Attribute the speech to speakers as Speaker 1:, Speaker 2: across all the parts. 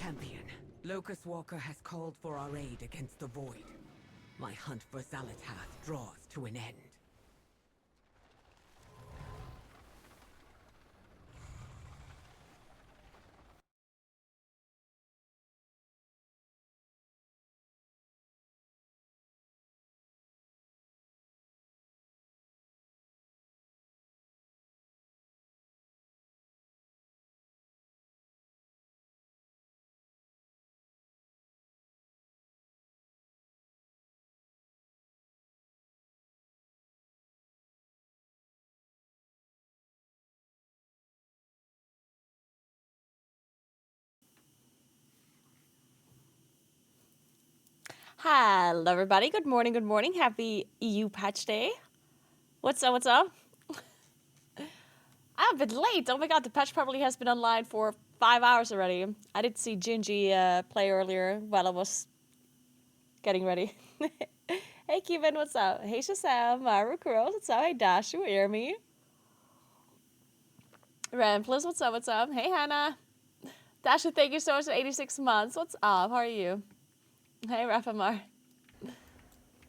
Speaker 1: Champion, Locust Walker has called for our aid against the Void. My hunt for Xalatath draws to an end.
Speaker 2: Hello, everybody. Good morning. Good morning. Happy EU patch day. What's up? What's up? I'm a bit late. Oh my god, the patch probably has been online for 5 hours already. I did see Gingy play earlier while I was getting ready. Hey, Kevin, what's up? Hey, Shazam, Maru Crows, what's up? Hey, Dash, you hear me? Ramplus, what's up? What's up? Hey, Hannah. Dasha, thank you so much for 86 months. What's up? How are you? Hey, Rafamar.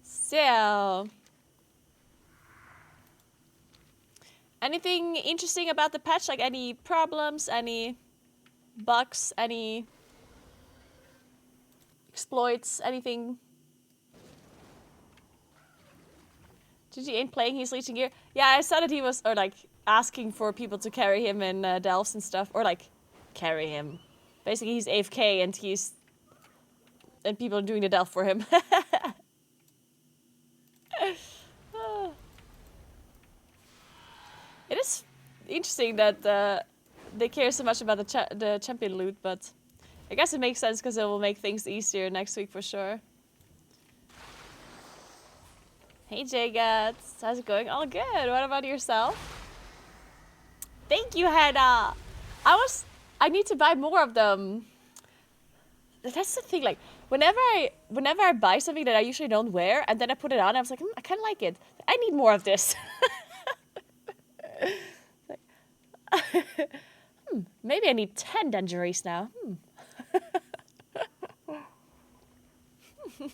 Speaker 2: So, anything interesting about the patch? Like any problems, any bugs, any exploits, anything? GG ain't playing, he's leeching gear. Yeah, I saw that he was, or like, asking for people to carry him in delves and stuff. Or like, carry him. Basically, he's AFK and people are doing the delve for him. It is interesting that they care so much about the champion loot, but I guess it makes sense because it will make things easier next week for sure. Hey Jagats, how's it going? All good. What about yourself? Thank you, Hannah. I need to buy more of them. That's the thing. Like whenever I buy something that I usually don't wear, and then I put it on, I was like, I kind of like it. I need more of this. Maybe I need 10 dungarees now. Is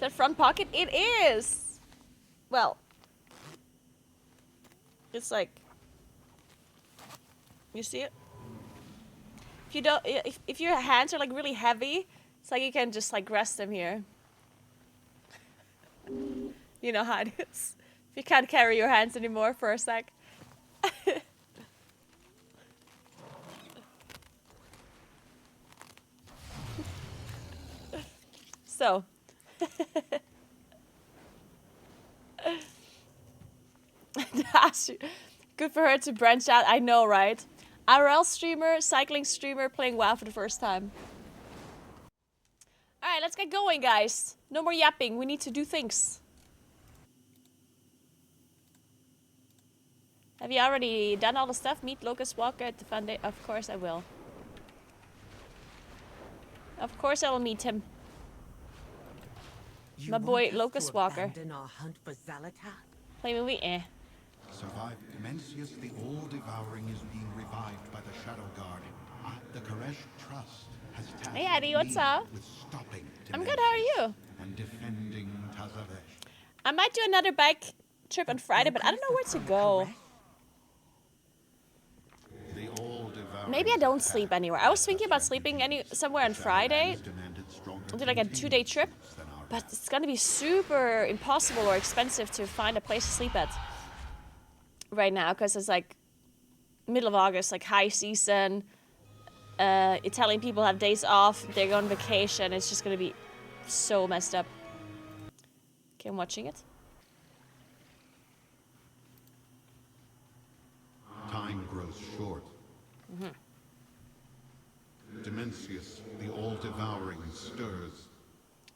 Speaker 2: that front pocket? It is. Well, it's like, you see it? If you don't, if your hands are like really heavy, it's like you can just like rest them here. You know how it is. If you can't carry your hands anymore for a sec. So. Good for her to branch out. I know, right? IRL streamer, cycling streamer, playing WoW for the first time. Alright, let's get going, guys. No more yapping. We need to do things. Have you already done all the stuff? Meet Locust Walker at the foundation? Of course I will. Of course I will meet him. My boy Locust Walker.
Speaker 1: Our hunt for Xalatath?
Speaker 2: Play movie? Eh.
Speaker 3: Survived Mencius the All-Devouring is being revived by the Shadow Guard. The Koresh Trust has tasked
Speaker 2: Hey Eddie, what's up?
Speaker 3: with stopping
Speaker 2: I'm good, how are you?
Speaker 3: and defending Tazavesh.
Speaker 2: I might do another bike trip on Friday, but I don't know where to go.
Speaker 3: The All-Devouring
Speaker 2: Maybe I don't sleep anywhere. I was thinking about sleeping somewhere on Friday. Do like a 2-day trip. But it's gonna be super impossible or expensive to find a place to sleep at right now, because it's like middle of August, like high season. Italian people have days off. They're going on vacation. It's just gonna be so messed up. Okay, I'm watching it.
Speaker 3: Time grows short. Demencius, the All-Devouring, stirs.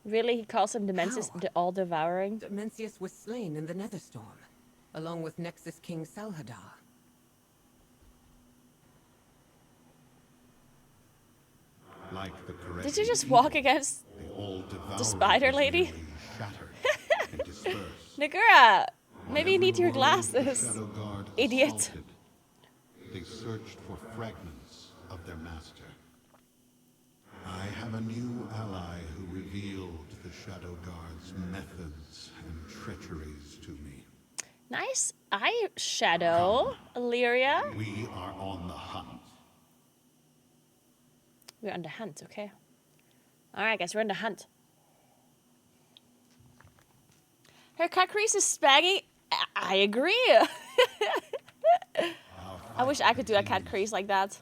Speaker 2: Really? He calls him Demensis
Speaker 1: How?
Speaker 2: the All-Devouring?
Speaker 1: Mencius was slain in the Netherstorm, along with Nexus King Salhadar.
Speaker 3: Like the Koresh
Speaker 2: Did you just walk against
Speaker 3: the All-Devouring
Speaker 2: the spider
Speaker 3: is
Speaker 2: lady?
Speaker 3: merely shattered and dispersed.
Speaker 2: Naguura? Maybe you need your
Speaker 3: Every warrior the
Speaker 2: glasses.
Speaker 3: Shadow Guard
Speaker 2: Idiot.
Speaker 3: assaulted, they searched for fragments of their master. I have a new ally who revealed the Shadow Guard's methods and treacheries to me.
Speaker 2: Nice eye shadow, Illyria.
Speaker 3: We are on the hunt.
Speaker 2: We're on the hunt, okay. Alright, guys, we're on the hunt. Her cat crease is spaggy. I agree. I wish I could do a cat crease like that.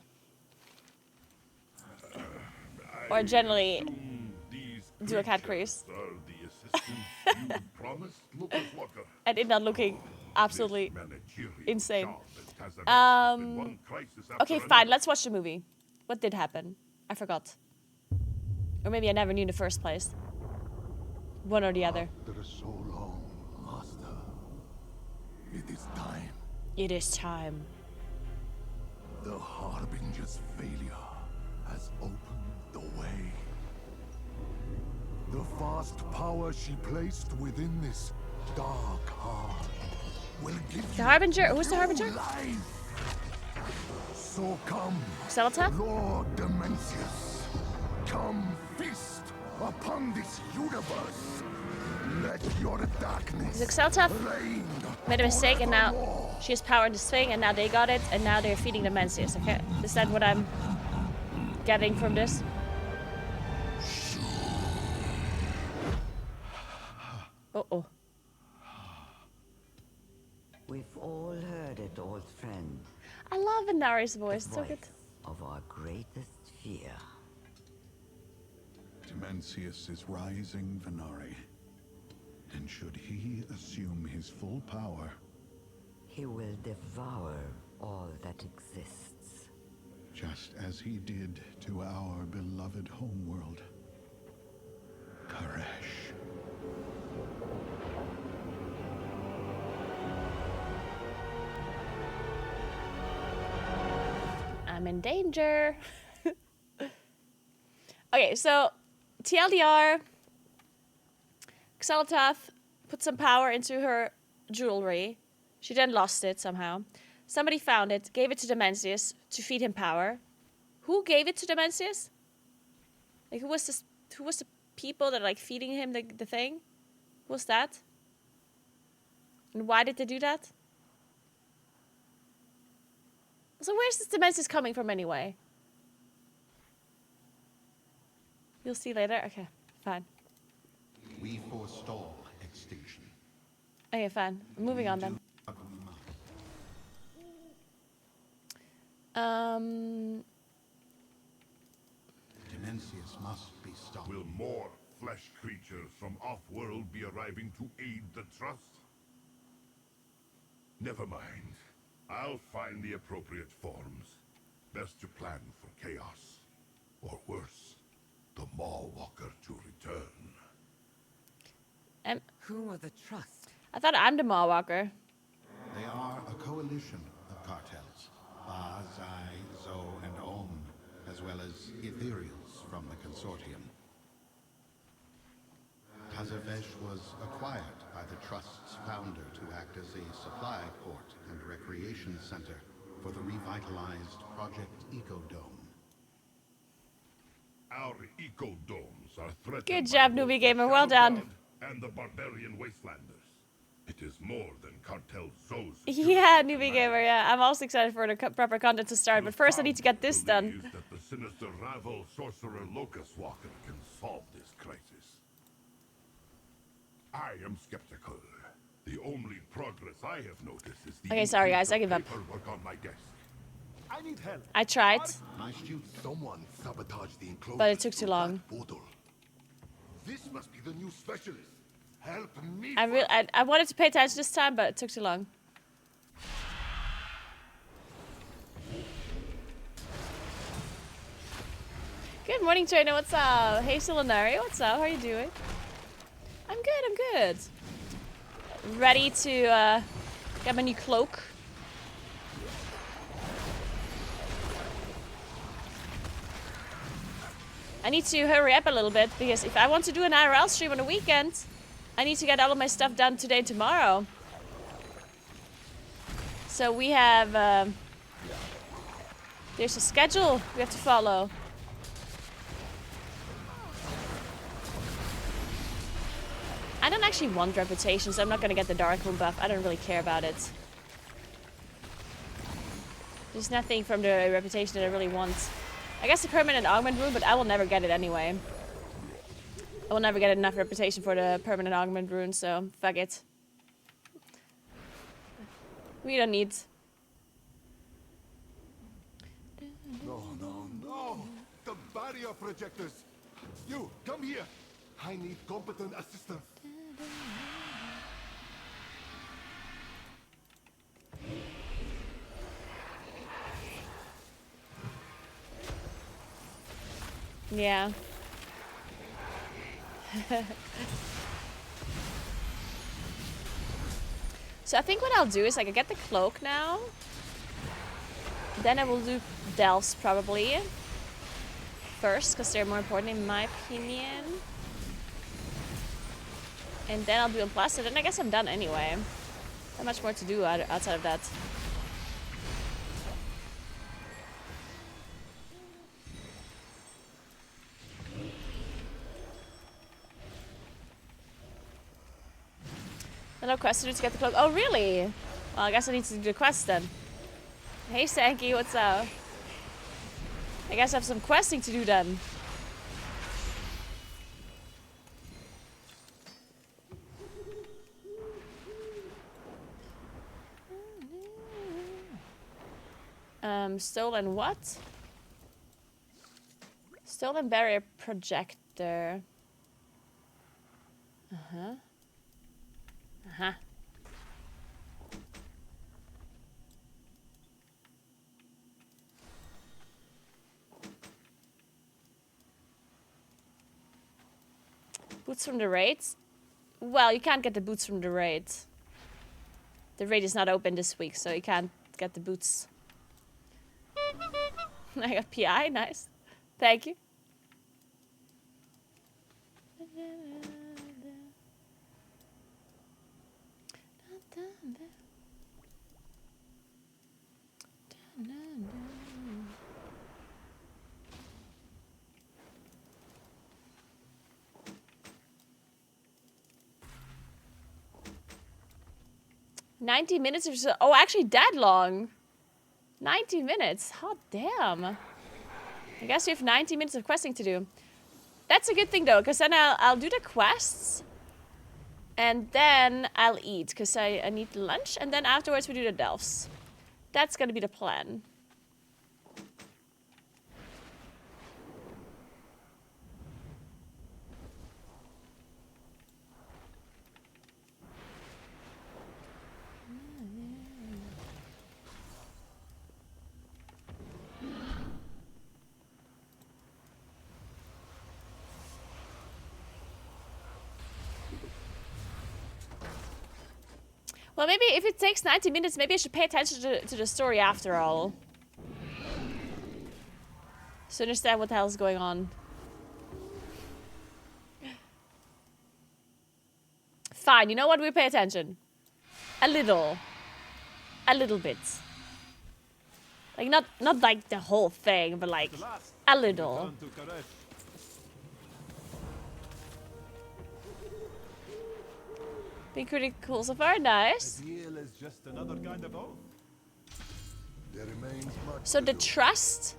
Speaker 2: Or generally do a cat crease. And it not looking absolutely insane. Okay, fine, let's watch the movie. What did happen? I forgot. Or maybe I never knew in the first place. One or the other.
Speaker 4: After so long, Master, it is time.
Speaker 2: It is time.
Speaker 4: The Harbinger's failure has opened the way. The vast power she placed within this dark heart will give
Speaker 2: The Harbinger? Who's the Harbinger?
Speaker 4: life. So come,
Speaker 2: Xelata?
Speaker 4: Lord Demencius, come feast upon this universe. Let your darkness
Speaker 2: Is it Xelata?
Speaker 4: reign.
Speaker 2: Made a mistake and now she has power in this thing and now they got it and now they're feeding the Mencius, okay? Is that what I'm getting from this? Uh-oh.
Speaker 1: We've all heard it, old friend.
Speaker 2: I love Inari's voice, it's so
Speaker 1: Voice
Speaker 2: good.
Speaker 1: of our greatest fear.
Speaker 3: Demencius is rising, Venari. And should he assume his full power,
Speaker 1: He will devour all that exists.
Speaker 3: just as he did to our beloved homeworld, Koresh.
Speaker 2: I'm in danger. Okay, so TLDR, Xelatath put some power into her jewelry. She then lost it somehow. Somebody found it, gave it to Demencius to feed him power. Who gave it to Demencius? Like, who was the people that are like feeding him the thing? Who was that? And why did they do that? So where's this Demencius coming from anyway? You'll see later? Okay, fine.
Speaker 3: We forestall extinction.
Speaker 2: Okay, fine. Moving on then.
Speaker 3: Demencius must be stopped.
Speaker 5: Will more flesh creatures from off-world be arriving to aid the Trust? Never mind. I'll find the appropriate forms. Best to plan for chaos. Or worse, the Maw-Walker to return.
Speaker 1: Who are the Trust?
Speaker 2: I thought I'm the Maw-Walker.
Speaker 3: They are a coalition of cartels. Ba, Zai, Zo, and Om, as well as ethereals from the consortium. Tazavesh was acquired by the Trust's founder to act as a supply port and recreation center for the revitalized Project Ecodome.
Speaker 5: Our eco-domes are threatened.
Speaker 2: Good
Speaker 5: by
Speaker 2: job,
Speaker 5: both
Speaker 2: newbie
Speaker 5: the
Speaker 2: gamer. Well
Speaker 5: Shadow
Speaker 2: done.
Speaker 5: Guard and the barbarian wastelanders. It is more than Cartel Zo's.
Speaker 2: Yeah, newbie gamer, yeah. I'm also excited for the proper content to start, but first I need to get this done.
Speaker 5: Believes that the sinister rival sorcerer Locust Walker can solve this crisis. I am skeptical. The only progress I have noticed is the
Speaker 2: Okay, sorry,
Speaker 5: increase
Speaker 2: guys, I
Speaker 5: of
Speaker 2: give up.
Speaker 5: paperwork on my desk.
Speaker 4: I need help.
Speaker 2: I tried.
Speaker 3: Nice shoot.
Speaker 4: Someone sabotaged the enclosure.
Speaker 2: But it took too long.
Speaker 4: Portal. This must be the new specialist. Help me.
Speaker 2: I wanted to pay attention this time, but it took too long. Good morning, Trainer. What's up? Hey, Solanari. What's up? How are you doing? I'm good. I'm good. Ready to get my new cloak. I need to hurry up a little bit because if I want to do an IRL stream on the weekend, I need to get all of my stuff done today and tomorrow. So we have There's a schedule we have to follow. I don't actually want reputation, so I'm not gonna get the Darkroom buff. I don't really care about it. There's nothing from the reputation that I really want. I guess the permanent augment rune, but I will never get it anyway. I will never get enough reputation for the permanent augment rune, so fuck it. We don't need.
Speaker 4: No, no, no! The barrier projectors! You, come here! I need competent assistance.
Speaker 2: Yeah. So I think what I'll do is like I get the cloak now. Then I will do delves probably. First, because they're more important in my opinion. And then I'll do Unplasted, and I guess I'm done anyway. Not much more to do outside of that. No quest to do to get the cloak. Oh, really? Well, I guess I need to do the quest then. Hey, Sanky, what's up? I guess I have some questing to do then. Stolen what? Stolen barrier projector. Uh-huh. Uh-huh. Boots from the raid? Well, you can't get the boots from the raid. The raid is not open this week, so you can't get the boots. I got PI, nice. Thank you. $90 minutes or so. Oh, actually that long. 90 minutes. Hot damn. I guess we have 90 minutes of questing to do. That's a good thing though, because then I'll do the quests. And then I'll eat, because I need lunch. And then afterwards we do the delves. That's gonna be the plan. Well, maybe if it takes 90 minutes, maybe I should pay attention to the story after all. To understand what the hell is going on. Fine, you know what? We pay attention. A little. A little bit. Like, not like the whole thing, but like, a little. Been pretty cool so far, nice. So the Trust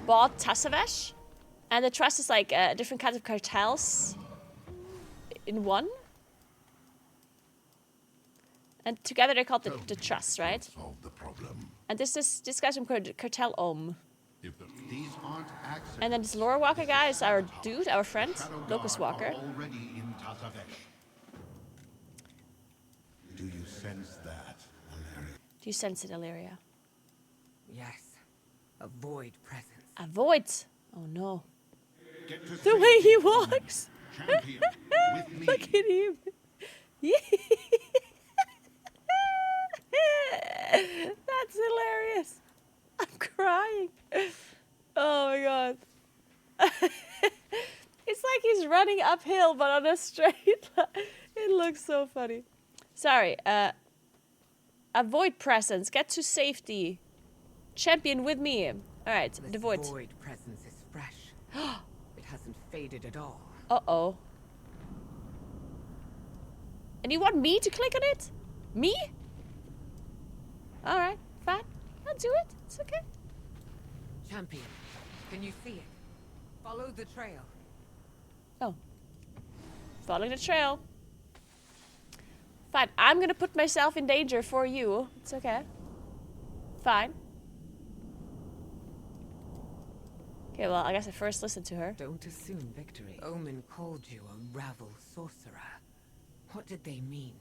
Speaker 2: bought Tassavesh, and the Trust is like different kinds of cartels in one. And together they're called the Trust, right?
Speaker 5: Solve the problem.
Speaker 2: And this guy's from Cartel Ohm.
Speaker 5: If the
Speaker 3: These aren't accidents.
Speaker 2: And then this Lore Walker guy is our dude, our friend,
Speaker 3: Shadow
Speaker 2: Locust
Speaker 3: Guard
Speaker 2: Walker.
Speaker 3: are already in Tassavesh. Do you sense that, Valeria?
Speaker 2: Do you sense it, Illyria?
Speaker 1: Yes. A void presence.
Speaker 2: A void! Oh no.
Speaker 3: Get to
Speaker 2: The
Speaker 3: safety,
Speaker 2: way he
Speaker 3: woman.
Speaker 2: walks!
Speaker 3: Champion, with me.
Speaker 2: Look at him! That's hilarious! I'm crying! Oh my god. It's like he's running uphill, but on a straight line. It looks so funny. Sorry, avoid presence. Get to safety. champion with me. Alright,
Speaker 1: This
Speaker 2: the void.
Speaker 1: void presence is fresh. It hasn't faded at all.
Speaker 2: Uh-oh. And you want me to click on it? Me? Alright, fine. I'll do it. It's okay.
Speaker 1: Champion, can you see it? Follow the trail.
Speaker 2: Oh. Following the trail. Fine, I'm gonna put myself in danger for you. It's okay. Fine. Okay, well, I guess I first listened to her.
Speaker 1: Don't assume victory. Omen called you a Ravel sorcerer. What did they mean?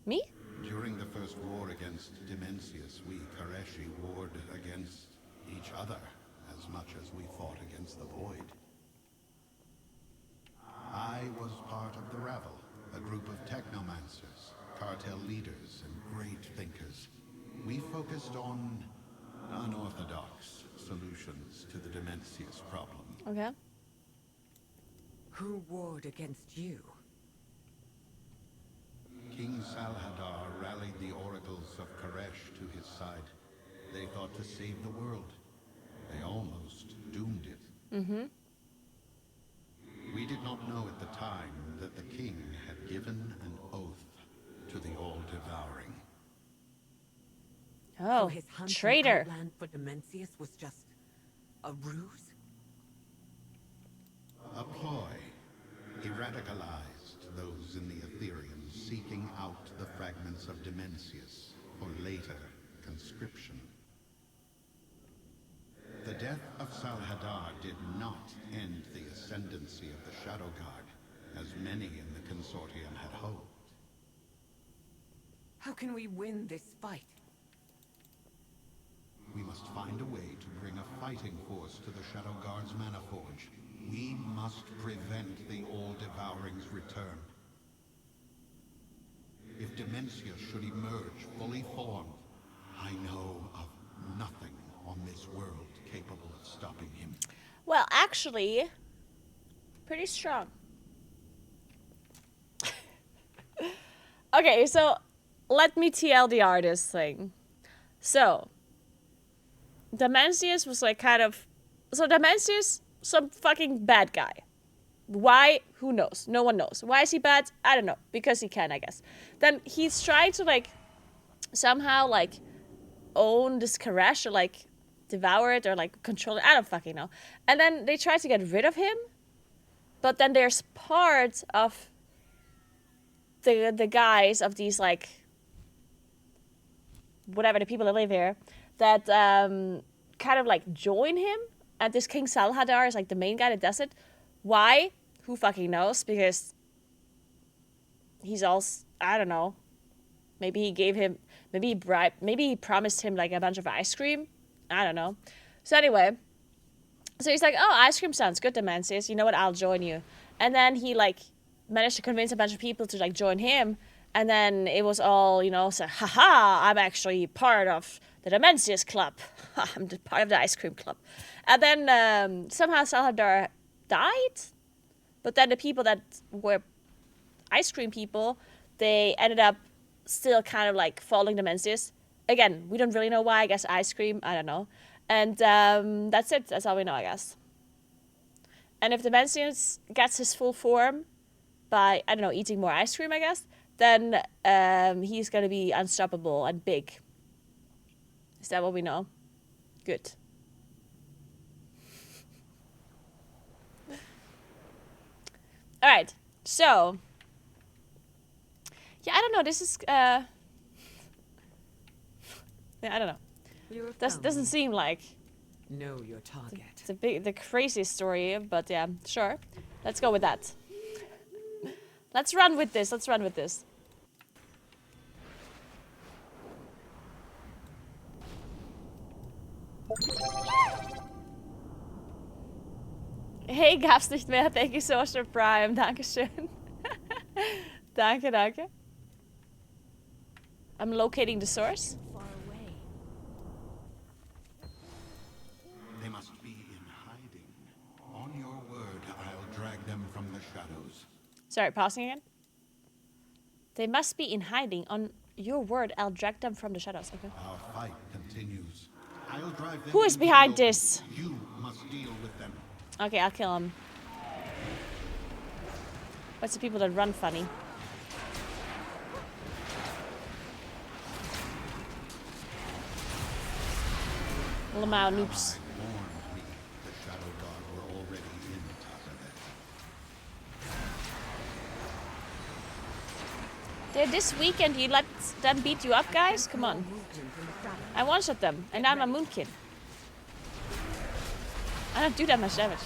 Speaker 2: Me?
Speaker 3: During the first war against Dimensius, we Kareshi warred against each other as much as we fought against the Void. I was part of the Ravel, a group of technomancers, cartel leaders, and great thinkers. We focused on unorthodox solutions to the Dimensius problem.
Speaker 2: Okay.
Speaker 1: Who warred against you?
Speaker 3: King Salhadar rallied the oracles of Karesh to his side. They thought to save the world. They almost doomed it.
Speaker 2: Mm-hmm.
Speaker 3: We did not know at the time that the king had given an oath to the All-Devouring.
Speaker 2: Oh,
Speaker 1: So his hunt in
Speaker 2: traitor.
Speaker 1: Outland for Dimensius was just a ruse?
Speaker 3: A ploy. He radicalized those in the Ethereum, seeking out the fragments of Dimensius for later conscription. The death of Salhadar did not end the ascendancy of the Shadow Guard, as many in the Consortium had hoped.
Speaker 1: How can we win this fight?
Speaker 3: We must find a way to bring a fighting force to the Shadow Guard's Mana Forge. We must prevent the All-Devouring's return. If Dimensius should emerge fully formed, I know of nothing on this world capable of stopping him.
Speaker 2: Well, actually, pretty strong. Okay, so let me TLDR this thing. So, Dimensius was like kind of... So Dimensius, some fucking bad guy. Why? Who knows? No one knows. Why is he bad? I don't know. Because he can, I guess. Then he's trying to like somehow like own this Karesh or like devour it or like control it. I don't fucking know. And then they try to get rid of him. But then there's part of the guys of these like whatever the people that live here that kind of like join him. And this King Salhadar is like the main guy that does it. Why? Who fucking knows? Because he's also, I don't know. Maybe he gave him, maybe he promised him like a bunch of ice cream. I don't know. So anyway, so he's like, oh, ice cream sounds good, Dimensius. You know what? I'll join you. And then he like managed to convince a bunch of people to like join him. And then it was all, you know, so, haha, I'm actually part of the Dimensius Club. I'm part of the ice cream club. And then somehow Salhadar died. But then the people that were ice cream people, they ended up still kind of like following Dimensius. Again, we don't really know why. I guess ice cream. I don't know. And that's it. That's all we know, I guess. And if Dimensius gets his full form by, I don't know, eating more ice cream, I guess, then he's going to be unstoppable and big. Is that what we know? Good. All right. So, yeah, I don't know. This is, yeah, I don't know. Doesn't seem like
Speaker 1: Know your target.
Speaker 2: the craziest story, but yeah, sure. Let's go with that. Let's run with this. Let's run with this. Hey, gab's nicht mehr. Thank you so much for Prime. Dankeschön. Danke, danke. I'm locating the source.
Speaker 3: They must be in hiding. On your word, I'll drag them from the shadows.
Speaker 2: Sorry, pausing again. They must be in hiding. On your word, I'll drag them from the shadows. Okay.
Speaker 3: Our fight can continues. I'll drive them
Speaker 2: Who is
Speaker 3: into the
Speaker 2: behind
Speaker 3: open.
Speaker 2: this?
Speaker 3: You must deal with them.
Speaker 2: Okay, I'll kill him. What's the people that run funny? Lamau noobs.
Speaker 3: Warned me the Shadow God were already in Tazaret.
Speaker 2: Did this weekend you let them beat you up, guys? Come on. I one-shot them, and now I'm a Moonkin. I don't do that much damage.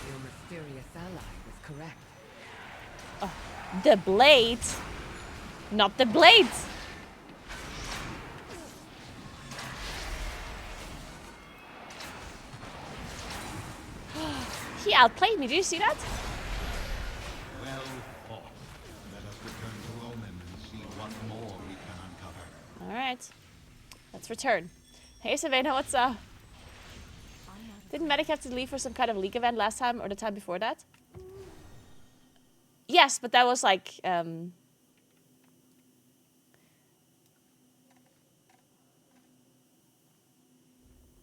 Speaker 1: Your mysterious ally was correct.
Speaker 2: The blade? Not the blade! He outplayed me, did you see that?
Speaker 3: Well fought. Let us return to Omen and see what more we can uncover.
Speaker 2: Alright. Let's return. Hey Savannah, what's up? Didn't Medic have to leave for some kind of league event last time or the time before that? Yes, but that was like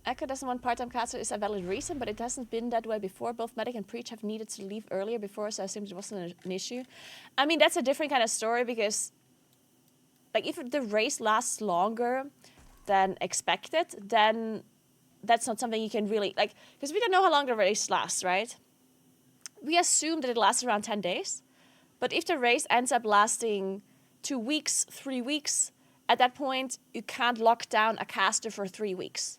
Speaker 2: Echo doesn't want part-time caster is a valid reason, but it hasn't been that way before. Both Medic and Preach have needed to leave earlier before, so I assumed it wasn't an issue. I mean, that's a different kind of story because, like, if the race lasts longer than expected, then that's not something you can really, like, because we don't know how long the race lasts, right? We assume that it lasts around 10 days, but if the race ends up lasting 2 weeks, 3 weeks, at that point, you can't lock down a caster for 3 weeks.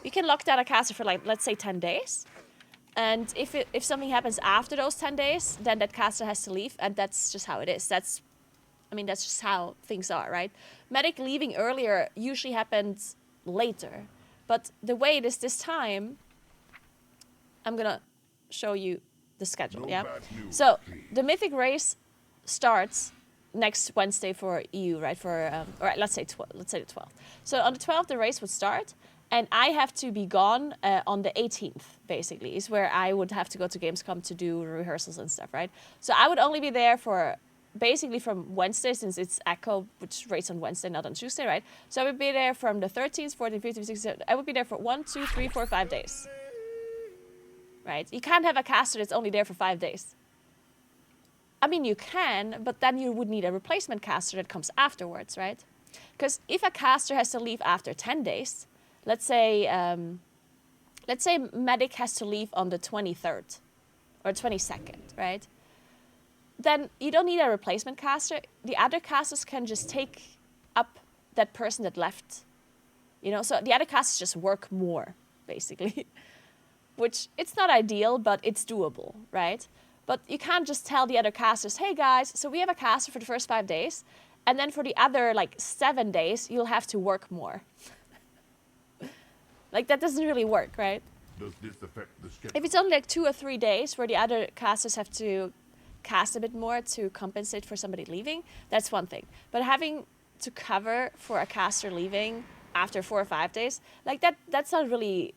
Speaker 2: You can lock down a caster for, like, let's say 10 days. And if something happens after those 10 days, then that caster has to leave. And that's just how it is. That's just how things are, right? Medic leaving earlier usually happens later. But the way it is this time, I'm going to show you the schedule, yeah? So the Mythic race starts next Wednesday for EU, right? For, or let's say the 12th. So on the 12th, the race would start. And I have to be gone on the 18th, basically, is where I would have to go to Gamescom to do rehearsals and stuff, right? So I would only be there for, basically from Wednesday, since it's Echo, which races on Wednesday, not on Tuesday, right? So I would be there from the 13th, 14th, 15th, 16th, I would be there for 1, 2, 3, 4, 5 days. Right? You can't have a caster that's only there for 5 days. I mean, you can, but then you would need a replacement caster that comes afterwards, right? Because if a caster has to leave after 10 days, let's say Medic has to leave on the 23rd or 22nd, right? Then you don't need a replacement caster. The other casters can just take up that person that left. You know, so the other casters just work more, basically. Which, it's not ideal, but it's doable, right? But you can't just tell the other casters, hey guys, so we have a caster for the first 5 days, and then for the other, like, 7 days, you'll have to work more. Like, that doesn't really work, right?
Speaker 5: Does this affect the schedule?
Speaker 2: If it's only like 2 or 3 days where the other casters have to cast a bit more to compensate for somebody leaving, that's one thing. But having to cover for a caster leaving after 4 or 5 days, like that's not really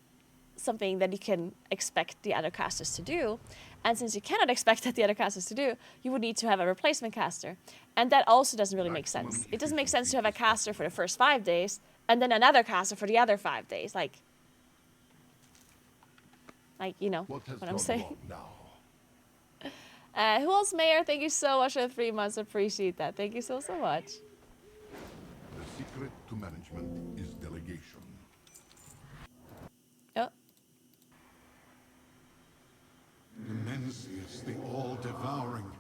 Speaker 2: something that you can expect the other casters to do. And since you cannot expect that the other casters to do, you would need to have a replacement caster. And that also doesn't really make sense. It doesn't make sense to have a caster for the first 5 days and then another caster for the other 5 days. Like you know what I'm saying. Who else, Mayor? Thank you so much for the 3 months. Appreciate that. Thank you so much.
Speaker 5: The secret to management is delegation.
Speaker 2: Oh.
Speaker 3: Nemesis, the all-devouring.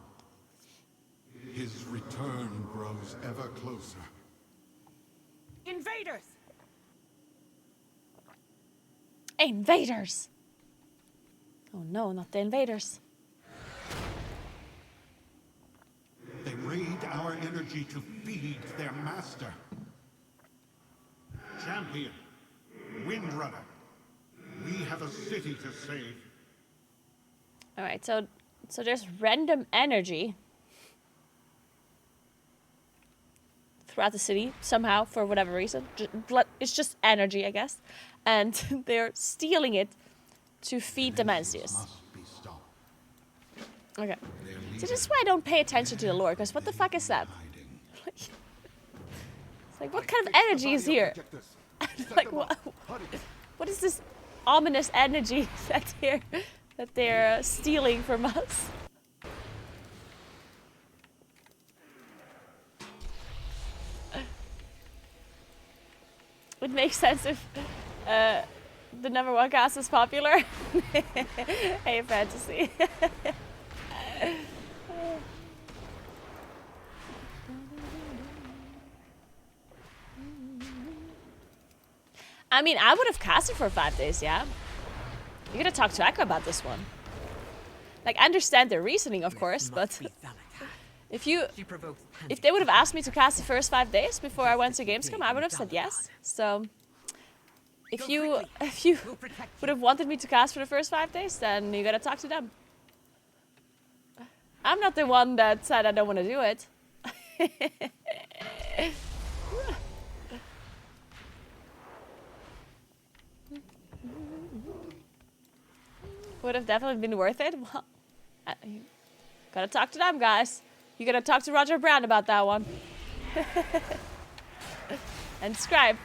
Speaker 3: His return grows ever closer.
Speaker 1: Invaders!
Speaker 2: Invaders! Oh no, not the invaders.
Speaker 3: They raid our energy to feed their master. Champion, Windrunner, we have a city to save.
Speaker 2: All right, so there's random energy throughout the city somehow for whatever reason. It's just energy, I guess, and they're stealing it to feed Demensius.
Speaker 3: Must be stopped.
Speaker 2: Okay.
Speaker 3: Their
Speaker 2: So
Speaker 3: leader
Speaker 2: this is why I don't pay attention to the lore, because what the fuck is that?
Speaker 3: hiding.
Speaker 2: Like, what kind of energy is here? Like, what is this ominous energy that they're stealing from us? It makes sense if the number one cast is popular. Hey, fantasy. I mean, I would have cast it for 5 days, yeah? You gotta talk to Echo about this one. Like, I understand their reasoning, of course, but if they would have asked me to cast the first 5 days before I went to Gamescom, I would have said yes. So, if you would have wanted me to cast for the first 5 days, then you gotta talk to them. I'm not the one that said I don't want to do it. Would have definitely been worth it. Well, gotta talk to them, guys. You gotta talk to Roger Brand about that one. And Scribe.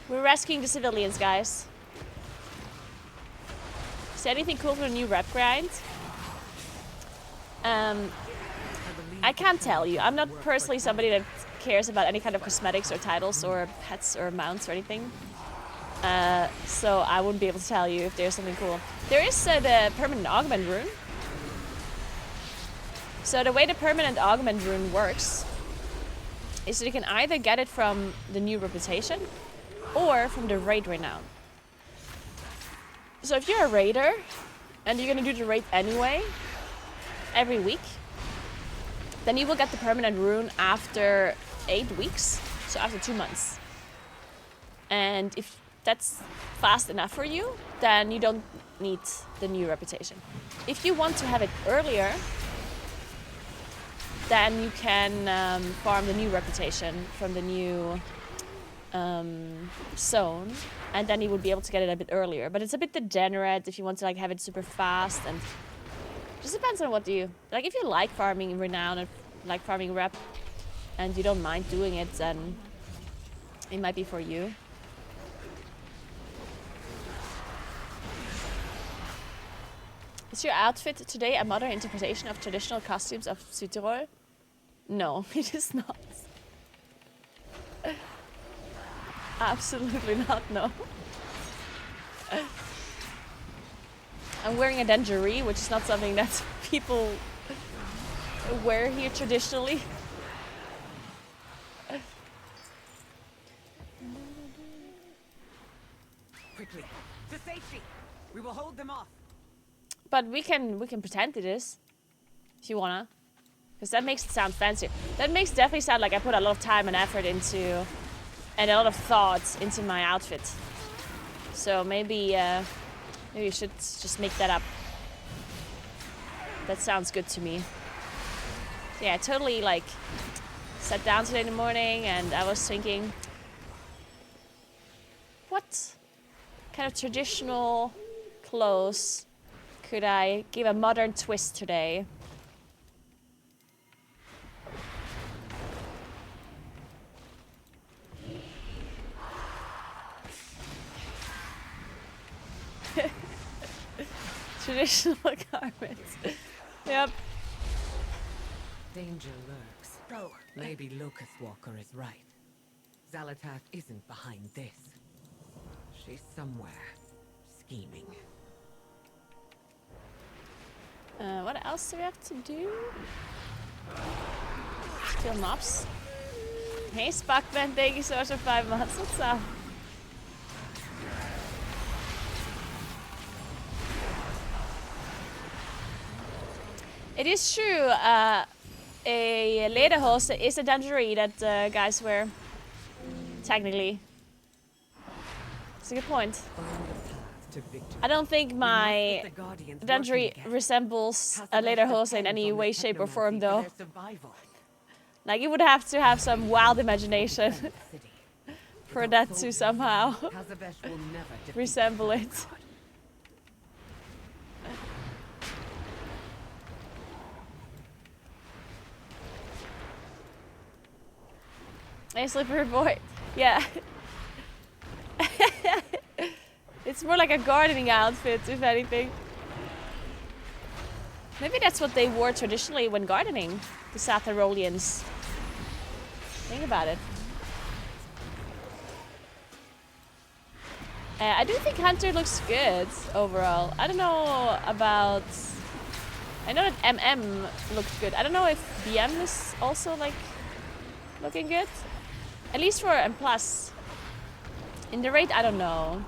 Speaker 2: We're rescuing the civilians, guys. Is there anything cool for a new rep grind? I can't tell you. I'm not personally somebody that cares about any kind of cosmetics or titles or pets or mounts or anything. So I wouldn't be able to tell you if there's something cool. There is the permanent augment rune. So the way the permanent augment rune works is that you can either get it from the new reputation or from the raid renown. So if you're a raider and you're gonna do the raid anyway, every week, then you will get the permanent rune after 8 weeks, so after 2 months. And if that's fast enough for you, then you don't need the new reputation. If you want to have it earlier, then you can farm the new reputation from the new zone, and then you would be able to get it a bit earlier. But it's a bit degenerate if you want to like have it super fast, and just depends on what you like. If you like farming renown and like farming rep, and you don't mind doing it, then it might be for you. Is your outfit today a modern interpretation of traditional costumes of Südtirol? No, it is not. Absolutely not, no. I'm wearing a dangerie, which is not something that people wear here traditionally.
Speaker 1: Quickly, to safety. We will hold them off.
Speaker 2: But we can pretend it is, if you wanna, because that makes it sound fancier. That makes it definitely sound like I put a lot of time and effort into, and a lot of thoughts into my outfit. So maybe you should just make that up. That sounds good to me. Yeah, I totally like sat down today in the morning and I was thinking, what kind of traditional clothes could I give a modern twist today? Traditional garments. Yep.
Speaker 1: Danger lurks. Go. Maybe Locust Walker is right. Zalatath isn't behind this. She's somewhere scheming.
Speaker 2: What else do we have to do? Kill mobs. Hey Spuckman, thank you so much for 5 months. What's up? It is true, a lederhose is a dangerie that guys wear, technically. It's a good point. I don't think my dangerie resembles a lederhose in any way, shape or form though. Like, you would have to have some wild imagination
Speaker 1: City.
Speaker 2: for that to somehow
Speaker 1: Hazavesh will never defeat
Speaker 2: resemble
Speaker 1: the
Speaker 2: it.
Speaker 1: God.
Speaker 2: Hey, slippery boy. Yeah. It's more like a gardening outfit, if anything. Maybe that's what they wore traditionally when gardening, the Satharolians. Think about it. I do think Hunter looks good overall. I don't know about... I know that MM looked good. I don't know if BM is also like looking good. At least for M+. In the raid, I don't know.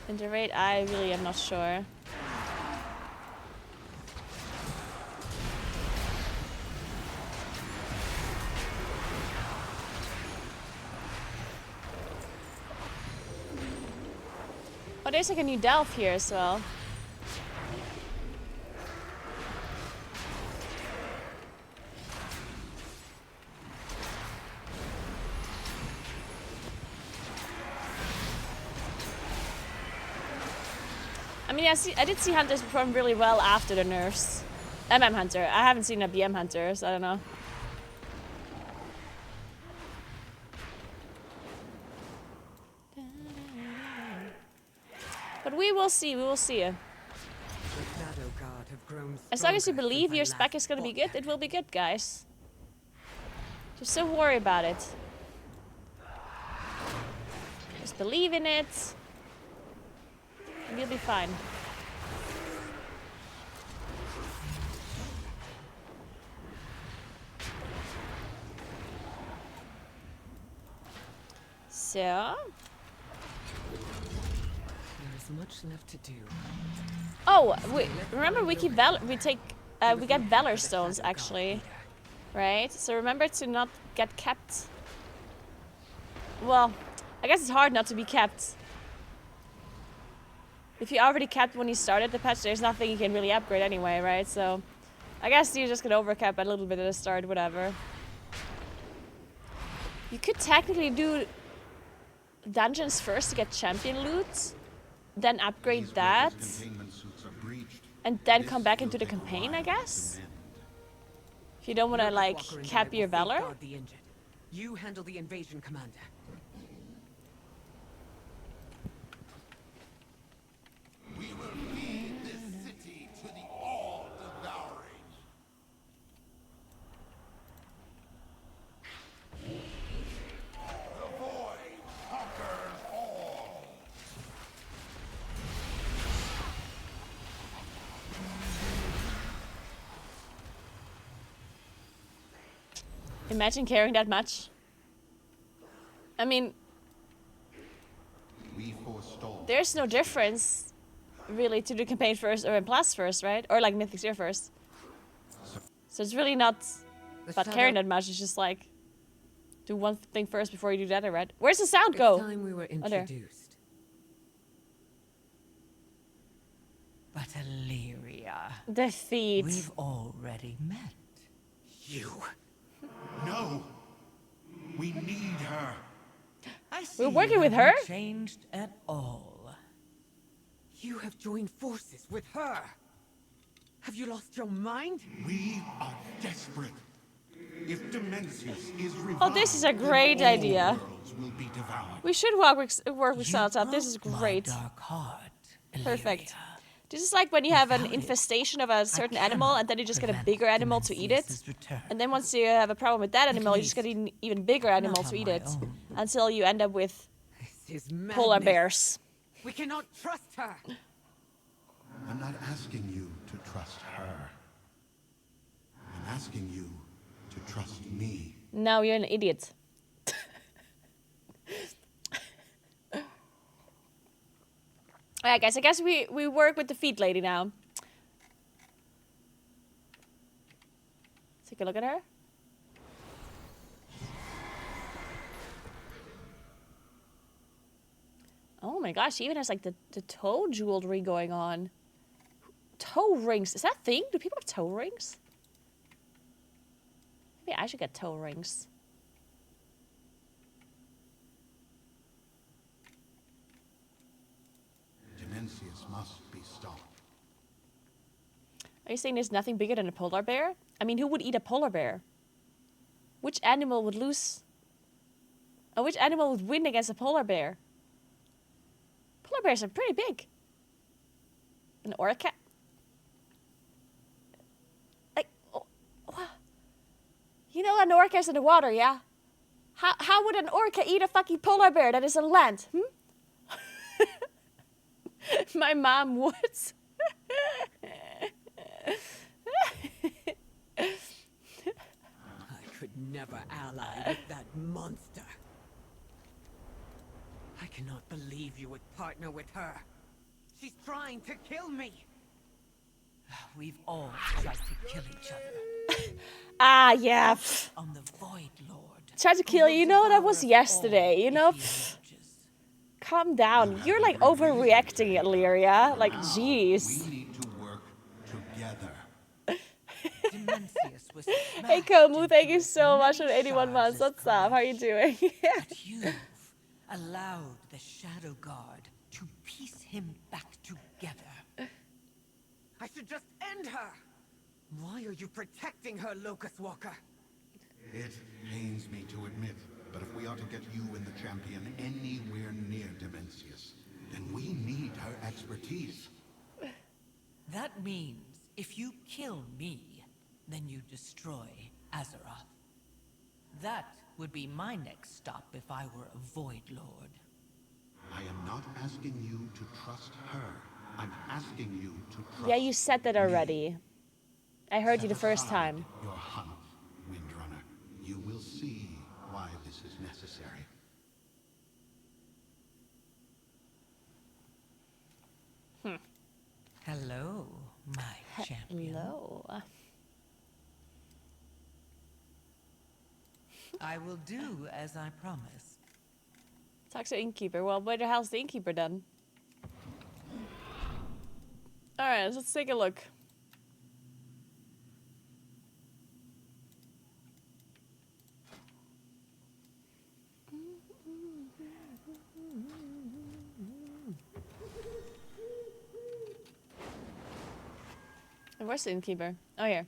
Speaker 2: In the raid, I really am not sure. Oh, there's like a new delve here as well. I mean, I did see Hunters perform really well after the nerfs. MM Hunter. I haven't seen a BM Hunter, so I don't know. But we will see, we will see.
Speaker 1: The Shadow Guard have grown
Speaker 2: As long as you
Speaker 1: stronger
Speaker 2: believe
Speaker 1: since I
Speaker 2: your
Speaker 1: last
Speaker 2: spec is gonna be
Speaker 1: fought
Speaker 2: good,
Speaker 1: them.
Speaker 2: it will be good, guys. Just don't worry about it. Just believe in it. And you'll be fine. So...
Speaker 1: There is much left to do.
Speaker 2: Oh, remember we keep we get Valor Stones actually, right? So remember to not get kept. Well, I guess it's hard not to be kept. If you already kept when you started the patch, there's nothing you can really upgrade anyway, right? So I guess you're just gonna overcap a little bit at the start, whatever. You could technically do dungeons first to get champion loot, then upgrade that, and then come back into the campaign, I guess? If you don't want to, like, cap your Valor.
Speaker 1: You handle the invasion, Commander.
Speaker 4: We will feed this city to the all-devouring. The void conquers all.
Speaker 2: Imagine carrying that much. I mean,
Speaker 3: We forestall.
Speaker 2: there's no difference, really, to do campaign first or in plus first, right? Or, like, Mythic Sphere first. So it's really not about carrying that much, it's just, like, do one thing first before you do the other, right? Where's the sound go?
Speaker 1: It's time we were
Speaker 2: Oh, there.
Speaker 1: introduced. But Illyria,
Speaker 2: Defeat.
Speaker 1: we've already met. You.
Speaker 3: No! We need her!
Speaker 1: I see
Speaker 2: We're working
Speaker 1: you
Speaker 2: with
Speaker 1: haven't
Speaker 2: her?
Speaker 1: Changed at all. You have joined forces with her. Have you lost your mind?
Speaker 3: We are desperate. If Dimensius is revived,
Speaker 2: Oh, this is a great
Speaker 3: then all
Speaker 2: idea.
Speaker 3: worlds will be devoured.
Speaker 2: We should work with Salazar. This is
Speaker 1: broke my
Speaker 2: great.
Speaker 1: dark heart,
Speaker 2: Perfect.
Speaker 1: Illyria.
Speaker 2: This is like when you have an
Speaker 1: Without it,
Speaker 2: infestation of a certain
Speaker 1: I
Speaker 2: animal
Speaker 1: cannot
Speaker 2: and then you just get a
Speaker 1: prevent
Speaker 2: bigger animal to eat it.
Speaker 1: Dimensius's return.
Speaker 2: And then once you have a problem with that animal, you just get
Speaker 1: least,
Speaker 2: an even bigger animal
Speaker 1: not
Speaker 2: to
Speaker 1: on
Speaker 2: eat
Speaker 1: my
Speaker 2: it.
Speaker 1: own.
Speaker 2: Until you end up with
Speaker 1: This is
Speaker 2: polar
Speaker 1: madness.
Speaker 2: bears.
Speaker 1: We cannot trust her.
Speaker 3: I'm not asking you to trust her. I'm asking you to trust me.
Speaker 2: No, you're an idiot. Alright guys, I guess we work with the feet lady now. Take a look at her. Oh my gosh, she even has like the toe jewelry going on. Toe rings. Is that a thing? Do people have toe rings? Maybe I should get toe rings.
Speaker 3: Dimensius must be stopped.
Speaker 2: Are you saying there's nothing bigger than a polar bear? I mean, who would eat a polar bear? Which animal would lose? Or which animal would win against a polar bear? Polar bears are pretty big. An orca? Like, oh, you know an orca is in the water, yeah? How would an orca eat a fucking polar bear that is on land? My mom would.
Speaker 1: I could never ally with that monster. I cannot believe you would partner with her. She's trying to kill me.
Speaker 6: We've all tried to kill each other.
Speaker 2: Ah, yeah.
Speaker 6: On the Void Lord.
Speaker 2: Tried to kill you. You know, that was yesterday. You know, calm down. You're like overreacting, Illyria. Like, jeez.
Speaker 3: We need to work together.
Speaker 6: Dimensius was
Speaker 2: Hey, Komu, thank you so much for 81 months. What's up? How are you doing?
Speaker 6: but you've allowed the Shadow Guard to piece him back together.
Speaker 1: I should just end her. Why are you protecting her, Locust Walker?
Speaker 3: It pains me to admit, but if we are to get you and the champion anywhere near Dimensius, then we need her expertise.
Speaker 6: That means if you kill me, then you destroy Azeroth. That would be my next stop if I were a Void Lord.
Speaker 3: I am not asking you to trust her. I'm asking you to trust
Speaker 2: Yeah, you said that already. I heard you the
Speaker 3: Set
Speaker 2: first
Speaker 3: aside
Speaker 2: time.
Speaker 3: Your hunt, Windrunner. You will see why this is necessary.
Speaker 6: Hello, my champion.
Speaker 2: Hello.
Speaker 6: I will do as I promised.
Speaker 2: Talk to Innkeeper. Well, where the hell's the Innkeeper then? Alright, let's take a look. And where's the Innkeeper? Oh, here.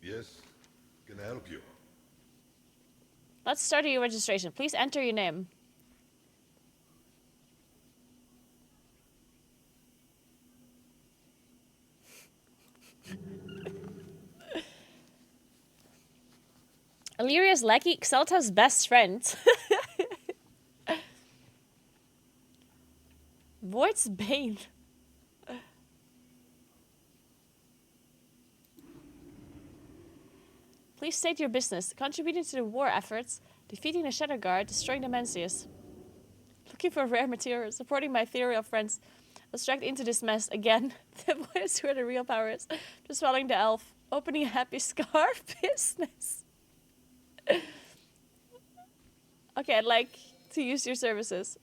Speaker 4: Yes, can I help you?
Speaker 2: Let's start your registration. Please enter your name. Illyria's Lucky, Xelta's best friend. Void's Bane. Please state your business. Contributing to the war efforts, defeating the Shadow Guard, destroying the Mencius. Looking for rare material, supporting my ethereal friends. Abstract into this mess again. The boy is where the real power is. Just swallowing the elf. Opening a happy scar business. Okay, I'd like to use your services.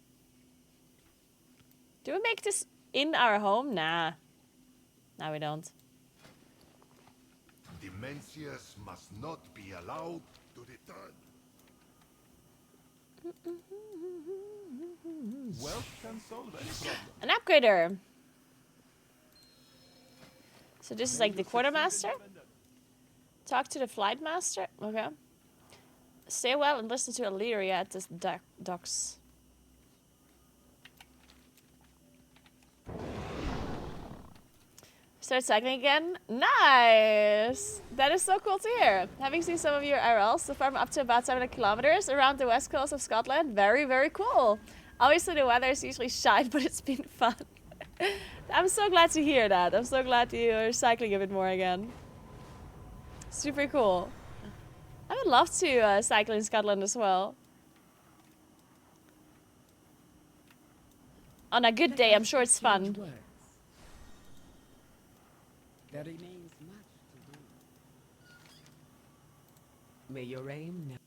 Speaker 2: Do we make this in our home? Nah. No, we don't.
Speaker 4: Dimensius must not be allowed to return. Wealth can solve any problem.
Speaker 2: An upgrader. So this is like the quartermaster. Talk to the flight master. Okay. Stay well and listen to Illyria at the docks. Start cycling again? Nice! That is so cool to hear. Having seen some of your IRLs, so far I'm up to about 700 kilometers around the west coast of Scotland. Very, very cool. Obviously the weather is usually shite, but it's been fun. I'm so glad to hear that. I'm so glad you're cycling a bit more again. Super cool. I would love to cycle in Scotland as well. On a good day, I'm sure it's fun.
Speaker 1: There remains much to do. May your aim never.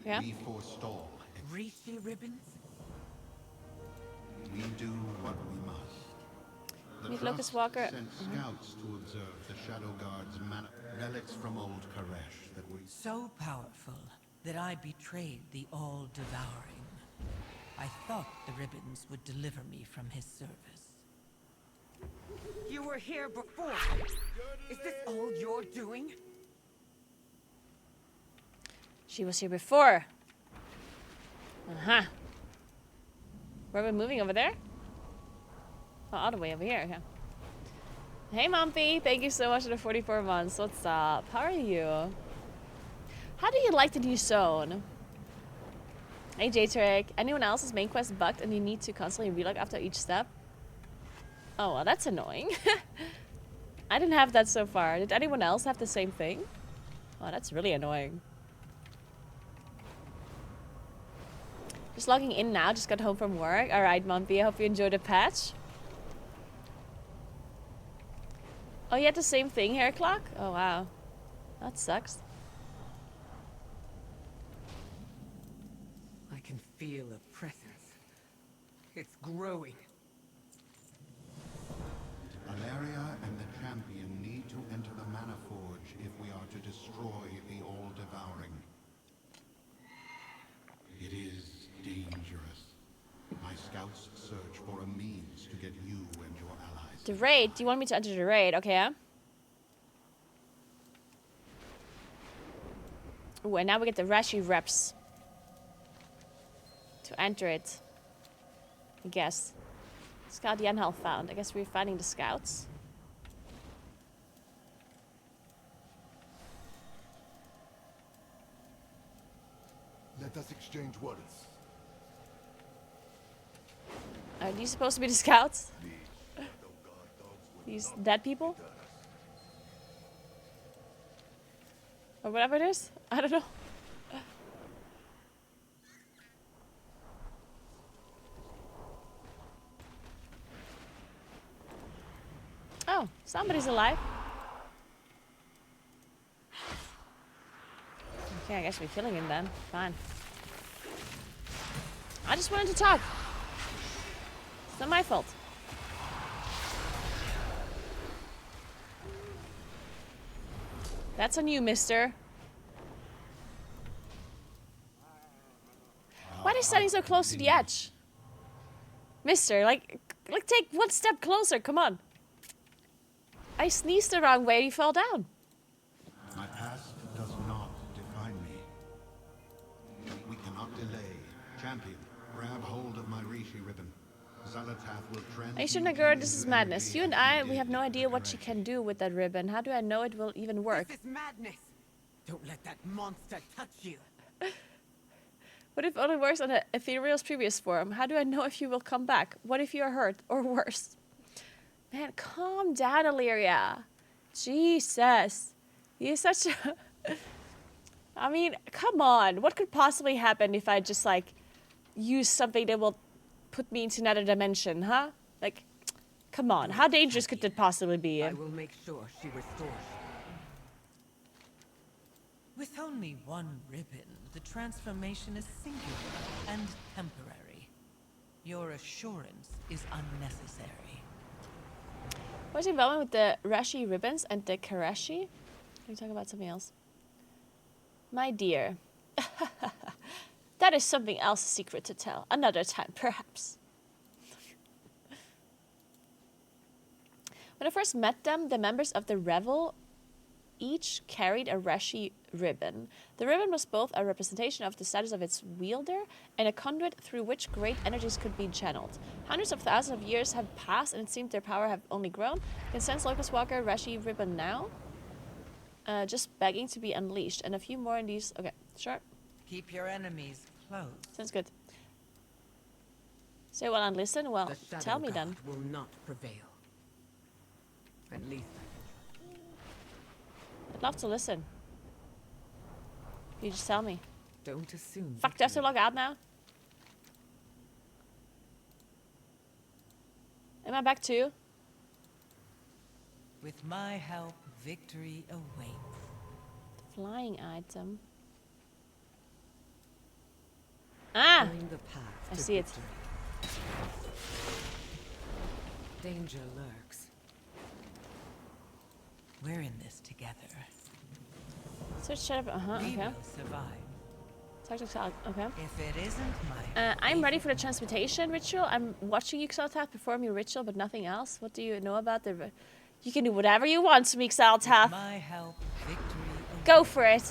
Speaker 2: Yeah.
Speaker 3: We forestall.
Speaker 1: Rishi ribbons?
Speaker 3: We do what we must. The
Speaker 2: Meet
Speaker 3: Trust
Speaker 2: Locust Walker.
Speaker 3: sent scouts to observe the Shadow Guard's relics from old Karesh that we...
Speaker 6: So powerful that I betrayed the All-Devouring. I thought the ribbons would deliver me from his service.
Speaker 1: You were here before. Is this all you're doing?
Speaker 2: She was here before. Uh-huh. Where are we moving over there? Oh, all the way over here, okay. Hey, Mumpy. Thank you so much for the 44 months. What's up? How are you? How do you like the new zone? Hey, J-Trick. Anyone else's main quest bugged and you need to constantly relog after each step? Oh, well, that's annoying. I didn't have that so far. Did anyone else have the same thing? Oh, that's really annoying. Just logging in now. Just got home from work. Alright, Mumpy. I hope you enjoyed the patch. Oh, you had the same thing, hair clock? Oh, wow. That sucks.
Speaker 1: I can feel a presence. It's growing.
Speaker 3: Valeria and the champion need to enter the Mana Forge if we are to destroy the All-Devouring. It is dangerous. My scouts search for a means to get you and your allies.
Speaker 2: The raid? Do you want me to enter the raid? Okay, yeah. Ooh, and now we get the Rashi reps. To enter it. I guess. Scout Yenhal found. I guess we're finding the scouts.
Speaker 4: Let us exchange words.
Speaker 2: Are these supposed to be the scouts? These dead people? Or whatever it is? I don't know. Oh, somebody's alive. Okay, I guess we're killing him then. Fine. I just wanted to talk. It's not my fault. That's on you, mister. Why are they standing so close to the edge? Mister, like take one step closer, come on. I sneezed the wrong way and he fell down.
Speaker 3: My past does not define me. We cannot delay. Champion, grab hold of my Rishi ribbon. Zalatath will transmute.
Speaker 2: Are you sure, Naguura? This is madness. You and I, we have no idea what she can do with that ribbon. How do I know it will even work?
Speaker 1: This is madness. Don't let that monster touch you.
Speaker 2: What if it only works on the Ethereal's previous form? How do I know if you will come back? What if you are hurt? Or worse? Man, calm down, Illyria. Jesus. You're such a... I mean, come on. What could possibly happen if I just, like, use something that will put me into another dimension, huh? Like, come on. How dangerous could that possibly be?
Speaker 1: I will make sure she restores.
Speaker 6: With only one ribbon, the transformation is singular and temporary. Your assurance is unnecessary.
Speaker 2: What's involvement with the Rashi ribbons and the Karashi? Can we talk about something else? My dear. That is something else a secret to tell. Another time, perhaps. When I first met them, the members of the Revel each carried a Rashi ribbon. The ribbon was both a representation of the status of its wielder and a conduit through which great energies could be channeled. Hundreds of thousands of years have passed and it seemed their power have only grown. Can sense Locust Walker Rashi ribbon now? Just begging to be unleashed. And a few more in these... Okay, sure.
Speaker 6: Keep your enemies close.
Speaker 2: Sounds good. Say well and listen? Well,
Speaker 1: The Shadow
Speaker 2: tell me
Speaker 1: God
Speaker 2: then.
Speaker 1: will not prevail. At least
Speaker 2: I'd love to listen. You just tell me.
Speaker 1: don't assume.
Speaker 2: Fuck, do I have to log out now? Am I back too?
Speaker 6: With my help, victory awaits.
Speaker 2: Flying item. Ah!
Speaker 1: Find the path
Speaker 2: I
Speaker 1: to
Speaker 2: see it.
Speaker 1: victory. Danger lurks.
Speaker 6: We're in this together.
Speaker 2: Search shut up.
Speaker 6: We
Speaker 2: Okay.
Speaker 6: will survive.
Speaker 2: Talk. Okay.
Speaker 6: If it isn't my
Speaker 2: I'm ready for the transmutation ritual. I'm watching you, Xaltath, perform your ritual, but nothing else. What do you know about the... You can do whatever you want to me, Xaltath.
Speaker 6: my help, victory
Speaker 2: Go for it.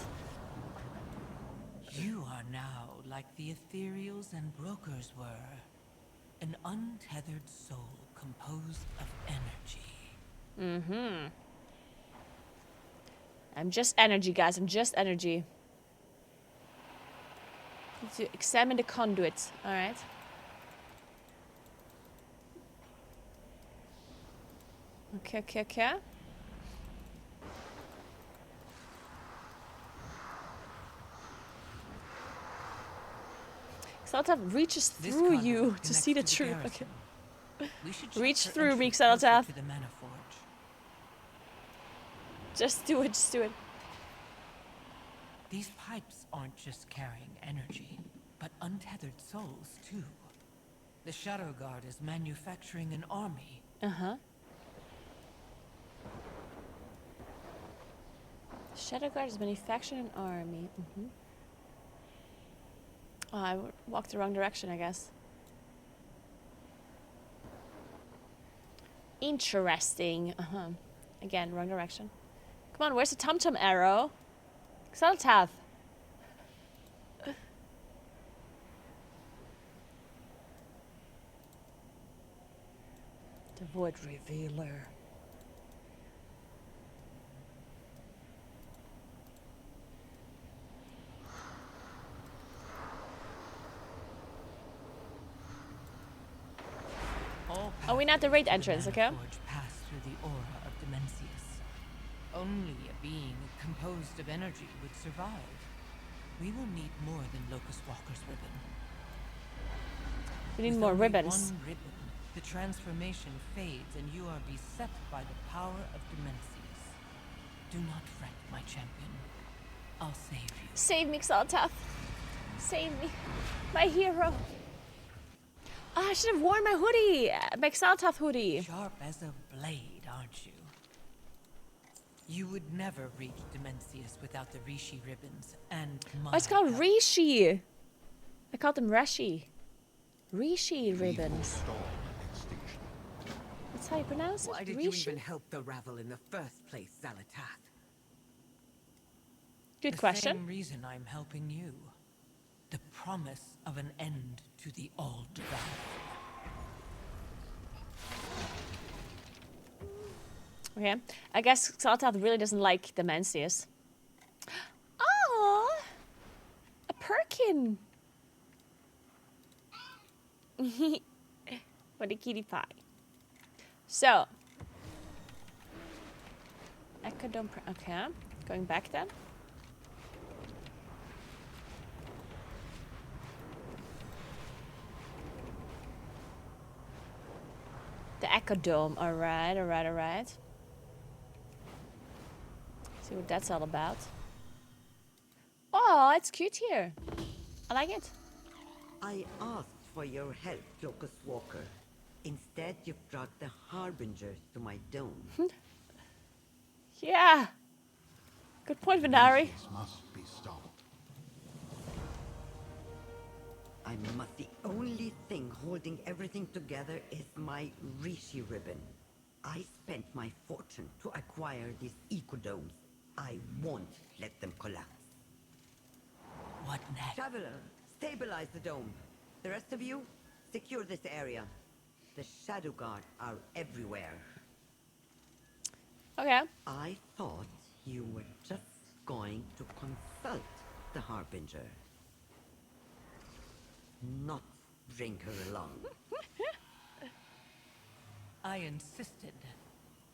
Speaker 6: You are now like the ethereals and brokers were. An untethered soul composed of energy.
Speaker 2: I'm just energy, guys. I'm just energy. Need to examine the conduit. Alright. Okay. Xaltath reaches
Speaker 6: This
Speaker 2: through
Speaker 6: conduit
Speaker 2: you to
Speaker 6: connects
Speaker 2: see the
Speaker 6: to
Speaker 2: truth.
Speaker 6: garrison.
Speaker 2: Okay.
Speaker 6: We should check
Speaker 2: Reach
Speaker 6: for
Speaker 2: through me,
Speaker 6: entry closer
Speaker 2: Xaltath.
Speaker 6: to the mana forge.
Speaker 2: Just do it.
Speaker 6: These pipes aren't just carrying energy, but untethered souls too. The Shadow Guard is manufacturing an army.
Speaker 2: Uh-huh. Shadow Guard is manufacturing an army. Oh, I walked the wrong direction, I guess. Interesting. Again, wrong direction. Come on, where's the tum-tum arrow? Xaltath. The Void Revealer. Are we not the raid entrance, okay?
Speaker 6: Forge passed through the aura of Dimensius. Only a being composed of energy would survive. We will need more than Locust Walker's ribbon.
Speaker 2: We need
Speaker 6: With
Speaker 2: more
Speaker 6: only
Speaker 2: ribbons.
Speaker 6: One ribbon, the transformation fades and you are beset by the power of Dimensius. Do not fret, my champion. I'll save you.
Speaker 2: Save me, Xaltath. Save me. My hero. Oh, I should have worn my hoodie. My Xaltath hoodie.
Speaker 6: Sharp as a blade, aren't you? You would never reach Dimensius without the Rishi ribbons and my
Speaker 2: Oh, it's called
Speaker 6: help.
Speaker 2: Rishi. I called them Reshi. Rishi ribbons.
Speaker 3: Forestall extinction.
Speaker 2: That's how you pronounce it?
Speaker 1: Why did you
Speaker 2: Rishi?
Speaker 1: even help the Ravel in the first place, Xalatath?
Speaker 2: Good
Speaker 6: The
Speaker 2: question.
Speaker 6: same reason I'm helping you. The promise of an end to the all-divine.
Speaker 2: Okay. I guess Xaltath really doesn't like Dimensius. Oh, a Perkin. What a kitty pie. So, Ecodome. Okay, going back then. The Ecodome. All right. See what that's all about. Oh, it's cute here. I like it.
Speaker 7: I asked for your help, Locust Walker. Instead, you've brought the Harbingers to my dome.
Speaker 2: Yeah. Good point, Venari.
Speaker 3: This must be stopped.
Speaker 7: The only thing holding everything together is my Rishi ribbon. I spent my fortune to acquire these ecodomes. I won't let them collapse.
Speaker 6: What next?
Speaker 7: Traveler, stabilize the dome. The rest of you, secure this area. The Shadow Guard are everywhere.
Speaker 2: Okay.
Speaker 7: I thought you were just going to consult the Harbinger. Not bring her along.
Speaker 6: I insisted.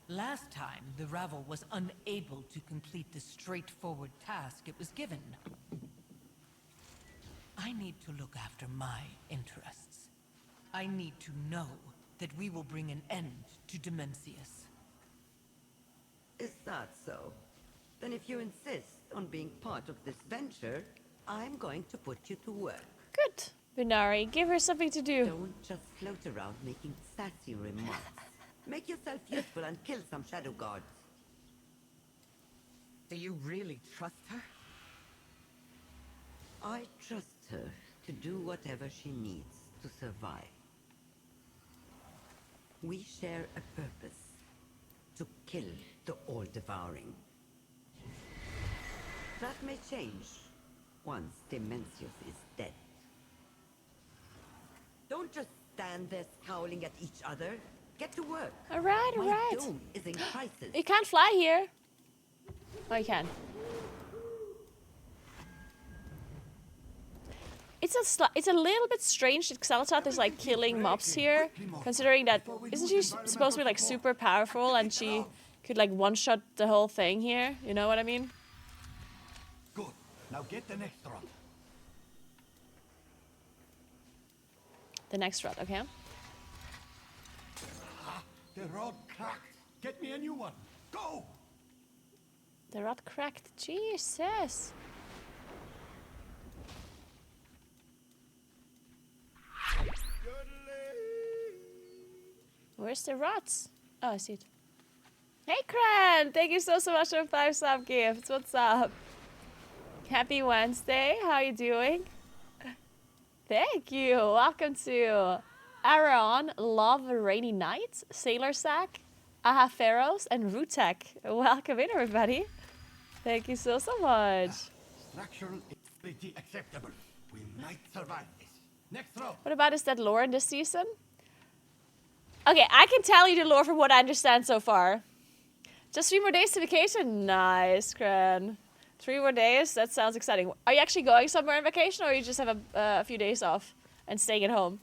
Speaker 6: Last time, the Ravel was unable to complete the straightforward task it was given. I need to look after my interests. I need to know that we will bring an end to Demencius.
Speaker 7: Is that so? Then if you insist on being part of this venture, I'm going to put you to work.
Speaker 2: Good. Venari, give her something to do.
Speaker 7: Don't just float around making sassy remarks. Make yourself useful and kill some shadow guards.
Speaker 1: Do you really trust her?
Speaker 7: I trust her to do whatever she needs to survive. We share a purpose. To kill the All-Devouring. That may change once Demencius is dead. Don't just stand there scowling at each other. Get to work.
Speaker 2: Alright,
Speaker 7: My
Speaker 2: alright.
Speaker 7: dome is in crisis.
Speaker 2: You can't fly here. Oh, you can. It's a little bit strange that Xalatath is like killing mobs here, considering that isn't she supposed to be like super powerful and she could like one-shot the whole thing here? You know what I mean?
Speaker 4: Good. Now get the next rod.
Speaker 2: The next rod, okay.
Speaker 4: The rod cracked. Get me a new one. Go!
Speaker 2: The rod cracked. Jesus. Where's the rods? Oh, I see it. Hey, Cran! Thank you so much for 5-sub gifts. What's up? Happy Wednesday. How you doing? Thank you. Welcome to Aaron, Love Rainy Night, Sailor Sack, Aha Pharaohs, and Rutek. Welcome in, everybody. Thank you so much.
Speaker 4: Structural integrity acceptable. We might survive this. Next row.
Speaker 2: What about is that lore in this season? Okay, I can tell you the lore from what I understand so far. Just 3 more days to vacation? Nice, Cran. 3 more days? That sounds exciting. Are you actually going somewhere on vacation, or you just have a few days off and staying at home?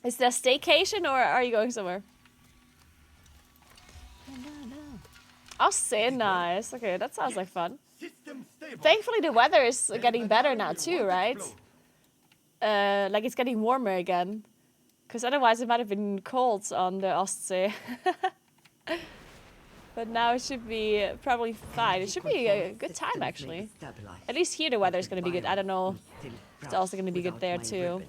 Speaker 2: Is that a staycation, or are you going somewhere? I'll say nice. Okay, that sounds like fun.
Speaker 4: System stable.
Speaker 2: Thankfully, the weather is getting better now too, right? Like it's getting warmer again. Because otherwise it might have been cold on the Ostsee. But now it should be probably fine. It should be a good time, actually. At least here the weather is going to be good. I don't know if it's also going to be good there too.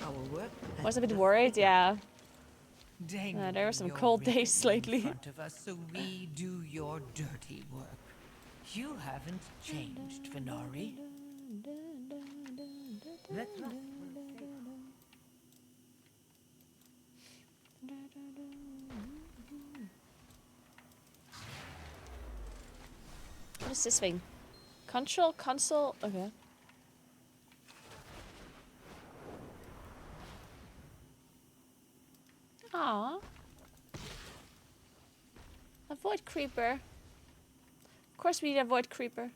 Speaker 2: I was a bit worried, yeah. There were some cold days lately.
Speaker 6: In front of us, so we do your dirty work. You haven't changed, Venari. Let's not.
Speaker 2: What is this thing? Control, console, okay. Aww. A void creeper. Of course we need a void creeper.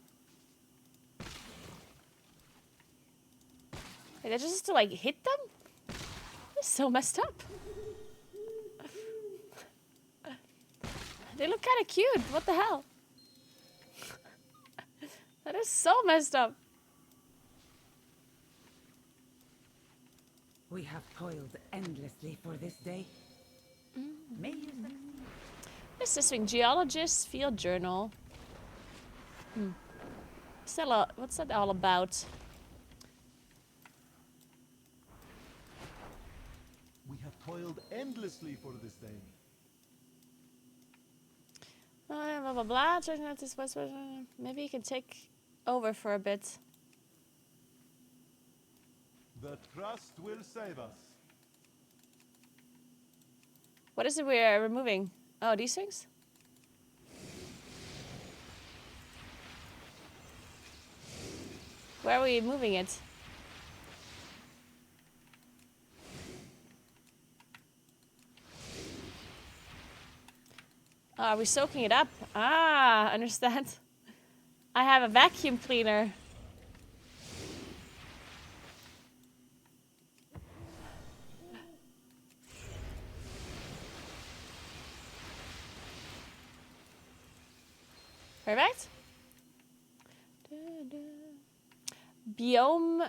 Speaker 2: Wait, that just to like hit them? That's so messed up. They look kind of cute. What the hell? That is so messed up.
Speaker 1: We have toiled endlessly for this day. May you succeed.
Speaker 2: What's this thing? Geologist field journal. What's that all about?
Speaker 4: We have toiled endlessly for this day.
Speaker 2: Blah blah blah. Checking out this voice. Maybe you can take over for a bit.
Speaker 4: The trust will save us.
Speaker 2: What is it we're removing? Oh, these things? Where are we moving it? Oh, are we soaking it up? Ah, understand. I have a vacuum cleaner. Perfect. Biome,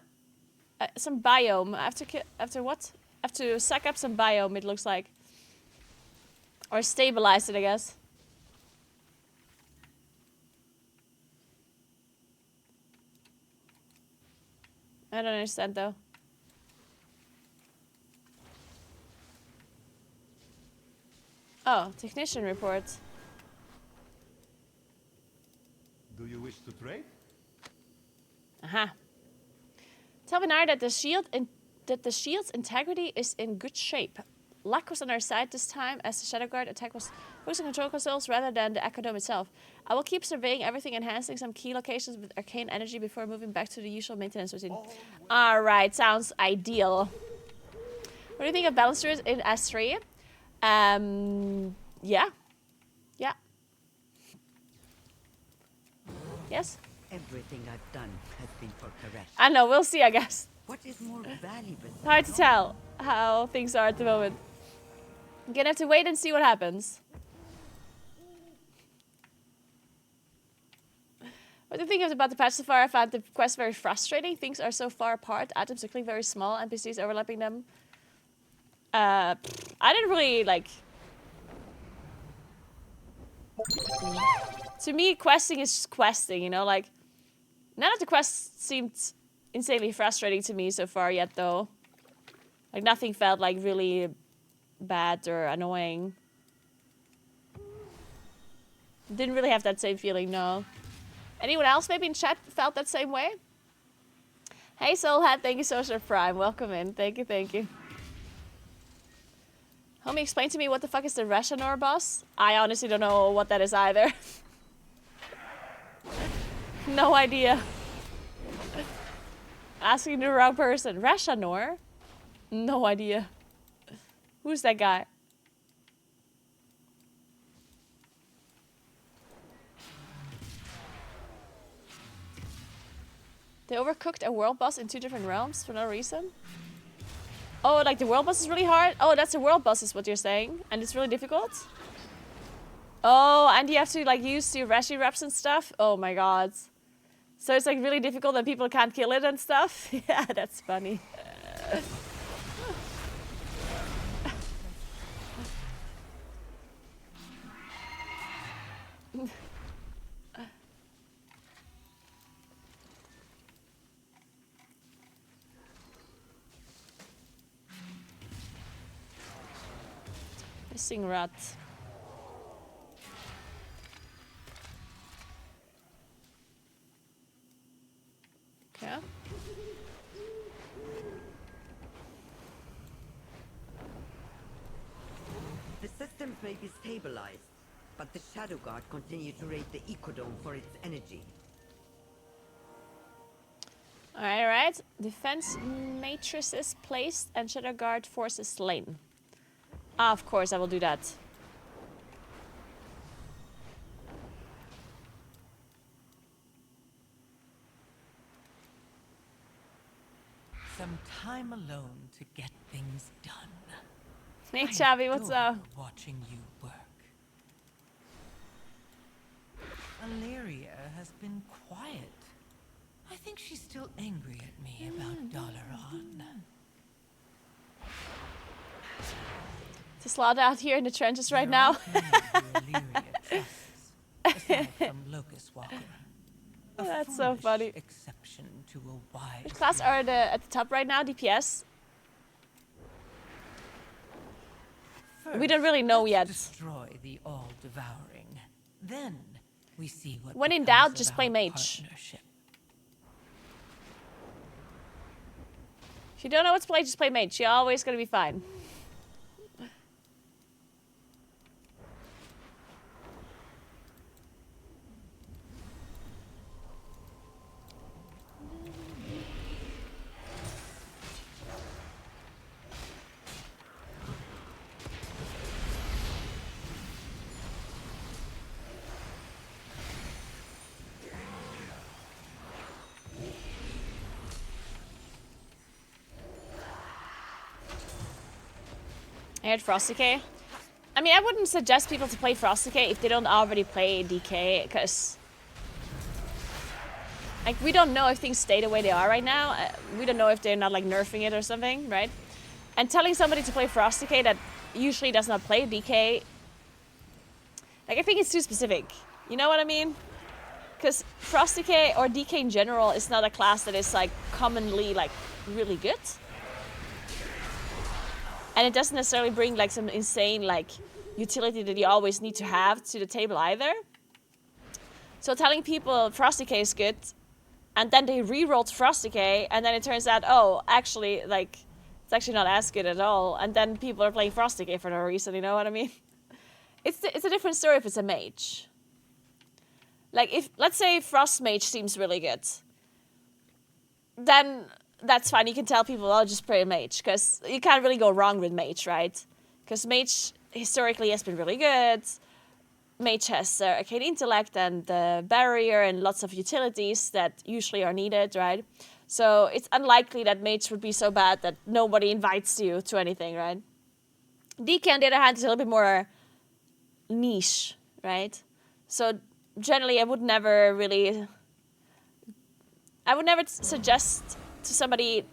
Speaker 2: some biome. After what? Have to suck up some biome, it looks like. Or stabilize it, I guess. I don't understand though. Oh, technician report.
Speaker 4: Do you wish to trade?
Speaker 2: Aha. Tell Benar that the shield's integrity is in good shape. Luck was on our side this time, as the Shadow Guard attack was focused on control consoles rather than the Ecodome itself. I will keep surveying everything, enhancing some key locations with arcane energy before moving back to the usual maintenance routine. Alright, sounds ideal. What do you think of balancers in S3? Yeah. Yeah. Yes?
Speaker 7: Everything I've done has been for Koresh.
Speaker 2: I know, we'll see, I guess.
Speaker 7: What is more valuable?
Speaker 2: Hard to tell how things are at the moment. I'm gonna have to wait and see what happens. What do you think about the patch so far? I found the quest very frustrating. Things are so far apart. Items are clearly very small. NPCs overlapping them. I didn't really like... To me, questing is just questing, you know? Like, none of the quests seemed insanely frustrating to me so far yet, though. Like, nothing felt, like, really bad or annoying. Didn't really have that same feeling, no. Anyone else maybe in chat felt that same way? Hey, Soulhead, thank you so much for Prime. Welcome in. Thank you, thank you. Homie, explain to me what the fuck is the Rashanor boss? I honestly don't know what that is either. No idea. Asking the wrong person. Rashanor? No idea. Who's that guy? They overcooked a world boss in 2 different realms for no reason? Oh, like the world boss is really hard? Oh, that's a world boss is what you're saying? And it's really difficult? Oh, and you have to like use your Rashi reps and stuff? Oh my god. So it's like really difficult and people can't kill it and stuff? Yeah, that's funny. Missing rat. Okay.
Speaker 7: The systems may be stabilized, but the Shadow Guard continue to raid the Ecodome for its energy.
Speaker 2: Alright. Defense matrices placed and Shadow Guard forces slain. Ah, of course, I will do that.
Speaker 6: Some time alone to get things done.
Speaker 2: Hey,
Speaker 6: I
Speaker 2: Chavi, what's
Speaker 6: adore
Speaker 2: up?
Speaker 6: Watching you work. Valeria has been quiet. I think she's still angry at me about Dalaran.
Speaker 2: It's a slaughter out here in the trenches right now.
Speaker 6: Aside from Locust Walker. A
Speaker 2: That's so
Speaker 6: foolish
Speaker 2: funny.
Speaker 6: Exception to a wise
Speaker 2: Which class are at the top right now? DPS? We don't really know
Speaker 6: let's
Speaker 2: yet.
Speaker 6: Destroy the all-devouring. Then we see what
Speaker 2: When in
Speaker 6: becomes
Speaker 2: doubt,
Speaker 6: of
Speaker 2: just
Speaker 6: our
Speaker 2: play mage.
Speaker 6: partnership.
Speaker 2: If you don't know what to play, just play mage. You're always gonna be fine. I heard Frosty. I mean, I wouldn't suggest people to play Frosty if they don't already play DK, because like we don't know if things stay the way they are right now. We don't know if they're not like nerfing it or something, right? And telling somebody to play Frost Decay that usually does not play DK, like, I think it's too specific. You know what I mean? Because Frost Decay or DK in general is not a class that is like commonly like really good. And it doesn't necessarily bring like some insane like utility that you always need to have to the table either. So telling people Frost Decay is good, and then they re-rolled Frost Decay, and then it turns out, oh, actually, like, it's actually not as good at all. And then people are playing Frost Decay for no reason, you know what I mean? It's a different story if it's a mage. Like, if, let's say Frost Mage seems really good, then that's fine. You can tell people, oh, just play a mage, because you can't really go wrong with mage, right? Because mage historically has been really good. Mage has arcane intellect and the barrier and lots of utilities that usually are needed, right? So it's unlikely that mage would be so bad that nobody invites you to anything, right? DK on the other hand is a little bit more niche, right? So generally I would never suggest to somebody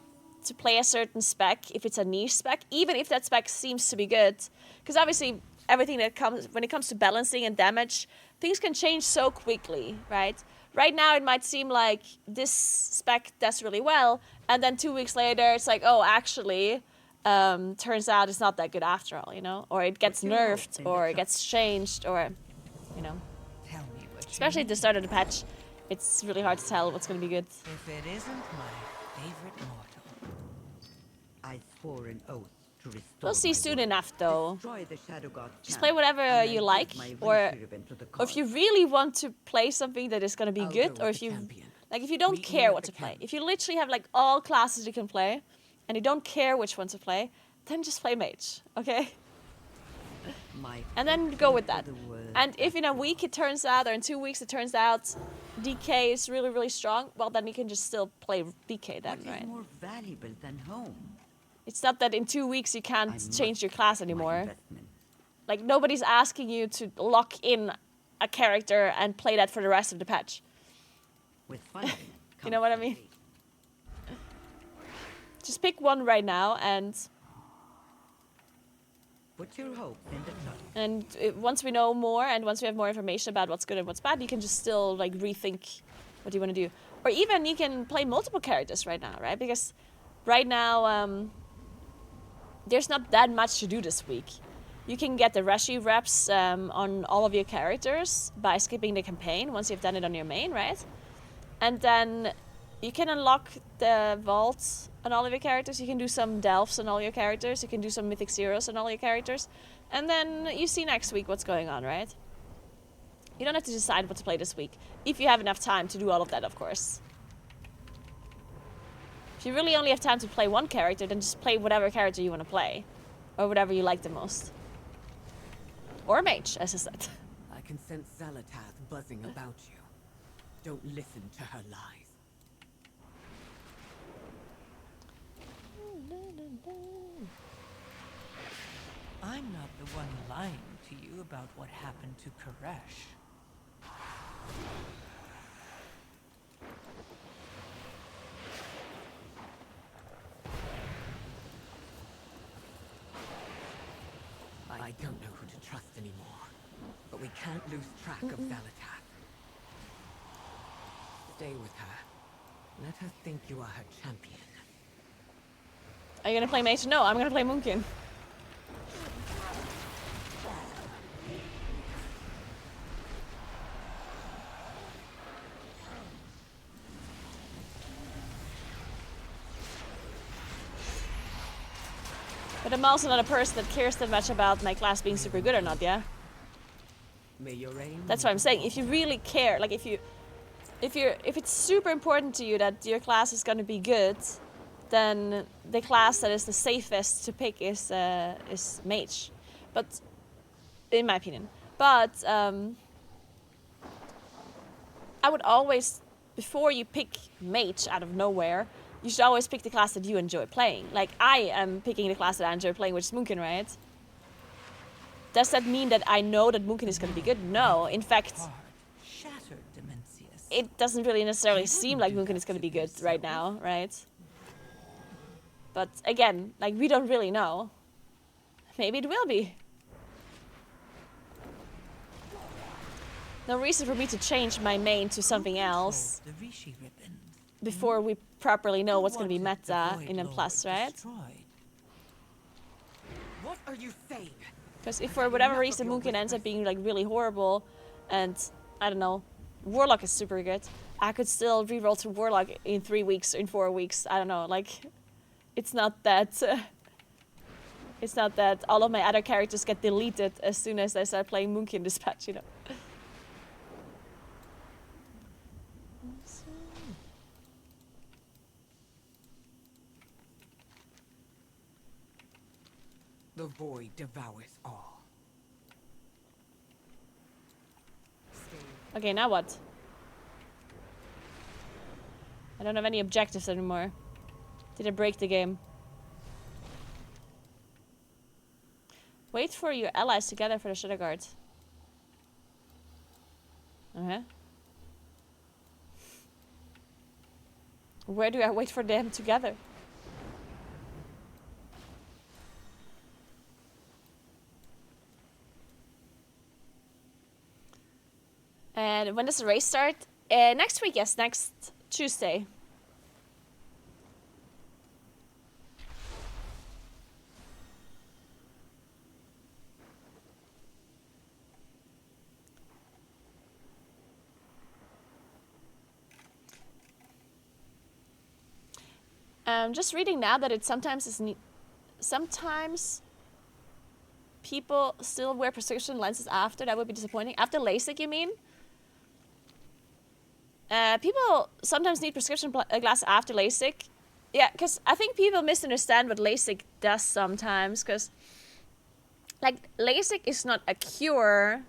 Speaker 2: to play a certain spec if it's a niche spec, even if that spec seems to be good. Because obviously everything that comes, when it comes to balancing and damage, things can change so quickly, right? Right now it might seem like this spec does really well, and then 2 weeks later it's like, oh, actually, turns out it's not that good after all, you know? Or it gets nerfed, or it gets changed, or, you know.
Speaker 6: Tell me what
Speaker 2: Especially
Speaker 6: you
Speaker 2: at the start of the patch, it's really hard to tell what's going to be good.
Speaker 6: If it isn't my favorite mortal.
Speaker 7: I swore an oath to restore
Speaker 2: We'll see
Speaker 7: my
Speaker 2: soon
Speaker 7: word.
Speaker 2: enough, though.
Speaker 7: Destroy the Shadow God
Speaker 2: Just
Speaker 7: camp,
Speaker 2: play whatever
Speaker 7: and I
Speaker 2: you
Speaker 7: give
Speaker 2: like,
Speaker 7: my
Speaker 2: or
Speaker 7: Rishi ribbon to the
Speaker 2: if you
Speaker 7: cause.
Speaker 2: really want to play something that is going to be
Speaker 1: I'll
Speaker 2: good,
Speaker 1: go
Speaker 2: or
Speaker 1: with
Speaker 2: if
Speaker 1: the
Speaker 2: you,
Speaker 1: champion.
Speaker 2: like, if you don't
Speaker 1: Meet me
Speaker 2: care
Speaker 1: at
Speaker 2: what
Speaker 1: the
Speaker 2: to play,
Speaker 1: camp.
Speaker 2: if you literally have, like, all classes you can play, and you don't care which one to play, then just play mage, okay?
Speaker 7: My
Speaker 2: And then go with that.
Speaker 7: for the world
Speaker 2: And if in a week it turns out, or in 2 weeks it turns out, DK is really, really strong, well, then you can just still play DK then,
Speaker 7: What is
Speaker 2: right?
Speaker 7: more valuable than home?
Speaker 2: It's not that in 2 weeks you
Speaker 7: I
Speaker 2: can't
Speaker 7: must
Speaker 2: change your class
Speaker 7: my
Speaker 2: anymore.
Speaker 7: investment.
Speaker 2: Like, nobody's asking you to lock in a character and play that for the rest of the patch.
Speaker 7: With funding
Speaker 2: You know what I
Speaker 7: comes
Speaker 2: mean?
Speaker 7: fate.
Speaker 2: Just pick one right now, and
Speaker 7: Put your hope in the trust.
Speaker 2: once we know more, and once we have more information about what's good and what's bad, you can just still, like, rethink what you want to do. Or even you can play multiple characters right now, right? Because right now, there's not that much to do this week. You can get the Rashi reps on all of your characters by skipping the campaign once you've done it on your main, right? And then you can unlock the vaults on all of your characters. You can do some delves on all your characters. You can do some mythic zeros on all your characters. And then you see next week what's going on, right? You don't have to decide what to play this week, if you have enough time to do all of that, of course. If you really only have time to play one character, then just play whatever character you want to play. Or whatever you like the most. Or mage, as I said.
Speaker 1: I can sense Zalatath buzzing about you. Don't listen to her lies.
Speaker 6: I'm not the one lying to you about what happened to Koresh.
Speaker 1: I don't know who to trust anymore. But we can't lose track of Zalatath. Stay with her. Let her think you are her champion.
Speaker 2: Are you gonna play mage? No, I'm gonna play Moonkin. But I'm also not a person that cares that much about my class being super good or not, yeah?
Speaker 1: May your aim
Speaker 2: That's what I'm saying. If you really care, like if it's super important to you that your class is gonna be good, then the class that is the safest to pick is mage. But in my opinion. But I would always, before you pick mage out of nowhere, you should always pick the class that you enjoy playing. Like, I am picking the class that I enjoy playing, which is Moonkin, right? Does that mean that I know that Moonkin is going to be good? No. In fact,
Speaker 6: Heart shattered, Demencius.
Speaker 2: it doesn't really necessarily seem like Moonkin is going to be good right now, right? But again, like, we don't really know. Maybe it will be. No reason for me to change my main to something else
Speaker 6: The Rishi ribbon.
Speaker 2: before we properly know what's going to be
Speaker 6: Wanted the
Speaker 2: meta
Speaker 6: Void
Speaker 2: in M+,
Speaker 6: Lord
Speaker 2: right?
Speaker 6: destroyed.
Speaker 1: What are you saying?
Speaker 2: Because if for whatever reason Moonkin ends up being like really horrible, and I don't know, Warlock is super good, I could still reroll to Warlock in 3 weeks, in 4 weeks. I don't know, like, it's not that. It's not that all of my other characters get deleted as soon as I start playing Moonkin Dispatch, you know.
Speaker 1: The void devours all. Stay.
Speaker 2: Okay, now what? I don't have any objectives anymore. Did I break the game? Wait for your allies to gather for the Shadow Guard. Uh-huh. Where do I wait for them to gather? And when does the race start? Next week, yes, next Tuesday. Just reading now that it sometimes is sometimes people still wear prescription lenses after. That would be disappointing. After LASIK, you mean? People sometimes need prescription glasses after LASIK. Yeah, because I think people misunderstand what LASIK does sometimes. Because, like, LASIK is not a cure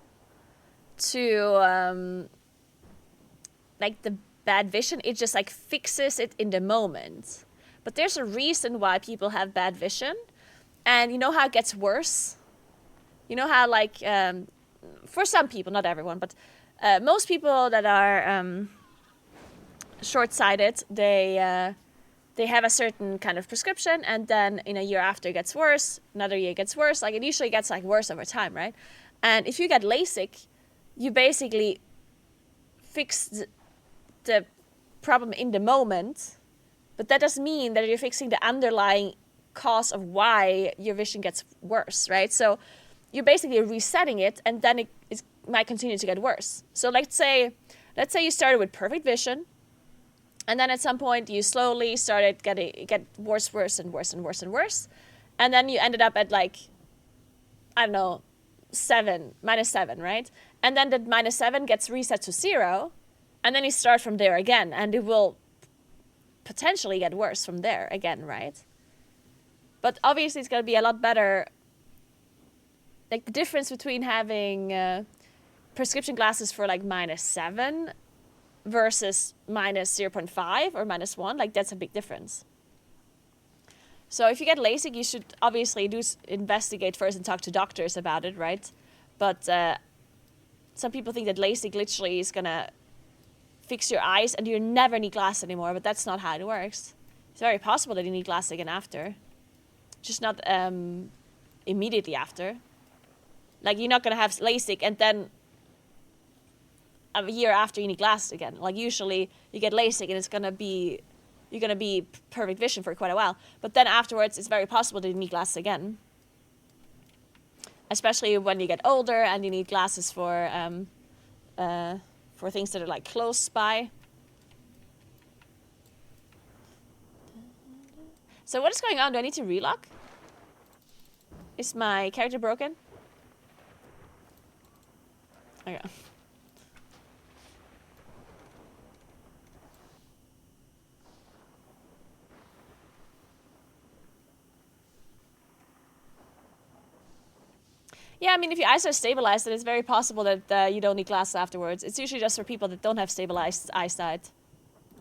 Speaker 2: to, like, the bad vision. It just, like, fixes it in the moment. But there's a reason why people have bad vision. And you know how it gets worse? You know how, like, for some people, not everyone, but most people that are short-sighted, they have a certain kind of prescription, and then in a year after it gets worse, another year it gets worse. Like, it usually gets, like, worse over time, right? And if you get LASIK, you basically fix the problem in the moment, but that doesn't mean that you're fixing the underlying cause of why your vision gets worse, right? So you're basically resetting it, and then it might continue to get worse. So let's say you started with perfect vision, and then at some point you slowly started get worse and worse, and then you ended up at, like, I don't know, -7, right? And then that -7 gets reset to 0, and then you start from there again, and it will potentially get worse from there again, right? But obviously it's going to be a lot better. Like, the difference between having prescription glasses for, like, -7 versus -0.5 or -1, like, that's a big difference. So if you get LASIK, you should obviously investigate first and talk to doctors about it, right? But some people think that LASIK literally is going to fix your eyes and you never need glasses anymore, but that's not how it works. It's very possible that you need glasses again after. Just not immediately after. Like, you're not going to have LASIK and then a year after you need glasses again. Like, usually you get LASIK and you're going to be perfect vision for quite a while. But then afterwards, it's very possible that you need glasses again. Especially when you get older and you need glasses for things that are, like, close by. So what is going on? Do I need to relock? Is my character broken? Okay. Yeah, I mean, if your eyes are stabilized, then it's very possible that you don't need glasses afterwards. It's usually just for people that don't have stabilized eyesight.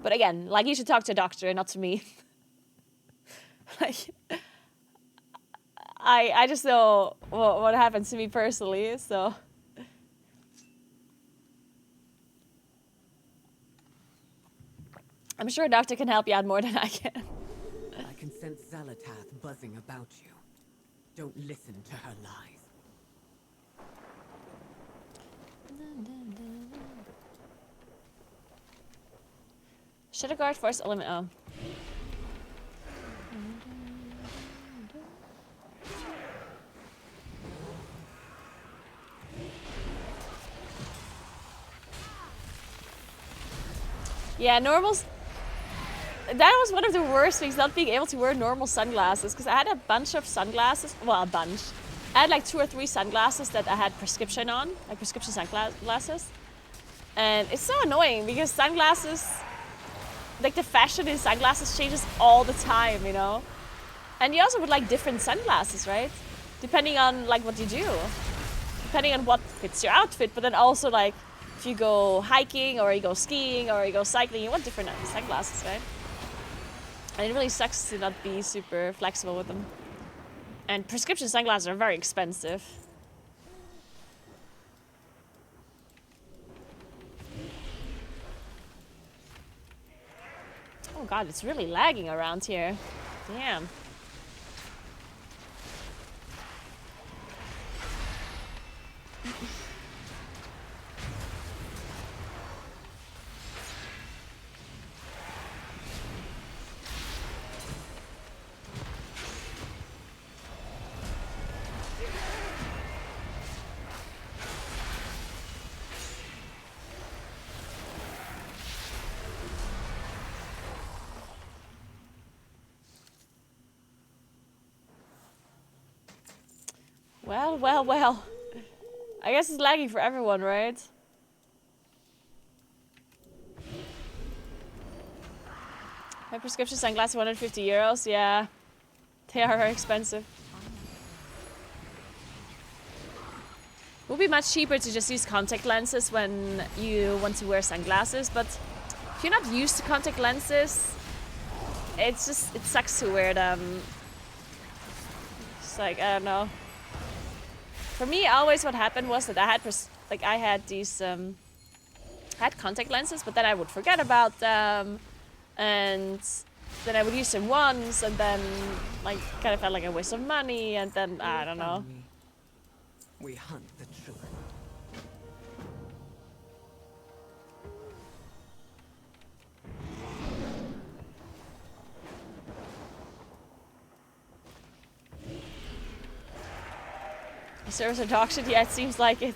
Speaker 2: But again, like, you should talk to a doctor, not to me. Like, I just know what happens to me personally, so. I'm sure a doctor can help you out more than I can.
Speaker 1: I can sense sense Zalatath buzzing about you. Don't listen to her lies.
Speaker 2: Shadow Guard Force Element. Oh. Yeah, normals. That was one of the worst things, not being able to wear normal sunglasses. Because I had a bunch of sunglasses. Well, a bunch. I had like 2 or 3 sunglasses that I had prescription on. Like prescription sunglasses. And it's so annoying because sunglasses, like the fashion in sunglasses changes all the time, you know? And you also would like different sunglasses, right? Depending on like what you do. Depending on what fits your outfit, but then also like if you go hiking or you go skiing or you go cycling, you want different sunglasses, right? And it really sucks to not be super flexible with them. And prescription sunglasses are very expensive. Oh god, it's really lagging around here. Damn. Well, well, well. I guess it's lagging for everyone, right? My prescription sunglasses, 150 euros. Yeah, they are very expensive. It would be much cheaper to just use contact lenses when you want to wear sunglasses, but if you're not used to contact lenses, it sucks to wear them. It's like, I don't know. For me, always what happened was that I had these, I had contact lenses, but then I would forget about them, and then I would use them once, and then, like, kind of felt like a waste of money, and then, I don't know.
Speaker 1: We hunt the truth.
Speaker 2: Service at auction? Yeah, it seems like it.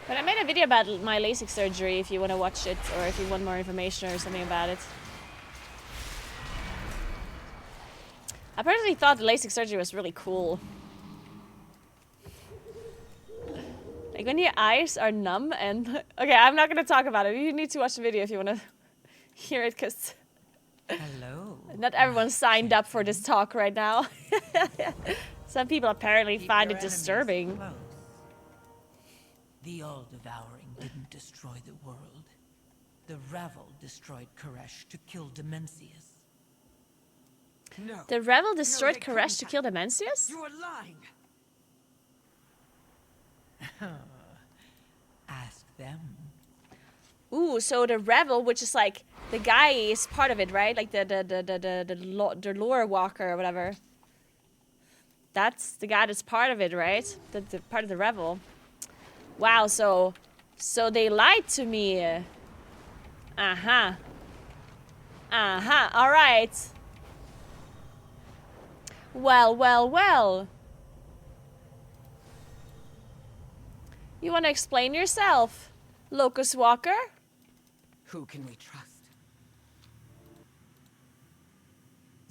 Speaker 2: But I made a video about my LASIK surgery if you want to watch it, or if you want more information or something about it. I personally thought the LASIK surgery was really cool. Like when your eyes are numb and... Okay, I'm not going to talk about it. You need to watch the video if you want to hear it, because...
Speaker 6: Hello.
Speaker 2: Not everyone signed up for this talk right now. Some people apparently
Speaker 6: Keep
Speaker 2: find
Speaker 6: your
Speaker 2: it
Speaker 6: enemies
Speaker 2: disturbing.
Speaker 6: close. The all-devouring didn't destroy the world. The Ravel destroyed Koresh to kill Demencius.
Speaker 1: No.
Speaker 2: The Rebel destroyed
Speaker 1: they
Speaker 2: Koresh to
Speaker 1: couldn't
Speaker 2: kill Demencius?
Speaker 1: You are lying.
Speaker 6: Ask them.
Speaker 2: Ooh, so the Rebel, which is like the guy is part of it, right? Like the lore walker or whatever. That's the guy that's part of it, right? The part of the Rebel. Wow, so they lied to me. Uh-huh. Uh-huh. All right. Well, well, well. You want to explain yourself, Locust Walker?
Speaker 1: Who can we trust?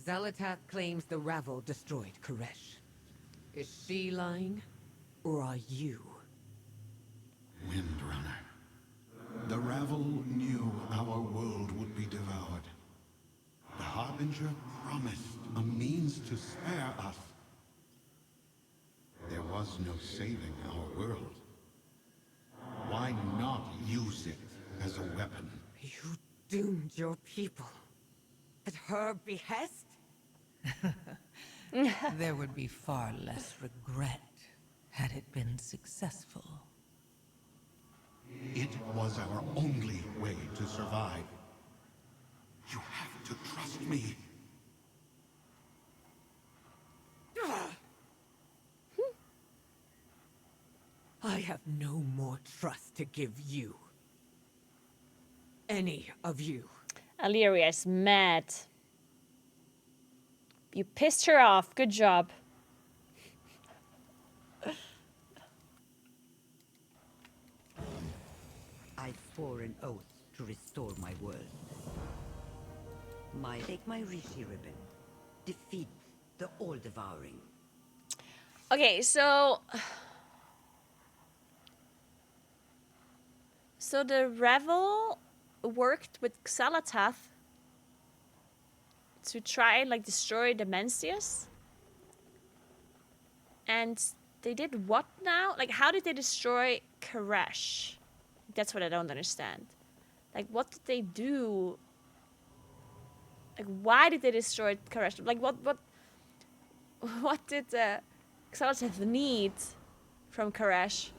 Speaker 1: Zalatath claims the Ravel destroyed Koresh. Is she lying? Or are you?
Speaker 3: Windrunner. The Ravel knew our world would be devoured. The Harbinger promised a means to spare us. There was no saving our world. Why not use it as a weapon.
Speaker 1: You doomed your people. At her behest?
Speaker 6: There would be far less regret had it been successful.
Speaker 3: It was our only way to survive. You have to trust me.
Speaker 1: I have no more trust to give you. Any of you.
Speaker 2: Illyria is mad. You pissed her off. Good job.
Speaker 7: I swore an oath to restore my world. Take my Rishi ribbon. Defeat the all-devouring.
Speaker 2: Okay, so the Revel worked with Xalatath to try and like destroy the Mencius. And they did what now? Like, how did they destroy Koresh? That's what I don't understand. Like, what did they do? Like, why did they destroy Koresh? Like, what did Xalatath need from Koresh?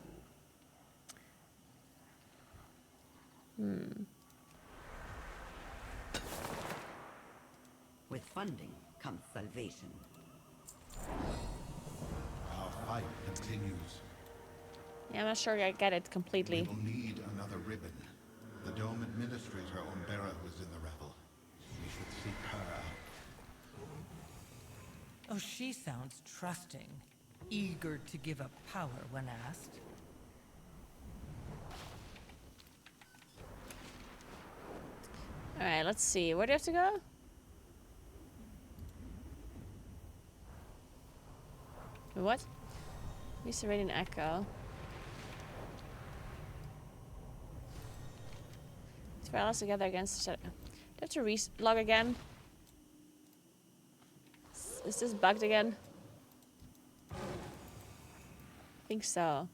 Speaker 7: With funding comes salvation.
Speaker 3: Our fight continues.
Speaker 2: Yeah, I'm not sure I get it completely.
Speaker 3: We will need another ribbon. The Dome Administrator Umbera was in the revel. We should seek her out.
Speaker 6: Oh, she sounds trusting, eager to give up power when asked.
Speaker 2: Alright, let's see. Where do you have to go? What? Use the Radiant Echo. It's for us together against each other. Do I have to re-log again? Is this bugged again? I think so.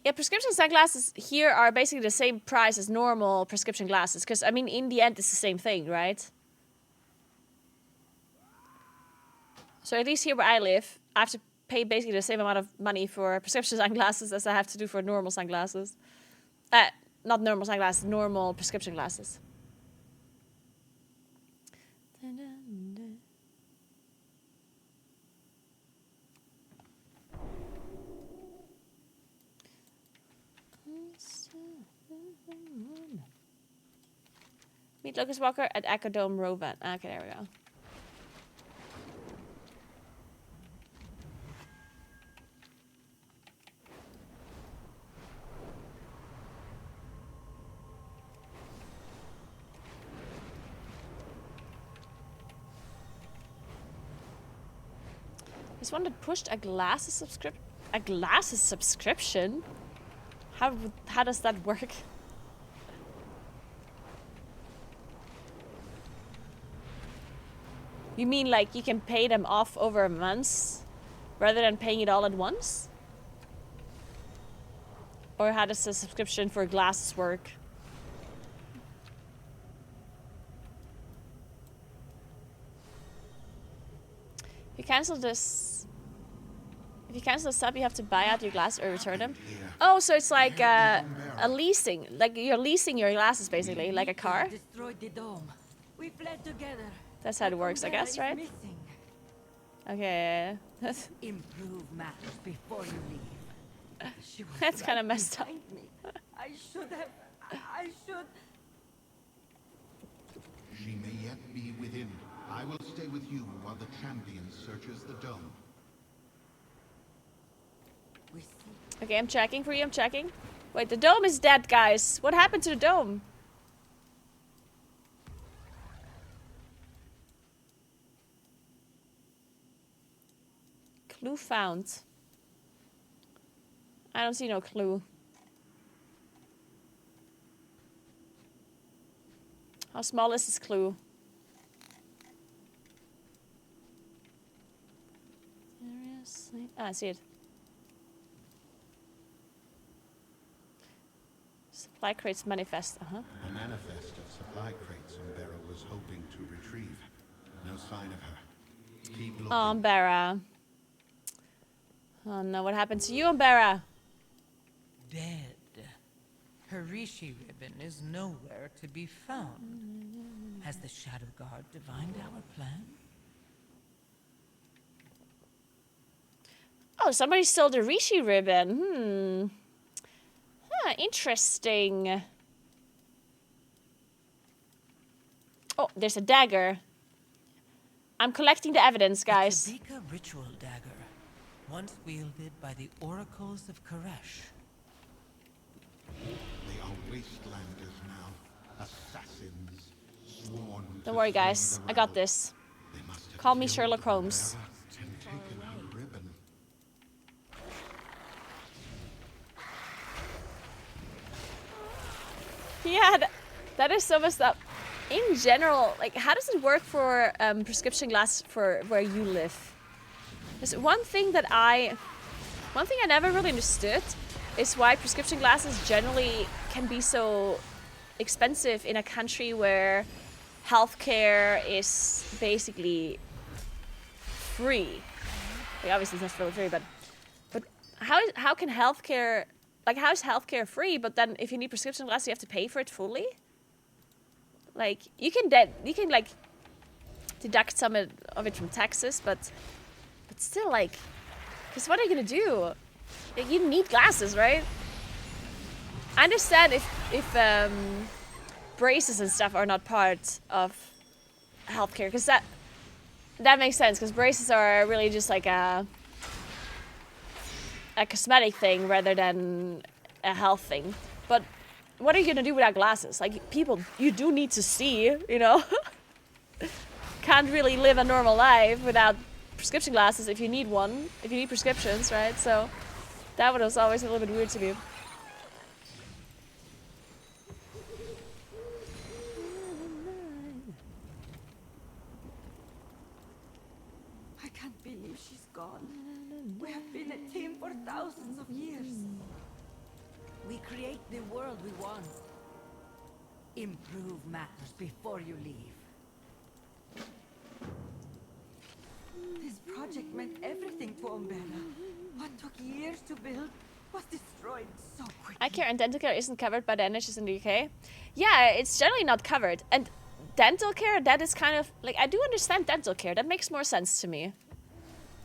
Speaker 2: Yeah, prescription sunglasses here are basically the same price as normal prescription glasses. Because, I mean, in the end, it's the same thing, right? So at least here where I live, I have to pay basically the same amount of money for prescription sunglasses as I have to do for normal sunglasses. Not normal sunglasses, normal prescription glasses. Meet Locust Walker at Ecodome Rovan. Okay, there we go. This one that pushed a glasses subscription? How does that work? You mean like you can pay them off over a month rather than paying it all at once? Or how does the subscription for glasses work? If you cancel this, if you cancel the sub, you have to buy out your glasses or return them. Oh, so it's like a leasing, like you're leasing your glasses basically, like a car.
Speaker 7: Destroyed the dome. We fled together.
Speaker 2: That's how it works, I guess, right? Okay.
Speaker 7: Improve matters before you leave. She was
Speaker 2: That's kind of
Speaker 7: right
Speaker 2: messed up.
Speaker 7: behind me. I should.
Speaker 3: She may yet be within. I will stay with you while the champion searches the dome.
Speaker 7: We see.
Speaker 2: Okay, I'm checking for you, I'm checking. Wait, the dome is dead, guys. What happened to the dome? Clue found. I don't see no clue. How small is this clue? Ah, I see it. Supply crates manifest.
Speaker 3: A manifest of supply crates Umbera was hoping to retrieve. No sign of her. Keep looking.
Speaker 2: Oh, Umbera. Oh no, what happened to you, Umbera?
Speaker 6: Dead. Her Rishi ribbon is nowhere to be found. Has the Shadow Guard divined our plan?
Speaker 2: Oh, somebody stole the Rishi ribbon. Huh, interesting. Oh, there's a dagger. I'm collecting the evidence, guys.
Speaker 6: A Tadika ritual dagger, once wielded by the oracles of Koresh.
Speaker 3: They are wastelanders now. Assassins. Sworn to
Speaker 2: Don't worry,
Speaker 3: slay
Speaker 2: guys.
Speaker 3: the
Speaker 2: I got
Speaker 3: rabble.
Speaker 2: this.
Speaker 3: They must have
Speaker 2: Call me
Speaker 3: killed
Speaker 2: Sherlock Holmes.
Speaker 3: Umbera and taken her ribbon.
Speaker 2: Yeah, that is so messed up. In general, like, how does it work for prescription glasses for where you live? There's one thing I never really understood is why prescription glasses generally can be so expensive in a country where healthcare is basically free. Like, obviously it's not really free, but how can healthcare, like, how is healthcare free, but then if you need prescription glasses you have to pay for it fully? Like, you can like deduct some of it from taxes, but still, like, because what are you gonna do? Like, you need glasses, right? I understand if braces and stuff are not part of healthcare, because that makes sense, because braces are really just like a cosmetic thing rather than a health thing. But what are you gonna do without glasses? Like, people, you do need to see, you know? Can't really live a normal life without prescription glasses if you need one, if you need prescriptions, right? So that was always a little bit weird to me.
Speaker 7: I can't believe she's gone. We have been a team for thousands of years. We create the world we want. Improve matters before you leave. This project meant everything to Umbera. What took years to build was destroyed so quickly.
Speaker 2: Eye care and dental care isn't covered by the NHS in the UK. Yeah, it's generally not covered. And dental care, that is kind of, like, I do understand dental care. That makes more sense to me.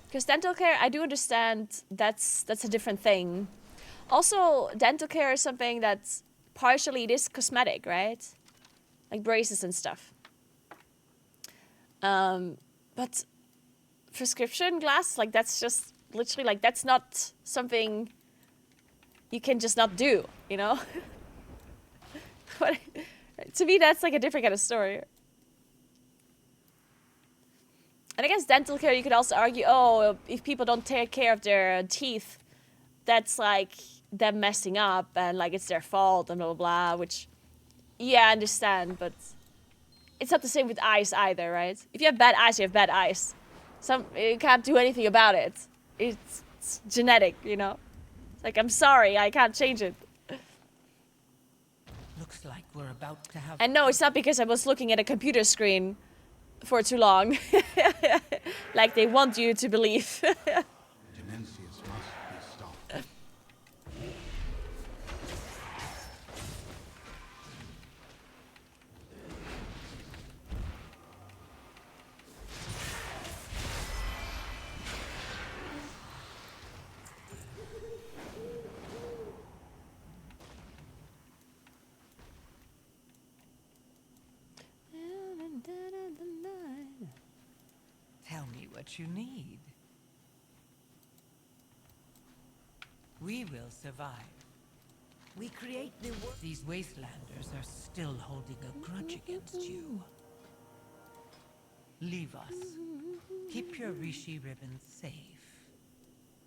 Speaker 2: Because dental care, I do understand that's a different thing. Also, dental care is something that's partially, it is cosmetic, right? Like braces and stuff. But prescription glasses, like, that's just literally, like, that's not something you can just not do, you know? But to me, that's like a different kind of story. And I guess dental care, you could also argue, oh, if people don't take care of their teeth, that's like them messing up and like it's their fault and blah, blah, blah, which, yeah, I understand, but it's not the same with eyes either, right? If you have bad eyes, you have bad eyes. You can't do anything about it. It's genetic, you know? Like, I'm sorry, I can't change it.
Speaker 6: Looks like we're about to have...
Speaker 2: And no, it's not because I was looking at a computer screen for too long. Like they want you to believe.
Speaker 3: Demencius must be stopped.
Speaker 6: Tell me what you need. We will survive.
Speaker 7: We create the world.
Speaker 6: These wastelanders are still holding a grudge against you. Leave us. Keep your Rishi ribbons safe.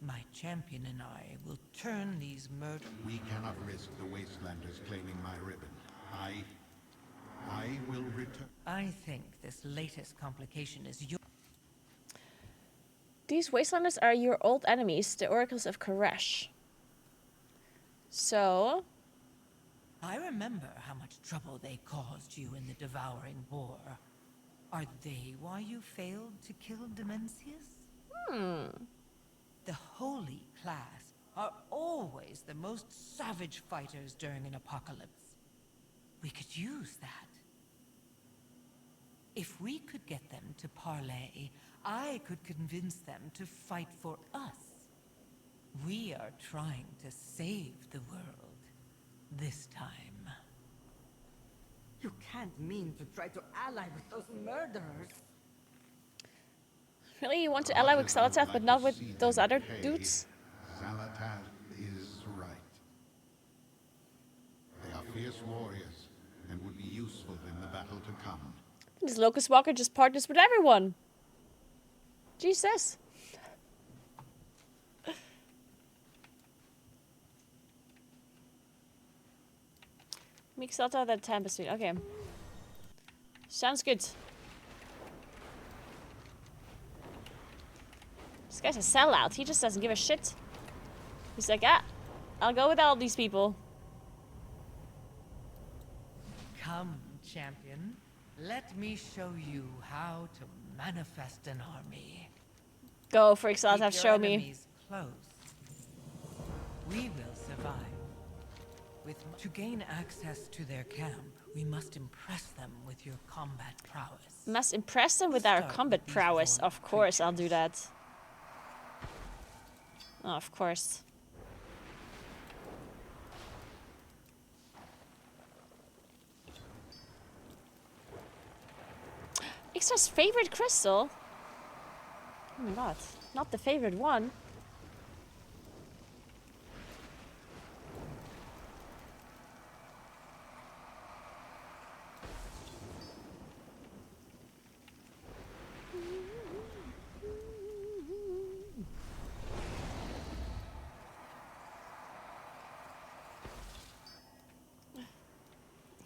Speaker 6: My champion and I will turn these murder...
Speaker 3: We cannot risk the wastelanders claiming my ribbon. I will return.
Speaker 6: I think this latest complication is your...
Speaker 2: These wastelanders are your old enemies, the oracles of Koresh. So...
Speaker 6: I remember how much trouble they caused you in the Devouring War. Are they why you failed to kill Demencius? The Holy Class are always the most savage fighters during an apocalypse. We could use that. If we could get them to parley, I could convince them to fight for us. We are trying to save the world this time.
Speaker 7: You can't mean to try to ally with those murderers.
Speaker 2: Really, you want to ally with Xalatath, but not with those other dudes?
Speaker 3: Xalatath is right. They are fierce warriors and would be useful in the battle to come.
Speaker 2: This Locust Walker just partners with everyone. Jesus. Mix out that Tempest. Okay. Sounds good. This guy's a sellout. He just doesn't give a shit. He's like, ah, I'll go with all these people.
Speaker 6: Come, champion. Let me show you how to manifest an army.
Speaker 2: Go for
Speaker 6: Keep
Speaker 2: Xalatath,
Speaker 6: your
Speaker 2: show me.
Speaker 6: enemies close. We will survive. To gain access to their camp, we must impress them with your combat prowess.
Speaker 2: Must impress them with our combat prowess. Of course, I'll do that. Oh, of course. Ixra's favorite crystal? Oh my god, not the favorite one.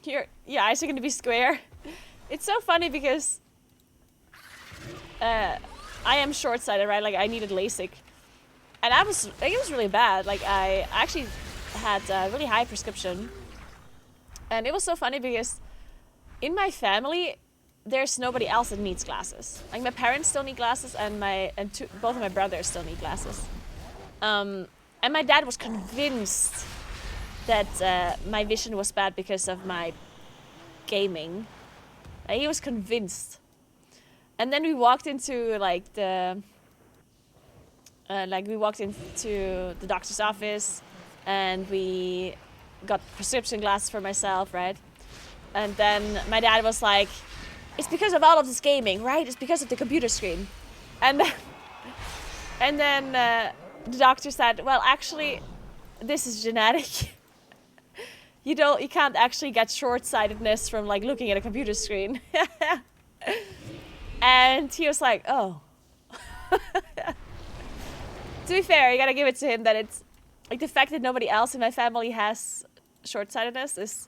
Speaker 2: Here, yeah, eyes are gonna be square. It's so funny because I am short-sighted, right? Like I needed LASIK, and it was really bad. Like I actually had a really high prescription, and it was so funny because in my family there's nobody else that needs glasses. Like my parents still need glasses, and both of my brothers still need glasses. And my dad was convinced that my vision was bad because of my gaming. He was convinced. And then we walked into like the doctor's office, and we got prescription glasses for myself, right? And then my dad was like, "It's because of all of this gaming, right? It's because of the computer screen." And then the doctor said, "Well, actually, this is genetic." You can't actually get short-sightedness from like looking at a computer screen. And he was like, oh. To be fair, you gotta give it to him that it's like the fact that nobody else in my family has short-sightedness is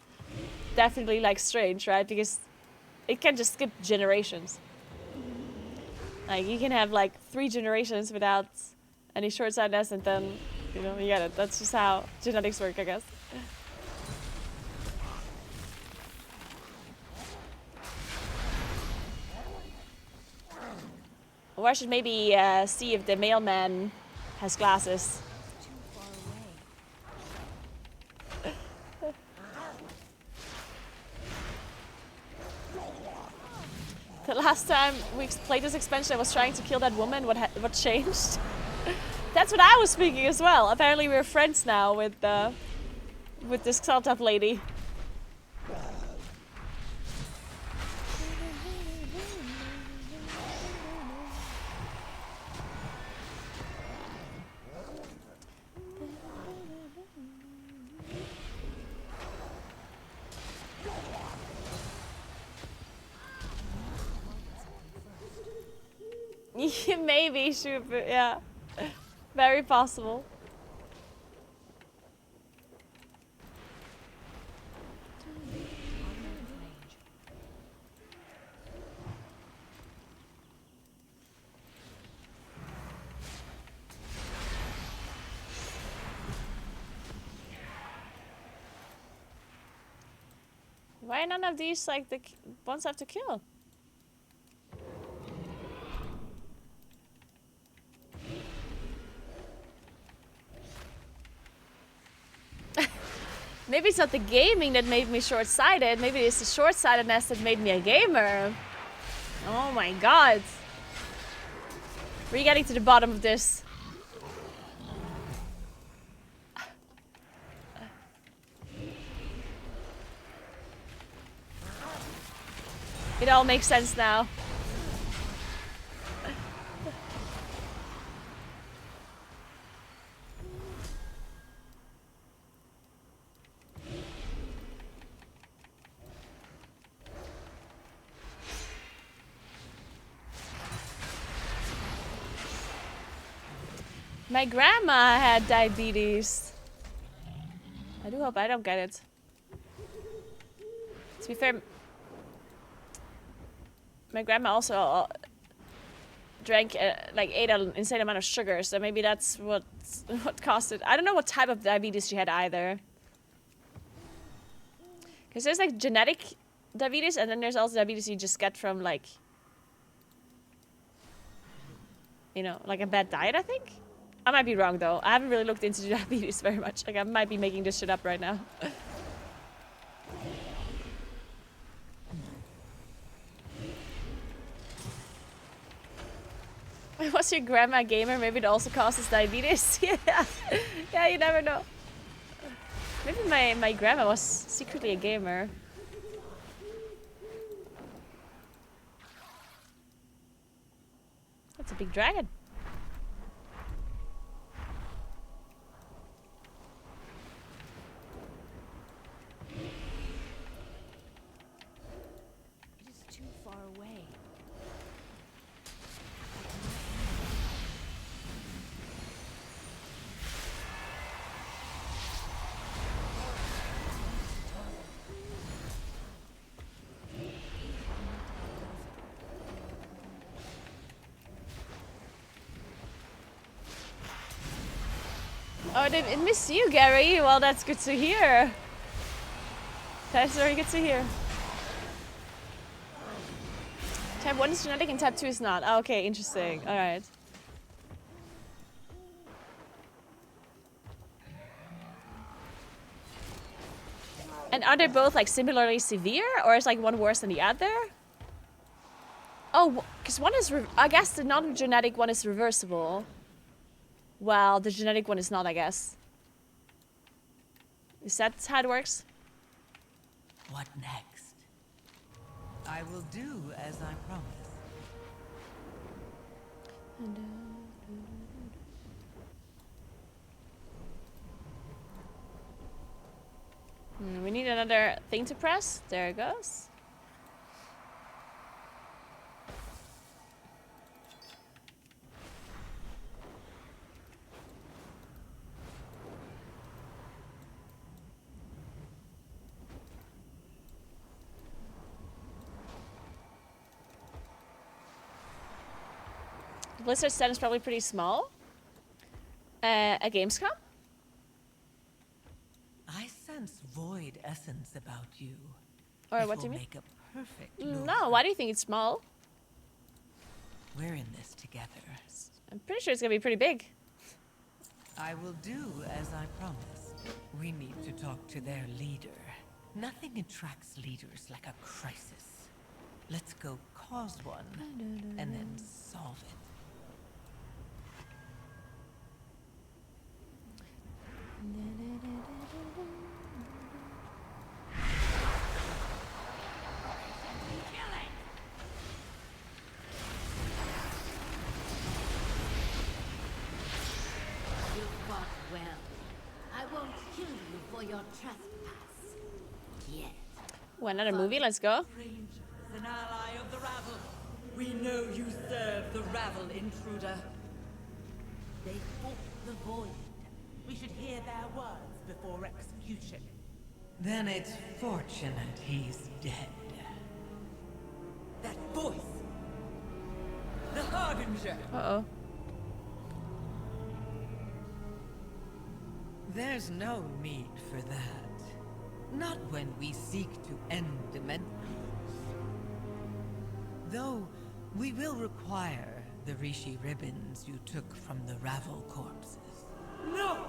Speaker 2: definitely like strange, right? Because it can just skip generations. Like you can have like 3 generations without any short-sightedness, and then you get it. That's just how genetics work, I guess. Or I should maybe see if the mailman has glasses. The last time we played this expansion, I was trying to kill that woman. What changed? That's what I was thinking as well. Apparently we're friends now with this Xalatath lady. Maybe, super, yeah. Very possible. Why none of these like the ones I have to kill? Maybe it's not the gaming that made me short-sighted. Maybe it's the short-sightedness that made me a gamer. Oh my god. We're getting to the bottom of this. It all makes sense now. My grandma had diabetes. I do hope I don't get it. To be fair, my grandma also drank, like ate an insane amount of sugar, so maybe that's what caused it. I don't know what type of diabetes she had either. Because there's like genetic diabetes, and then there's also diabetes you just get from like, you know, like a bad diet, I think? I might be wrong though. I haven't really looked into diabetes very much. Like I might be making this shit up right now. Was your grandma a gamer? Maybe it also causes diabetes. Yeah, yeah, you never know. Maybe my grandma was secretly a gamer. That's a big dragon.
Speaker 8: It is too far away.
Speaker 2: Oh, it missed you, Gary. Well, that's good to hear. That's very good to hear. Type 1 is genetic and type 2 is not. Oh, okay, interesting. Alright. And are they both like similarly severe, or is like one worse than the other? Oh, because one is, I guess the non-genetic one is reversible. Well, the genetic one is not, I guess. Is that how it works?
Speaker 6: What next? I will do as I promised.
Speaker 2: We need another thing to press. There it goes. Blizzard's stand is probably pretty small. A Gamescom?
Speaker 6: I sense void essence about you.
Speaker 2: Or
Speaker 6: It
Speaker 2: what do you
Speaker 6: will
Speaker 2: mean?
Speaker 6: make a perfect
Speaker 2: No, why do you think it's small?
Speaker 6: We're in this together.
Speaker 2: I'm pretty sure it's gonna be pretty big.
Speaker 6: I will do as I promised. We need to talk to their leader. Nothing attracts leaders like a crisis. Let's go cause one, and then solve it.
Speaker 8: You fought well. I won't kill you for your trespass. Yet.
Speaker 2: Oh, another movie, let's go.
Speaker 9: Ranger is an ally of the Ravel. We know you serve the Ravel, intruder. They fought the Void. We should hear their words before execution.
Speaker 6: Then it's fortunate he's dead.
Speaker 9: That voice! The Harbinger!
Speaker 2: Uh-oh.
Speaker 6: There's no need for that. Not when we seek to end dimensions. Though, we will require the Rishi ribbons you took from the Ravel corpses.
Speaker 9: No!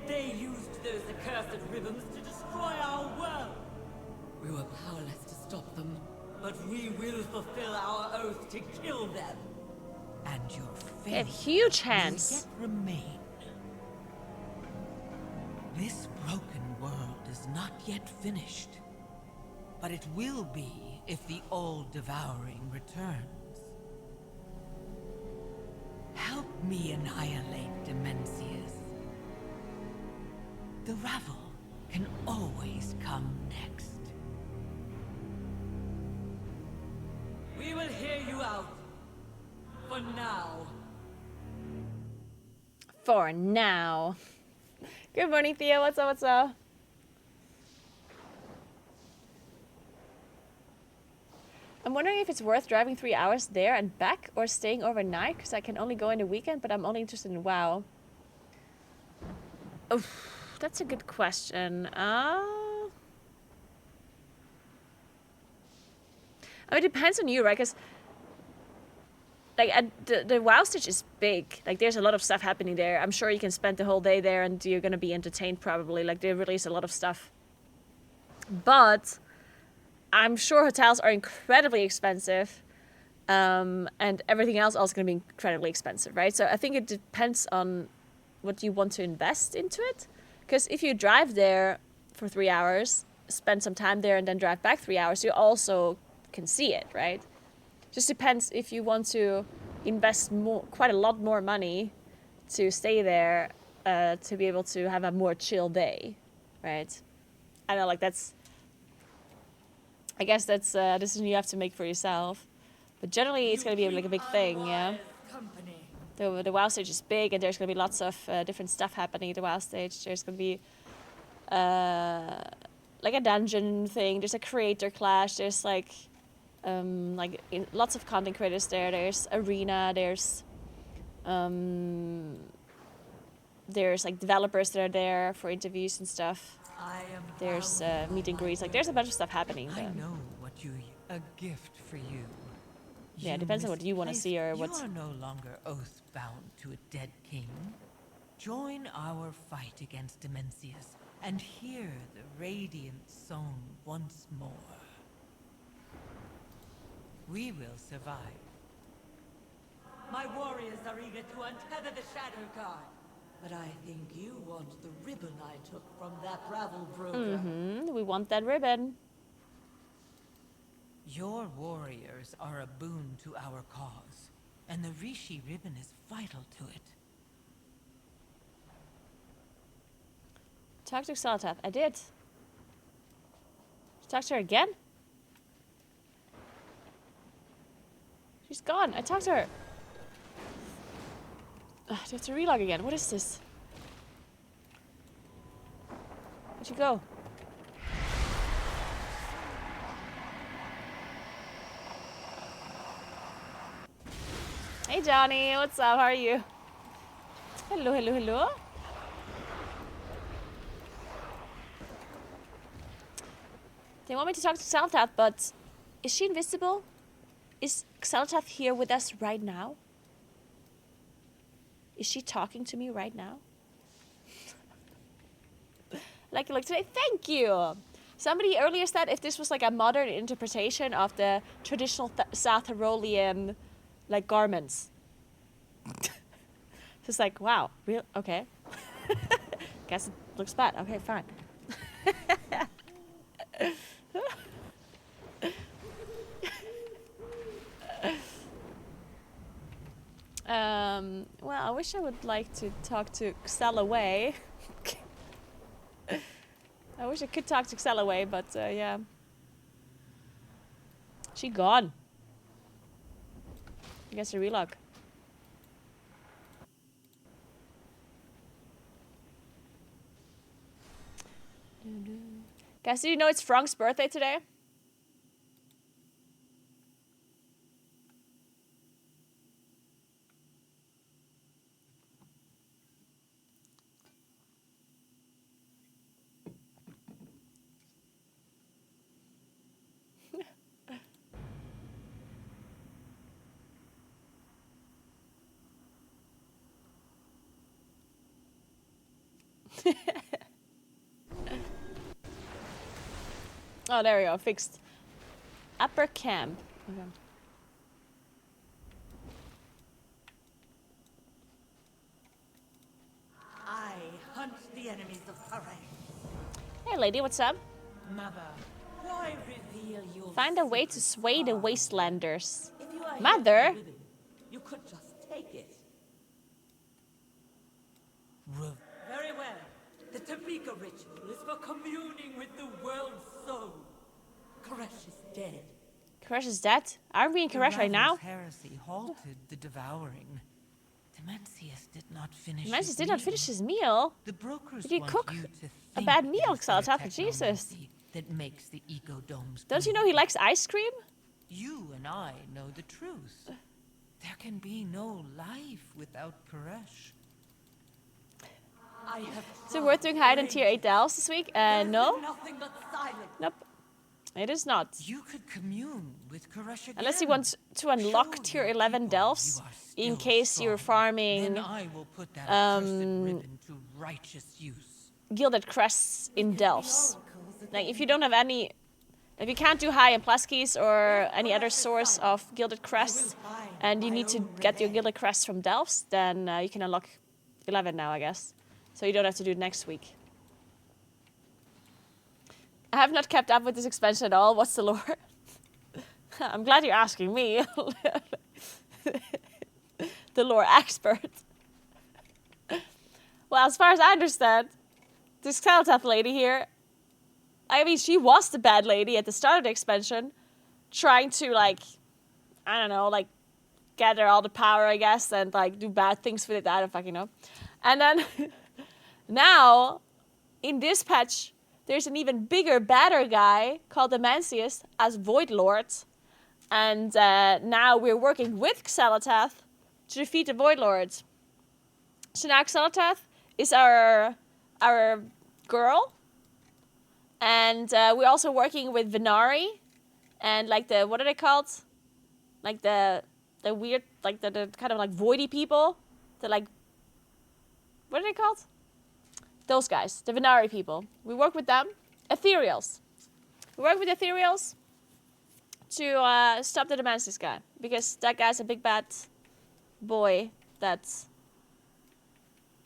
Speaker 9: They used those accursed ribbons to destroy our world. We were powerless to stop them, but we will fulfill our oath to kill them.
Speaker 6: And your
Speaker 2: They have
Speaker 6: fate
Speaker 2: huge
Speaker 6: will
Speaker 2: hands.
Speaker 6: yet remain. This broken world is not yet finished, but it will be if the old devouring returns. Help me annihilate Demencius. The Ravel can always come next.
Speaker 9: We will hear you out. For now.
Speaker 2: For now. Good morning, Theo. What's up? What's up? I'm wondering if it's worth driving 3 hours there and back or staying overnight, because I can only go in the weekend, but I'm only interested in WoW. Oof, that's a good question. I mean, it depends on you, right? Because like the WoW stage is big. Like there's a lot of stuff happening there. I'm sure you can spend the whole day there and you're gonna be entertained probably. Like they release a lot of stuff. But I'm sure hotels are incredibly expensive. And everything else also gonna be incredibly expensive, right? So I think it depends on what you want to invest into it. Because if you drive there for 3 hours, spend some time there and then drive back 3 hours, you also can see it, right? Just depends if you want to invest quite a lot more money to stay there to be able to have a more chill day, right? I don't know, like I guess that's a decision you have to make for yourself. But generally, it's going to be like a big thing, yeah? The WoW stage is big, and there's going to be lots of different stuff happening at the WoW stage. There's going to be like a dungeon thing. There's a creator clash. There's like lots of content creators there. There's arena. There's like developers that are there for interviews and stuff. There's meet and greets. Like there's a bunch of stuff happening.
Speaker 6: I know what a gift for you.
Speaker 2: Yeah, it depends on what you want to see or what.
Speaker 6: You are no longer oath-bound to a dead king. Join our fight against Demencius and hear the radiant song once more. We will survive.
Speaker 9: My warriors are eager to untether the Shadow Guard. But I think you want the ribbon I took from that Ravel broker.
Speaker 2: We want that ribbon.
Speaker 6: Your warriors are a boon to our cause, and the Rishi ribbon is vital to it.
Speaker 2: Talk to Xalatath. I did. Talk to her again? She's gone. I talked to her. Ugh, I have to relog again. What is this? Where'd you go? Hey Johnny, what's up? How are you? Hello, hello, hello. They want me to talk to Xalatath, but is she invisible? Is Xalatath here with us right now? Is she talking to me right now? Like look today. Thank you. Somebody earlier said if this was like a modern interpretation of the traditional South Tyrolean like garments. Just like wow, real okay. Guess it looks bad. Okay, fine. Well, I wish I would like to talk to Xalaway. I wish I could talk to Xalaway, but yeah. She gone. I guess a relog. Guys, do you know it's Frank's birthday today? Oh, there we go. Fixed. Upper camp. Okay.
Speaker 9: I hunt the enemies of Paray.
Speaker 2: Hey, lady, what's up?
Speaker 9: Mother, why reveal your
Speaker 2: Find a way to
Speaker 9: secret
Speaker 2: sway the
Speaker 9: power?
Speaker 2: wastelanders.
Speaker 9: If you are
Speaker 2: Mother?
Speaker 9: here to win, you could just take it. Very well. The Tamika ritual is for communing with the world's soul. Koresh is dead.
Speaker 2: Koresh is dead? Aren't we in Koresh right now?
Speaker 6: Heresy halted the devouring. Demencius did not finish.
Speaker 2: Demencius did not finish his meal.
Speaker 6: The brokers
Speaker 2: Did he
Speaker 6: want
Speaker 2: cook
Speaker 6: you to
Speaker 2: a
Speaker 6: think
Speaker 2: bad
Speaker 6: it
Speaker 2: meal,
Speaker 6: is their
Speaker 2: Xalatath? Jesus.
Speaker 6: technomancy that makes the ecodomes.
Speaker 2: Don't you know
Speaker 6: bloom.
Speaker 2: he likes ice cream?
Speaker 6: You and I know the truth. There can be no life without Koresh.
Speaker 9: I have
Speaker 2: Is it worth doing higher than tier 8 delves this week? No.
Speaker 9: nothing but silence.
Speaker 2: Nope. It is not.
Speaker 6: You could commune with Koresh again.
Speaker 2: Unless you want to unlock
Speaker 6: Show
Speaker 2: tier
Speaker 6: your
Speaker 2: 11
Speaker 6: people
Speaker 2: delves
Speaker 6: you are
Speaker 2: in
Speaker 6: still
Speaker 2: case you're
Speaker 6: strong.
Speaker 2: farming
Speaker 6: Then I will put that accursed ribbon to righteous use.
Speaker 2: gilded crests in delves. Like if you don't have any, if you can't do high in Plaskies or any other source of gilded crests, and you need to get your gilded crests from delves, then you can unlock 11 now, I guess. So you don't have to do it next week. I have not kept up with this expansion at all. What's the lore? I'm glad you're asking me. The lore expert. Well, as far as I understand, this Xalatath lady here, I mean, she was the bad lady at the start of the expansion, trying to, like, I don't know, like, gather all the power, I guess, and, like, do bad things with it. I don't fucking know. And then, now, in this patch, there's an even bigger, badder guy called Demencius as Void Lord. And now we're working with Xalatath to defeat the Void Lord. So now Xalatath is our girl. And we're also working with Venari. And like the, what are they called? Like the weird, like the kind of like voidy people. The like, what are they called? Those guys, the Venari people. We work with them. Ethereals. We work with Ethereals to stop the Demencius guy. Because that guy's a big bad boy that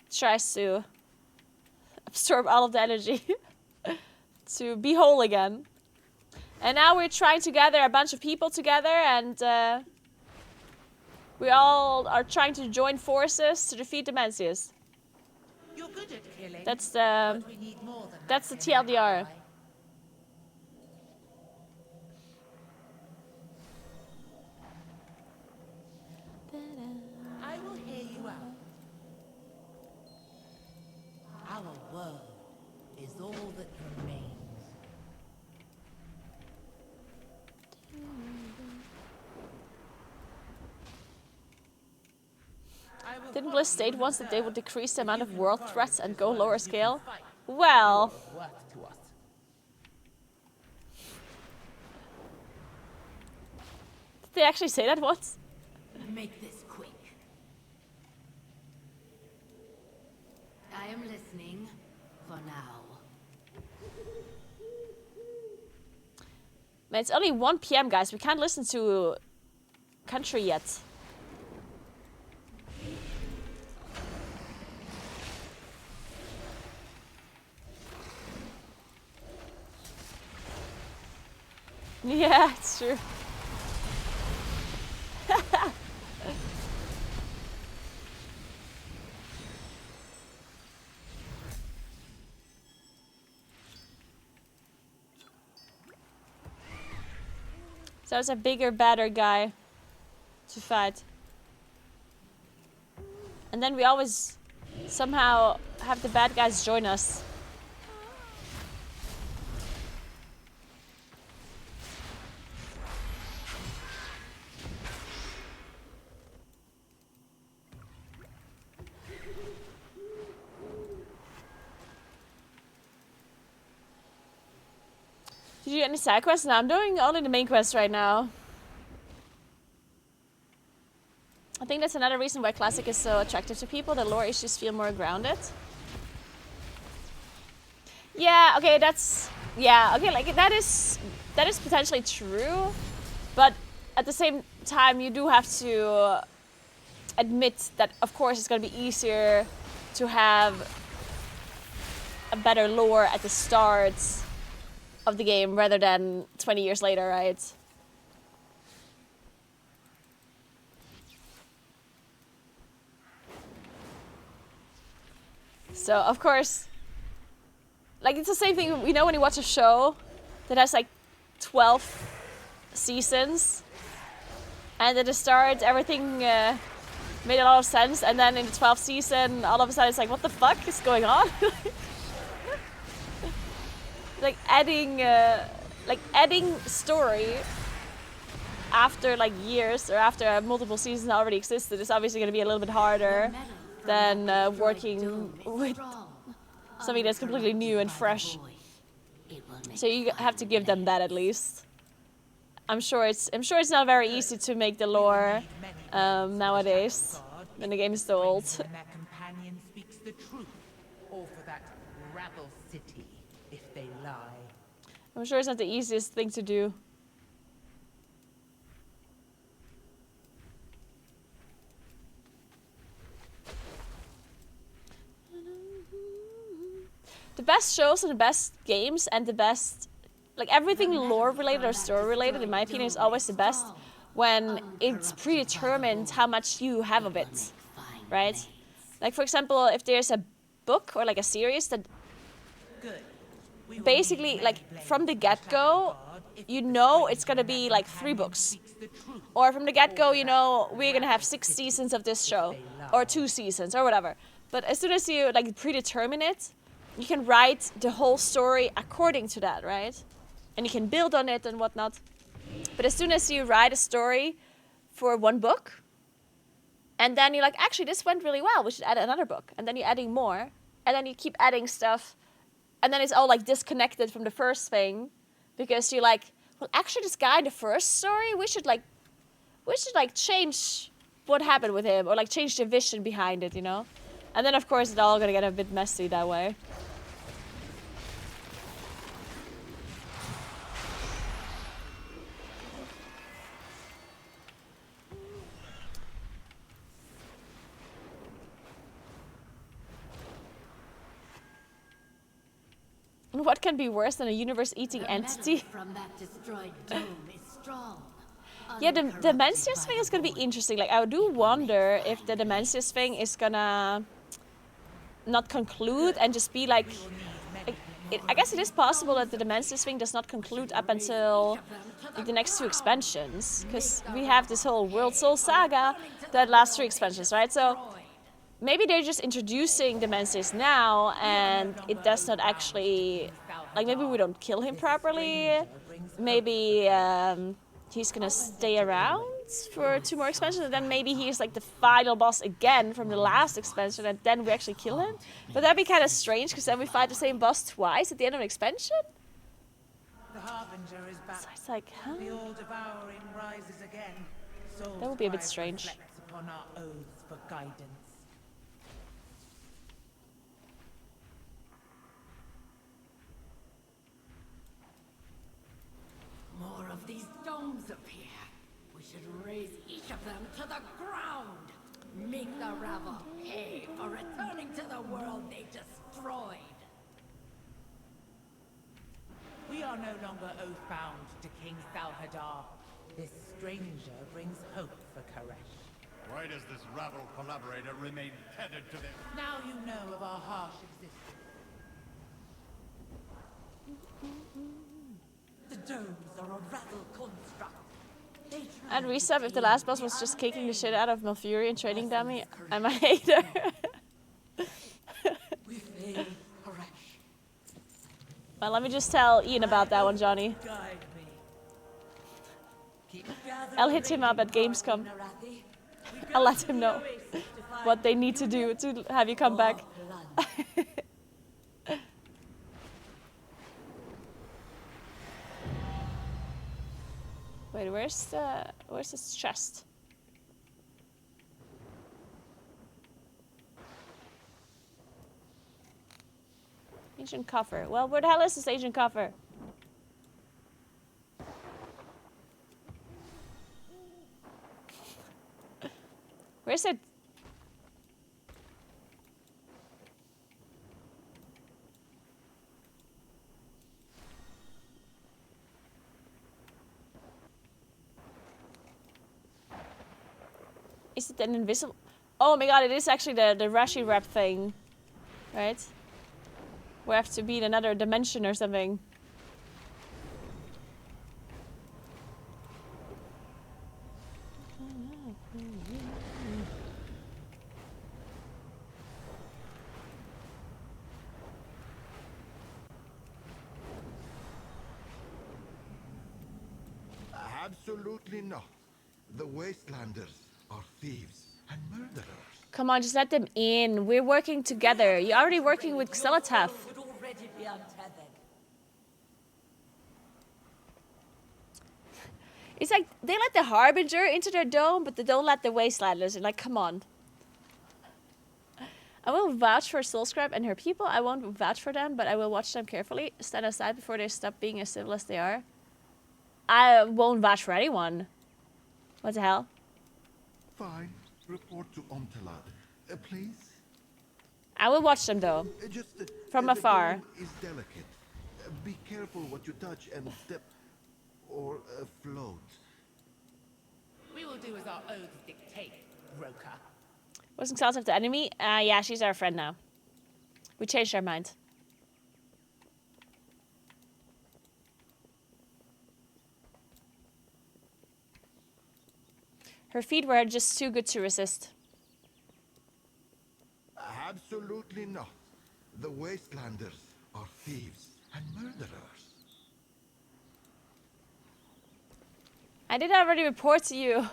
Speaker 2: tries to absorb all of the energy to be whole again. And now we're trying to gather a bunch of people together, and we all are trying to join forces to defeat Demencius.
Speaker 9: You're good at killing.
Speaker 2: That's the
Speaker 9: but we need more than
Speaker 2: that's the
Speaker 9: that in our
Speaker 2: TLDR.
Speaker 9: ally. I will hear you out. Our world is all that remains.
Speaker 2: Didn't Bliss state once that they would decrease the amount of world threats and go lower scale? Well,
Speaker 9: Work to us.
Speaker 2: did they actually say that once?
Speaker 8: Make this quick. I am listening for now.
Speaker 2: Man, it's only 1 PM, guys. We can't listen to country yet. Yeah, it's true. So it's a bigger, badder guy to fight. And then we always somehow have the bad guys join us. Did you do any side quests? No, I'm doing only the main quest right now. I think that's another reason why Classic is so attractive to people. The lore issues feel more grounded. Yeah, okay, that's... Yeah, okay, like, that is potentially true. But at the same time, you do have to admit that, of course, it's going to be easier to have a better lore at the start of the game rather than 20 years later, right? So, of course, like, it's the same thing, you know, when you watch a show that has, like, 12 seasons, and at the start, everything made a lot of sense, and then in the 12th season, all of a sudden, it's like, what the fuck is going on? Like, adding story after, like, years, or after multiple seasons already existed is obviously going to be a little bit harder than working with something that's completely new and fresh. So you have to give them that at least. I'm sure it's not very easy to make the lore nowadays when the game is so old.
Speaker 9: When their companion speaks the truth, or for that rabble city if they lie.
Speaker 2: I'm sure it's not the easiest thing to do. The best shows and the best games and the best, like, everything lore related or story related, in my opinion, is always the best when it's predetermined how much you have of it, right? Like, for example, if there's a book or like a series that basically, like, from the get-go, you know it's gonna be like 3 books. Or from the get-go, you know, we're gonna have 6 seasons of this show, or 2 seasons, or whatever. But as soon as you, like, predetermine it, you can write the whole story according to that, right? And you can build on it and whatnot. But as soon as you write a story for one book, and then you're like, actually, this went really well, we should add another book. And then you're adding more, and then you keep adding stuff, and then it's all, like, disconnected from the first thing, because you're like, well, actually, this guy in the first story, we should change what happened with him, or, like, change the vision behind it, you know? And then, of course, it's all gonna get a bit messy that way. What can be worse than a universe-eating entity?
Speaker 8: From that destroyed dome is strong.
Speaker 2: Yeah, the Demensius thing is gonna be interesting. Like, I do wonder if the Demensius thing is gonna not conclude and just be like I guess it is possible that the Demensius thing does not conclude up until like, the next 2 expansions, because we have this whole World Soul Saga that lasts 3 expansions, right? So maybe they're just introducing Demensius now, and it does not actually, like, maybe we don't kill him properly. Maybe he's gonna stay around for 2 more expansions, and then maybe he's like the final boss again from the last expansion, and then we actually kill him. But that'd be kind of strange, because then we fight the same boss twice at the end of an expansion.
Speaker 9: The Harbinger is back.
Speaker 2: So it's like, huh?
Speaker 9: The all-devouring rises again.
Speaker 2: That would be a bit strange.
Speaker 9: Reflects upon our oaths for guidance.
Speaker 8: More of these domes appear. We should raise each of them to the ground. Make the rabble pay for returning to the world they destroyed.
Speaker 9: We are no longer oath-bound to King Salhadar. This stranger brings hope for Koresh.
Speaker 4: Why does this rabble collaborator remain tethered to them?
Speaker 9: Now you know of our harsh existence. The domes are a rabble construct.
Speaker 2: And resub, if the last boss was just kicking the shit out of Malfurion training dummy, I'm a hater.
Speaker 9: We fail, Koresh.
Speaker 2: Well, let me just tell Ian about that one, Johnny.
Speaker 9: Guide me. Keep
Speaker 2: I'll hit him up at Gamescom. I'll let him know what they need to do to have you come back. Wait, where's his chest? Ancient coffer. Well, where the hell is this ancient coffer? Where's it? Is it an invisible? Oh my god, it is actually the Rashi wrap thing. Right? We have to be in another dimension or something.
Speaker 4: Absolutely not. The Wastelanders are thieves and murderers.
Speaker 2: Come on, just let them in. We're working together. You're already working with Xelatath.
Speaker 9: Would already be untethered.
Speaker 2: It's like they let the Harbinger into their dome, but they don't let the Wastelanders in. Like, come on. I will vouch for Soulscribe and her people. I won't vouch for them, but I will watch them carefully. Stand aside before they stop being as civil as they are. I won't vouch for anyone. What the hell?
Speaker 4: Fine. Report to Omtalad, please.
Speaker 2: I will watch them though.
Speaker 4: Just
Speaker 2: From afar.
Speaker 4: The dome is delicate. Be careful what you touch and step or float.
Speaker 9: We will do as our oaths dictate, Roka.
Speaker 2: Wasn't Xelatath the enemy? Yeah, she's our friend now. We changed our mind. Her feet were just too good to resist.
Speaker 4: Absolutely not. The Wastelanders are thieves and murderers.
Speaker 2: I did already report to you.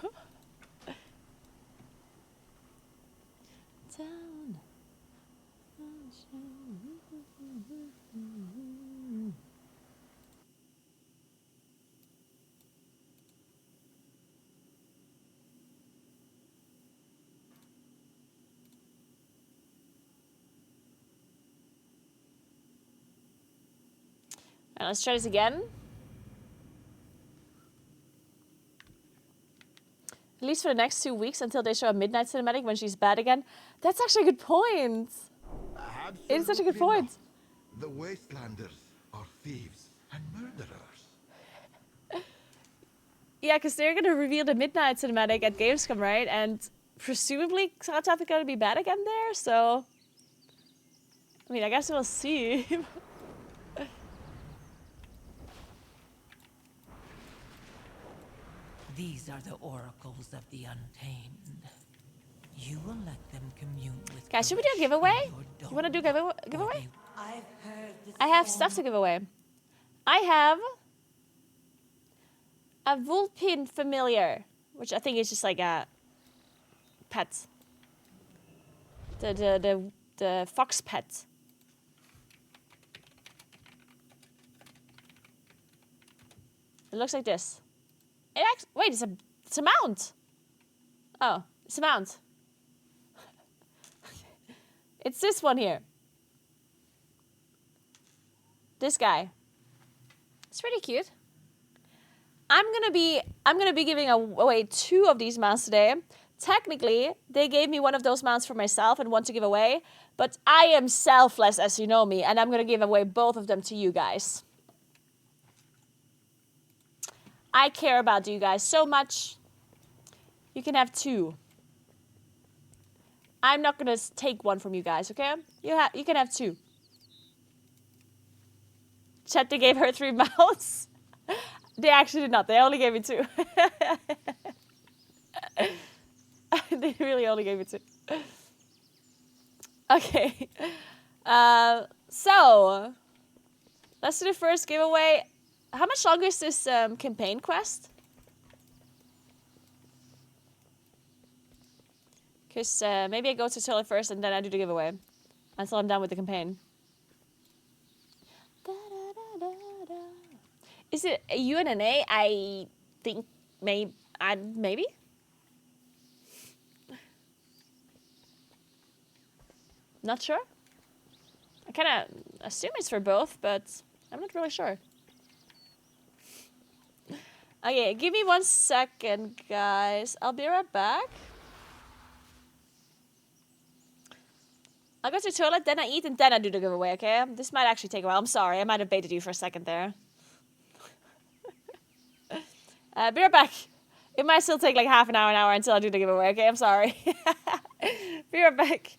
Speaker 2: Down. Alright, let's try this again. At least for the next 2 weeks until they show a midnight cinematic when she's bad again. That's actually a good point. It is such a good point.
Speaker 4: Not. The Wastelanders are thieves and murderers.
Speaker 2: Yeah, because they're going to reveal the midnight cinematic at Gamescom, right? And presumably Xelatath is going to be bad again there, so... I mean, I guess we'll see.
Speaker 6: These are the oracles of the Untamed. You will let them commune with.
Speaker 2: Guys, should we do a giveaway? You want to do a giveaway? I have stuff to give away. I have a Vulpin familiar, which I think is just like a pet. The fox pet. It looks like this. It actually, wait, it's a mount. Oh, it's a mount. It's this one here. This guy. It's pretty cute. I'm gonna be giving away 2 of these mounts today. Technically, they gave me one of those mounts for myself and one to give away, but I am selfless, as you know me, and I'm gonna give away both of them to you guys. I care about you guys so much. You can have 2. I'm not gonna take one from you guys, okay? You can have 2. Chet, they gave her 3 mounts. They actually did not. They only gave me 2. They really only gave me 2. Okay. So let's do the first giveaway. How much longer is this campaign quest? Because maybe I go to tutorial first and then I do the giveaway until I'm done with the campaign. Is it a U and an A? I think maybe. Maybe? Not sure. assume it's for both, but I'm not really sure. Okay, give me 1 second, guys. I'll be right back. I'll go to the toilet, then I eat, and then I do the giveaway, okay? This might actually take a while. I'm sorry. I might have baited you for a second there. Be right back. It might still take like half an hour until I do the giveaway, okay? I'm sorry. Be right back.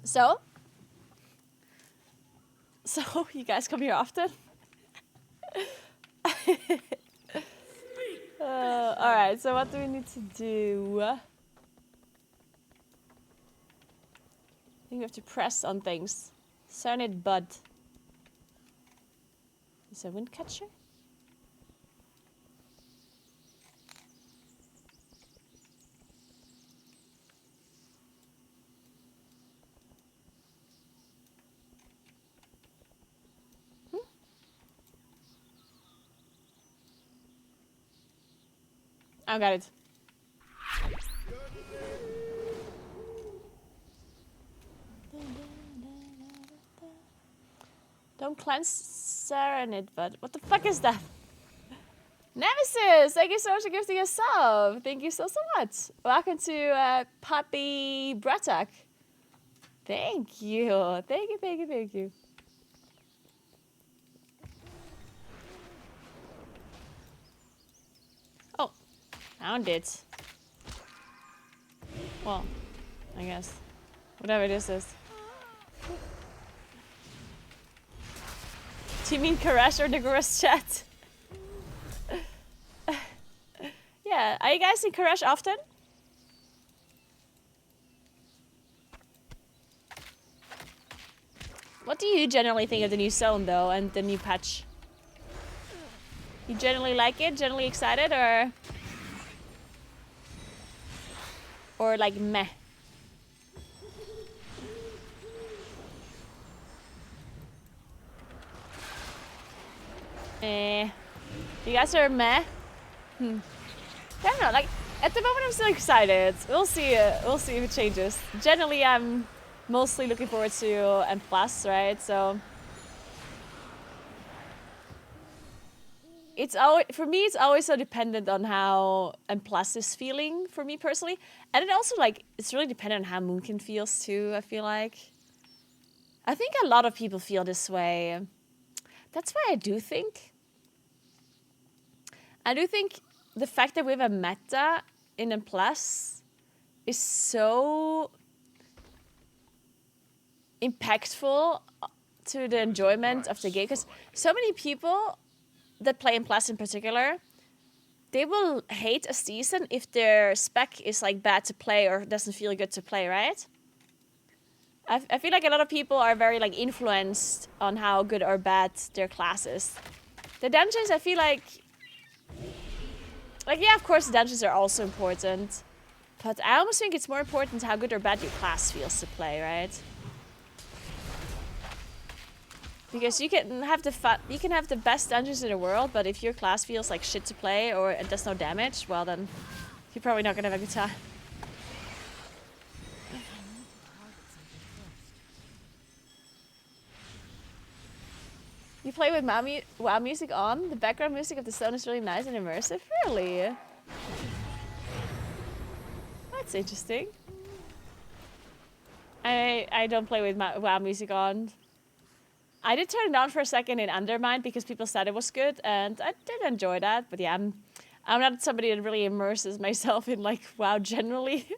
Speaker 2: So, you guys come here often? Alright, so what do we need to do? I think we have to press on things. Serenade Bud. Is a wind catcher? I got it. Don't cleanse Serenade, but what the fuck is that? Nemesis, thank you so much for gifting a sub. Thank you so much. Welcome to Puppy Bratak. Thank you. Thank you, thank you, thank you. Oh, found it. Well, I guess. Whatever this is. Do you mean Koresh or Naguura's chat? Yeah, are you guys in Koresh often? What do you generally think of the new zone, though, and the new patch? You generally like it? Generally excited, or... Or like, meh? You guys are meh? I don't know, like, at the moment I'm still excited. We'll see if it changes. Generally, I'm mostly looking forward to M+, right? So... It's always, for me, it's always so dependent on how M+ is feeling, for me personally. And it also, like, it's really dependent on how Moonkin feels, too, I feel like. I think a lot of people feel this way. That's why I do think the fact that we have a meta in M+ is so impactful to the enjoyment of the game. Because so many people that play M+ in particular, they will hate a season if their spec is like bad to play or doesn't feel good to play, right? I feel like a lot of people are very like influenced on how good or bad their class is. The dungeons, I feel like yeah, of course the dungeons are also important, but I almost think it's more important how good or bad your class feels to play, right? Because you can have the best dungeons in the world, but if your class feels like shit to play or it does no damage, well then you're probably not gonna have a good time. You play with WoW music on? The background music of the zone is really nice and immersive. Really? That's interesting. I don't play with WoW music on. I did turn it on for a second in Undermine because people said it was good, and I did enjoy that. But yeah, I'm not somebody that really immerses myself in like WoW generally.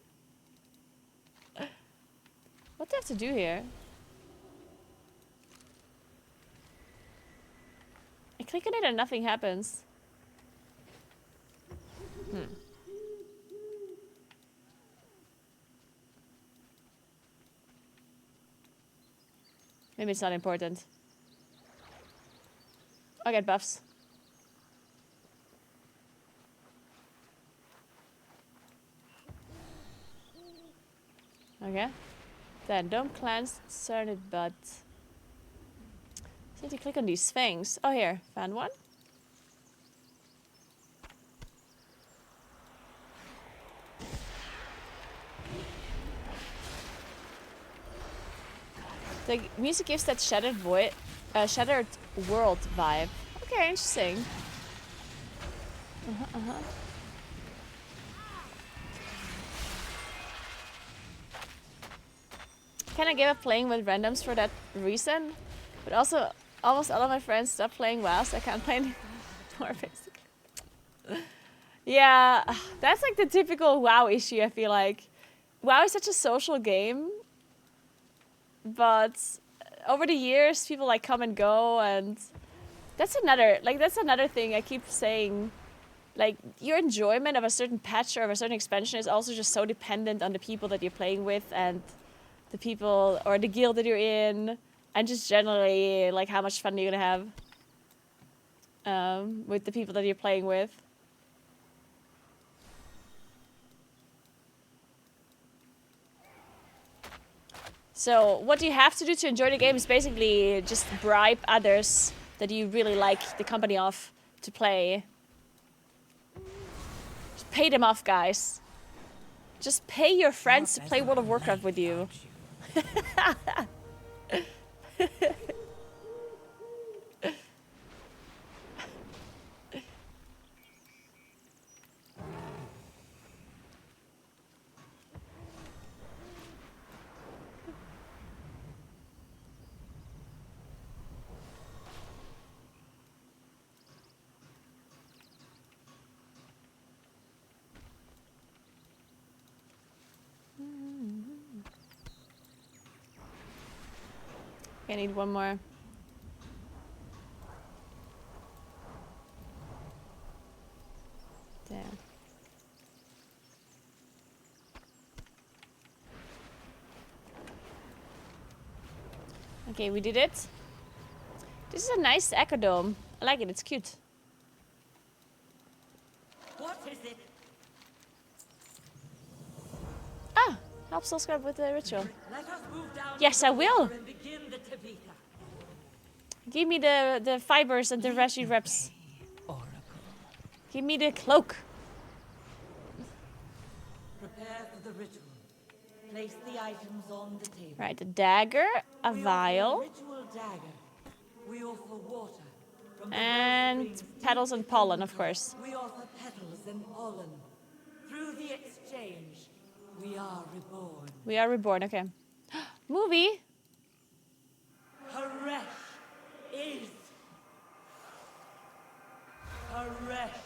Speaker 2: What do I have to do here? I click on it and nothing happens. Maybe it's not important. I'll get buffs. Okay. Then don't cleanse Cernid, but I need to click on these things. Oh, here, found one. The music gives that shattered world vibe. Okay, interesting. Kinda gave up playing with randoms for that reason, but also almost all of my friends stopped playing WoW, so I can't play anymore, basically. Yeah, that's like the typical WoW issue, I feel like. WoW is such a social game, but over the years, people like come and go, and that's another thing I keep saying. Like, your enjoyment of a certain patch or of a certain expansion is also just so dependent on the people that you're playing with and the people or the guild that you're in, and just generally like how much fun you're gonna have with the people that you're playing with. So what you have to do to enjoy the game is basically just bribe others that you really like the company of to play. Just pay them off, guys. Just pay your friends to play World of Warcraft with you. I need one more. Damn. Okay, we did it. This is a nice echo dome. I like it, it's cute.
Speaker 9: What is it?
Speaker 2: Ah, help subscribe with the ritual.
Speaker 9: Let us move down
Speaker 2: Yes, I will.
Speaker 9: and begin the Tavita.
Speaker 2: Give me the fibers and the reshi reps.
Speaker 6: Oracle.
Speaker 2: Give me the cloak.
Speaker 9: Prepare for the ritual. Place the items on the table.
Speaker 2: Right, a dagger, a
Speaker 9: We offer
Speaker 2: vial,
Speaker 9: ritual dagger. We offer water. From the
Speaker 2: and
Speaker 9: springs
Speaker 2: petals
Speaker 9: deep
Speaker 2: and pollen,
Speaker 9: within.
Speaker 2: of course.
Speaker 9: We offer petals and pollen. Through the exchange, we are reborn.
Speaker 2: We are reborn, okay. Movie?
Speaker 9: Haresh is. Haresh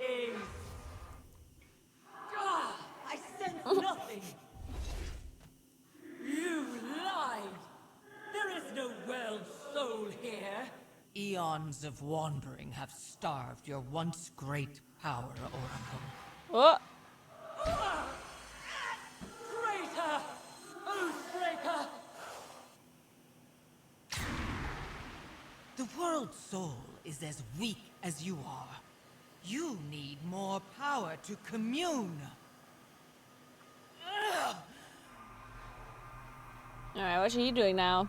Speaker 9: is. Ah, I sense nothing. You lied. There is no world soul here.
Speaker 6: Eons of wandering have starved your once great power, Oracle.
Speaker 2: Oh,
Speaker 9: Traitor! Oathbreaker!
Speaker 6: The world soul is as weak as you are. You need more power to commune.
Speaker 2: alright, what are you doing now?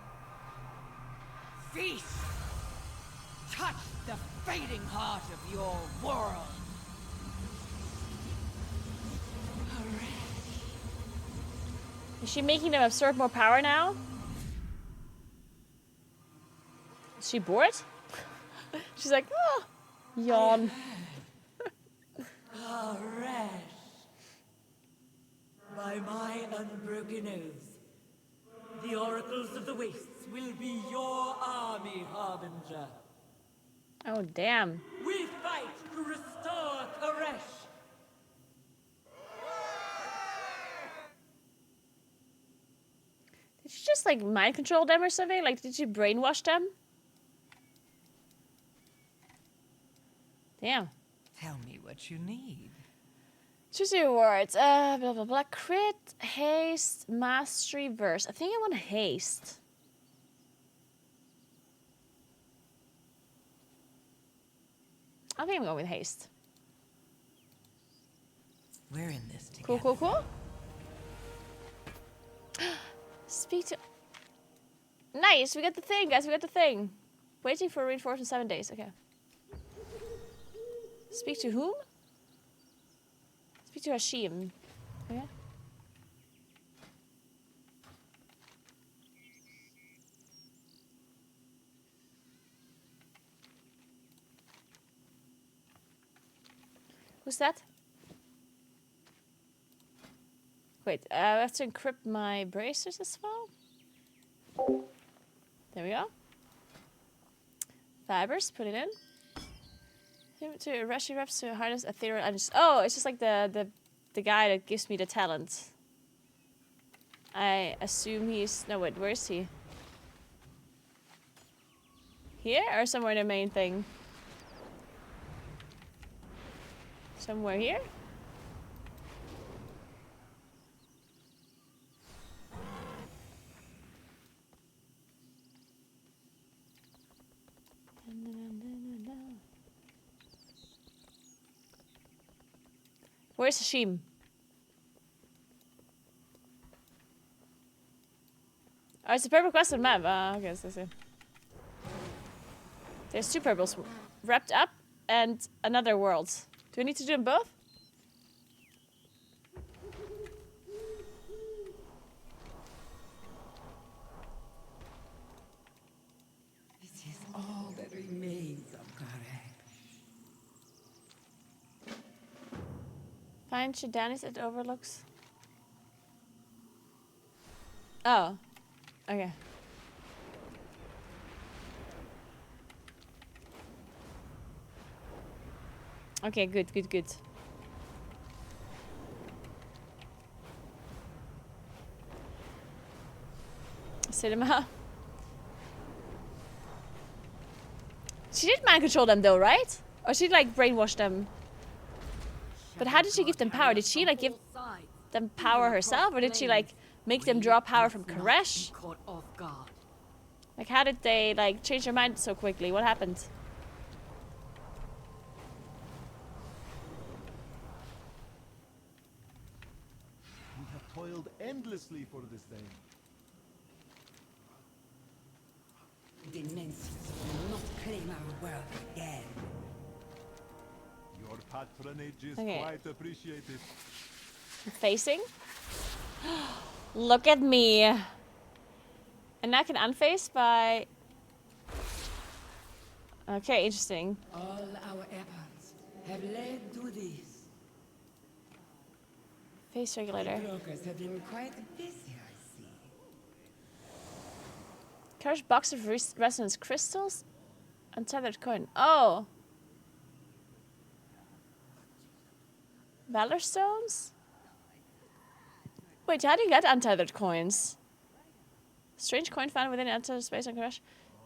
Speaker 6: Feast! Touch the fading heart of your world.
Speaker 2: Is she making them absorb more power now? Is she bored? She's like, oh, yawn.
Speaker 9: Haresh. By my unbroken oath, the oracles of the wastes will be your army, Harbinger.
Speaker 2: Oh, damn.
Speaker 9: We fight to restore Haresh.
Speaker 2: Did you just like mind control them or something? Like, did you brainwash them? Damn.
Speaker 6: Tell me what you need.
Speaker 2: Choose your words. Blah, blah, blah. Crit, haste, mastery, verse. I think I want haste. I think I'm going with haste.
Speaker 6: We're in this together.
Speaker 2: Cool, cool, cool. Speak to... Nice, we got the thing, guys, we got the thing. Waiting for reinforcement 7 days, okay. Speak to whom? Speak to Hashim. Okay. Who's that? Wait, I have to encrypt my bracers as well. There we go. Fibers, put it in. To Rashi reps to harness ethereal energy. Oh, it's just like the guy that gives me the talent. I assume he's... No, wait, where is he? Here or somewhere in the main thing? Somewhere here? Where's Hashim? Oh, it's a purple question map. Okay, so see. There's two purples wrapped up and another world. Do we need to do them both? find Shadanis it overlooks? Oh. Okay. Okay, good, good, good. Cinema. She did mind control them though, right? Or she like brainwashed them? But how did she give them power? Did she like give them power herself? Or did she like make them draw power from Koresh? Like how did they like change their mind so quickly? What happened?
Speaker 4: We have toiled endlessly for this day.
Speaker 8: The Mencius will not claim our world again.
Speaker 4: Your patronage is
Speaker 2: Okay.
Speaker 4: quite appreciated.
Speaker 2: Facing? Look at me. And now I can unface by... Okay, interesting.
Speaker 8: All our efforts have led to this.
Speaker 2: Face regulator.
Speaker 8: Brokers have been quite busy, I see.
Speaker 2: Carriage box of resonance crystals? Untethered coin. Oh! Valor stones? Wait, how do you get untethered coins? Strange coin found within untethered space on Crash.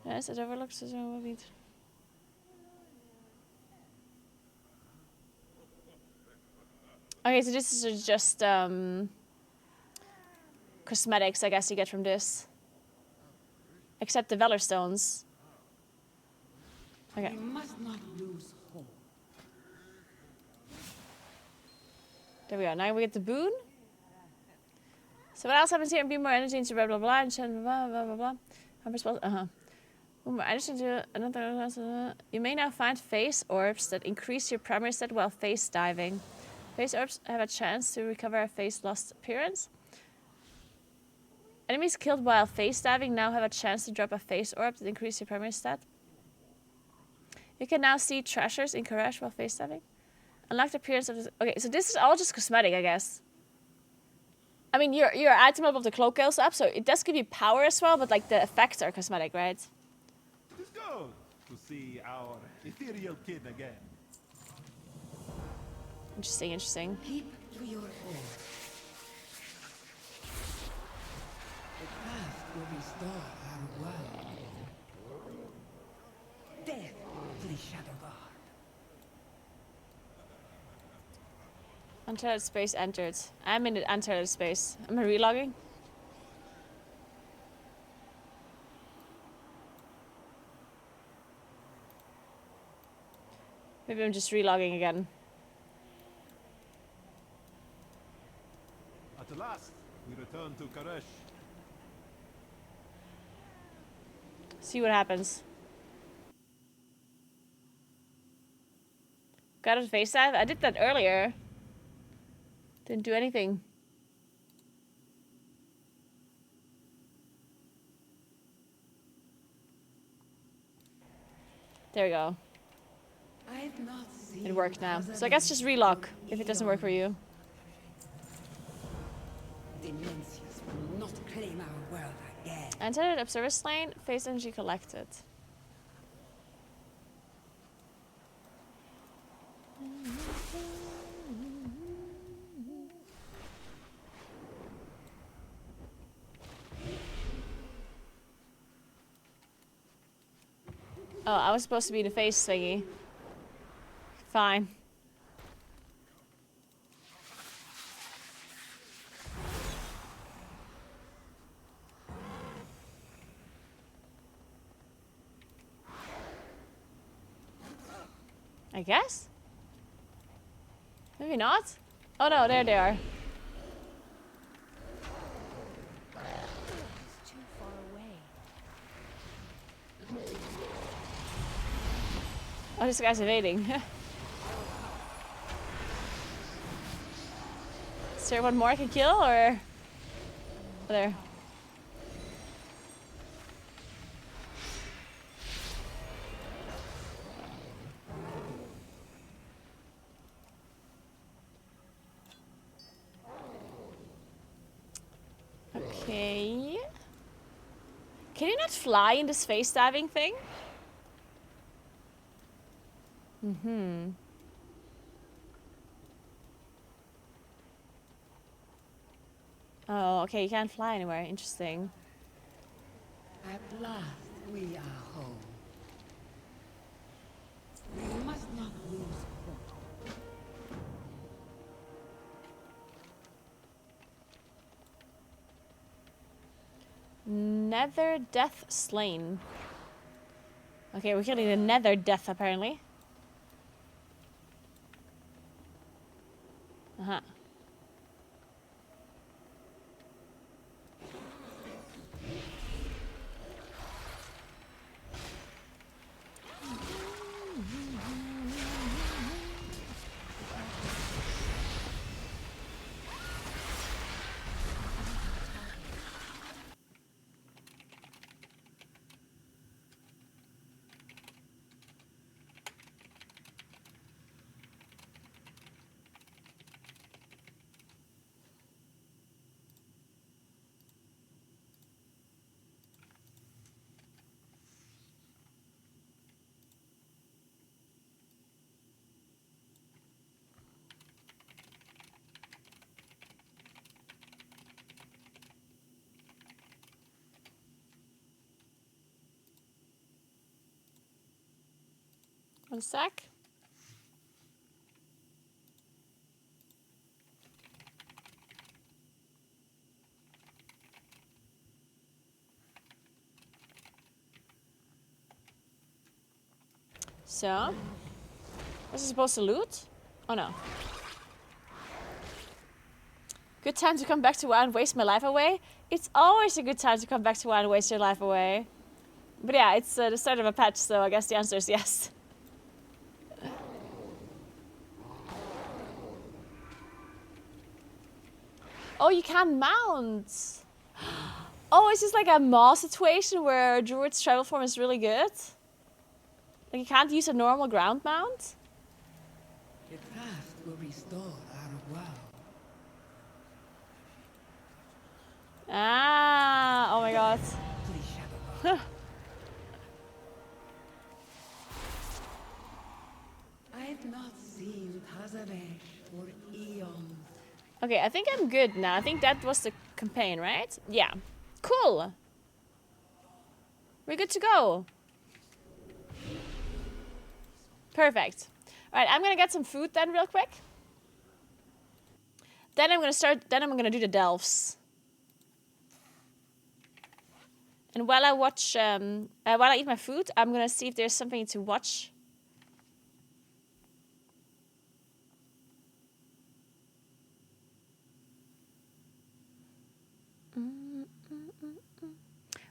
Speaker 2: Yes, it overlooks the zone. Okay, so this is just cosmetics, I guess you get from this. Except the Valor stones. Okay.
Speaker 8: We must not lose hope.
Speaker 2: There we go. Now we get the boon. So what else happens here? Be more energy into blah blah blah and blah blah blah blah. I'm responsible. More energy into another. You may now find face orbs that increase your primary stat while face diving. Face orbs have a chance to recover a face lost appearance. Enemies killed while face diving now have a chance to drop a face orb that increase your primary stat. You can now see treasures in Koresh while face diving. Unlock the appearance of this. Okay, so this is all just cosmetic, I guess. I mean, your item level of the cloak goes up, so it does give you power as well, but like the effects are cosmetic, right?
Speaker 4: It's good to see our ethereal kin again.
Speaker 2: Interesting, interesting.
Speaker 8: Keep to your own. The past will restore our world. Death to the Shadow God.
Speaker 2: Untethered space entered. I'm in the untethered space. Am I relogging? Maybe I'm just relogging again.
Speaker 4: At last, we return to Koresh.
Speaker 2: See what happens. Got a face dive? I did that earlier. Didn't do anything. There we go.
Speaker 8: I've not seen
Speaker 2: It worked now. So I guess just relog if it doesn't work for you.
Speaker 8: the Mencius will not claim our world again.
Speaker 2: Entered observer slain, face energy collected. Oh, I was supposed to be the face thingy. Fine. I guess? Maybe not? Oh no, there they are.
Speaker 10: It's too far away.
Speaker 2: Oh, this guy's evading. Is there one more I can kill, or? Oh, there. Can you not fly in this face diving thing? Oh, okay, you can't fly anywhere. Interesting.
Speaker 8: At last, we are home. We must not lose hope.
Speaker 2: Nether death slain. Okay, we're killing the nether death apparently. Uh-huh. One sec. So, was I supposed to loot? Oh no. Good time to come back to WoW and waste my life away? It's always a good time to come back to WoW and waste your life away. But yeah, it's the start of a patch, so I guess the answer is yes. Oh, you can mount! Oh, it's just like a maw situation where Druid's travel form is really good? Like you can't use a normal ground mount?
Speaker 8: The past will restore our world.
Speaker 2: Ah, oh my god.
Speaker 8: Please, Shadow. I've not seen Tazaresh for eons.
Speaker 2: Okay, I think I'm good now. I think that was the campaign, right? Yeah. Cool. We're good to go. Perfect. Alright, I'm gonna get some food then real quick. Then I'm gonna do the delves. And while I watch, while I eat my food, I'm gonna see if there's something to watch.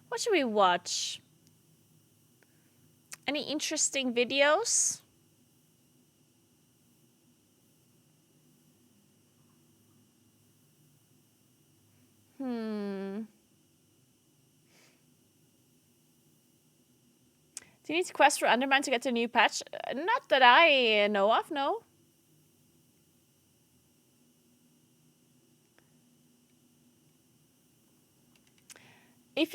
Speaker 2: What should we watch? Any interesting videos? Do you need to quest for Undermine to get the new patch? Not that I know of, no. If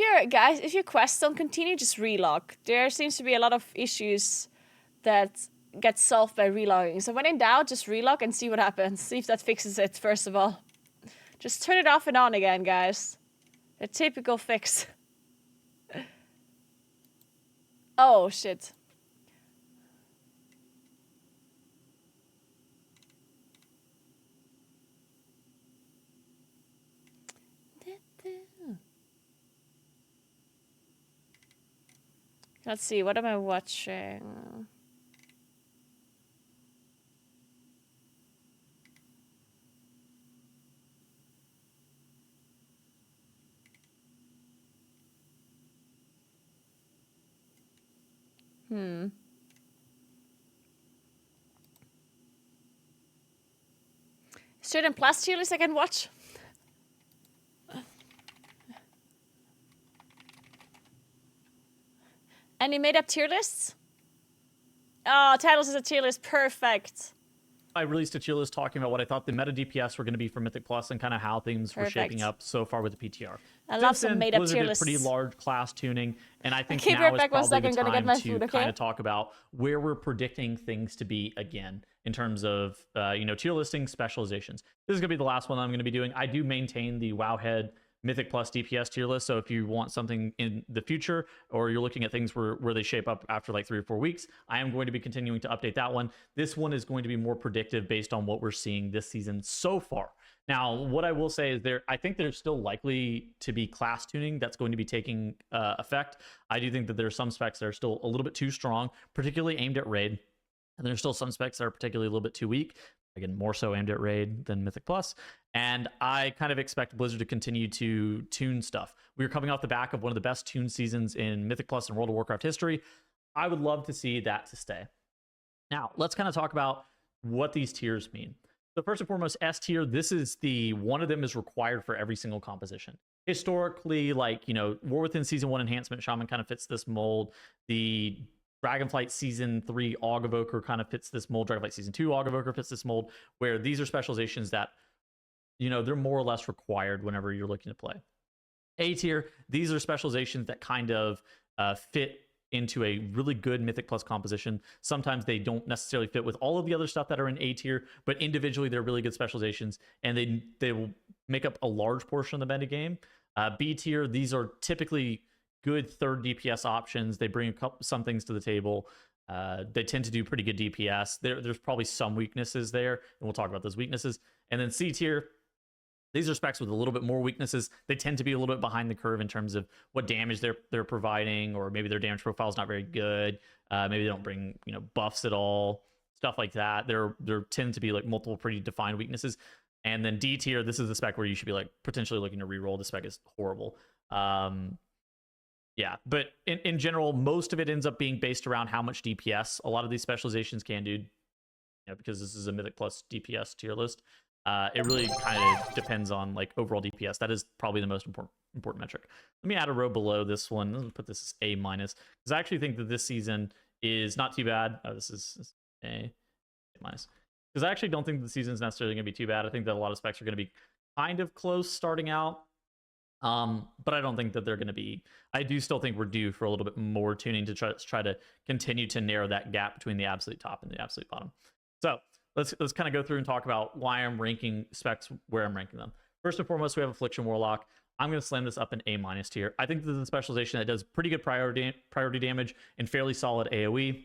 Speaker 2: your quests don't continue, just relog. There seems to be a lot of issues that get solved by relogging. So when in doubt, just relog and see what happens. See if that fixes it, first of all. Just turn it off and on again, guys. A typical fix. Oh, shit. Let's see, what am I watching? Certain plus tier lists I can watch. Any made up tier lists? Oh, titles is a tier list. Perfect.
Speaker 10: I released a tier list talking about what I thought the meta DPS were going to be for Mythic Plus and kind of how things were shaping up so far with the PTR.
Speaker 2: I love some made-up
Speaker 10: Blizzard
Speaker 2: tier
Speaker 10: did
Speaker 2: lists.
Speaker 10: pretty large class tuning, and I think
Speaker 2: keep
Speaker 10: now
Speaker 2: right
Speaker 10: is
Speaker 2: back 1
Speaker 10: probably the
Speaker 2: second, gonna get
Speaker 10: time
Speaker 2: my
Speaker 10: to
Speaker 2: food, okay?
Speaker 10: kind of talk about where we're predicting things to be again in terms of tier listing specializations. This is going to be the last one I'm going to be doing. I do maintain the Wowhead Mythic Plus DPS tier list, so if you want something in the future or you're looking at things where they shape up after like 3 or 4 weeks, I am going to be continuing to update that one. This one is going to be more predictive based on what we're seeing this season so far. Now, what I will say is I think there's still likely to be class tuning that's going to be taking effect. I do think that there are some specs that are still a little bit too strong, particularly aimed at raid, and there's still some specs that are particularly a little bit too weak. Again, more so aimed at raid than Mythic Plus. And I kind of expect Blizzard to continue to tune stuff. We were coming off the back of one of the best tuned seasons in Mythic Plus and World of Warcraft history. I would love to see that to stay. Now, let's kind of talk about what these tiers mean. So first and foremost, S tier, this is one of them is required for every single composition. Historically, War Within Season 1 enhancement Shaman kind of fits this mold. The Dragonflight Season 3 Aug Evoker kind of fits this mold. Dragonflight Season 2 Aug Evoker fits this mold, where these are specializations that, they're more or less required whenever you're looking to play. A tier, these are specializations that kind of fit into a really good Mythic Plus composition. Sometimes they don't necessarily fit with all of the other stuff that are in A tier, but individually they're really good specializations, and they will make up a large portion of the metagame. B tier, these are typically good third DPS options. They bring some things to the table. They tend to do pretty good DPS. There's probably some weaknesses there, and we'll talk about those weaknesses. And then C tier, these are specs with a little bit more weaknesses. They tend to be a little bit behind the curve in terms of what damage they're providing, or maybe their damage profile is not very good. Maybe they don't bring buffs at all, stuff like that. There tend to be like multiple pretty defined weaknesses. And then D tier, this is the spec where you should be like potentially looking to reroll. The spec is horrible. Yeah, but in general, most of it ends up being based around how much DPS a lot of these specializations can do, because this is a Mythic Plus DPS tier list. It really kind of depends on like overall DPS. That is probably the most important metric. Let me add a row below this one. Let me put this as A-, because I actually think that this season is not too bad. Oh, this is A-, because I actually don't think the season is necessarily going to be too bad. I think that a lot of specs are going to be kind of close starting out. But I don't think that they're going to be. I do still think we're due for a little bit more tuning to try to continue to narrow that gap between the absolute top and the absolute bottom. So let's kind of go through and talk about why I'm ranking specs where I'm ranking them. First and foremost, we have Affliction Warlock. I'm going to slam this up in A- tier. I think this is a specialization that does pretty good priority damage and fairly solid AoE.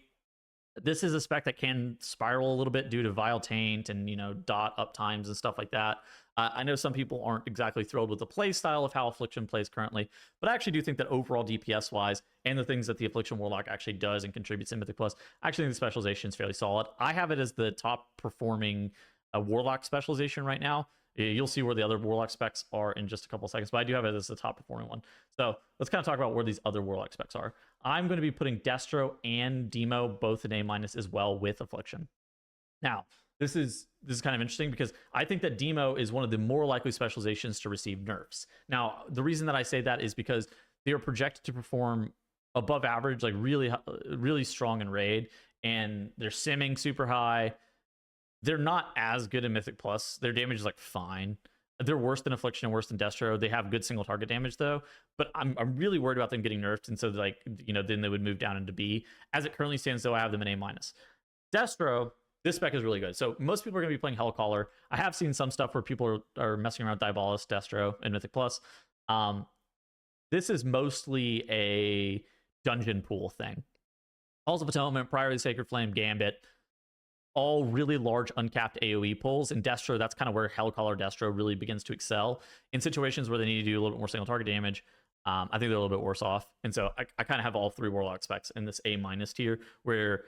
Speaker 10: This is a spec that can spiral a little bit due to Vile Taint and dot up times and stuff like that. I know some people aren't exactly thrilled with the play style of how Affliction plays currently, but I actually do think that overall DPS wise and the things that the Affliction Warlock actually does and contributes in Mythic Plus, I actually think the specialization is fairly solid. I have it as the top performing Warlock specialization right now. You'll see where the other Warlock specs are in just a couple of seconds, but I do have it as the top performing one. So let's kind of talk about where these other Warlock specs are. I'm going to be putting Destro and Demo both in A- as well with Affliction. Now, this is kind of interesting because I think that Demo is one of the more likely specializations to receive nerfs. Now, the reason that I say that is because they are projected to perform above average, like really strong in raid, and they're simming super high. They're not as good in Mythic Plus. Their damage is like fine. They're worse than Affliction and worse than Destro. They have good single target damage though, but I'm really worried about them getting nerfed, and so then they would move down into B. As it currently stands though, I have them in A-. Destro, this spec is really good. So most people are going to be playing Hellcaller. I have seen some stuff where people are messing around with Diabolus, Destro, and Mythic Plus. This is mostly a dungeon pool thing. Halls of Atonement, Priory of the Sacred Flame, Gambit, all really large uncapped AoE pulls. In Destro, that's kind of where Hellcaller Destro really begins to excel. In situations where they need to do a little bit more single target damage, I think they're a little bit worse off. And so I kind of have all three Warlock specs in this A- tier, where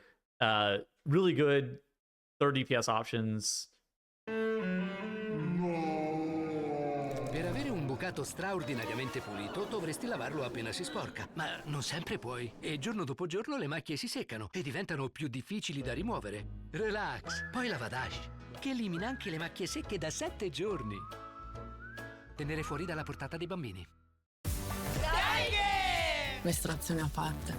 Speaker 10: really good third DPS options.
Speaker 11: Per avere un bucato straordinariamente pulito dovresti lavarlo appena si sporca, ma non sempre puoi. E giorno dopo giorno le macchie si seccano e diventano più difficili da rimuovere. Relax, poi la Vadash, che elimina anche le macchie secche da 7 giorni. Tenere fuori dalla portata dei bambini.
Speaker 12: Dai! L'estrazione a parte.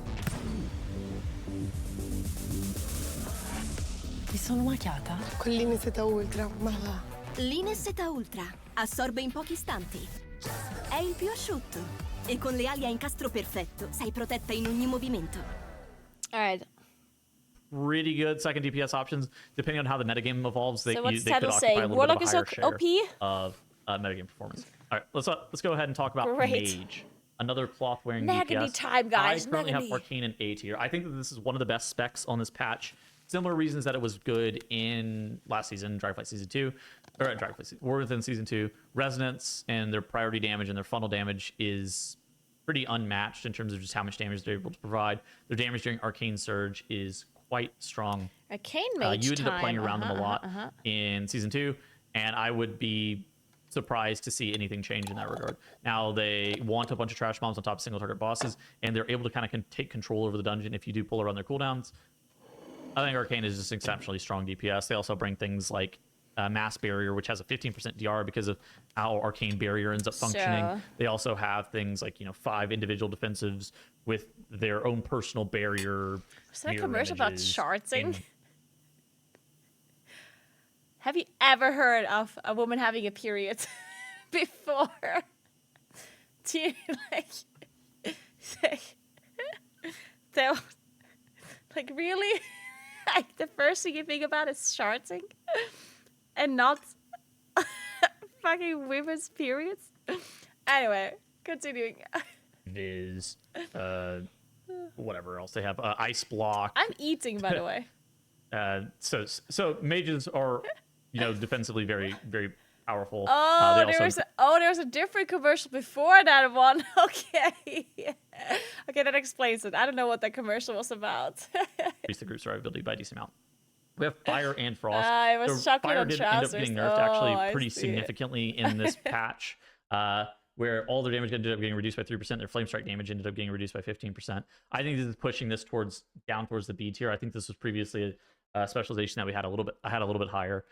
Speaker 9: Mi sono macchiata.
Speaker 12: Con l'Ineseta Ultra, ma va.
Speaker 13: L'Ineseta Ultra assorbe in pochi istanti. È il più asciutto. E con le ali a incastro perfetto sei protetta in ogni movimento.
Speaker 2: Alright.
Speaker 10: Pretty good second DPS options. Depending on how the metagame evolves, they
Speaker 2: So what's
Speaker 10: could
Speaker 2: Tattle
Speaker 10: occupy
Speaker 2: say?
Speaker 10: a little
Speaker 2: Warlock
Speaker 10: bit
Speaker 2: is
Speaker 10: of a higher
Speaker 2: OP?
Speaker 10: share of metagame performance. All right, let's go ahead and talk about
Speaker 2: Great.
Speaker 10: Mage. Another cloth-wearing
Speaker 2: Nagany
Speaker 10: DPS.
Speaker 2: time, guys.
Speaker 10: I currently have
Speaker 2: Nagany.
Speaker 10: Arcane in A tier. I think that this is one of the best specs on this patch. Similar reasons that it was good in last season, Dragonflight Season 2, or Dragonflight War Within Season 2. Resonance and their priority damage and their funnel damage is pretty unmatched in terms of just how much damage they're able to provide. Their damage during Arcane Surge is quite strong.
Speaker 2: Arcane Mage
Speaker 10: You ended up playing
Speaker 2: time.
Speaker 10: around them a lot in Season 2, and I would be surprised to see anything change in that regard. Now, they want a bunch of trash bombs on top of single target bosses, and they're able to kind of take control over the dungeon if you do pull around their cooldowns. I think Arcane is just exceptionally strong DPS. They also bring things like Mass Barrier, which has a 15% DR because of how Arcane Barrier ends up functioning.
Speaker 2: So-
Speaker 10: They also have things like, 5 individual defensives with their own personal barrier.
Speaker 2: Was that a
Speaker 10: mirror
Speaker 2: commercial about
Speaker 10: images,
Speaker 2: shardsing?
Speaker 10: and-
Speaker 2: Have you ever heard of a woman having a period before? Do you like really? Like the first thing you think about is shardsing, and not fucking women's periods. Anyway, continuing.
Speaker 10: Viz, whatever else they have, Ice Block.
Speaker 2: I'm eating, by the way.
Speaker 10: So mages are, defensively very, very powerful.
Speaker 2: Oh,
Speaker 10: They
Speaker 2: there was a different commercial before that one. Okay. Okay, that explains it. I don't know what that commercial was about.
Speaker 10: increase the group survivability by a decent amount. We have Fire and Frost.
Speaker 2: It was
Speaker 10: So
Speaker 2: chocolate
Speaker 10: Fire
Speaker 2: on
Speaker 10: did end up
Speaker 2: trousers.
Speaker 10: getting nerfed
Speaker 2: I
Speaker 10: actually pretty
Speaker 2: see.
Speaker 10: significantly in this patch, where all their damage ended up getting reduced by 3%. Their Flame Strike damage ended up getting reduced by 15%. I think this is pushing this down towards the B tier. I think this was previously a specialization that we had a little bit higher.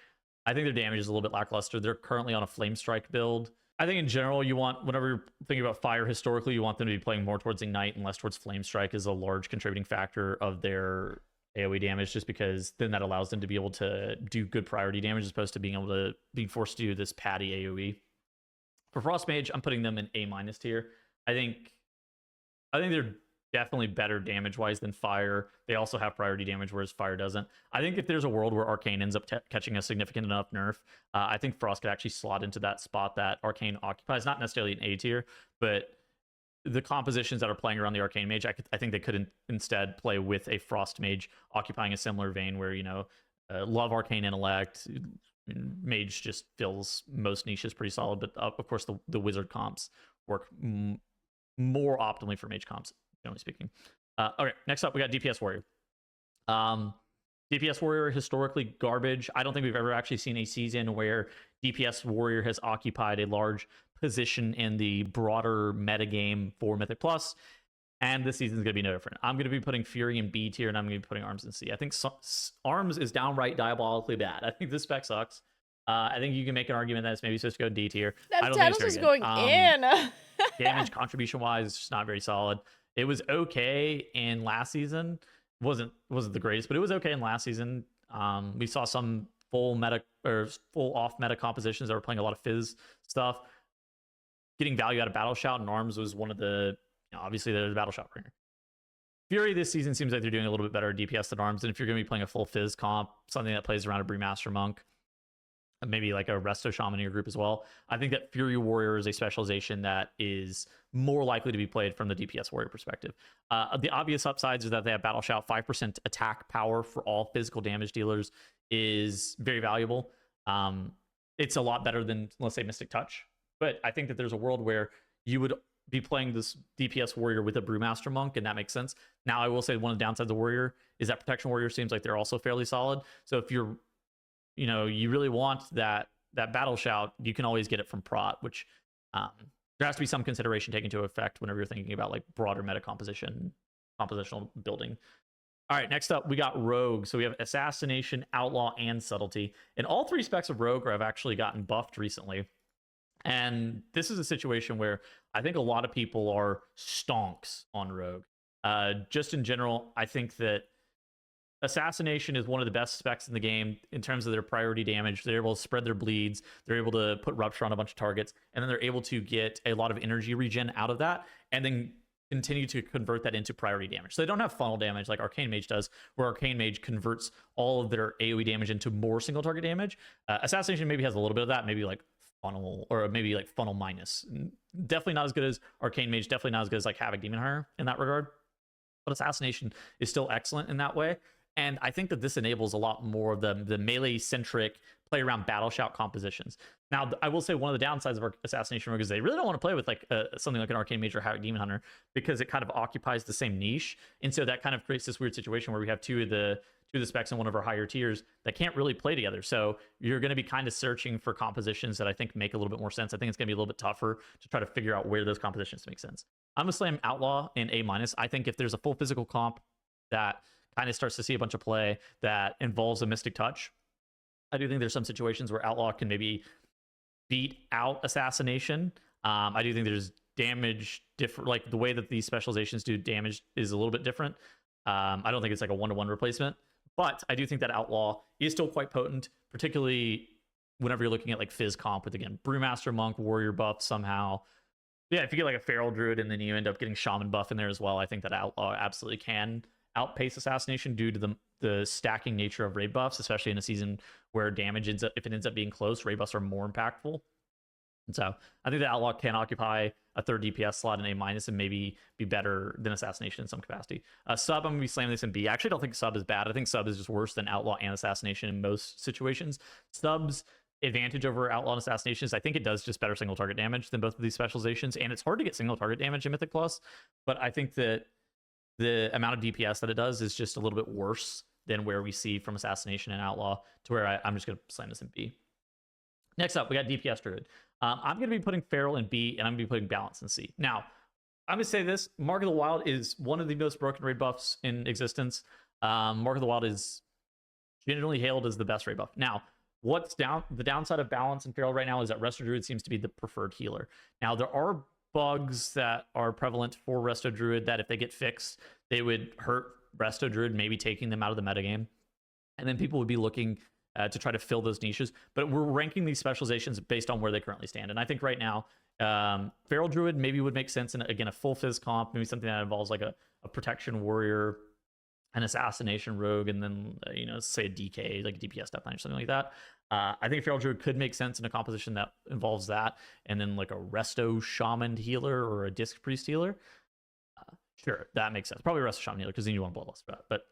Speaker 10: I think their damage is a little bit lackluster. They're currently on a Flame Strike build. I think in general, whenever you're thinking about Fire historically, you want them to be playing more towards Ignite and less towards Flame Strike is a large contributing factor of their AoE damage, just because then that allows them to be able to do good priority damage as opposed to being forced to do this patty AoE. For Frost Mage, I'm putting them in A- tier. I think they're definitely better damage-wise than Fire. They also have priority damage, whereas Fire doesn't. I think if there's a world where Arcane ends up catching a significant enough nerf, I think Frost could actually slot into that spot that Arcane occupies. Not necessarily an A tier, but the compositions that are playing around the Arcane Mage, I think they could instead play with a Frost Mage occupying a similar vein where, love Arcane Intellect. Mage just fills most niches pretty solid, but of course the Wizard comps work more optimally for Mage comps, generally speaking. Okay, next up we got DPS Warrior. DPS Warrior, historically garbage. I don't think we've ever actually seen a season where DPS Warrior has occupied a large position in the broader metagame for Mythic Plus, and this season's going to be no different. I'm going to be putting Fury in B tier, and I'm going to be putting Arms in C. I think Arms is downright diabolically bad. I think this spec sucks. I think you can make an argument that it's maybe supposed to go D tier. I don't think it's very
Speaker 2: is
Speaker 10: good.
Speaker 2: going in.
Speaker 10: Damage contribution-wise, it's just not very solid. It was okay in last season. Wasn't the greatest, but it was okay in last season. We saw some full off meta compositions that were playing a lot of Fizz stuff. Getting value out of Battle Shout and Arms was one of the, obviously there's a Battle Shout bringer. Fury this season seems like they're doing a little bit better DPS than Arms, and if you're going to be playing a full Fizz comp, something that plays around a Brewmaster Monk, maybe like a Resto Shaman in your group as well, I think that Fury Warrior is a specialization that is more likely to be played from the DPS Warrior perspective. The obvious upsides is that they have Battle Shout. 5% attack power for all physical damage dealers is very valuable. It's a lot better than, let's say, Mystic Touch. But I think that there's a world where you would be playing this DPS Warrior with a Brewmaster Monk, and that makes sense. Now, I will say one of the downsides of Warrior is that Protection Warrior seems like they're also fairly solid. So if you're, you really want that Battle Shout, you can always get it from Prot, which there has to be some consideration taken into effect whenever you're thinking about like broader meta compositional building. All right, next up, we got Rogue. So we have Assassination, Outlaw, and Subtlety. And all three specs of Rogue have actually gotten buffed recently. And this is a situation where I think a lot of people are stonks on Rogue. Just in general, I think that Assassination is one of the best specs in the game in terms of their priority damage. They're able to spread their bleeds. They're able to put Rupture on a bunch of targets. And then they're able to get a lot of energy regen out of that. And then continue to convert that into priority damage. So they don't have funnel damage like Arcane Mage does, where Arcane Mage converts all of their AoE damage into more single target damage. Assassination maybe has a little bit of that, maybe like funnel, or maybe like funnel minus. Definitely not as good as Arcane Mage, definitely not as good as like Havoc Demon Hunter in that regard. But Assassination is still excellent in that way. And I think that this enables a lot more of the melee-centric play around battle shout compositions. Now, I will say one of the downsides of our Assassination Rogue is they really don't want to play with like something like an Arcane Mage or Havoc Demon Hunter, because it kind of occupies the same niche. And so that kind of creates this weird situation where we have two of the specs in one of our higher tiers that can't really play together. So you're going to be kind of searching for compositions that I think make a little bit more sense. I think it's going to be a little bit tougher to try to figure out where those compositions make sense. I'm going to slam Outlaw in A-. I think if there's a full physical comp that kind of starts to see a bunch of play that involves a Mystic Touch, I do think there's some situations where Outlaw can maybe beat out Assassination. I do think there's damage different, like the way that these specializations do damage is a little bit different. I don't think it's like a 1-to-1 replacement, but I do think that Outlaw is still quite potent, particularly whenever you're looking at like Fizz comp with, again, Brewmaster Monk, Warrior buff somehow. Yeah, if you get like a Feral Druid and then you end up getting Shaman buff in there as well, I think that Outlaw absolutely can outpace Assassination due to the stacking nature of raid buffs, especially in a season where damage if it ends up being close, raid buffs are more impactful. And so I think the Outlaw can occupy a third DPS slot in A- and maybe be better than Assassination in some capacity. Sub, I'm going to be slamming this in B. I actually don't think Sub is bad. I think Sub is just worse than Outlaw and Assassination in most situations. Sub's advantage over Outlaw and Assassination is I think it does just better single target damage than both of these specializations, and it's hard to get single target damage in Mythic Plus, but I think that the amount of DPS that it does is just a little bit worse than where we see from Assassination and Outlaw, to where I'm just going to slam this in B. Next up, we got DPS Druid. I'm going to be putting Feral in B, and I'm going to be putting Balance in C. Now, I'm going to say this. Mark of the Wild is one of the most broken raid buffs in existence. Mark of the Wild is generally hailed as the best raid buff. Now, the downside of Balance and Feral right now is that Resto Druid seems to be the preferred healer. Now, there are bugs that are prevalent for Resto Druid that if they get fixed, they would hurt Resto Druid, maybe taking them out of the metagame. And then people would be looking to try to fill those niches. But we're ranking these specializations based on where they currently stand. And I think right now, Feral Druid maybe would make sense in, again, a full Fizz comp, maybe something that involves like a Protection Warrior, an Assassination Rogue, and then, say a DK, like a DPS Step 9 or something like that. I think Feral Druid could make sense in a composition that involves that, and then like a Resto Shaman healer or a Disc Priest healer. Sure, that makes sense. Probably a Resto Shaman healer, because then you want Bloodlust for that. But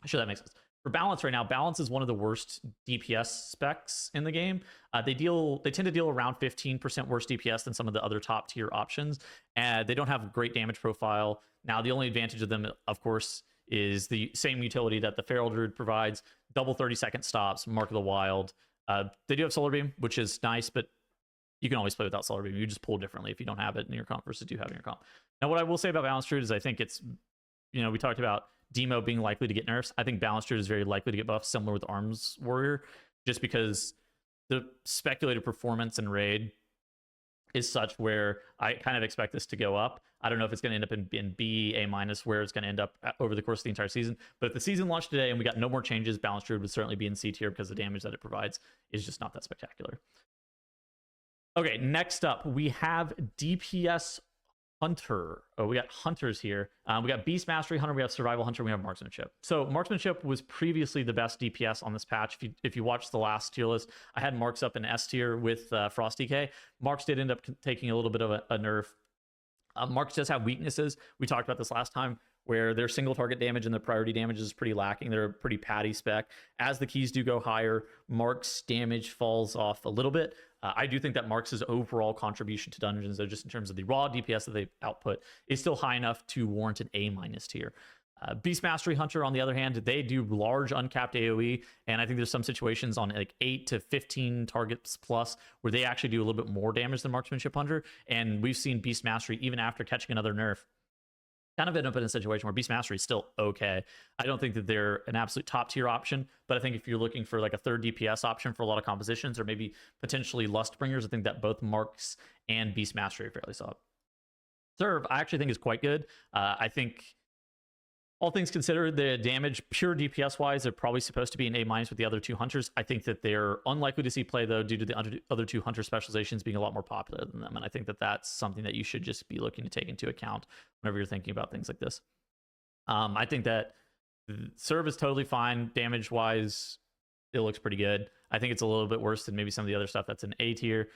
Speaker 10: sure, that makes sense. For Balance right now, Balance is one of the worst DPS specs in the game. They tend to deal around 15% worse DPS than some of the other top tier options, and they don't have a great damage profile. Now, the only advantage of them, of course, is the same utility that the Feral Druid provides: double 30-second stops, Mark of the Wild. They do have Solar Beam, which is nice, but you can always play without Solar Beam. You just pull differently if you don't have it in your comp versus do have it in your comp. Now, what I will say about Balance Druid is I think it's, we talked about Demo being likely to get nerfs. I think Balance Druid is very likely to get buffed, similar with Arms Warrior, just because the speculated performance in Raid is such where I kind of expect this to go up. I don't know if it's going to end up in B, A-, where it's going to end up over the course of the entire season. But if the season launched today and we got no more changes, Balance Druid would certainly be in C tier, because the damage that it provides is just not that spectacular. Okay, next up, we have DPS Hunter. Oh, we got Hunters here. We got Beast Mastery Hunter, we have Survival Hunter, we have Marksmanship. So Marksmanship was previously the best DPS on this patch. If you watched the last tier list, I had Marks up in S tier with Frost DK. Marks did end up taking a little bit of a nerf. Marks does have weaknesses. We talked about this last time, where their single target damage and their priority damage is pretty lacking. They're a pretty patty spec. As the keys do go higher, Marks' damage falls off a little bit. I do think that Marks' overall contribution to dungeons, though, just in terms of the raw DPS that they output, is still high enough to warrant an A- tier. Beast Mastery Hunter, on the other hand, they do large uncapped AoE, and I think there's some situations on like 8 to 15 targets plus where they actually do a little bit more damage than Marksmanship Hunter. And we've seen Beast Mastery, even after catching another nerf, kind of end up in a situation where Beast Mastery is still okay. I don't think that they're an absolute top tier option, but I think if you're looking for like a third DPS option for a lot of compositions, or maybe potentially Lustbringers, I think that both Marks and Beast Mastery are fairly solid. Serve, I actually think is quite good. I think All things considered, the damage, pure DPS wise, they're probably supposed to be an A- with the other two hunters. I think that they're unlikely to see play though, due to the other two hunter specializations being a lot more popular than them. And I think that that's something that you should just be looking to take into account whenever you're thinking about things like this. I think that serve is totally fine. Damage wise, it looks pretty good. I think it's a little bit worse than maybe some of the other stuff that's an A tier.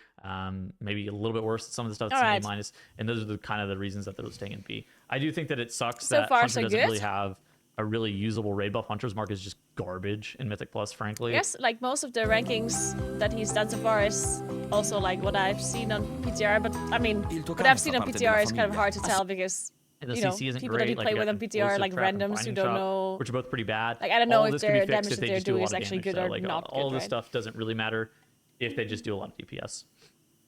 Speaker 10: Maybe a little bit worse than some of the stuff that's an A minus. And those are the kind of the reasons that they're staying in B. I do think that it sucks that Hunter doesn't really have a really usable raid buff. Hunter's mark is just garbage in Mythic Plus, frankly.
Speaker 2: Yes, like most of the rankings that he's done so far is also like what I've seen on PTR. But I mean, what I've seen on PTR is kind of hard to tell because
Speaker 10: the
Speaker 2: you know,
Speaker 10: CC isn't
Speaker 2: people
Speaker 10: great.
Speaker 2: that you play with on PTR are like randoms who don't know,
Speaker 10: which are both pretty bad.
Speaker 2: Like I don't know
Speaker 10: all
Speaker 2: if
Speaker 10: this
Speaker 2: their
Speaker 10: could be fixed
Speaker 2: damage
Speaker 10: if
Speaker 2: that
Speaker 10: they
Speaker 2: they're
Speaker 10: just do a
Speaker 2: doing
Speaker 10: lot
Speaker 2: is
Speaker 10: of
Speaker 2: actually
Speaker 10: damage,
Speaker 2: good
Speaker 10: though.
Speaker 2: or
Speaker 10: Like
Speaker 2: not
Speaker 10: all
Speaker 2: good,
Speaker 10: this
Speaker 2: right?
Speaker 10: stuff doesn't really matter if they just do a lot of DPS.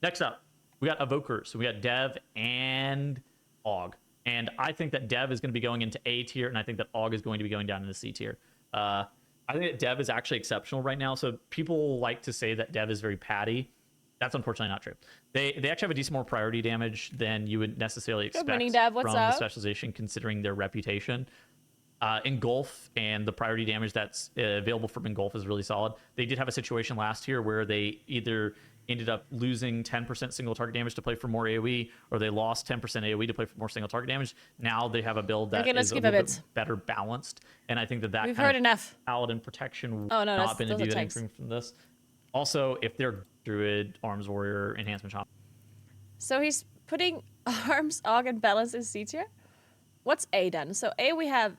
Speaker 10: Next up, we got Evokers. So we got Dev and Og. And I think that Dev is going to be going into A tier, and I think that Og is going to be going down into C tier. I think that Dev is actually exceptional right now. So people like to say that Dev is very patty. That's unfortunately not true. They actually have a decent more priority damage than you would necessarily expect
Speaker 2: Dev.
Speaker 10: from the specialization, considering their reputation. Engulf and the priority damage that's available from Engulf is really solid. They did have a situation last year where they either ended up losing 10% single target damage to play for more AoE, or they lost 10% AoE to play for more single target damage. Now they have a build that is a little bit better balanced, and I think that
Speaker 2: we've heard enough.
Speaker 10: Paladin protection
Speaker 2: oh, no,
Speaker 10: not been to
Speaker 2: those are
Speaker 10: anything from this. Also, if they're Druid, Arms Warrior, Enhancement Shop.
Speaker 2: So he's putting Arms, Og, and Balance in C tier? What's A then? So A we have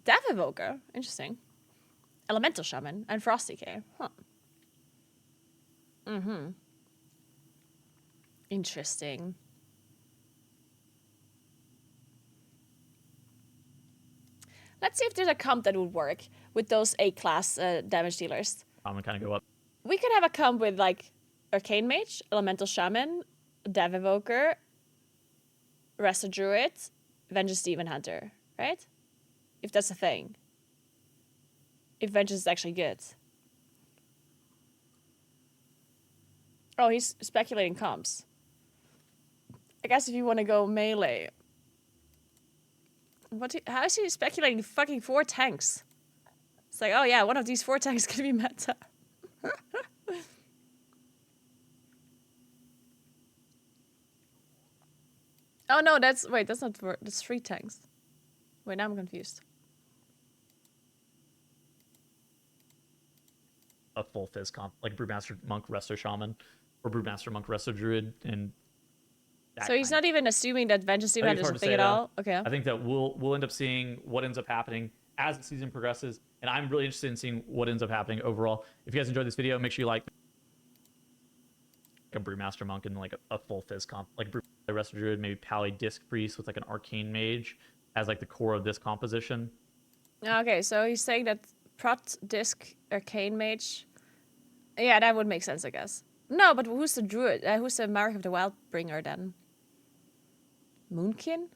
Speaker 2: Death Evoker. Interesting. Elemental Shaman and Frosty K. Huh. Mm-hmm. Interesting. Let's see if there's a comp that would work with those A-class damage dealers.
Speaker 10: I'm gonna kind of go up.
Speaker 2: We could have a comp with like Arcane Mage, Elemental Shaman, Dev Evoker, Resto Druid, Vengeance Demon Hunter, right? If that's a thing. If Vengeance is actually good. Oh, he's speculating comps. I guess if you want to go melee. How is he speculating fucking 4 tanks? It's like, oh yeah, one of these 4 tanks could be meta. Oh no, that's not that's 3 tanks. Wait, now I'm confused.
Speaker 10: A full fizz comp, like Brewmaster Monk, Resto Shaman, or Brewmaster Monk, Resto Druid, and
Speaker 2: so he's not even assuming that Vengeance Demon Hunter is a thing at all? Okay.
Speaker 10: I think that we'll end up seeing what ends up happening as the season progresses, and I'm really interested in seeing what ends up happening overall. If you guys enjoyed this video, make sure you like a Brewmaster Monk and like a full fizz comp, like Resto Druid, maybe Pally Disc Priest with like an Arcane Mage as like the core of this composition.
Speaker 2: Okay, so he's saying that Prot Disc Arcane Mage. Yeah, that would make sense, I guess. No, but who's the Druid? Who's the Mark of the Wildbringer then? Moonkin?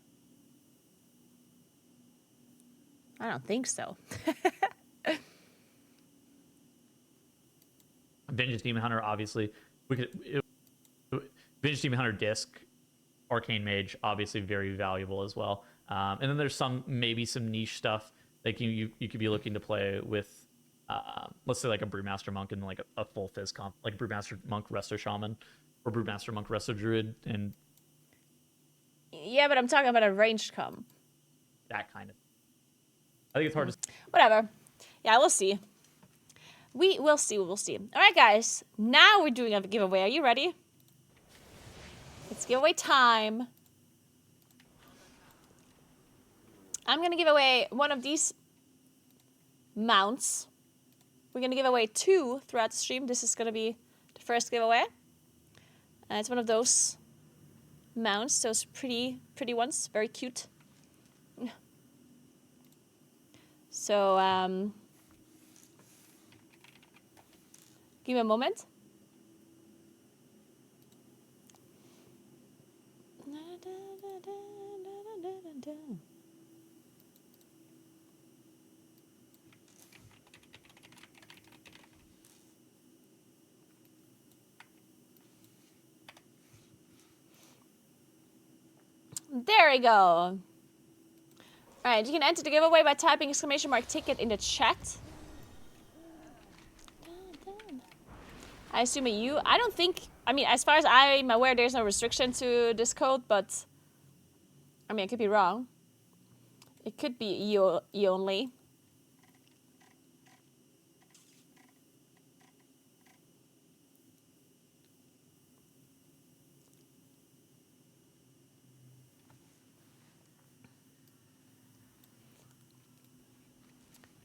Speaker 2: I don't think so.
Speaker 10: Vengeance Demon Hunter, obviously. Vengeance Demon Hunter Disc, Arcane Mage, obviously very valuable as well. And then there's maybe some niche stuff like you could be looking to play with, let's say like a Brewmaster Monk and like a full fizz comp, like Brewmaster Monk Resto Shaman or Brewmaster Monk Resto Druid, and
Speaker 2: yeah, but I'm talking about a ranged comp.
Speaker 10: That kind of. I think it's hard to.
Speaker 2: Whatever. Yeah, we'll see. We will see. We will see. All right, guys. Now we're doing a giveaway. Are you ready? It's giveaway time. I'm going to give away one of these mounts. We're going to give away 2 throughout the stream. This is going to be the first giveaway. And it's one of those mounts. Those pretty ones. Very cute. So, give me a moment. There we go. Alright, you can enter the giveaway by typing !ticket in the chat. I assume I don't think, I mean, as far as I'm aware, there's no restriction to this code, but I mean, I could be wrong. It could be E only.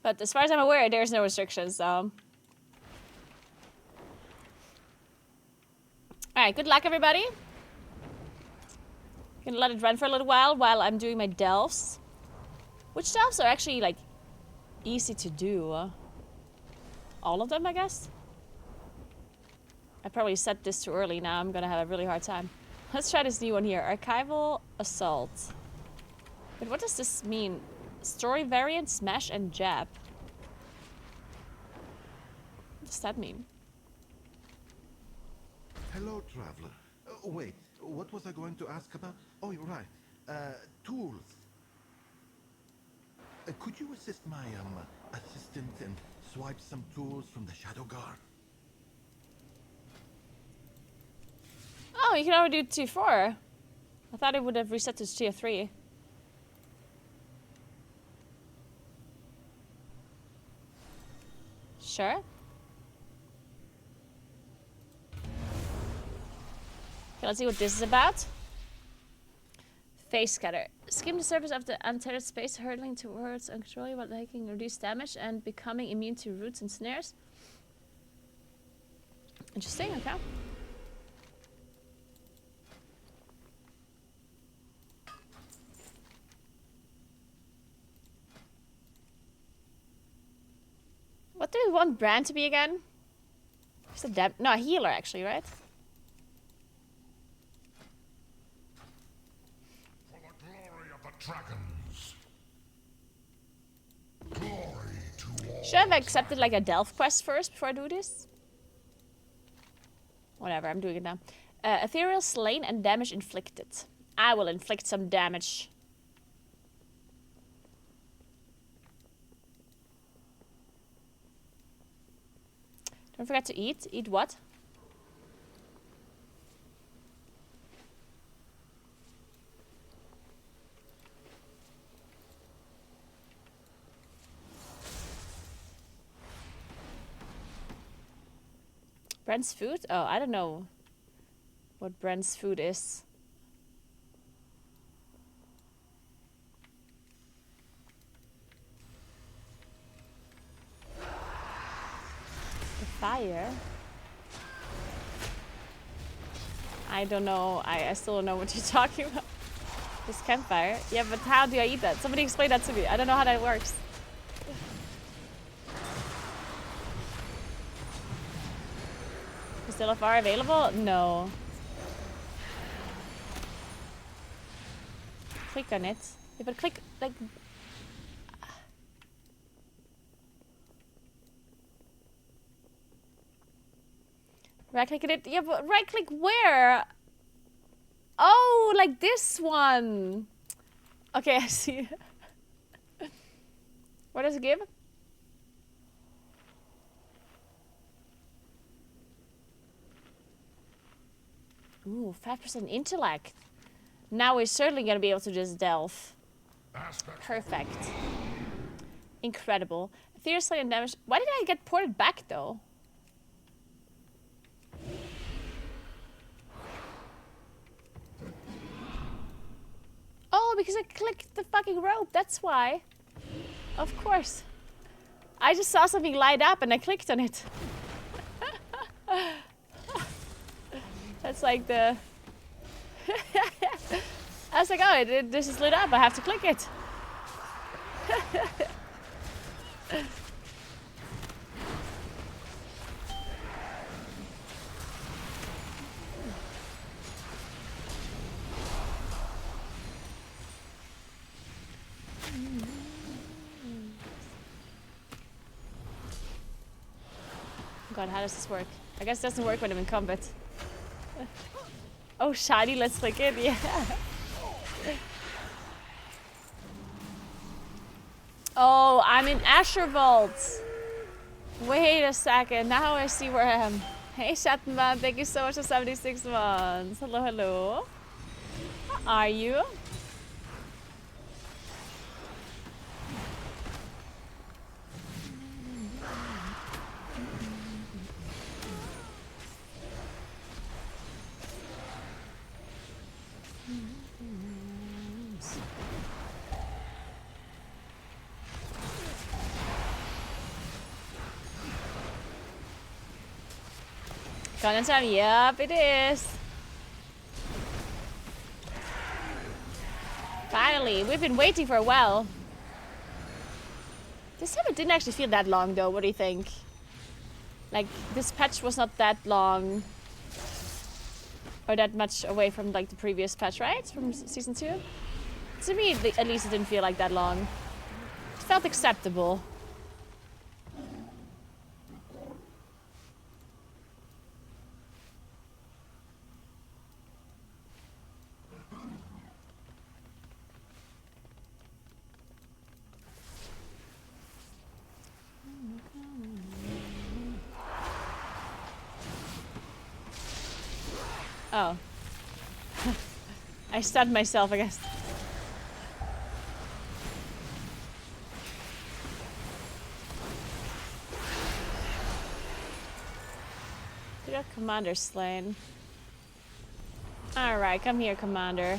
Speaker 2: But as far as I'm aware, there's no restrictions, so. Alright, good luck, everybody. Gonna let it run for a little while I'm doing my delves. Which delves are actually, like, easy to do. All of them, I guess? I probably set this too early now. I'm gonna have a really hard time. Let's try this new one here. Archival Assault. But what does this mean? Story variant, smash, and jab. What does that mean?
Speaker 4: Hello, traveler. Wait, what was I going to ask about? Oh, you're right. Tools. Could you assist my assistant and swipe some tools from the Shadow Guard?
Speaker 2: Oh, you can already do tier 4. I thought it would have reset to tier 3. Sure. Okay, let's see what this is about. Face Cutter. Skim the surface of the untethered space, hurtling towards uncontrollably while taking reduced damage and becoming immune to roots and snares. Interesting, okay. What do we want Bran to be again? He's a no, a healer actually, right?
Speaker 5: For the glory of the dragons. Glory to all.
Speaker 2: Should I have accepted like a Delph quest first before I do this? Whatever, I'm doing it now. Ethereal slain and damage inflicted. I will inflict some damage. Don't forget to eat. Eat what? Brent's food? Oh, I don't know what Brent's food is. Fire? I don't know. I still don't know what you're talking about. This campfire? Yeah, but how do I eat that? Somebody explain that to me. I don't know how that works. Is still a fire available? No. Click on it. Yeah, but click like... Right click it. Yeah, but right click where? Oh, like this one. Okay, I see. What does it give? Ooh, 5% intellect. Now we're certainly gonna be able to just delve. Perfect. Incredible. Seriously, and damage. Why did I get ported back though? Oh, because I clicked the fucking rope, that's why. Of course. I just saw something light up and I clicked on it. That's like the... I was like, oh, this is lit up, I have to click it. God, how does this work? I guess it doesn't work when I'm in combat. Oh, shiny, let's click it, yeah. Oh, I'm in Ashervolt. Wait a second. Now I see where I am. Hey, Shatman. Thank you so much for 76 months. Hello, hello. How are you? Content time? Yep, it is. Finally, we've been waiting for a while. This time it didn't actually feel that long though, what do you think? Like, this patch was not that long. Or that much away from like the previous patch, right? From season 2? To me, at least it didn't feel like that long. It felt acceptable. Oh. I stunned myself, I guess. We got Commander slain. Alright, come here, Commander.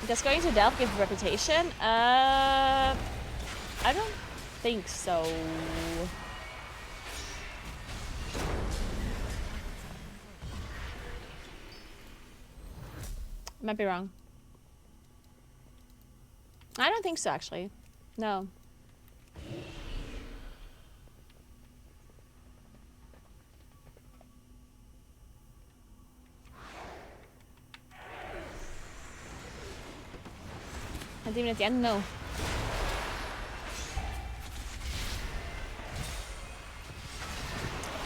Speaker 2: Does going to Delph give reputation? I don't think so. Might be wrong. I don't think so, actually. No. And even at the end, no.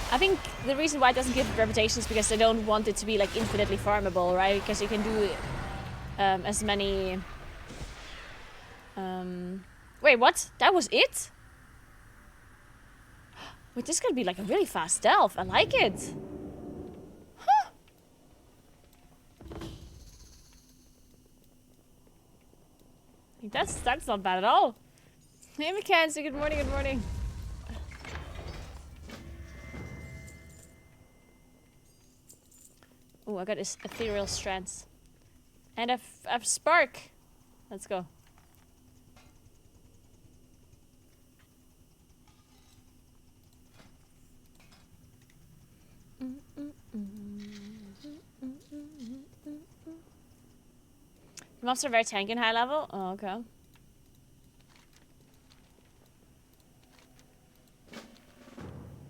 Speaker 2: I think the reason why it doesn't give reputation is because they don't want it to be like infinitely farmable, right? Because you can do as many. Wait, what? That was it? Wait, this could be like a really fast delve. I like it. Huh. That's not bad at all. Hey, Mackenzie. Good morning. Good morning. Oh, I got his ethereal strands. And a spark. Let's go. The mobs are very tanky and high level? Oh, okay.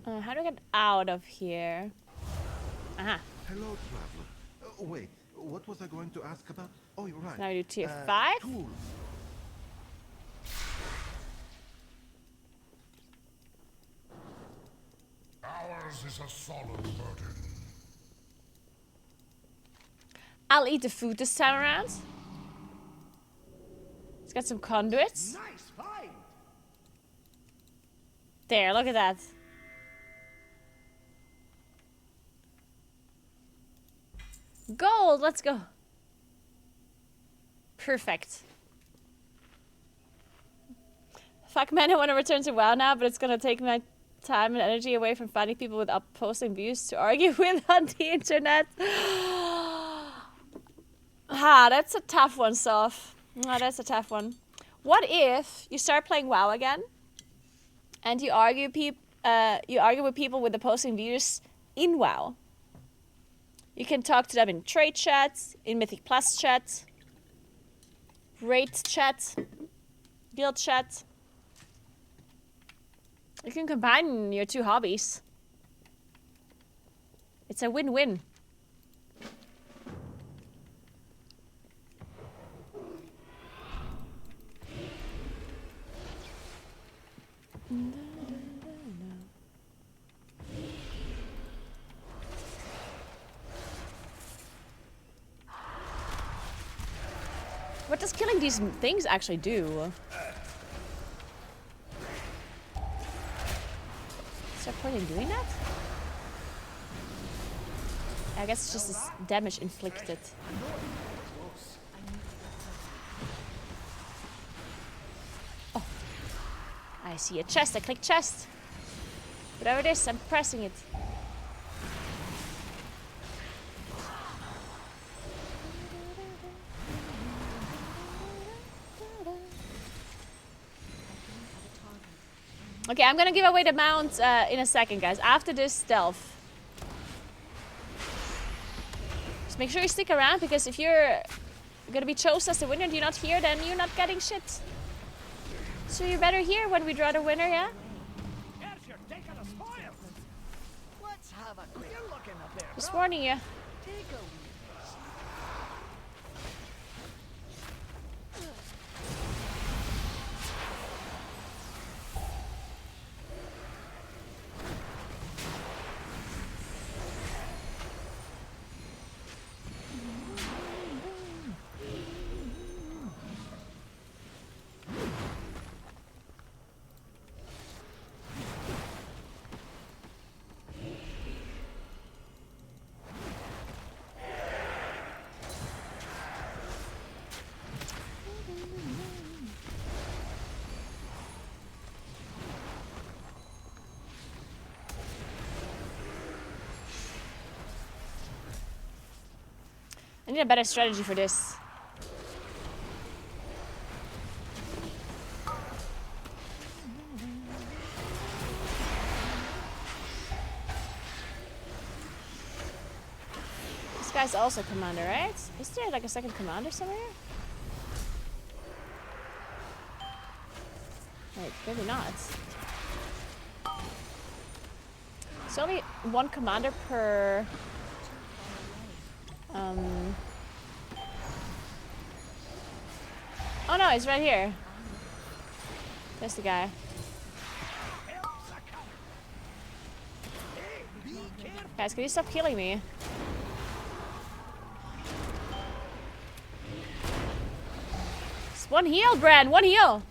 Speaker 2: How do I get out of here? Aha.
Speaker 4: Hello, traveler. Wait, what was I going to ask about? Oh, you're right.
Speaker 2: So now we do tier 5.
Speaker 4: Tools.
Speaker 5: Ours is a solemn burden.
Speaker 2: I'll eat the food this time around. Let's get some conduits.
Speaker 4: Nice find.
Speaker 2: There, look at that. Gold, let's go. Perfect. Fuck man, I want to return to WoW now, but it's gonna take my time and energy away from finding people with opposing views to argue with on the internet. That's a tough one, Soph. That's a tough one. What if you start playing WoW again, and you argue with people with opposing views in WoW? You can talk to them in trade chat, in Mythic Plus chat, raid chat, guild chat. You can combine your two hobbies. It's a win-win. What does killing these things actually do? Is there a point in doing that? I guess it's just this damage inflicted. Oh. I see a chest. I click chest. Whatever it is, I'm pressing it. Okay, I'm gonna give away the mount in a second, guys. After this stealth. Just make sure you stick around, because if you're gonna be chosen as the winner and you're not here, then you're not getting shit. So you're better here when we draw the winner, yeah? Just warning you. I need a better strategy for this. This guy's also commander, right? Is there like a second commander somewhere? Wait, maybe not. It's only one commander per... Oh no, he's right here. There's the guy. Guys, can you stop killing me? Just one heal, Bran, one heal!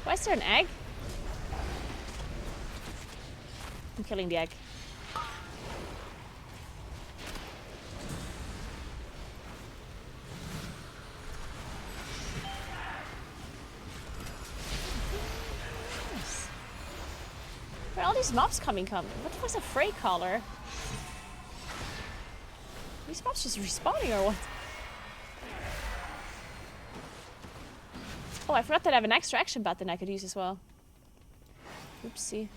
Speaker 2: Why is there an egg? I'm killing the egg. Where are all these mobs coming? What the fuck's a freight caller? These mobs just respawning or what? Oh, I forgot that I have an extra action button I could use as well. Oopsie.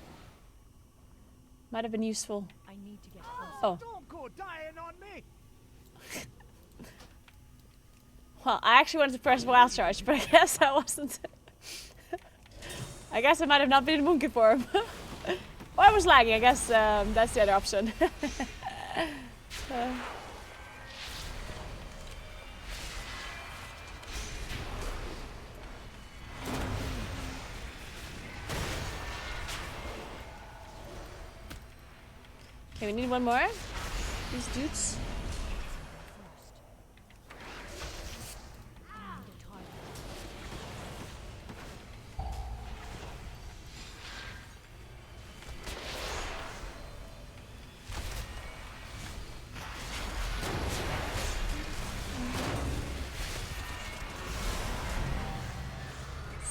Speaker 2: Might have been useful. I need to get oh. Don't go dying on me. Well, I actually wanted to press wild charge, but I guess I wasn't. I guess I might have not been in monkey form. Oh, I was lagging. I guess that's the other option. Okay, we need one more. These dudes.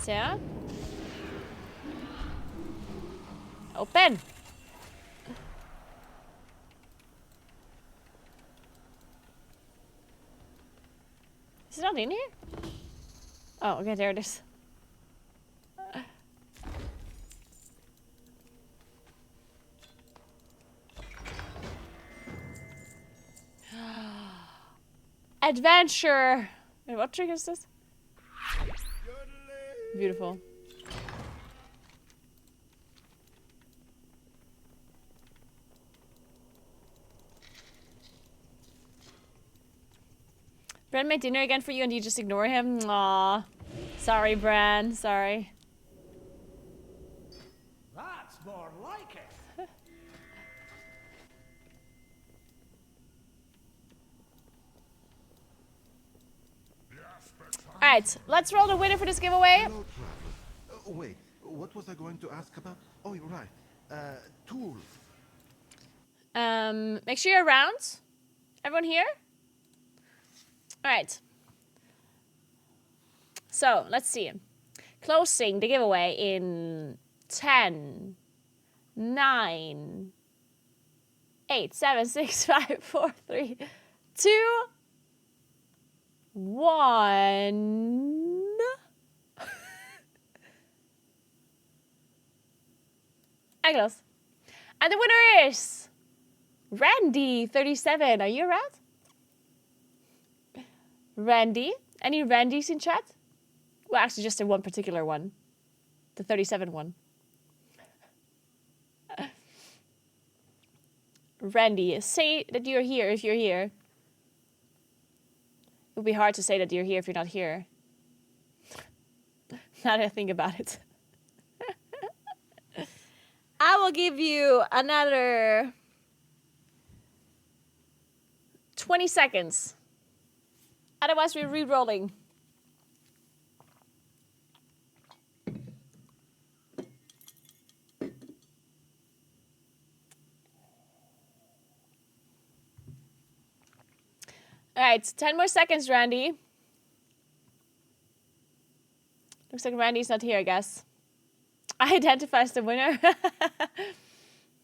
Speaker 2: So. Open! Is it not in here? Oh, okay, there it is. Adventure! Wait, what trick is this? Beautiful. Bran made dinner again for you and you just ignore him? Aww. Sorry, Bran. Sorry.
Speaker 14: That's more like it.
Speaker 2: Alright, let's roll the winner for this giveaway.
Speaker 4: Hello, traveler. Wait, what was I going to ask about? Oh, you're right. Tools.
Speaker 2: Make sure you're around. Everyone here? Alright. So, let's see. Closing the giveaway in 10, 9, 8, 7, 6, 5, 4, 3, 2, 1. I close. And the winner is Randy37. Are you around? Randy? Any Randys in chat? Well, actually, just the one particular one. The 37 one. Randy, say that you're here if you're here. It would be hard to say that you're here if you're not here. Now that I think about it. I will give you another 20 seconds. Otherwise, we're re-rolling. All right, 10 more seconds, Randy. Looks like Randy's not here, I guess. I identify as the winner.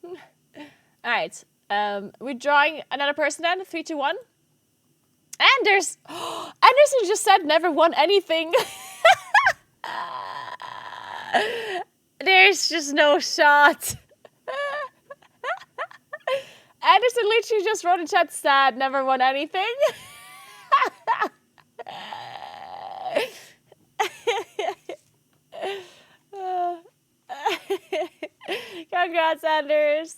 Speaker 2: All right, we're drawing another person then, 3, 2, 1. Anders! Anderson just said never won anything. There's just no shot. Anderson literally just wrote in chat sad, never won anything. Congrats, Anders.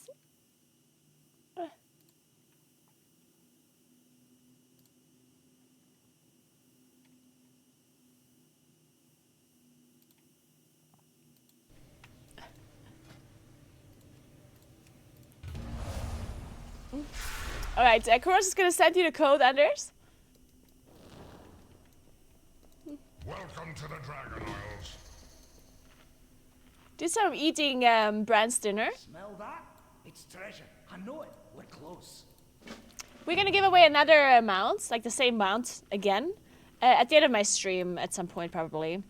Speaker 2: All right, Kuros is going to send you the code, Anders.
Speaker 5: Welcome to the Dragon Isles.
Speaker 2: Do some eating Bran's dinner.
Speaker 14: Smell that? It's treasure. I know it. We're close.
Speaker 2: We're going to give away another mount, like the same mount again, at the end of my stream at some point probably.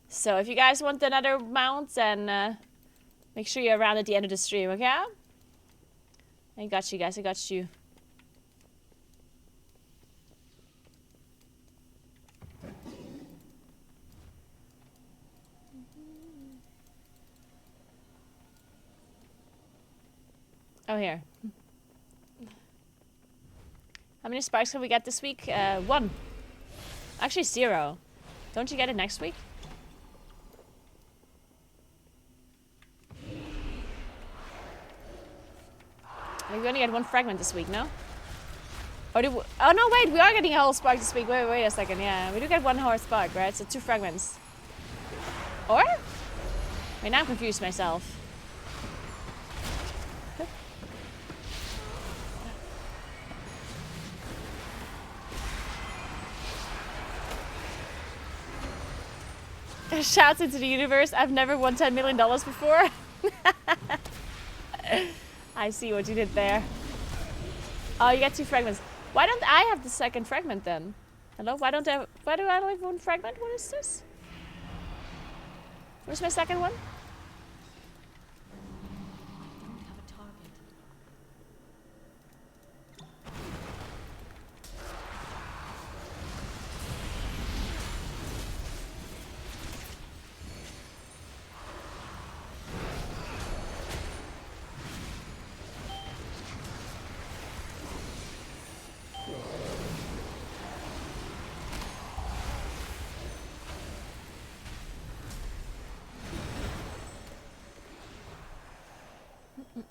Speaker 2: So if you guys want another mount, then make sure you're around at the end of the stream, okay? I got you guys, I got you. Oh, here. How many sparks can we get this week? 1. Actually, 0. Don't you get it next week? We only get 1 fragment this week, no? Or do we, oh no, wait, we are getting a whole spark this week. Wait a second, yeah. We do get 1 whole spark, right? So 2 fragments. Or? Wait, now I'm confused myself. Shouts into the universe. I've never won $10 million before. I see what you did there. Oh, you get 2 fragments. Why don't I have the second fragment then? Hello? Why do I only have 1 fragment? What is this? Where's my second one? It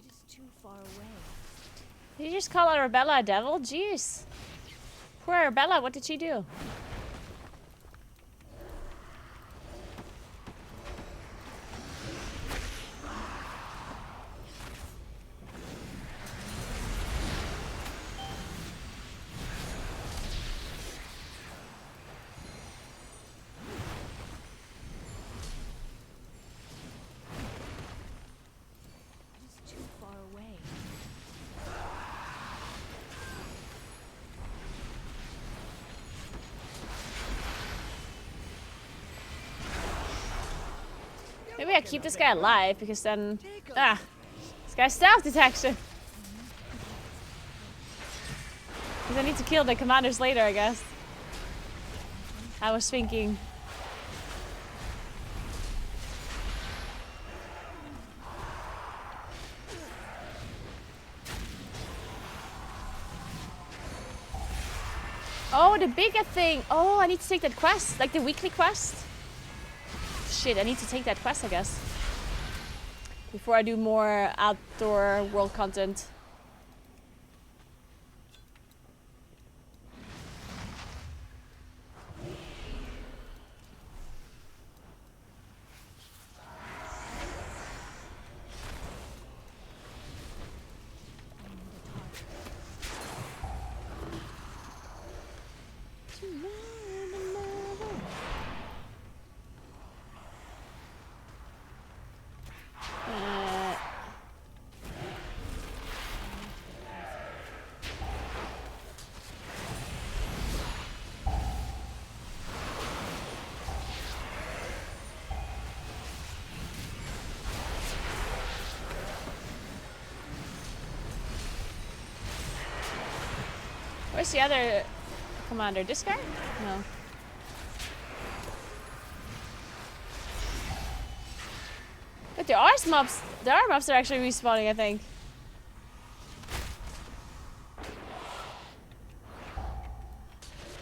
Speaker 2: is too far away. Did you just call Arabella a devil? Jeez. Poor Arabella, what did she do? Maybe I keep this guy alive because then this guy's stealth detection. Because I need to kill the commanders later, I guess. I was thinking. Oh, the bigger thing. Oh, I need to take that quest, like the weekly quest. Shit, I need to take that quest, I guess. Before I do more outdoor world content. Where's the other commander? This guy? No. But there are mobs. There are mobs that are actually respawning, I think.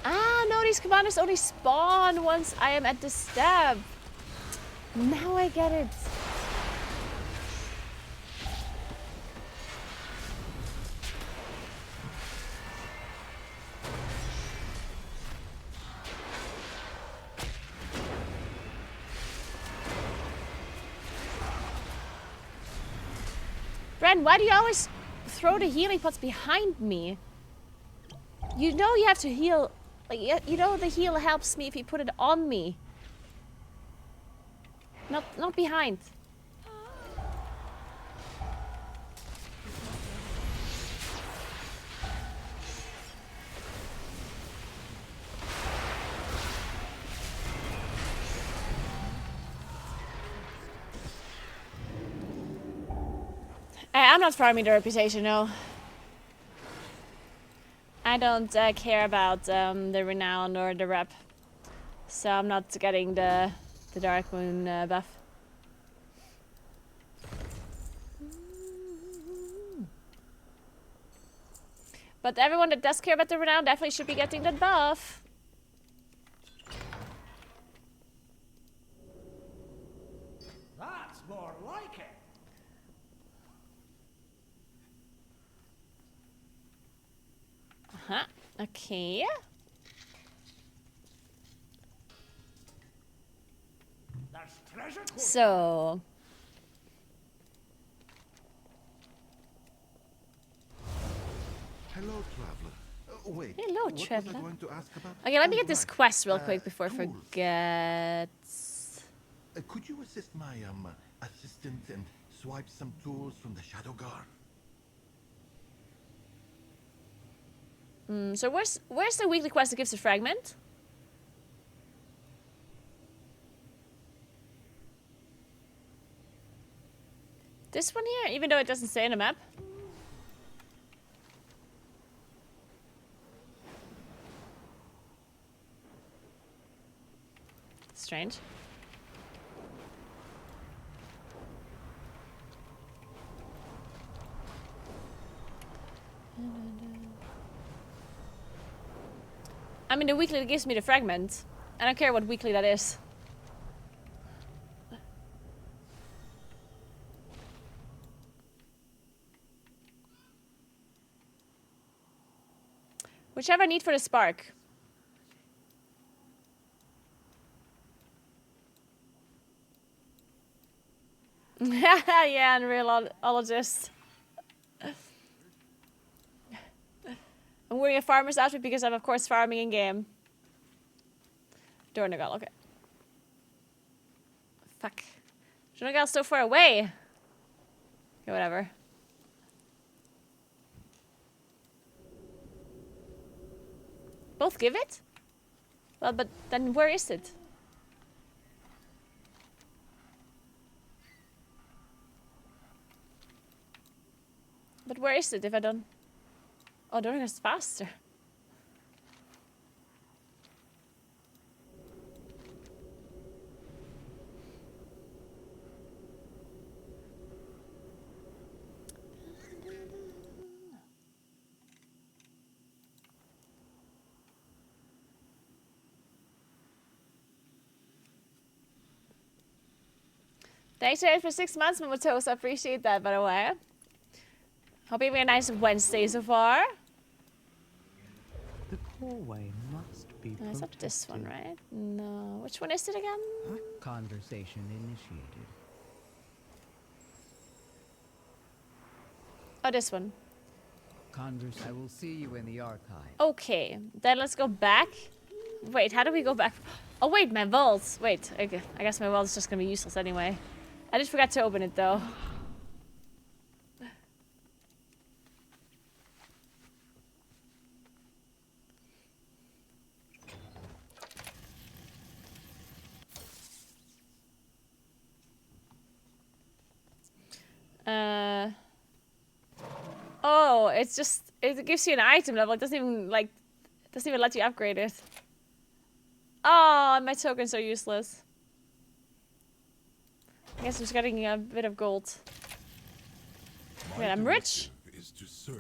Speaker 2: Ah, no, these commanders only spawn once I am at the stab. Now I get it. Why do you always throw the healing pots behind me? You know you have to heal. Like, you know the heal helps me if you put it on me. Not behind. I'm not farming the reputation, no. I don't care about the renown or the rep. So I'm not getting the Dark Moon buff. But everyone that does care about the renown definitely should be getting that buff.
Speaker 14: That's more like it.
Speaker 2: Okay. So.
Speaker 3: Hello, traveler. Wait.
Speaker 2: Hello,
Speaker 3: what
Speaker 2: traveler.
Speaker 3: was I going to ask about?
Speaker 2: Okay, let me get this
Speaker 3: Right.
Speaker 2: quest real quick before I
Speaker 3: tools.
Speaker 2: forget.
Speaker 3: Could you assist my assistant and swipe some tools from the Shadow Guard?
Speaker 2: So where's the weekly quest that gives a fragment? This one here, even though it doesn't say in the map. Strange. I mean, the weekly that gives me the fragment. I don't care what weekly that is. Whichever I need for the spark. Yeah, Unrealologist. I'm wearing a farmer's outfit because I'm, of course, farming in game. Dornagal, okay. Fuck. Dornagal's so far away. Okay, whatever. Both give it? Well, but then where is it? But where is it if I don't... Oh, Dornagal's faster. Thanks for 6 months, Momotos. I appreciate that, by the way. Hope you're having a nice Wednesday so far.
Speaker 15: The hallway must be
Speaker 2: It's not this one, right? No. Which one is it again?
Speaker 15: Conversation initiated.
Speaker 2: Oh, this one.
Speaker 15: I will see you in the archive.
Speaker 2: Okay, then let's go back. Wait, how do we go back? Oh, wait, my vault. Wait, okay. I guess my vault is just gonna be useless anyway. I just forgot to open it, though. Oh, it's just, it gives you an item level. It doesn't even, like, doesn't even let you upgrade it. Oh, my tokens are useless. I guess I'm just getting a bit of gold. Wait, I'm rich?
Speaker 5: Is to serve you.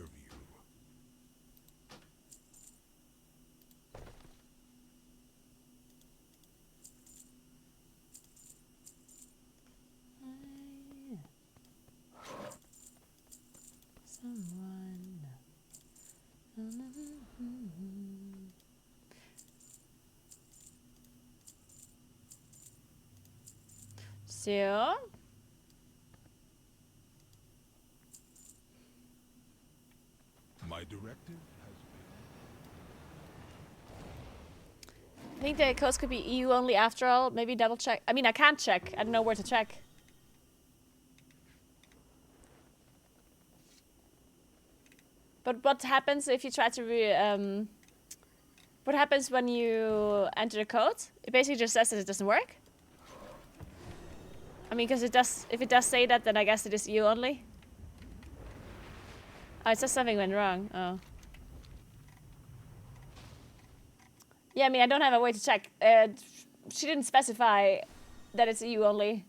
Speaker 2: So...
Speaker 5: My directive has
Speaker 2: I think the codes could be EU only after all. Maybe double check. I mean, I can't check. I don't know where to check. But what happens if you try to what happens when you enter the code? It basically just says that it doesn't work. I mean, because it does. If it does say that, then I guess it is EU only. Oh, it says something went wrong. Oh. Yeah, I mean, I don't have a way to check. She didn't specify that it's EU only.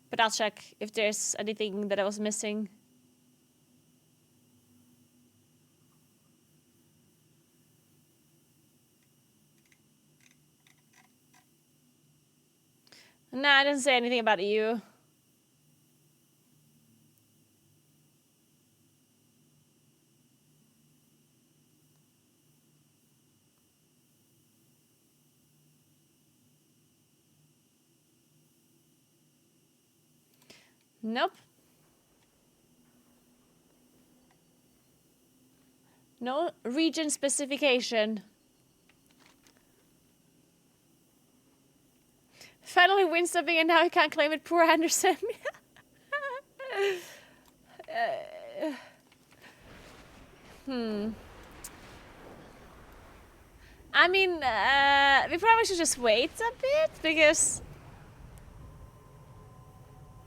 Speaker 2: But I'll check if there's anything that I was missing. Nah, I didn't say anything about EU. Nope. No region specification. Finally win something and now I can't claim it. Poor Anderson. I mean, we probably should just wait a bit because...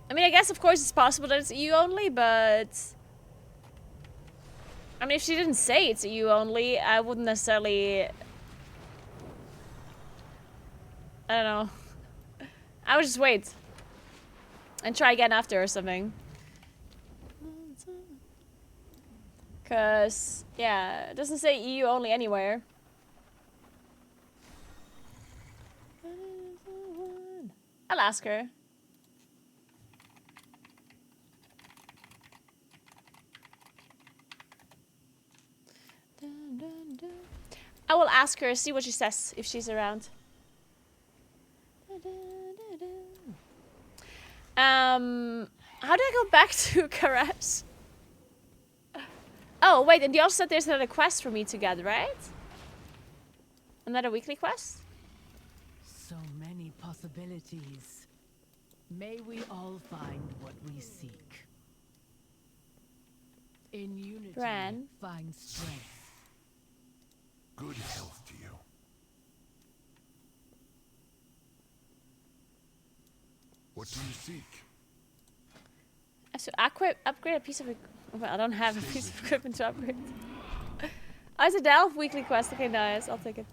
Speaker 2: I mean, I guess of course it's possible that it's EU only, but... I mean, if she didn't say it's EU only, I wouldn't necessarily I don't know. I would just wait. And try again after or something. Cause, yeah, it doesn't say EU only anywhere. I'll ask her. I will ask her, see what she says, if she's around. How do I go back to Karash? Oh, wait, and you also said there's another quest for me to get, right? Another weekly quest?
Speaker 9: So many possibilities. May we all find what we seek. In unity,
Speaker 2: Bran.
Speaker 9: find strength.
Speaker 5: Good health to you. What do you seek?
Speaker 2: I have to upgrade a piece of... Well, I don't have a piece of equipment to upgrade. Oh, it's a Delph weekly quest. Okay, nice. I'll take it.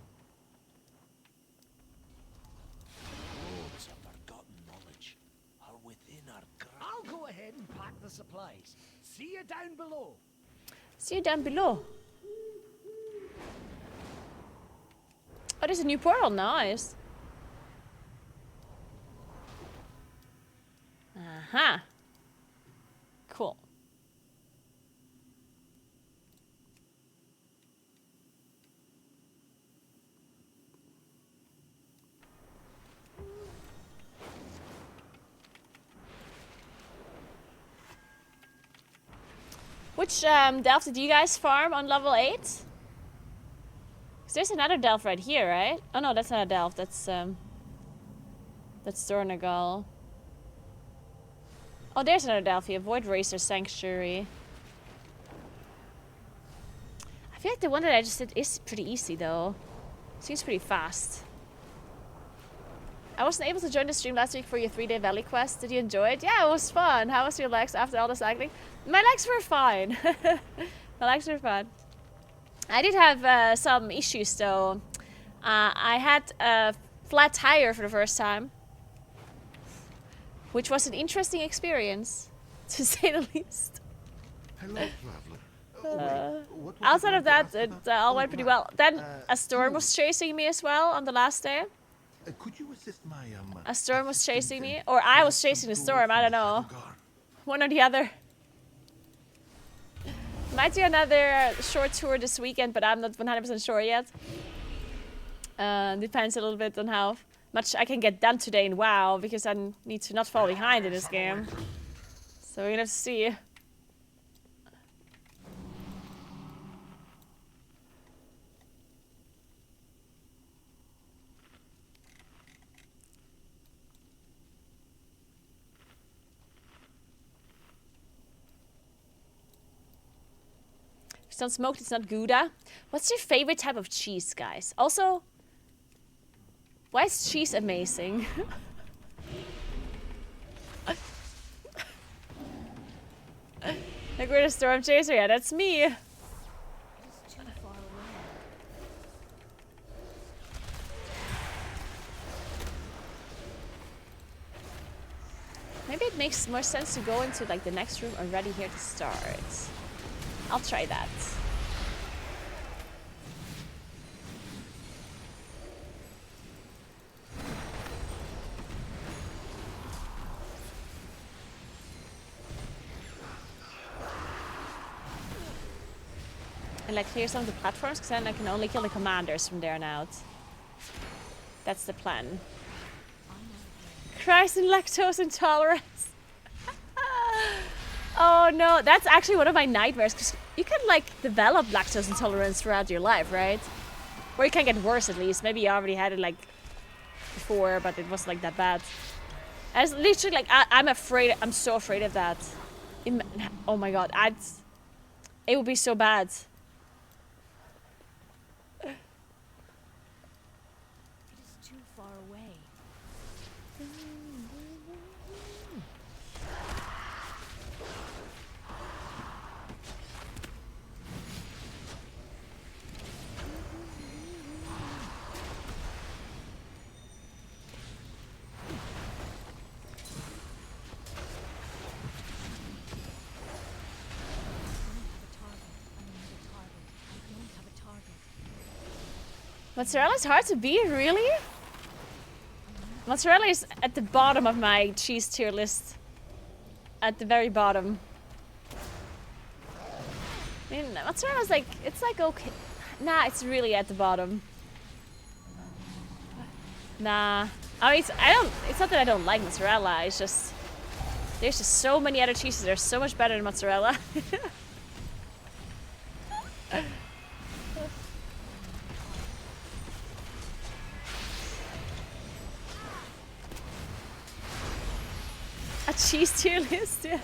Speaker 14: Roads of forgotten knowledge are within our grasp. I'll go ahead and pack the supplies. See you down below.
Speaker 2: See you down below. Oh, there's a new portal. Nice. Uh-huh. Cool. Which Delph did you guys farm on level 8? 'Cause there's another Delph right here, right? Oh no, that's not a Delph. That's Dornagal. Oh, there's another Delph here. Void Racer Sanctuary. I feel like the one that I just did is pretty easy though. Seems pretty fast. I wasn't able to join the stream last week for your 3-day valley quest. Did you enjoy it? Yeah, it was fun. How was your legs after all the cycling? My legs were fine. My legs were fine. I did have some issues though. I had a flat tire for the first time, which was an interesting experience, to say the least.
Speaker 5: Hello, traveler.
Speaker 2: Outside of that, it all went pretty well. Then a storm was chasing me as well on the last day.
Speaker 5: Could you assist my
Speaker 2: A storm was chasing me, or I was chasing the storm. I don't know. One or the other. Might do another short tour this weekend, but I'm not 100% sure yet. Depends a little bit on how much I can get done today in WoW, because I need to not fall behind in this game. So we're gonna have to see. If it's not smoked, it's not Gouda. What's your favorite type of cheese, guys? Also, why is cheese amazing? Naguura Storm Chaser, yeah, that's me. Maybe it makes more sense to go into like the next room already here to start. I'll try that. And like clear some of the platforms, because then I can only kill the commanders from there on out. That's the plan. Christ and lactose intolerance. Oh no, that's actually one of my nightmares, because you can like develop lactose intolerance throughout your life, right? Or you can get worse at least. Maybe you already had it like before, but it wasn't like that bad. I was literally like, I'm afraid, I'm so afraid of that. Oh my god, it would be so bad. Mozzarella is hard to beat, really? Mozzarella is at the bottom of my cheese tier list. At the very bottom. I mean, mozzarella's like, it's like okay. Nah, it's really at the bottom. Nah. I mean, it's not that I don't like mozzarella, it's just, there's just so many other cheeses that are so much better than mozzarella. A cheese tier list, yeah.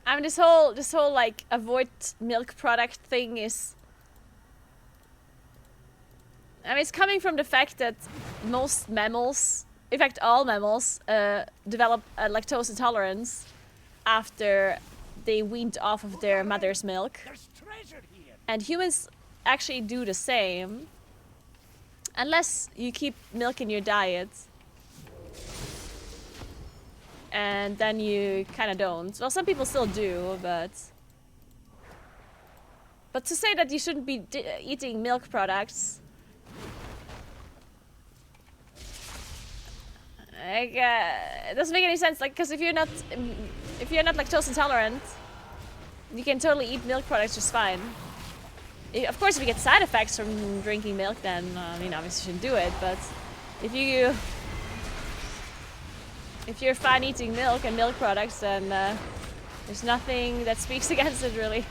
Speaker 2: I mean, this whole like avoid milk product thing is. I mean, it's coming from the fact that most mammals, in fact, all mammals, develop a lactose intolerance after they weaned off of their mother's milk, and humans actually do the same, unless you keep milk in your diet. And then you kind of don't. Well, some people still do, but to say that you shouldn't be eating milk products, like, it doesn't make any sense. Like, because if you're not lactose intolerant, you can totally eat milk products just fine. Of course, if you get side effects from drinking milk, then I mean, obviously you shouldn't do it. But if you're fine eating milk and milk products, then there's nothing that speaks against it, really.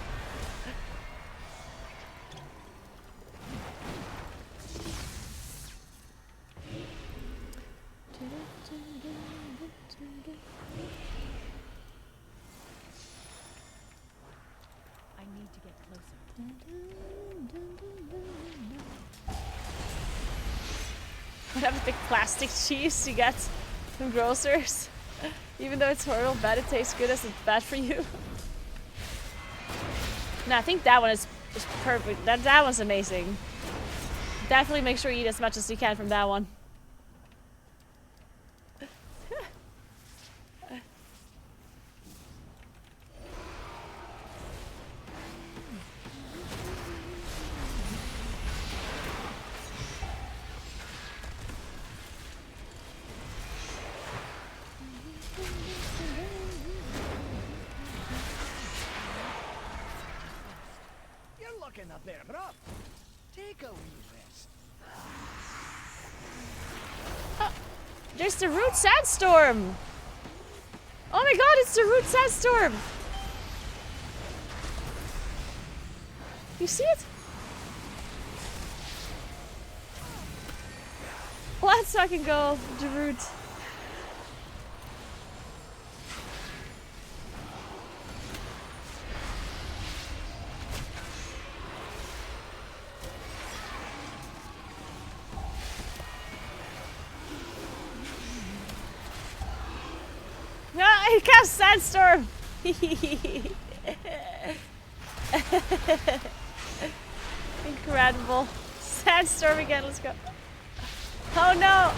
Speaker 9: I need to get closer.
Speaker 2: What about the plastic cheese you get from grocers? Even though it's horrible bad, it tastes good as it's bad for you. No, I think that one is perfect. That one's amazing. Definitely make sure you eat as much as you can from that one.
Speaker 14: Looking a bit rough. Take a wee rest.
Speaker 2: There's the root sandstorm. Oh my god, it's the root sandstorm. You see it? Let's fucking go, the root. He cast sandstorm. Incredible. Sandstorm again, let's go. Oh no.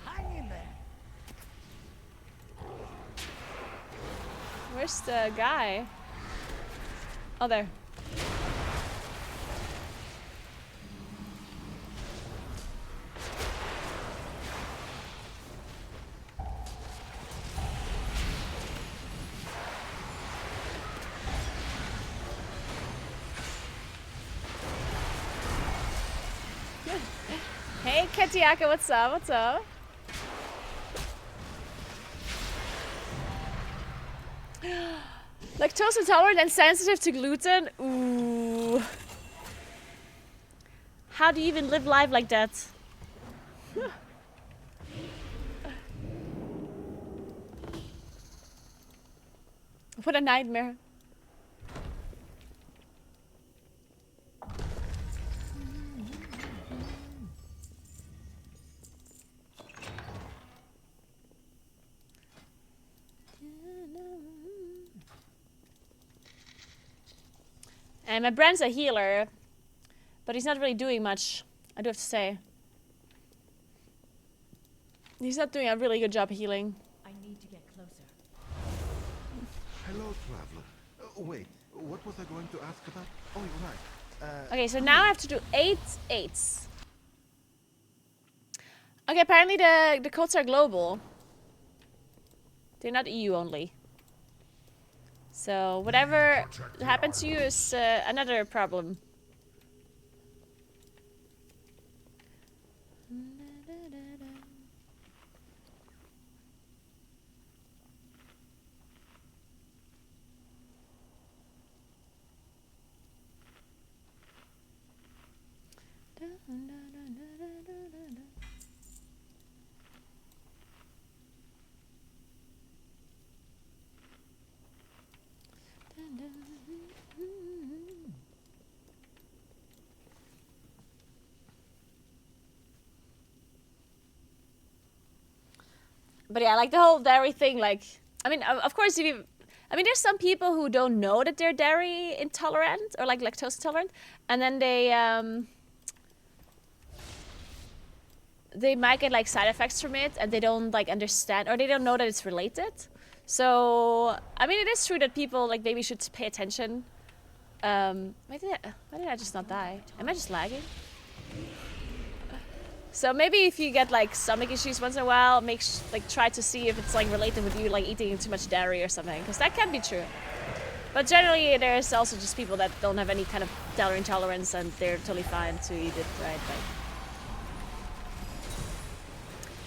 Speaker 14: Hang in there.
Speaker 2: Where's the guy? Oh, there. Hey, Ketiaka, what's up? What's up? Lactose intolerant and sensitive to gluten? Ooh. How do you even live life like that? What a nightmare. And my Brand's a healer, but he's not really doing much, I do have to say. He's not doing a really good job healing.
Speaker 8: I need to get closer.
Speaker 4: Hello, traveler. Wait, what was I going to ask about? Oh, you're right.
Speaker 2: Okay, so now I have to do 8 8s. Okay, apparently the codes are global. They're not EU only. So whatever happens to you is another problem. But yeah, like the whole dairy thing, like, I mean, of course, if you, I mean, there's some people who don't know that they're dairy intolerant or like lactose intolerant, and then they might get like side effects from it, and they don't like understand, or they don't know that it's related. So, I mean, it is true that people like maybe should pay attention. Why did I just not die? Am I just lagging? So maybe if you get like stomach issues once in a while, try to see if it's like related with you like eating too much dairy or something, because that can be true. But generally, there's also just people that don't have any kind of dairy intolerance and they're totally fine to eat it, right? Like,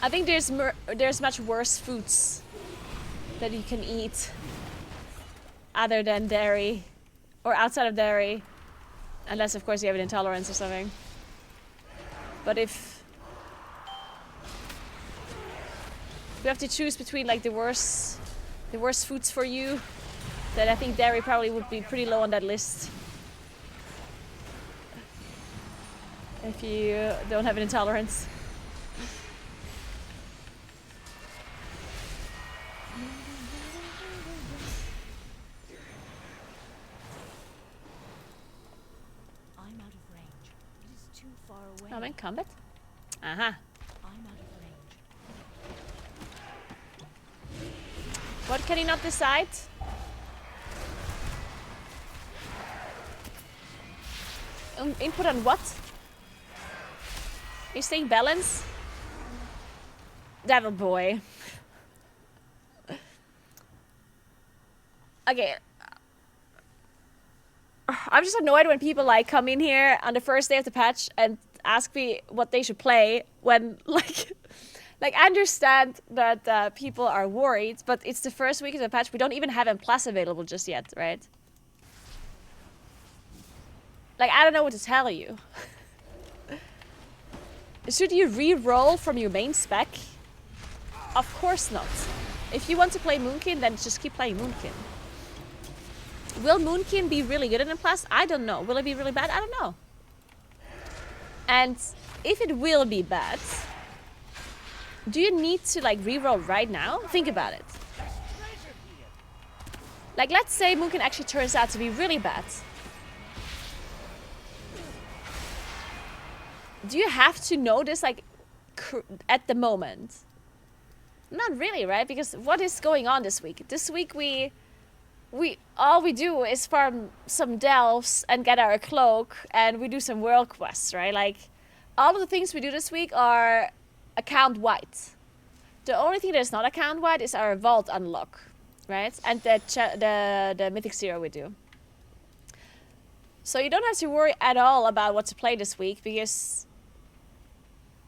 Speaker 2: I think there's much worse foods that you can eat other than dairy or outside of dairy, unless of course you have an intolerance or something. But if you have to choose between like the worst foods for you, then I think dairy probably would be pretty low on that list. If you don't have an intolerance.
Speaker 8: I'm out of range. It is too far away.
Speaker 2: I'm in combat. Aha.
Speaker 8: I'm out of range.
Speaker 2: What can he not decide? Input on what? You're staying balanced? Devil boy. Okay. I'm just annoyed when people like come in here on the first day of the patch and ask me what they should play when like I understand that people are worried, but it's the first week of the patch. We don't even have M+ available just yet, right? Like, I don't know what to tell you. Should you re-roll from your main spec? Of course not. If you want to play Moonkin, then just keep playing Moonkin. Will Moonkin be really good in M+? I don't know. Will it be really bad? I don't know. And if it will be bad, do you need to like re-roll right now? Think about it. Like, let's say Moonkin actually turns out to be really bad. Do you have to know this like at the moment? Not really, right? Because what is going on this week? This week we all we do is farm some delves and get our cloak, and we do some world quests, right? Like, all of the things we do this week are account-wide. The only thing that is not account-wide is our vault unlock, right? And the Mythic Zero we do. So you don't have to worry at all about what to play this week, because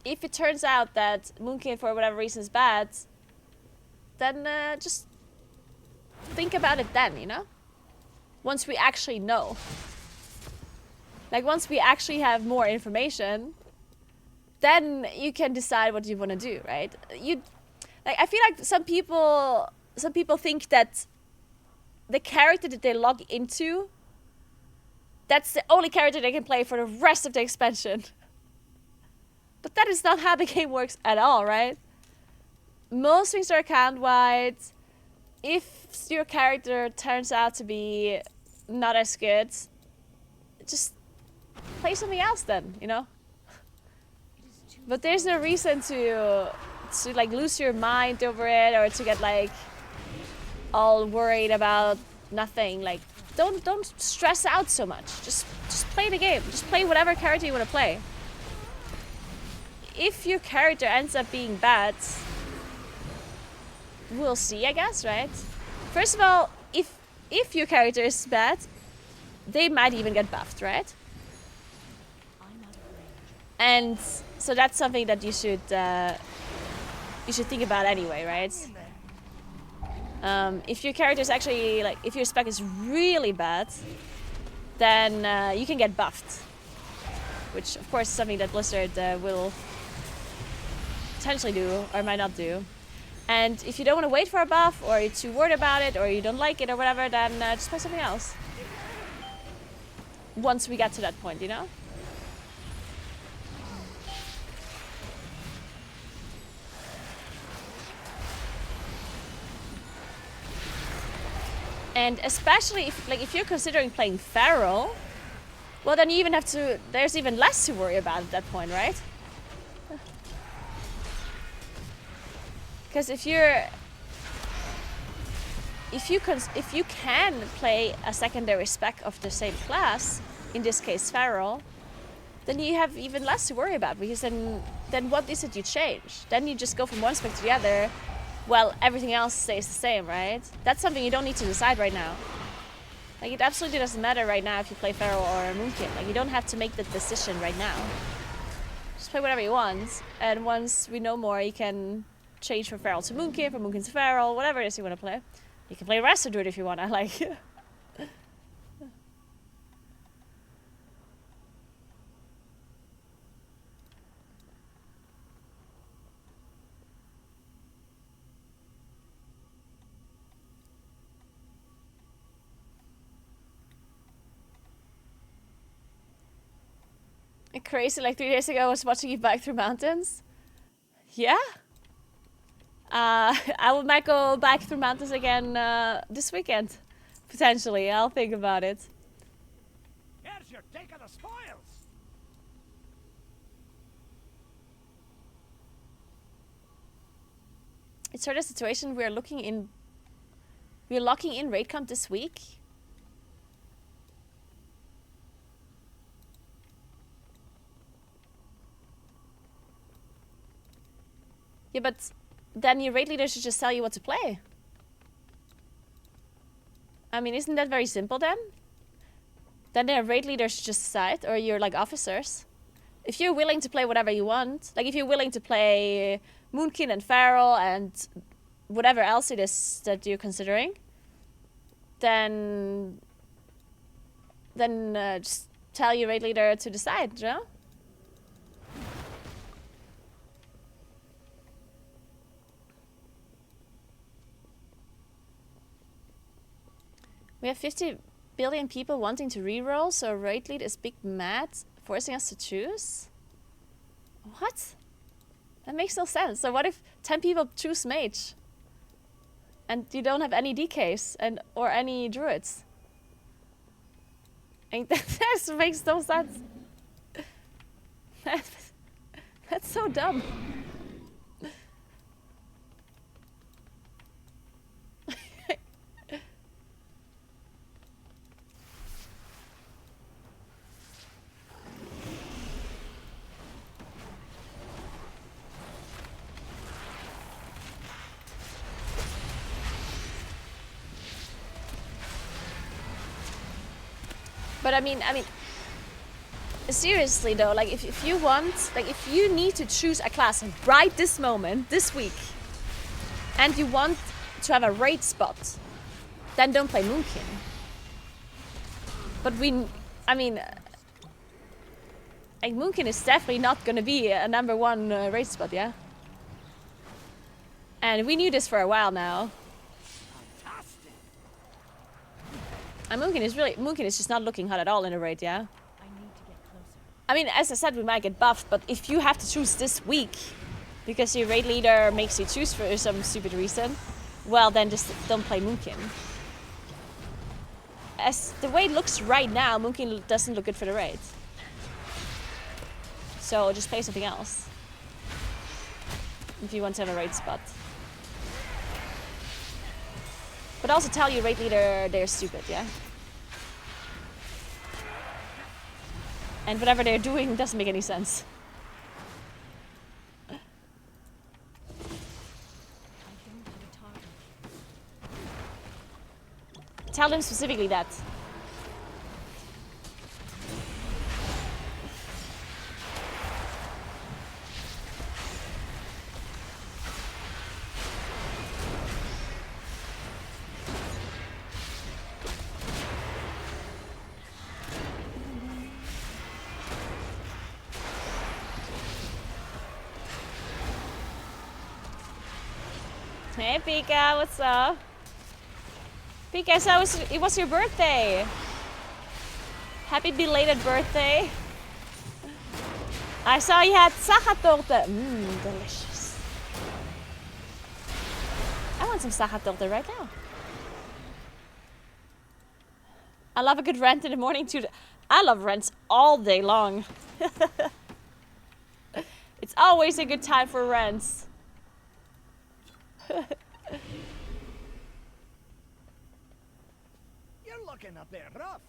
Speaker 2: if it turns out that Moonkin for whatever reason is bad, then just think about it then, you know? Once we actually know. Like, once we actually have more information, then you can decide what you want to do, right? Like, I feel like some people think that the character that they log into, that's the only character they can play for the rest of the expansion. But that is not how the game works at all, right? Most things are account-wide. If your character turns out to be not as good, just play something else then, you know? But there's no reason to like lose your mind over it or to get like all worried about nothing. Like don't stress out so much. Just play the game. Just play whatever character you want to play. If your character ends up being bad, we'll see, I guess, right? First of all, if your character is bad, they might even get buffed, right? And so that's something that you should think about anyway, right? If your character is actually like, if your spec is really bad, then you can get buffed, which of course is something that Blizzard will potentially do or might not do. And if you don't want to wait for a buff, or you're too worried about it, or you don't like it or whatever, then just play something else. Once we get to that point, you know? And especially if you're considering playing Feral, well then you even have to, there's even less to worry about at that point, right? Because if you can play a secondary spec of the same class, in this case Feral, then you have even less to worry about, because then what is it you change? Then you just go from one spec to the other, while everything else stays the same, right? That's something you don't need to decide right now. Like, it absolutely doesn't matter right now if you play Feral or Moonkin. Like, you don't have to make the decision right now. Just play whatever you want, and once we know more, you can change from Feral to Moonkin, from Moonkin to Feral, whatever it is you want to play. You can play Rest Druid if you want. I like. Crazy, like 3 days ago I was watching you bike through mountains. Yeah? I might go bike through mountains again this weekend. Potentially, I'll think about it.
Speaker 14: Here's your take of the spoils.
Speaker 2: It's sort of a situation we're locking in raid count this week. Yeah, but then your raid leader should just tell you what to play. I mean, isn't that very simple then? Then the raid leader should just decide, or your like officers. If you're willing to play whatever you want, like if you're willing to play Moonkin and Feral and whatever else it is that you're considering, then just tell your raid leader to decide, you know? We have 50 billion people wanting to reroll, so raid lead is big mad, forcing us to choose? What? That makes no sense. So what if 10 people choose mage? And you don't have any DKs or any druids? And that makes no sense. That's so dumb. But I mean, seriously though, like if you want, like if you need to choose a class right this moment, this week, and you want to have a raid spot, then don't play Moonkin. But like Moonkin is definitely not gonna be a #1 raid spot, yeah? And we knew this for a while now. And Moonkin is just not looking hot at all in a raid, yeah? I mean, as I said, we might get buffed, but if you have to choose this week because your raid leader makes you choose for some stupid reason, well then just don't play Moonkin. as the way it looks right now, Moonking doesn't look good for the raid. So just play something else. If you want to have a raid spot. But also tell your raid leader they're stupid, yeah? And whatever they're doing doesn't make any sense. Tell them specifically that. Hey Pika, what's up? Pika, so it was your birthday. Happy belated birthday. I saw you had sachertorte. Delicious. I want some sachertorte right now. I love a good rant in the morning too. I love rants all day long. It's always a good time for rants.
Speaker 14: You're looking a bit rough.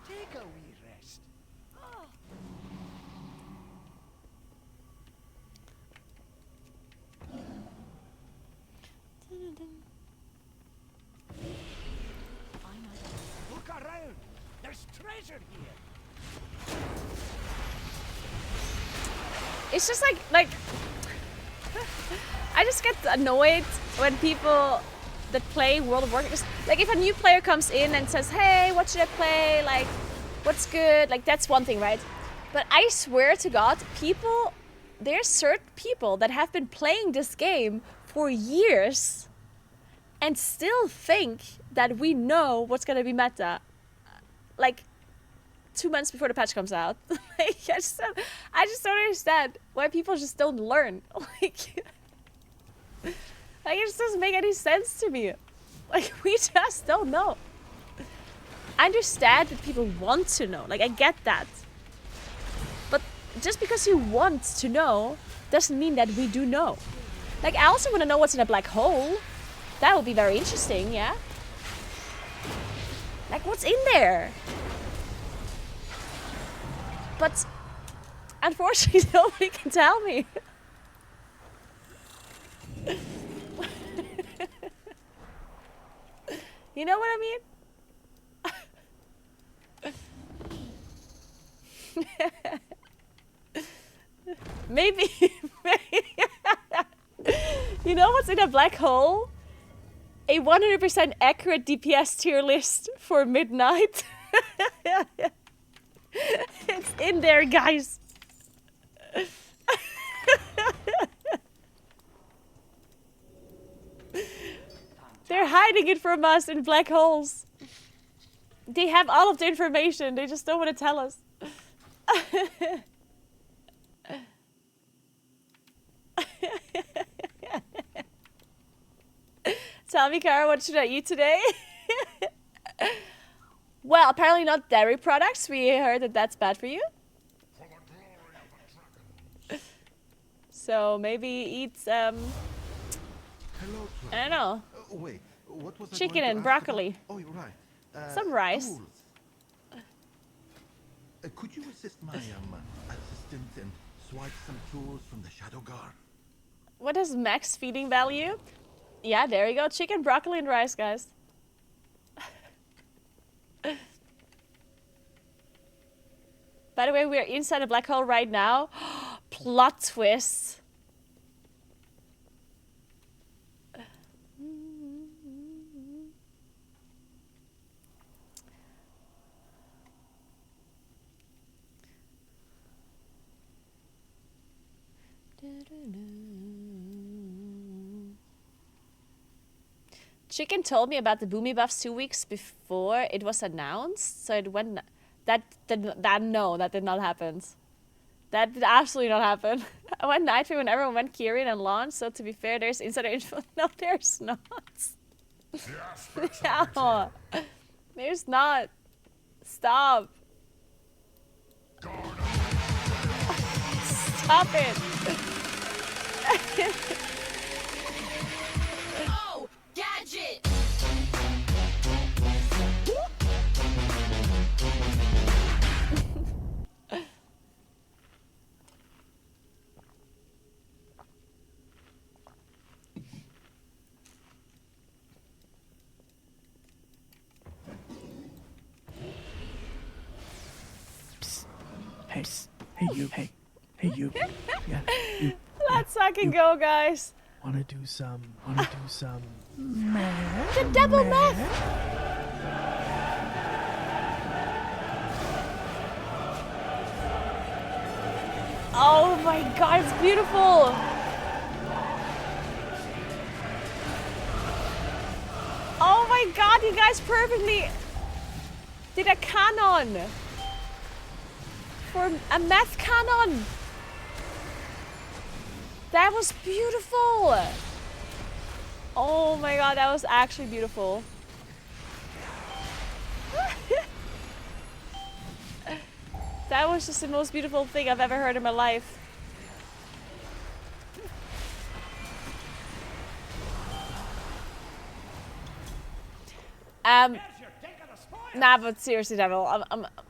Speaker 14: Take a wee rest. Oh. Look around. There's treasure here.
Speaker 2: It's just like I just get annoyed when people that play World of Warcraft, like if a new player comes in and says, hey, what should I play? Like, what's good? Like, that's one thing, right? But I swear to God, there's certain people that have been playing this game for years and still think that we know what's gonna be meta. Like, 2 months before the patch comes out. Like, I just don't understand why people just don't learn. Like, it just doesn't make any sense to me. Like, we just don't know. I understand that people want to know. Like, I get that. But just because you want to know doesn't mean that we do know. Like, I also want to know what's in a black hole. That would be very interesting, yeah? Like, what's in there? But unfortunately, nobody can tell me. You know what I mean? Maybe. You know what's in a black hole? A 100% accurate DPS tier list for midnight. It's in there, guys. They're hiding it from us in black holes. They have all of the information. They just don't want to tell us. Tell me, Kara, what should I eat today? Well, apparently not dairy products. We heard that that's bad for you. So maybe eat some... I don't know.
Speaker 4: Wait, what was
Speaker 2: chicken and broccoli.
Speaker 4: Oh, you're right.
Speaker 2: Some rice.
Speaker 4: Could you assist my assistant and swipe some tools from the Shadow Guard?
Speaker 2: What is max feeding value? Yeah, there you go. Chicken, broccoli, and rice, guys. By the way, we are inside a black hole right now. Plot twist. Chicken told me about the Boomy buffs 2 weeks before it was announced, so it went. That did not happen. That did absolutely not happen. I went Nightwing when everyone went Kyrian and launched, so to be fair, there's insider info. No, there's not. No. There's not. Stop. Stop it.
Speaker 8: Oh, gadget!
Speaker 14: Hey, hey you, hey you. Yeah, you.
Speaker 2: Let's fucking go, guys.
Speaker 14: Wanna do some
Speaker 2: The double meth. Oh my god, it's beautiful. Oh my god, you guys perfectly did a cannon. For a meth cannon. That was beautiful. Oh my god, that was actually beautiful. That was just the most beautiful thing I've ever heard in my life. Nah, but seriously, Devil,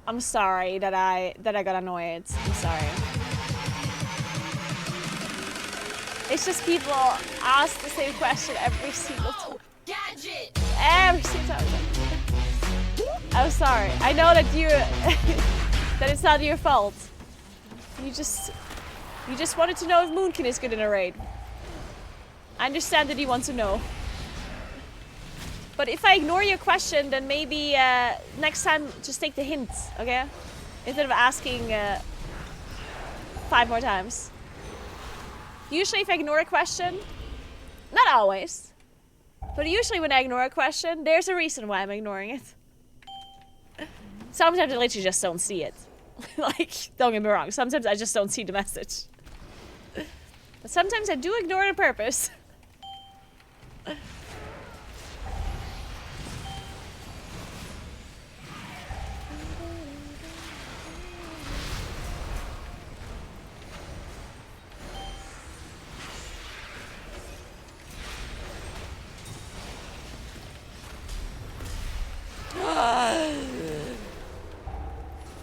Speaker 2: I'm sorry that I got annoyed. I'm sorry. It's just people ask the same question every single time.
Speaker 8: Gadget!
Speaker 2: Every single time. I'm sorry. I know that you that it's not your fault. You just wanted to know if Moonkin is good in a raid. I understand that you want to know. But if I ignore your question, then maybe next time just take the hint, okay? Instead of asking 5 more times. Usually if I ignore a question, not always, but usually when I ignore a question, there's a reason why I'm ignoring it. Sometimes I literally just don't see it. Like, don't get me wrong, sometimes I just don't see the message. But sometimes I do ignore it on purpose.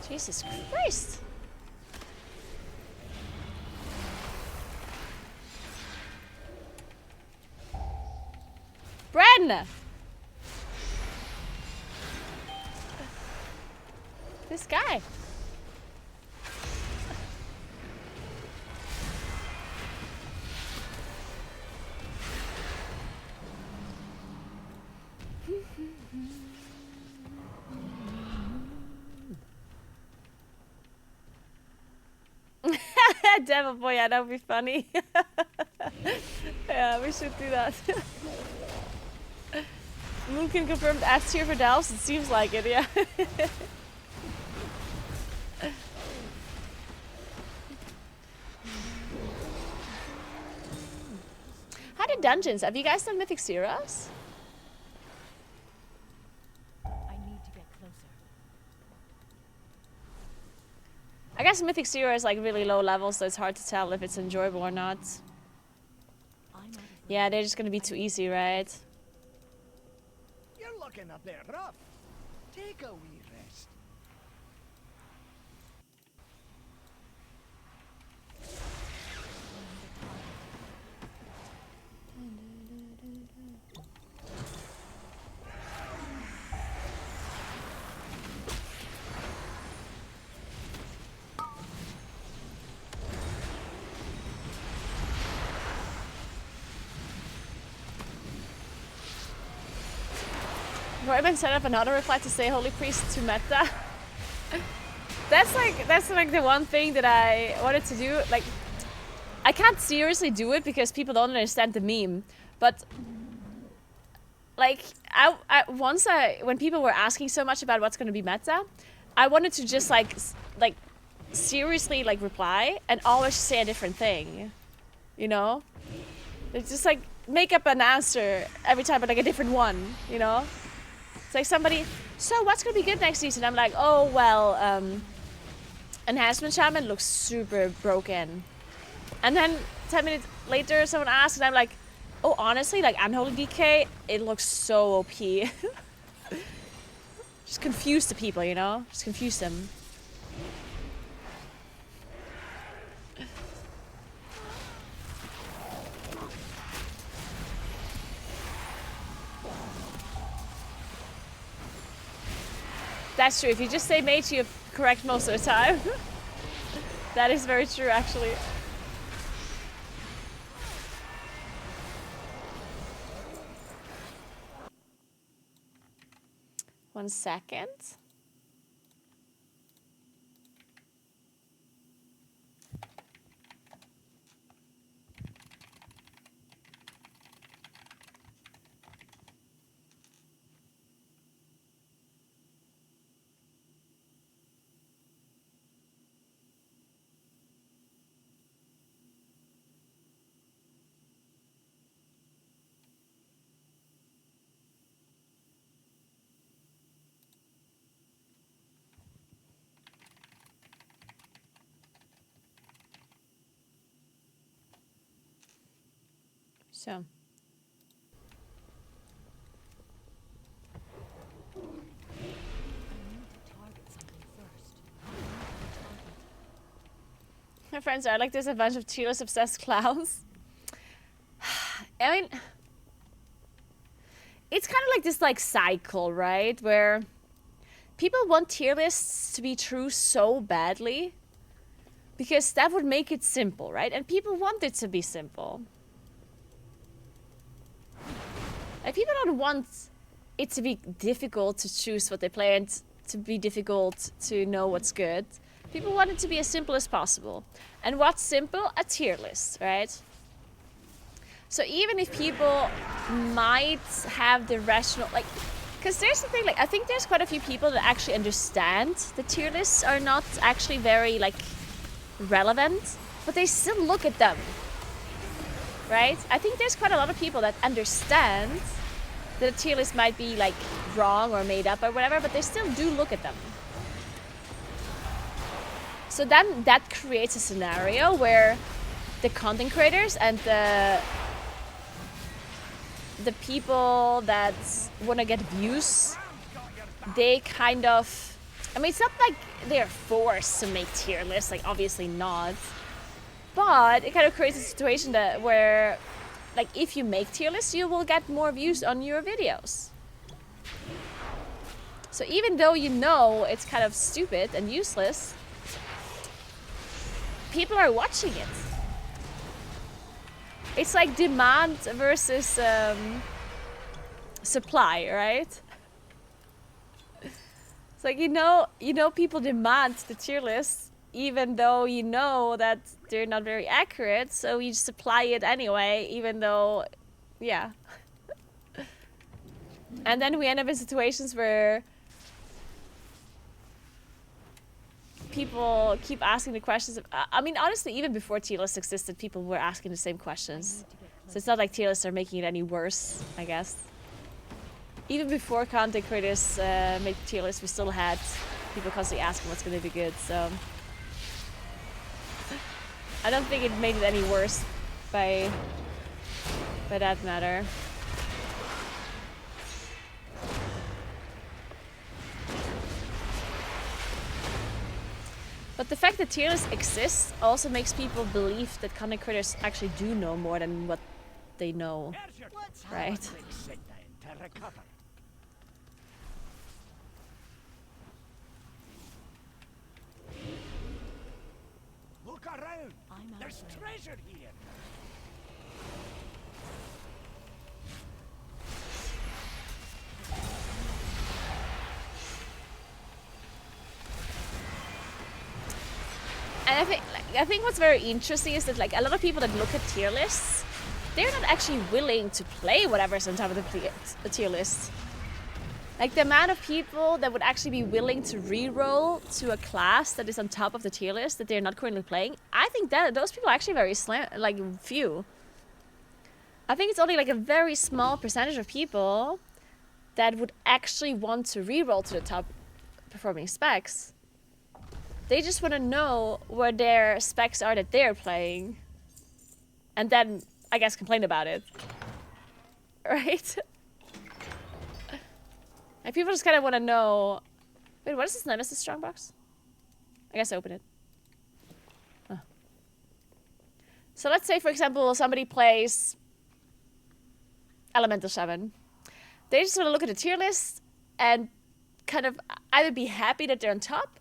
Speaker 2: Jesus Christ. Bren! This guy. Devil boy, yeah, that would be funny. Yeah, we should do that. Moonkin confirmed S tier for Dallas. It seems like it, yeah. How did dungeons? Have you guys done Mythic Zeros? I guess Mythic Zero is like really low level, so it's hard to tell if it's enjoyable or not. Yeah, they're just gonna be too easy, right?
Speaker 14: You're looking a bit rough. Take a wee rest.
Speaker 2: Royman set up another reply to say Holy Priest to meta. That's like the one thing that I wanted to do. Like, I can't seriously do it because people don't understand the meme. But like, when people were asking so much about what's gonna be meta, I wanted to just like seriously like reply and always say a different thing. You know? It's just like make up an answer every time, but like a different one. You know? It's like somebody, so what's gonna be good next season? I'm like, oh well, Enhancement Shaman looks super broken. And then 10 minutes later, someone asks, and I'm like, oh, honestly, like Unholy DK, it looks so OP. Just confuse the people, you know? Just confuse them. That's true. If you just say mage, you're correct most of the time. That is very true, actually. One second. So. My friends are like, there's a bunch of tier list obsessed clowns. I mean, it's kind of like this like cycle, right? Where people want tier lists to be true so badly because that would make it simple, right? And people want it to be simple. Like, people don't want it to be difficult to choose what they play and to be difficult to know what's good. People want it to be as simple as possible. And what's simple? A tier list, right? So even if people might have the rational, like, because there's the thing, like, I think there's quite a few people that actually understand the tier lists are not actually very, like, relevant, but they still look at them, right? I think there's quite a lot of people that understand that a tier list might be, like, wrong or made up or whatever, but they still do look at them. So then that creates a scenario where the content creators and the people that want to get views, they kind of, I mean, it's not like they're forced to make tier lists, like obviously not, but it kind of creates a situation that where, like, if you make tier lists, you will get more views on your videos. So even though you know it's kind of stupid and useless, people are watching it. It's like demand versus supply, right? It's like, you know people demand the tier list, even though you know that they're not very accurate, so you supply it anyway, even though, yeah. And then we end up in situations where people keep asking the questions. I mean, honestly, even before tier lists existed, people were asking the same questions. So it's not like tier lists are making it any worse, I guess. Even before content creators made tier lists, we still had people constantly asking what's going to be good. So I don't think it made it any worse by that matter. But the fact that tier lists exist also makes people believe that content creators actually do know more than what they know, right?
Speaker 14: Look around. There's treasure here.
Speaker 2: And I think what's very interesting is that, like, a lot of people that look at tier lists, they're not actually willing to play whatever's on top of the tier list. Like, the amount of people that would actually be willing to re-roll to a class that is on top of the tier list that they're not currently playing, I think that those people are actually very few. I think it's only like a very small percentage of people that would actually want to reroll to the top performing specs. They just want to know where their specs are that they're playing. And then, I guess, complain about it. Right? Like, people just kind of want to know... Wait, what is this Nemesis Strongbox? I guess I open it. Huh. So let's say, for example, somebody plays Elemental 7. They just want to look at the tier list and kind of either be happy that they're on top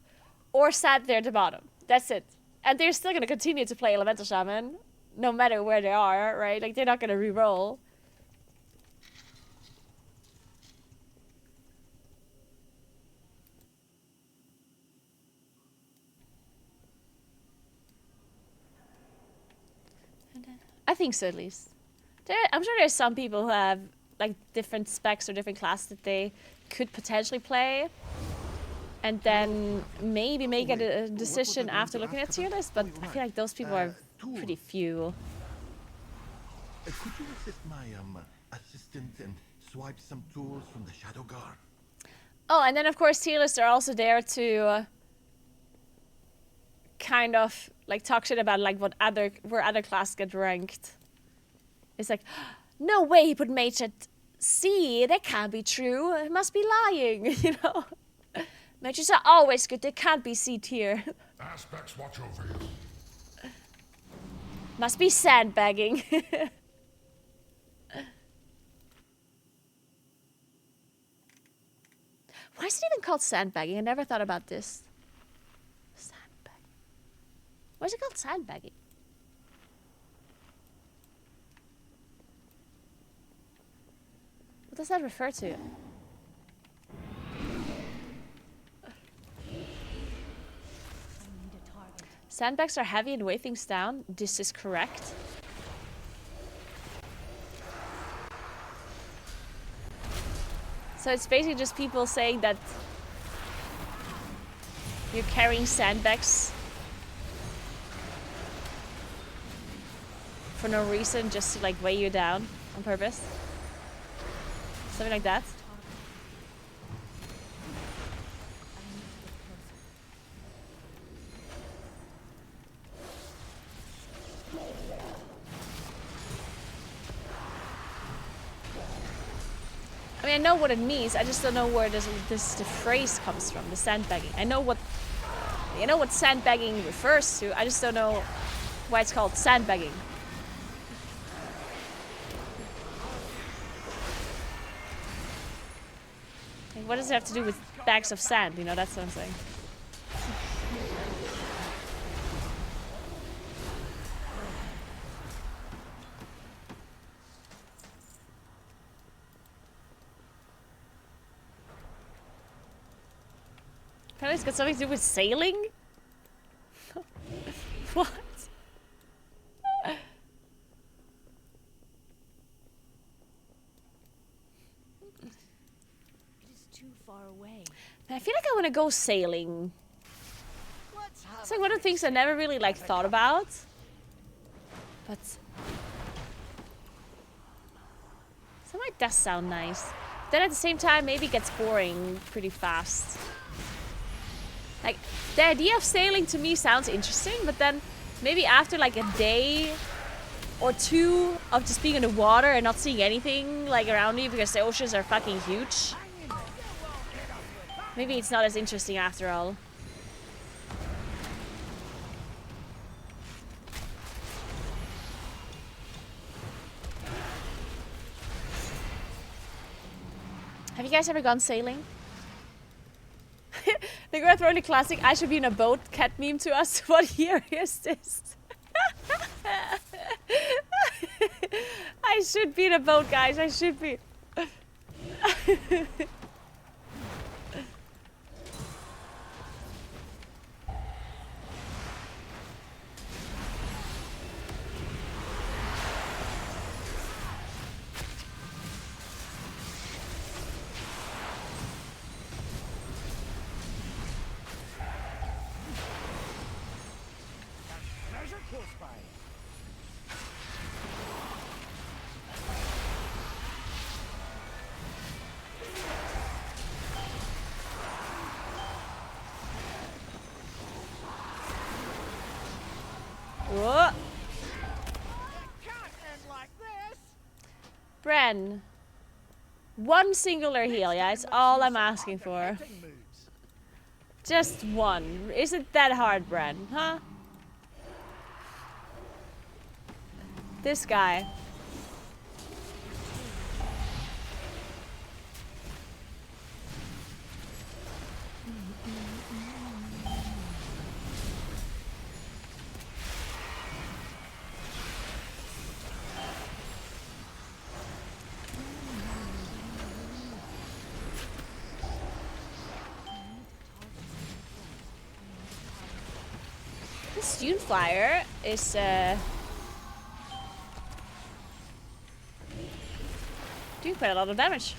Speaker 2: or sad they're at the bottom. That's it. And they're still going to continue to play Elemental Shaman no matter where they are, right? Like, they're not going to re-roll. I think so, at least. I'm sure there's some people who have like different specs or different classes that they could potentially play, and then maybe make a decision after looking at tier list. But I feel like those people are pretty few.
Speaker 4: Could you assist my assistant and swipe some tools from the Shadow Guard?
Speaker 2: Oh, and then of course tier lists are also there to kind of like talk shit about like where other classes get ranked. It's like, no way he put mage at C. That can't be true. It must be lying, you know. Mages are always good. They can't be C tier.
Speaker 5: Aspects watch over you.
Speaker 2: Must be sandbagging. Why is it even called sandbagging? I never thought about this. Sandbagging. Why is it called sandbagging? What does that refer to? Sandbags are heavy and weigh things down. This is correct. So it's basically just people saying that you're carrying sandbags for no reason, just to like weigh you down on purpose. Something like that. I mean, I know what it means. I just don't know where the phrase comes from. The sandbagging. I know what sandbagging refers to. I just don't know why it's called sandbagging. Like, what does it have to do with bags of sand? You know, that's what I'm saying. Apparently it's got something to do with sailing? What?
Speaker 16: It is too far away.
Speaker 2: I feel like I want to go sailing. It's like one of the things I never really like thought about. But something like that sound nice. Then at the same time, maybe it gets boring pretty fast. Like, the idea of sailing to me sounds interesting, but then maybe after like a day or two of just being in the water and not seeing anything like around me because the oceans are fucking huge, maybe it's not as interesting after all. Have you guys ever gone sailing? Naguura throwing the classic "I should be in a boat" cat meme to us. What year is this? I should be in a boat, guys. I should be. Whoa. Bren. One singular heal, yeah, it's all I'm asking for. Just one. Isn't that hard, Bren? Huh? This guy. This Dune Flyer is doing quite a lot of damage.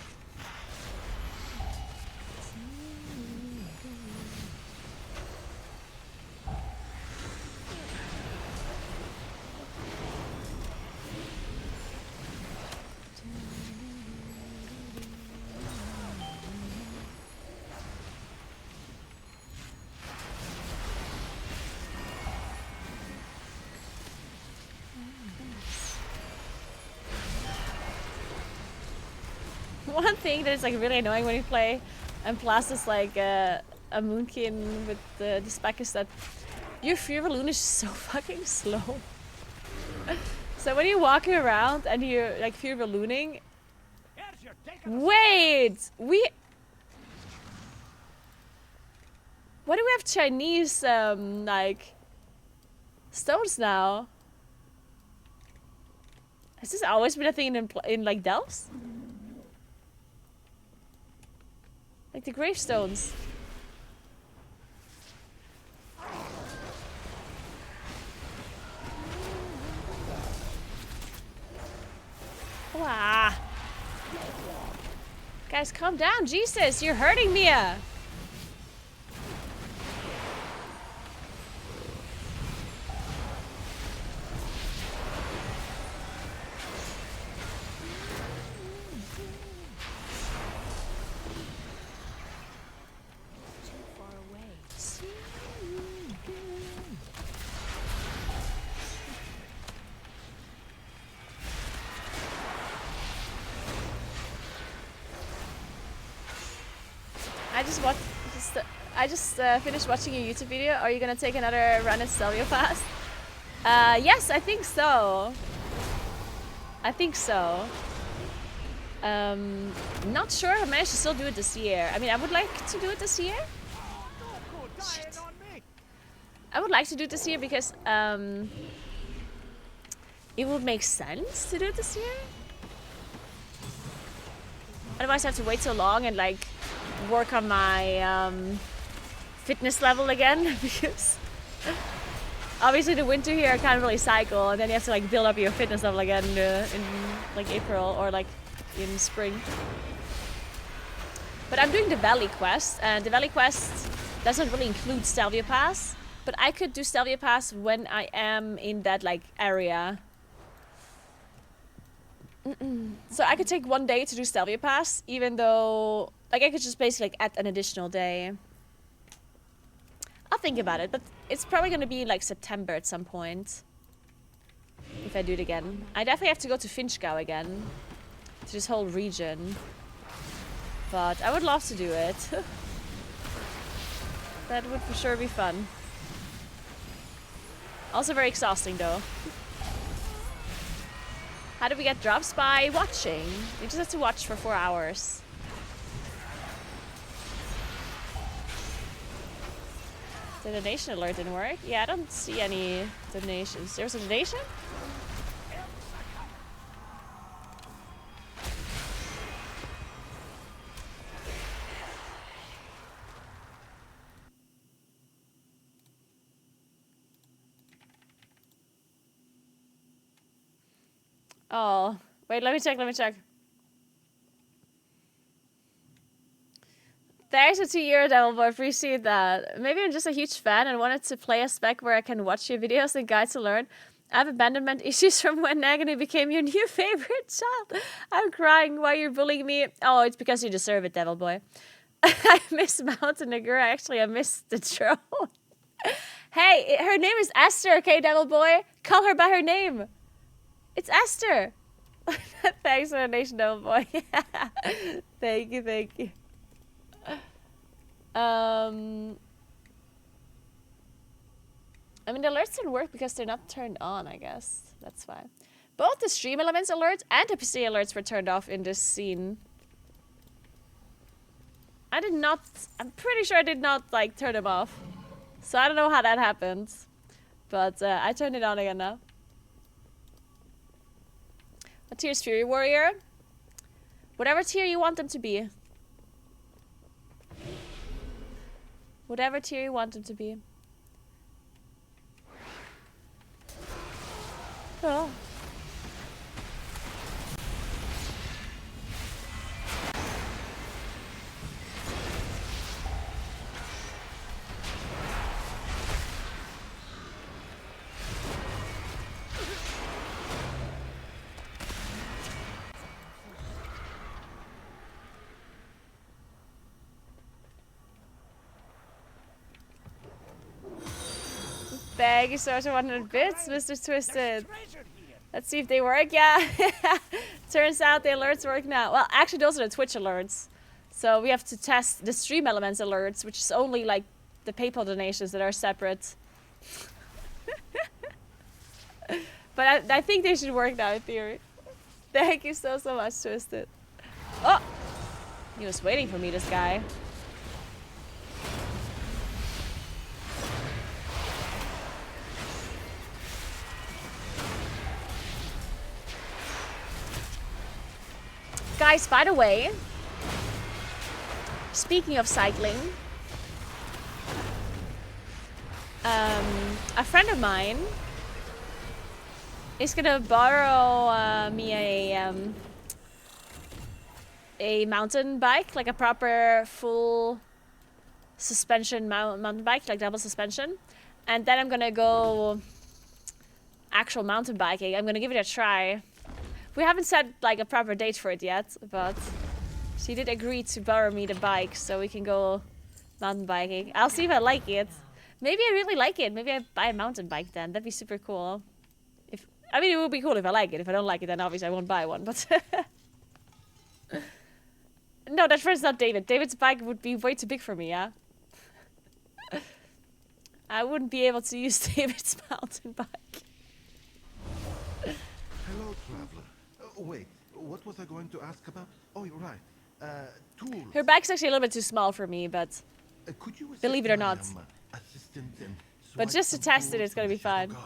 Speaker 2: One thing that is like really annoying when you play and plus is like a Moonkin with the spec is that your free balloon is so fucking slow. So when you're walking around and you're like free ballooning, wait, why do we have Chinese like stones now? Has this always been a thing in like Delft? Like the gravestones. Wow. Guys, calm down. Jesus, you're hurting me. I just finished watching a YouTube video. Are you gonna take another run at Stelvio Pass? Yes, I think so. I think so. Not sure if I managed to still do it this year. I mean, I would like to do it this year. Shit. I would like to do it this year because it would make sense to do it this year. Otherwise, I have to wait so long and like work on my fitness level again because obviously the winter here I can't really cycle, and then you have to like build up your fitness level again in like April or like in spring. But I'm doing the Valley Quest, and the Valley Quest doesn't really include Stelvio Pass, but I could do Stelvio Pass when I am in that like area. So I could take one day to do Stelvio Pass, even though like I could just basically like add an additional day. I'll think about it, but it's probably gonna be like September at some point if I do it again. I definitely have to go to Finchgau again, to this whole region, but I would love to do it. That would for sure be fun. Also very exhausting though. How do we get drops? By watching. You just have to watch for 4 hours. The donation alert didn't work? Yeah, I don't see any donations. There's a donation? Oh, wait, let me check. Thanks for 2 years, Devil Boy. Appreciate that. Maybe I'm just a huge fan and wanted to play a spec where I can watch your videos and guides to learn. I have abandonment issues from when Nagini became your new favorite child. I'm crying while you're bullying me. Oh, it's because you deserve it, Devil Boy. I miss Mountain Naguura. Actually, I miss the throne. Hey, her name is Esther, okay, Devil Boy? Call her by her name. It's Esther. Thanks for the donation, Devil Boy. Thank you, thank you. I mean, the alerts didn't work because they're not turned on, I guess. That's why. Both the stream elements alerts and the PC alerts were turned off in this scene. I did not... I'm pretty sure I did not, like, turn them off. So I don't know how that happened. But I turned it on again now. What tier is Fury Warrior? Whatever tier you want them to be. Whatever tier you want them to be. Oh. Thank you so much for 100 bits, Mr. Twisted. Let's see if they work. Yeah. Turns out the alerts work now. Well, actually, those are the Twitch alerts. So we have to test the stream elements alerts, which is only like the PayPal donations that are separate. But I think they should work now in theory. Thank you so much, Twisted. Oh! He was waiting for me, this guy. Guys, by the way, speaking of cycling, a friend of mine is gonna borrow me a mountain bike, like a proper full suspension mountain bike, like double suspension, and then I'm gonna go actual mountain biking. I'm gonna give it a try. We haven't set like a proper date for it yet, but she did agree to borrow me the bike so we can go mountain biking. I'll see if I like it. Maybe I really like it. Maybe I buy a mountain bike then. That'd be super cool. I mean, it would be cool if I like it. If I don't like it, then obviously I won't buy one. But no, that friend's not David. David's bike would be way too big for me, yeah? I wouldn't be able to use David's mountain bike.
Speaker 4: Hello, traveler. Wait, what was I going to ask about? Oh, you're right. Tools.
Speaker 2: Her bike's actually a little bit too small for me, but believe it or not. But just to test it, it's gonna be fine.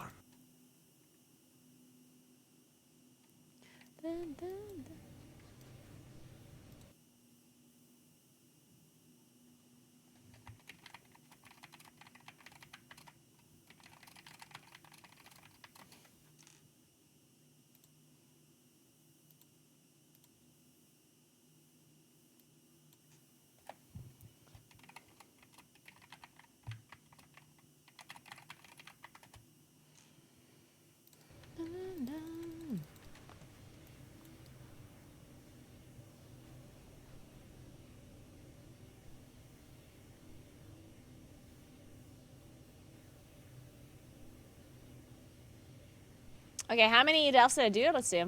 Speaker 2: Okay, how many delves did I do? Let's see.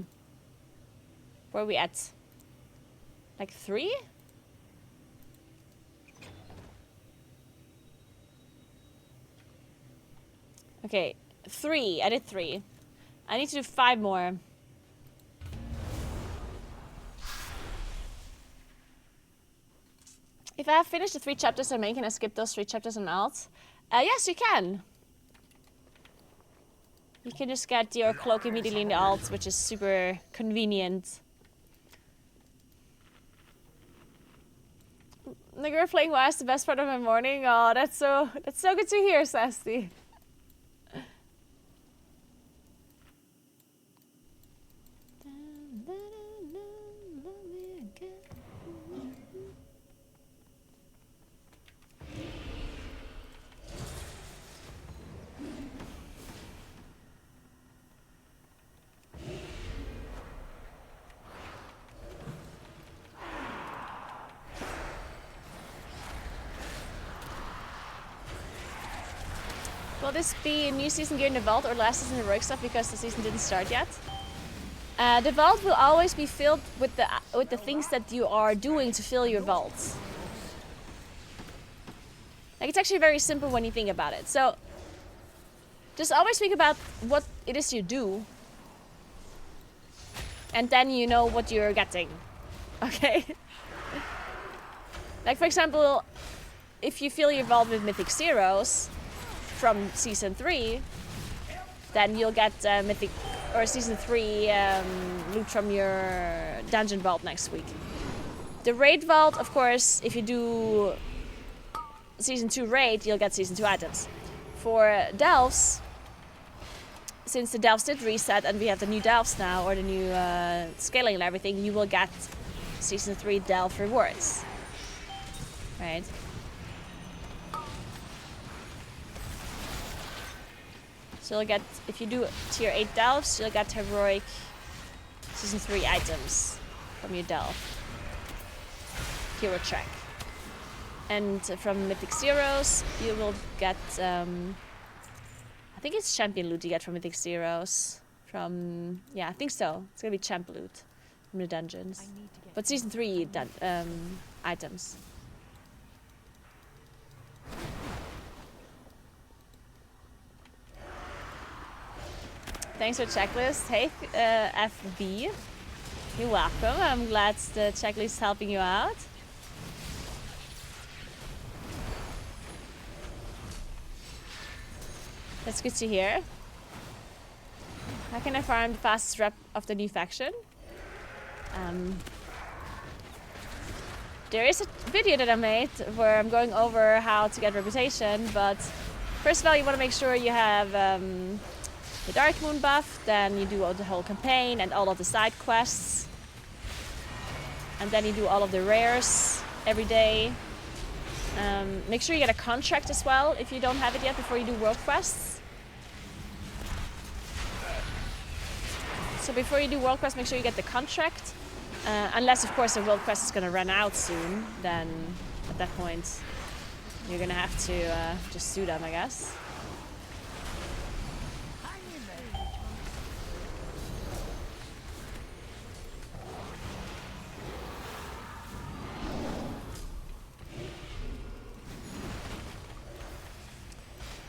Speaker 2: Where are we at? Like 3? Okay, 3. I did 3. I need to do 5 more. If I have finished the 3 chapters I'm making, can I skip those 3 chapters and out? Yes, you can. You can just get your cloak immediately in the alt, which is super convenient. Naguura playing WoW is the best part of my morning. Oh, that's so good to hear, Sasti. this be new season gear in the vault or last season heroic stuff because the season didn't start yet? The vault will always be filled with the things that you are doing to fill your vault. Like, it's actually very simple when you think about it. So just always think about what it is you do, and then you know what you're getting. Okay? Like, for example, if you fill your vault with Mythic Zeros from Season 3, then you'll get Mythic or Season 3 loot from your Dungeon Vault next week. The Raid Vault, of course, if you do Season 2 Raid, you'll get Season 2 items. For Delves, since the Delves did reset and we have the new Delves now, or the new scaling and everything, you will get Season 3 Delve rewards. Right? So you'll get, if you do tier 8 Delves, you'll get heroic Season 3 items from your Delve. Hero track. And from Mythic Zeros, you will get, I think it's champion loot you get from Mythic Zeros. From, yeah, I think so. It's gonna be champ loot from the dungeons. But Season 3 items. Thanks for checklist. Hey, FB. You're welcome. I'm glad the checklist is helping you out. That's good to hear. How can I farm the fastest rep of the new faction? There is a video that I made where I'm going over how to get reputation, but first of all, you want to make sure you have the Dark Moon buff, then you do the whole campaign and all of the side quests. And then you do all of the rares every day. Make sure you get a contract as well if you don't have it yet before you do world quests. So before you do world quest, make sure you get the contract. Unless, of course, the world quest is going to run out soon. Then, at that point, you're going to have to just do them, I guess.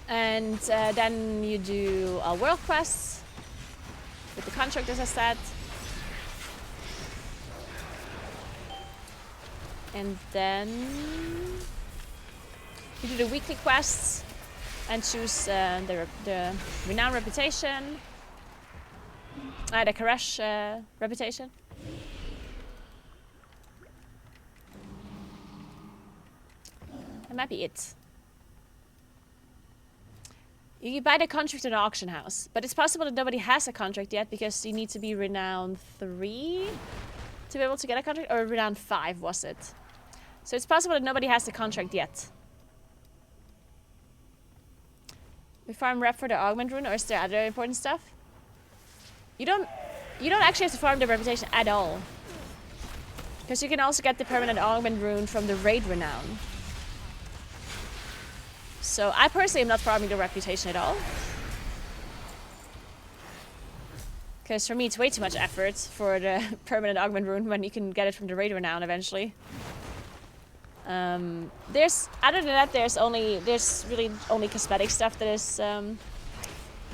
Speaker 2: And then you do world quests with the contract, as I said. And then you do the weekly quests and choose the Renown Reputation, the Karesh Reputation. That might be it. You buy the contract in an auction house, but it's possible that nobody has a contract yet because you need to be Renown 3 to be able to get a contract, or Renown 5 was it? So it's possible that nobody has the contract yet. We farm rep for the augment rune, or is there other important stuff? You don't actually have to farm the reputation at all, because you can also get the permanent augment rune from the raid Renown. So I personally am not farming the reputation at all. Because for me it's way too much effort for the permanent augment rune when you can get it from the raid Renown eventually. Other than that, there's really only cosmetic stuff that is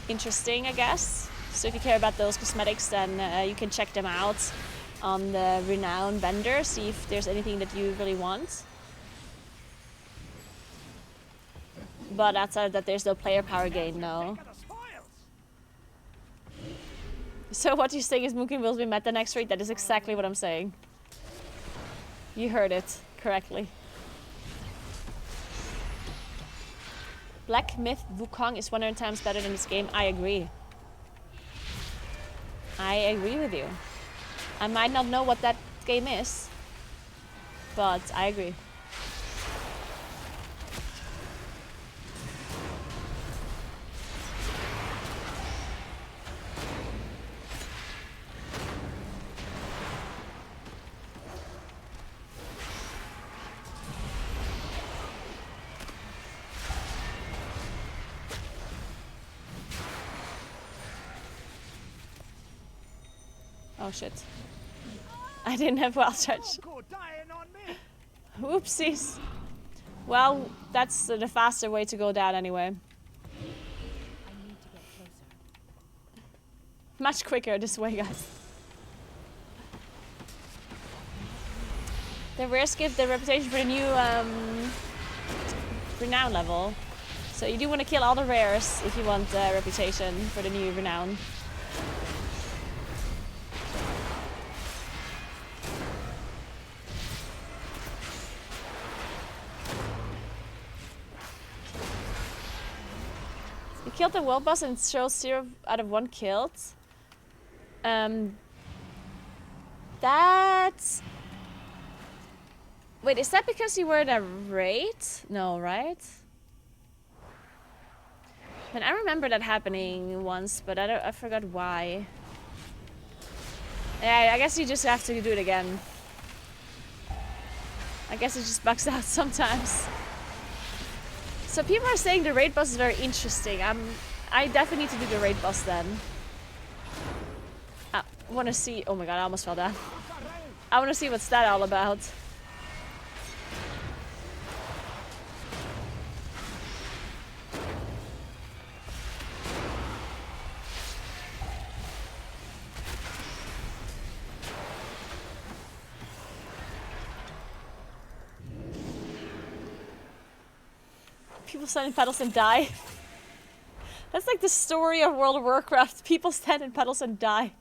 Speaker 2: interesting, I guess. So if you care about those cosmetics, then you can check them out on the Renown vendor, see if there's anything that you really want. But outside of that, there's no player power gain, no. So what you saying is Mookin will be meta next week? That is exactly what I'm saying. You heard it correctly. Black Myth Wukong is 100 times better than this game. I agree. I agree with you. I might not know what that game is, but I agree. Oh shit. I didn't have wild touch. Whoopsies. Well, that's the faster way to go down anyway. Much quicker this way, guys. The rares give the reputation for the new renown level. So you do want to kill all the rares if you want reputation for the new renown. You killed the world boss and it shows 0 out of 1 killed. That's... Wait, is that because you were in a raid? No, right? And I remember that happening once, but I forgot why. Yeah, I guess you just have to do it again. I guess it just bugs out sometimes. So people are saying the raid boss is very interesting. I definitely need to do the raid boss then. I want to see... Oh my god, I almost fell down. I want to see what's that all about. People stand in pedals and die. That's like the story of World of Warcraft. People stand in pedals and die.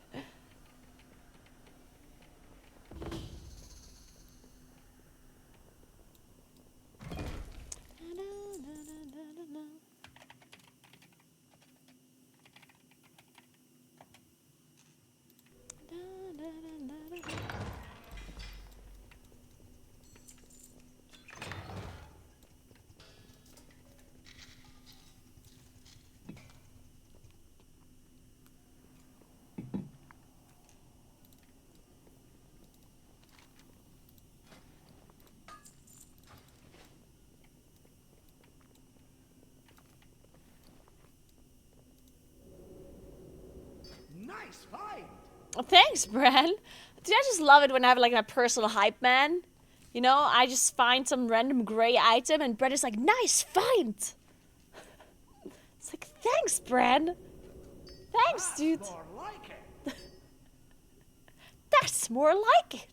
Speaker 14: Nice find.
Speaker 2: Oh, thanks, Bran. Dude, I just love it when I have like a personal hype man. You know, I just find some random gray item and Bran is like, nice find. It's like, thanks, Bran. Thanks, dude.
Speaker 14: More like it.
Speaker 2: That's more like it.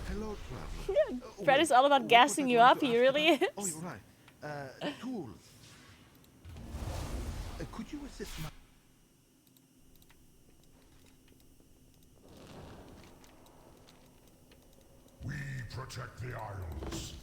Speaker 4: Hello, traveler.
Speaker 2: Bran is all about gassing you up. He really is.
Speaker 4: Oh, you're right. Tools. Could you assist my...
Speaker 5: We protect the Isles.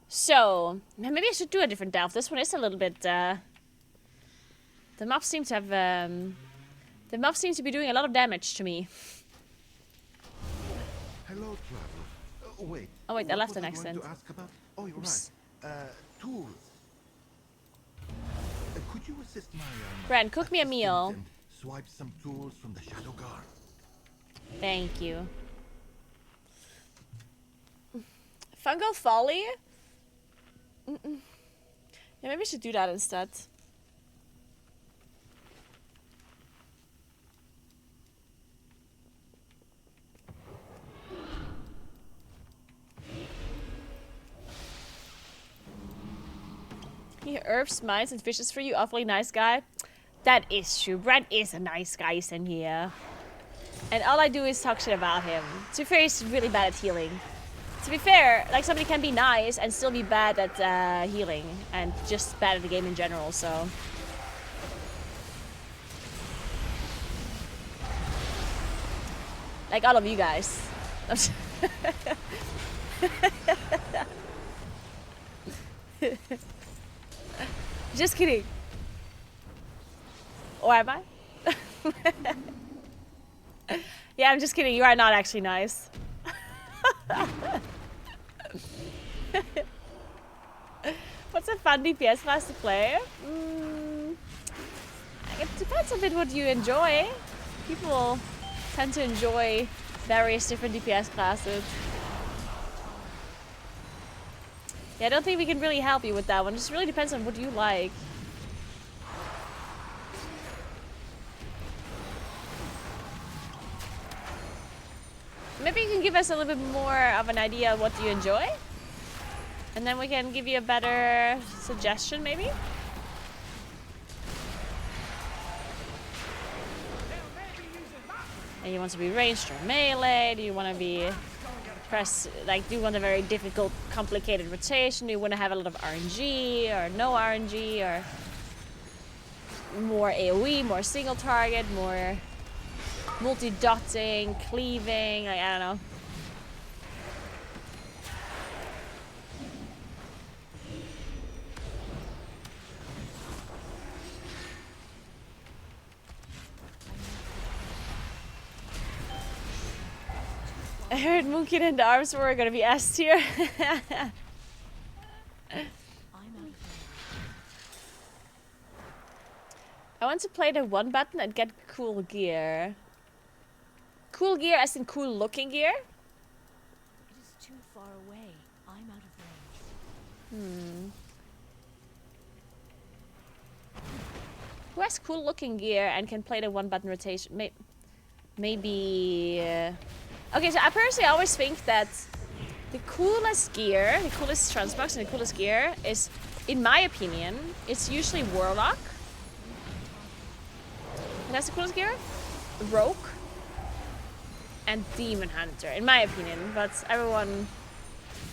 Speaker 2: So, maybe I should do a different delve. This one is a little bit, the mobs seem to have, the mobs seem to be doing a lot of damage to me.
Speaker 4: Hello, traveler. Wait.
Speaker 2: Oh wait, I left an accident.
Speaker 4: Oh, you're right. Tools. Could you assist my
Speaker 2: Bran, cook me a meal.
Speaker 4: Swipe some tools from the Shadow Guard.
Speaker 2: Thank you. Fungal Folly? Yeah, maybe we should do that instead. He herbs, mines, and fishes for you. Awfully nice guy. That is true. Brad is a nice guy, in here. And all I do is talk shit about him. To be fair, he's really bad at healing. To be fair, like, somebody can be nice and still be bad at healing. And just bad at the game in general, so... Like all of you guys. Just kidding. Or am I? Yeah, I'm just kidding. You are not actually nice. What's a fun DPS class to play? It depends a bit what you enjoy. People tend to enjoy various different DPS classes. Yeah, I don't think we can really help you with that one. It just really depends on what you like. Maybe you can give us a little bit more of an idea of what you enjoy. And then we can give you a better suggestion, maybe? And you want to be ranged or melee? Do you want to be press, like, do you want a very difficult, complicated rotation? Do you want to have a lot of RNG or no RNG or more AoE, more single target, more multi-dotting, cleaving, like, I don't know. I heard Mookin and the arms were gonna be S tier. I want to play the one button and get cool gear. Cool gear as in cool looking gear?
Speaker 16: It is too far away. I'm out of range.
Speaker 2: Who has cool looking gear and can play the one button rotation? Maybe... Okay, so I personally always think that the coolest gear, the coolest transbox and the coolest gear is, in my opinion, it's usually Warlock. And that's the coolest gear? Rogue. And Demon Hunter, in my opinion. But everyone,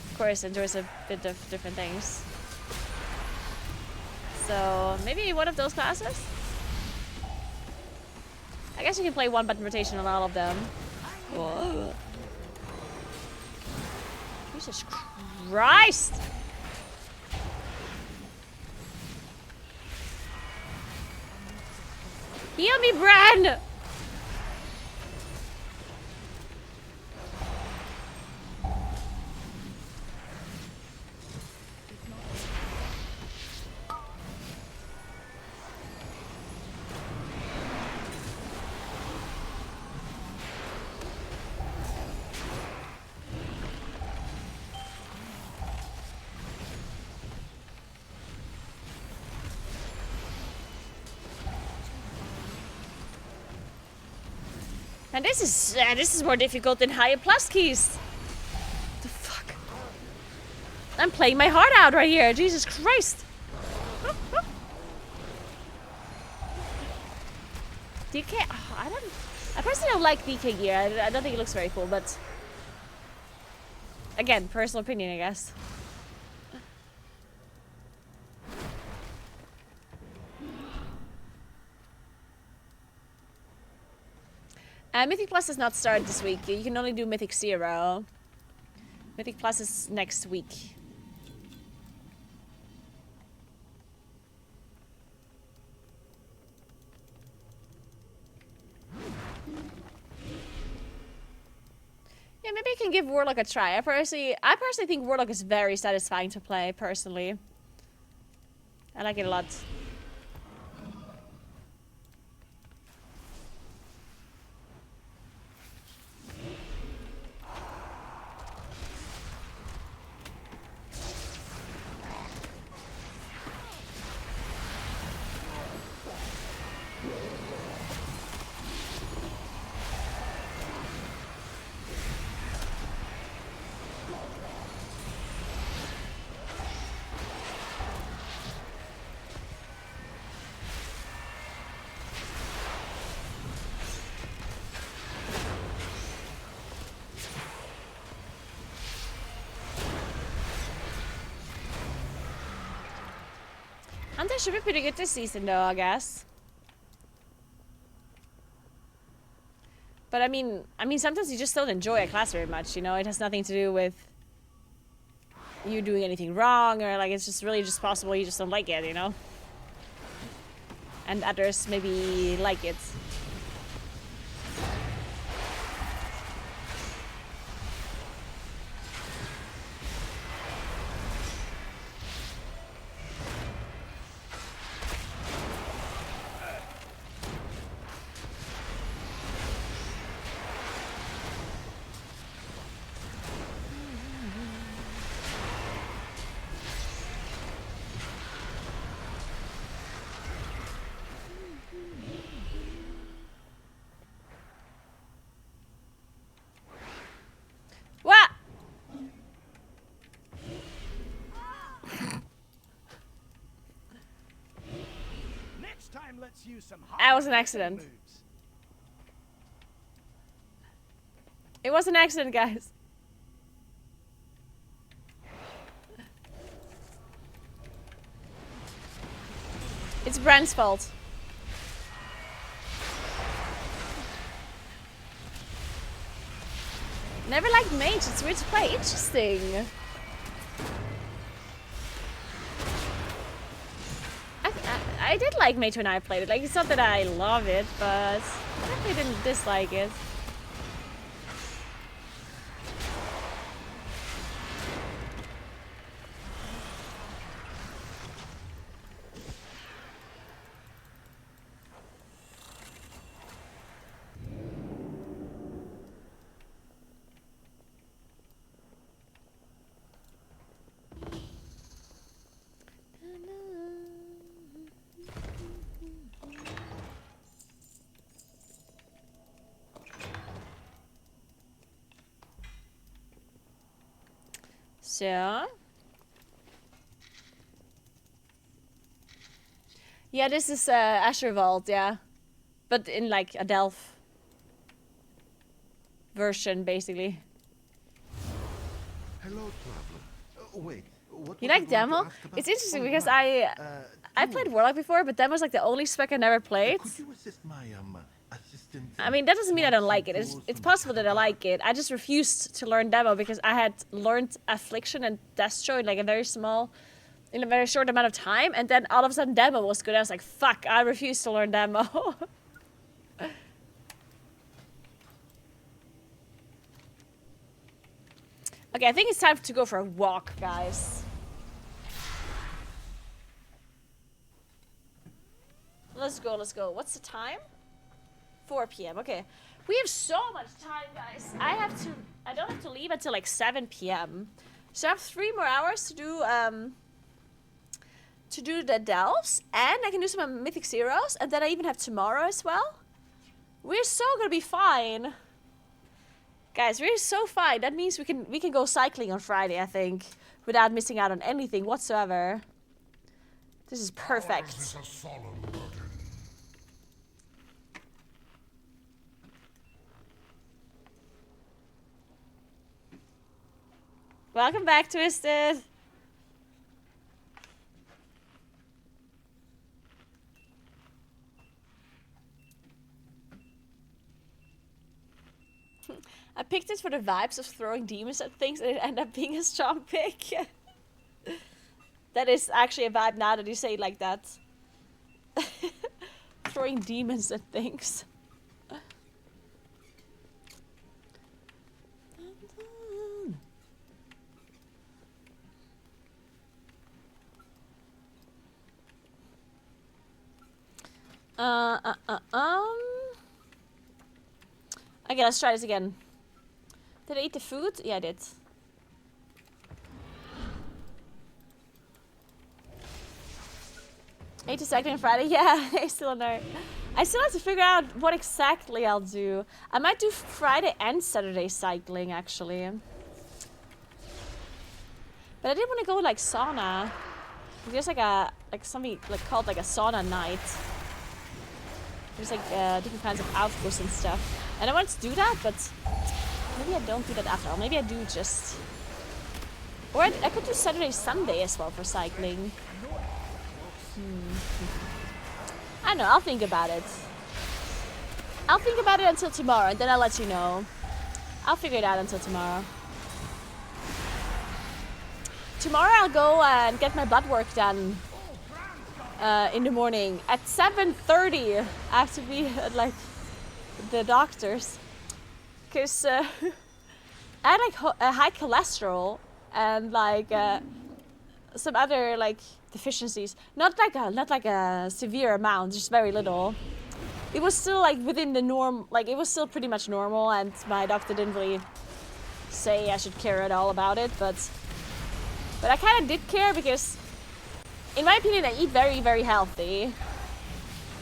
Speaker 2: of course, enjoys a bit of different things. So, maybe one of those classes? I guess you can play one button rotation on all of them. Whoa. Jesus Christ! Heal me, Bran! And this is more difficult than higher plus keys. The fuck? I'm playing my heart out right here. Jesus Christ. DK, oh, I personally don't like DK gear. I don't think it looks very cool, but again, personal opinion, I guess. Mythic Plus does not start this week. You can only do Mythic 0. Mythic Plus is next week. Yeah, maybe you can give Warlock a try. I personally think Warlock is very satisfying to play, personally. I like it a lot. Hunter should be pretty good this season, though, I guess. But I mean, sometimes you just don't enjoy a class very much, you know? It has nothing to do with you doing anything wrong, or like it's just really just possible you just don't like it, you know? And others maybe like it.
Speaker 14: Let's use some
Speaker 2: That was an accident. It was an accident, guys. It's Brand's fault. Never liked mage, it's weird to play. Interesting. I did like mage when I played it. Like, it's not that I love it, but I definitely didn't dislike it. So, yeah, this is Asher Vault, yeah, but in like a Delph version, basically.
Speaker 4: Hello, traveler. Wait, what?
Speaker 2: You like demo? It's interesting because I played Warlock before, but demo's like the only spec I never played.
Speaker 4: Could you assist my assistant?
Speaker 2: I mean, that doesn't mean I don't like it. It's possible that I like it. I just refused to learn demo because I had learned Affliction and Destro in like a very short amount of time, and then all of a sudden demo was good. I was like, fuck, I refuse to learn demo. Okay, I think it's time to go for a walk, guys. Let's go, let's go. What's the time? 4 p.m. Okay. We have so much time, guys. I don't have to leave until like 7 p.m. So I have 3 more hours to do the delves, and I can do some Mythic Zeros, and then I even have tomorrow as well. We're so gonna be fine. Guys, we're so fine. That means we can go cycling on Friday, I think, without missing out on anything whatsoever. This is perfect.
Speaker 5: Ours is a solemn burden.
Speaker 2: Welcome back, Twisted. I picked it for the vibes of throwing demons at things, and it ended up being a strong pick. That is actually a vibe now that you say it like that. Throwing demons at things. Okay, let's try this again. Did I eat the food? Yeah, I did. Ate a cycling on Friday? Yeah, I still don't know. I still have to figure out what exactly I'll do. I might do Friday and Saturday cycling, actually. But I didn't want to go like sauna. There's like something like called like a sauna night. There's like different kinds of outposts and stuff. And I wanted to do that, but maybe I don't do that after all. Maybe I do just... Or I could do Saturday, Sunday as well for cycling. I don't know, I'll think about it. I'll think about it until tomorrow, and then I'll let you know. I'll figure it out until tomorrow. Tomorrow I'll go and get my blood work done in the morning. At 7:30 I have to be at like the doctor's. Because I had like a high cholesterol and like some other like deficiencies. Not like a severe amount, just very little. It was still like within the norm, like it was still pretty much normal, and my doctor didn't really say I should care at all about it, but I kind of did care because in my opinion I eat very, very healthy.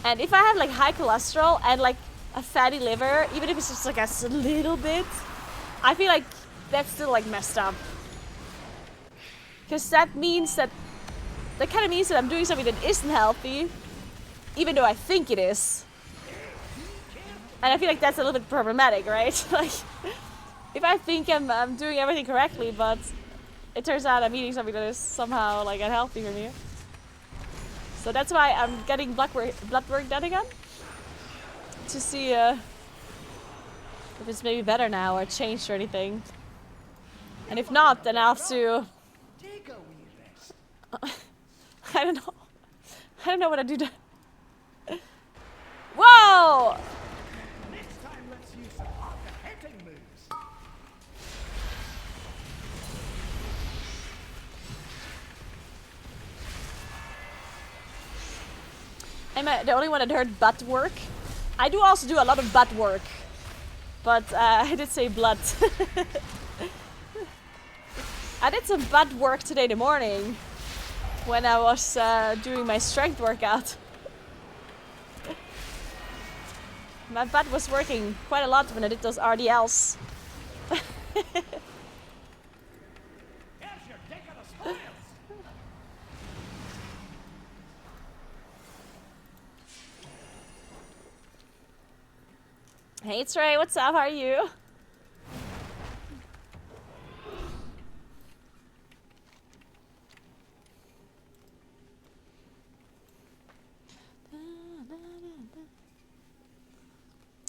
Speaker 2: And if I have like high cholesterol and like a fatty liver, even if it's just like a little bit, I feel like that's still like messed up. Because that means that kind of means that I'm doing something that isn't healthy. even though I think it is. And I feel like that's a little bit problematic, right? Like, if I think I'm doing everything correctly, but it turns out I'm eating something that is somehow like unhealthy for me. So that's why I'm getting blood work done again. To see if it's maybe better now or changed or anything. And if not, then I'll have to... I don't know. I don't know what I do. Whoa!
Speaker 14: Next time, let's use some hitting moves.
Speaker 2: Am I the only one that heard butt work? I do also do a lot of butt work. But I did say blood. I did some butt work today in the morning. When I was doing my strength workout. My butt was working quite a lot when I did those RDLs. Hey Trey, what's up? How are you?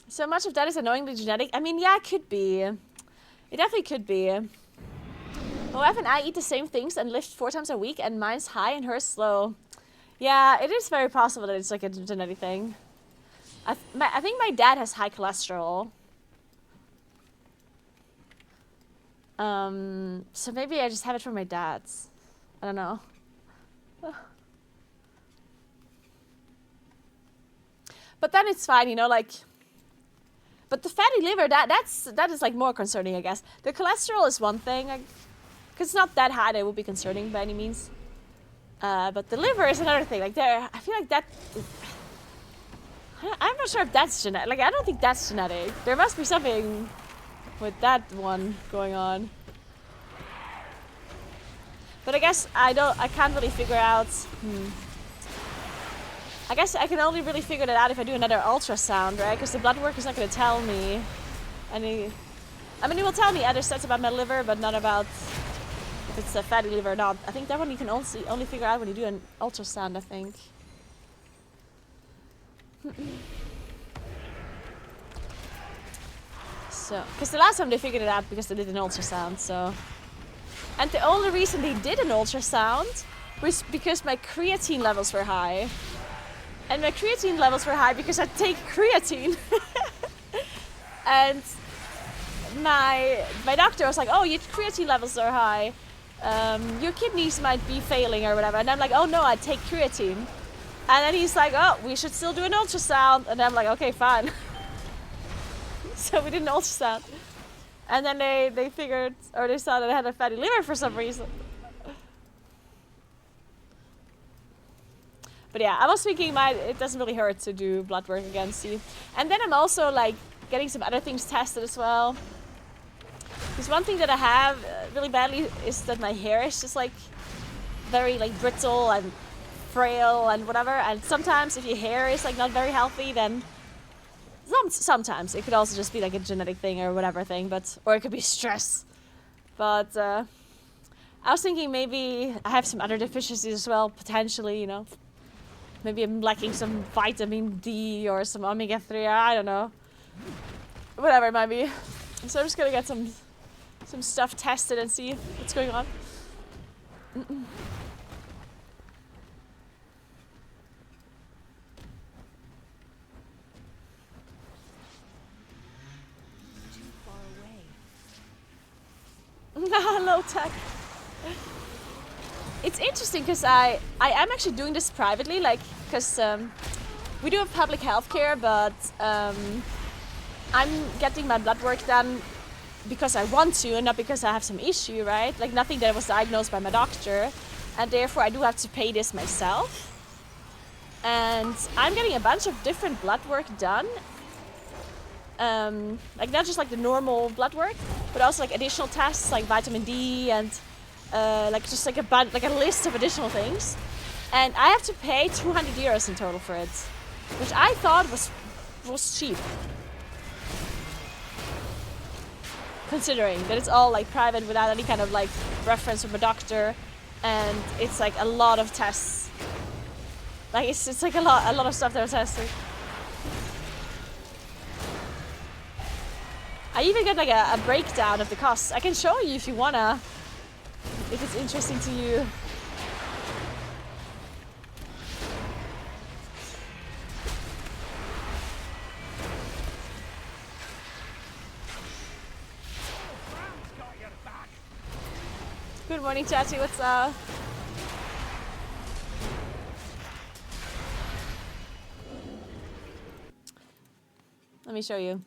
Speaker 2: So much of that is annoyingly genetic. I mean, yeah, it could be. It definitely could be. My wife and I eat the same things and lift 4 times a week, and mine's high and hers slow. Yeah, it is very possible that it's like a genetic thing. I think my dad has high cholesterol. So maybe I just have it from my dad's. I don't know. But then it's fine, you know, like... But the fatty liver, that is like more concerning, I guess. The cholesterol is one thing, because it's not that high that it would be concerning by any means. But the liver is another thing. Like I feel like that. I'm not sure if that's genetic. Like I don't think that's genetic. There must be something with that one going on. But I guess I can't really figure out. I guess I can only really figure that out if I do another ultrasound, right? Because the blood work is not going to tell me any... I mean, it will tell me other stats about my liver, but not about if it's a fatty liver or not. I think that one you can only figure out when you do an ultrasound, I think. So, because the last time they figured it out because they did an ultrasound, so... And the only reason they did an ultrasound was because my creatine levels were high. And my creatine levels were high because I take creatine. And my doctor was like, oh, your creatine levels are high. Your kidneys might be failing or whatever. And I'm like, oh no, I take creatine. And then he's like, oh, we should still do an ultrasound. And I'm like, okay, fine. So we did an ultrasound. And then they figured, or they saw that I had a fatty liver for some reason. But yeah, I was thinking it doesn't really hurt to do blood work again, see. And then I'm also like getting some other things tested as well. Because one thing that I have really badly is that my hair is just like very like brittle and frail and whatever. And sometimes if your hair is like not very healthy, then sometimes it could also just be like a genetic thing or whatever thing, or it could be stress. But I was thinking maybe I have some other deficiencies as well, potentially, you know. Maybe I'm lacking some vitamin D or some omega-3, I don't know. Whatever it might be. So I'm just gonna get some stuff tested and see what's going on.
Speaker 16: Too far away.
Speaker 2: Low tech. It's interesting because I am actually doing this privately, like, because we do have public health care, but I'm getting my blood work done because I want to and not because I have some issue, right? Like nothing that was diagnosed by my doctor, and therefore I do have to pay this myself. And I'm getting a bunch of different blood work done. Like not just like the normal blood work, but also like additional tests like vitamin D and like just like a list of additional things. And I have to pay 200 euros in total for it. which I thought was cheap. Considering that it's all like private without any kind of like reference from a doctor, and it's like a lot of tests. Like it's like a lot of stuff they're testing. I even get like a breakdown of the costs. I can show you if you wanna, if it's interesting to you. Good morning, Chatty. What's up? Let me show you.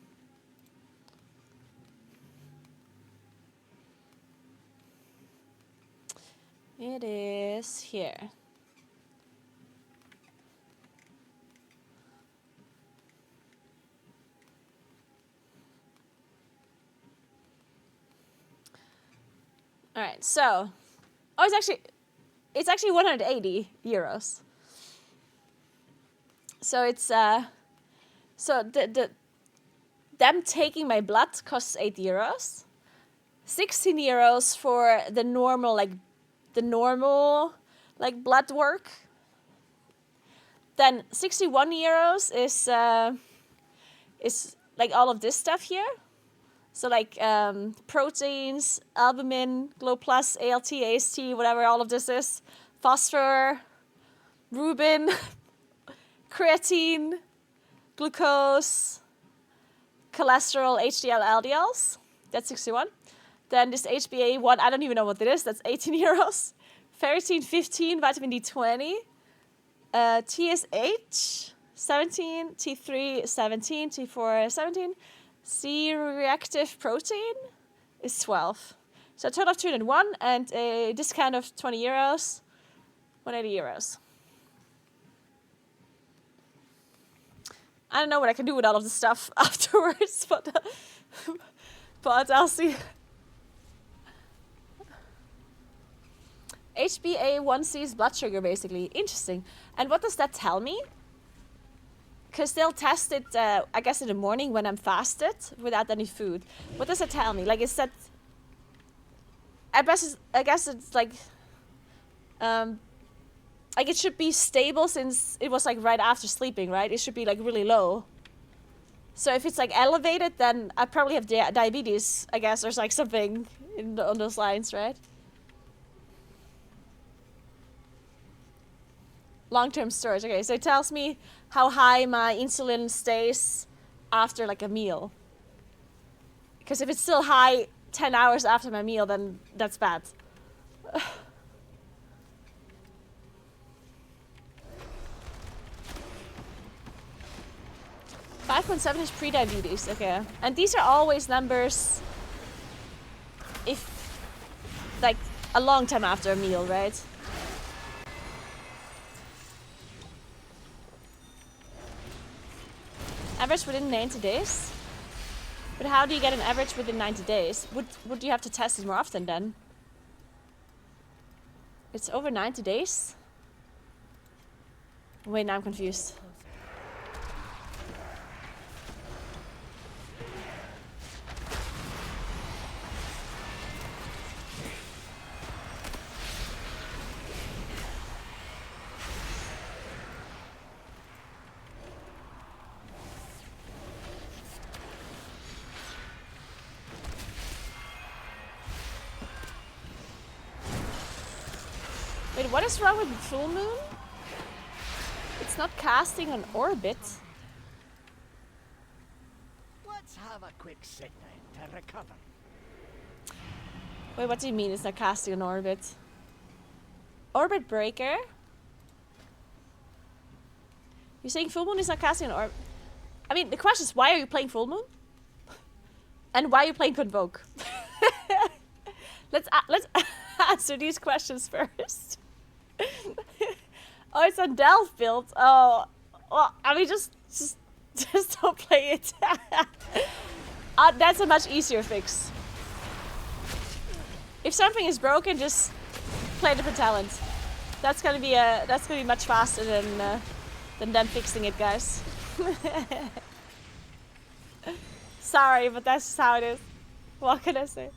Speaker 2: It is here. All right, so, oh, it's actually 180 euros. So it's so them taking my blood costs 8 euros, 16 euros for the normal blood work. Then 61 euros is like all of this stuff here. So like proteins, albumin, Glow Plus, ALT, AST, whatever all of this is, phosphor, rubin, creatine, glucose, cholesterol, HDL, LDLs. That's 61. Then this HbA1, I don't even know what it is. That's 18 euros. Ferritin 15, vitamin D 20, TSH 17, T3 17, T4 17. C-reactive protein is 12. So a total of 201 and a discount of 20 euros, 180 euros. I don't know what I can do with all of this stuff afterwards, but I'll see. HbA1c is blood sugar, basically. Interesting. And what does that tell me? Because they'll test it, I guess, in the morning when I'm fasted without any food. What does it tell me? Like, is that... I guess it's like it should be stable since it was like right after sleeping, right? It should be like really low. So if it's like elevated, then I probably have diabetes, I guess, or like something on those lines, right? Long-term storage. Okay, so it tells me how high my insulin stays after like a meal. Because if it's still high 10 hours after my meal, then that's bad. 5.7 is pre-diabetes, okay. And these are always numbers if, like, a long time after a meal, right? Average within 90 days? But how do you get an average within 90 days? Would you have to test it more often then? It's over 90 days? Wait, now I'm confused. Wait, what is wrong with the full moon? It's not casting an orbit.
Speaker 14: Let's have a quick sit down to recover.
Speaker 2: Wait, what do you mean it's not casting an orbit? Orbit breaker? You're saying full moon is not casting an orbit? I mean, the question is, why are you playing full moon? And why are you playing Convoke? Let's answer these questions first. Oh, it's a Delph build. Oh, well, I mean, just don't play it. That's a much easier fix. If something is broken, just play different talent. That's gonna be much faster than than them fixing it, guys. Sorry, but that's just how it is. What can I say?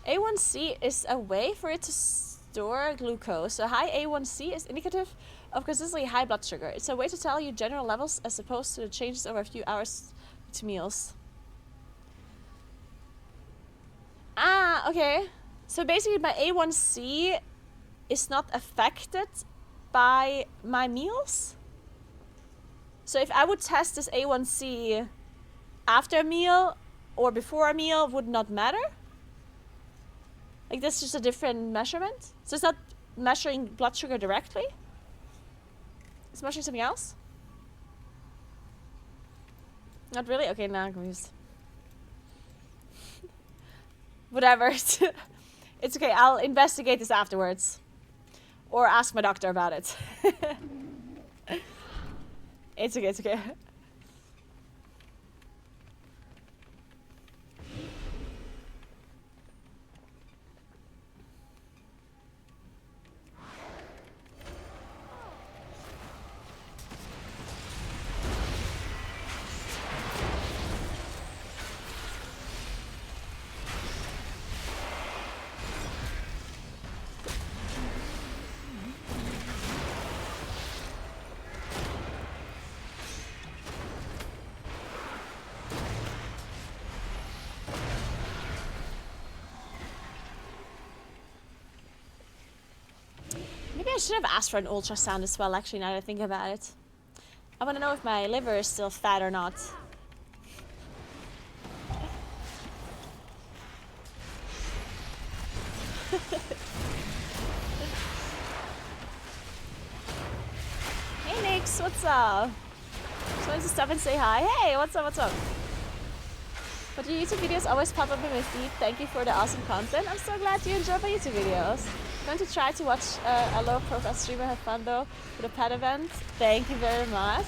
Speaker 2: A1C is a way for it to store glucose. So high A1C is indicative of consistently high blood sugar. It's a way to tell you general levels as opposed to the changes over a few hours to meals. Ah, okay. So basically my A1C is not affected by my meals? So if I would test this A1C after a meal or before a meal, would not matter? Like, that's just a different measurement? So it's not measuring blood sugar directly? It's measuring something else? Not really? Okay, now I'm confused. Whatever. It's okay, I'll investigate this afterwards. Or ask my doctor about it. It's okay, it's okay. Maybe I should have asked for an ultrasound as well, actually, now that I think about it. I want to know if my liver is still fat or not. Hey Nix, what's up? Just wanted to stop and say hi. Hey, what's up, what's up? But your YouTube videos always pop up in my feed. Thank you for the awesome content. I'm so glad you enjoy my YouTube videos. I'm going to try to watch a low profile streamer have fun though with a pet event. Thank you very much.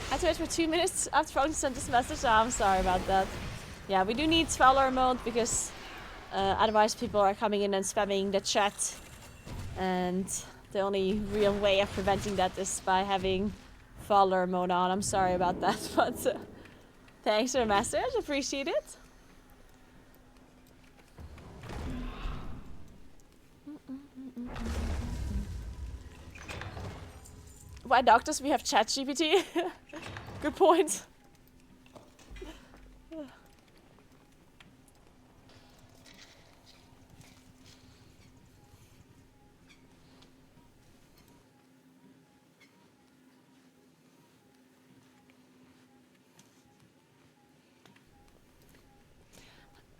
Speaker 2: I had to wait for 2 minutes after phone to send this message. Oh, I'm sorry about that. Yeah, we do need follower mode because otherwise people are coming in and spamming the chat. And the only real way of preventing that is by having follower mode on. I'm sorry about that, but thanks for the message. Appreciate it. Why doctors we have ChatGPT? Good point.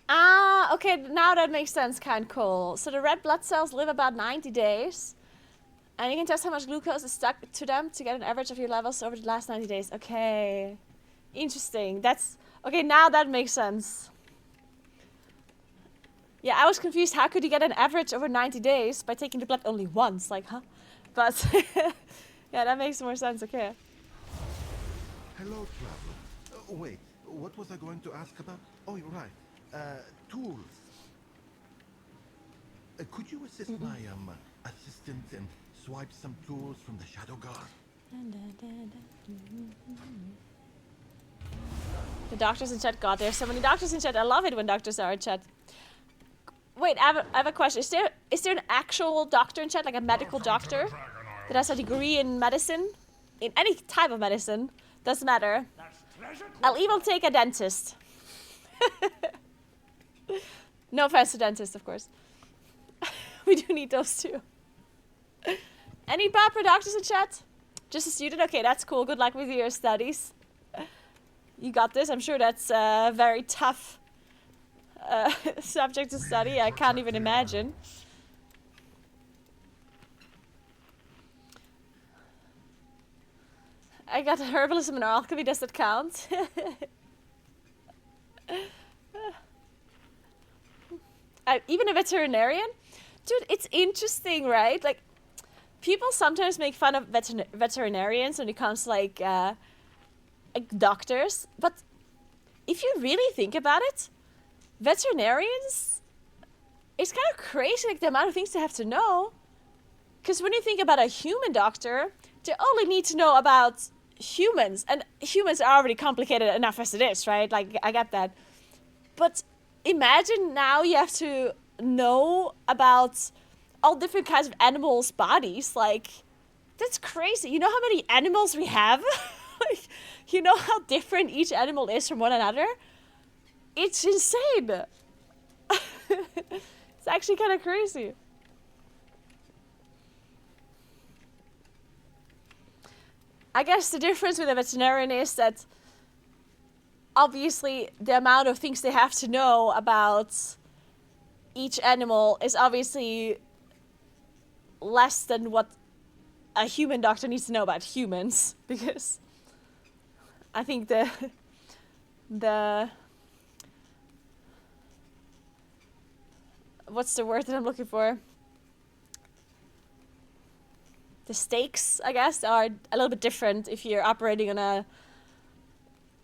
Speaker 2: Ah, okay, now that makes sense, kind cool. So the red blood cells live about 90 days. And you can test how much glucose is stuck to them to get an average of your levels over the last 90 days. Okay. Interesting. That's... Okay, now that makes sense. Yeah, I was confused. How could you get an average over 90 days by taking the blood only once? Like, huh? But... yeah, that makes more sense. Okay.
Speaker 4: Hello, traveler. Wait, what was I going to ask about? Oh, you're right. Tools. Could you assist my assistant and swipe some tools from the Shadow Guard?
Speaker 2: The doctors in chat. God, there's so many doctors in chat. I love it when doctors are in chat. Wait, I have a question. Is there an actual doctor in chat, like a medical doctor that has a degree in medicine? In any type of medicine? Doesn't matter. I'll even take a dentist. No offense to dentists, of course. We do need those too. Any proper doctors in chat? Just a student? Okay, that's cool. Good luck with your studies. You got this. I'm sure that's a very tough subject to study. I can't even imagine. I got herbalism and alchemy. Does that count? Even a veterinarian? Dude, it's interesting, right? Like, people sometimes make fun of veterinarians when it comes to, like doctors. But if you really think about it, veterinarians it's kind of crazy, like, the amount of things they have to know. Because when you think about a human doctor, they only need to know about humans. And humans are already complicated enough as it is, right? Like, I get that. But imagine now you have to know about all different kinds of animals' bodies. Like, that's crazy. You know how many animals we have? Like, you know how different each animal is from one another? It's insane. It's actually kind of crazy. I guess the difference with a veterinarian is that obviously the amount of things they have to know about each animal is obviously less than what a human doctor needs to know about humans, because I think the what's the word that I'm looking for? The stakes, I guess, are a little bit different if you're operating on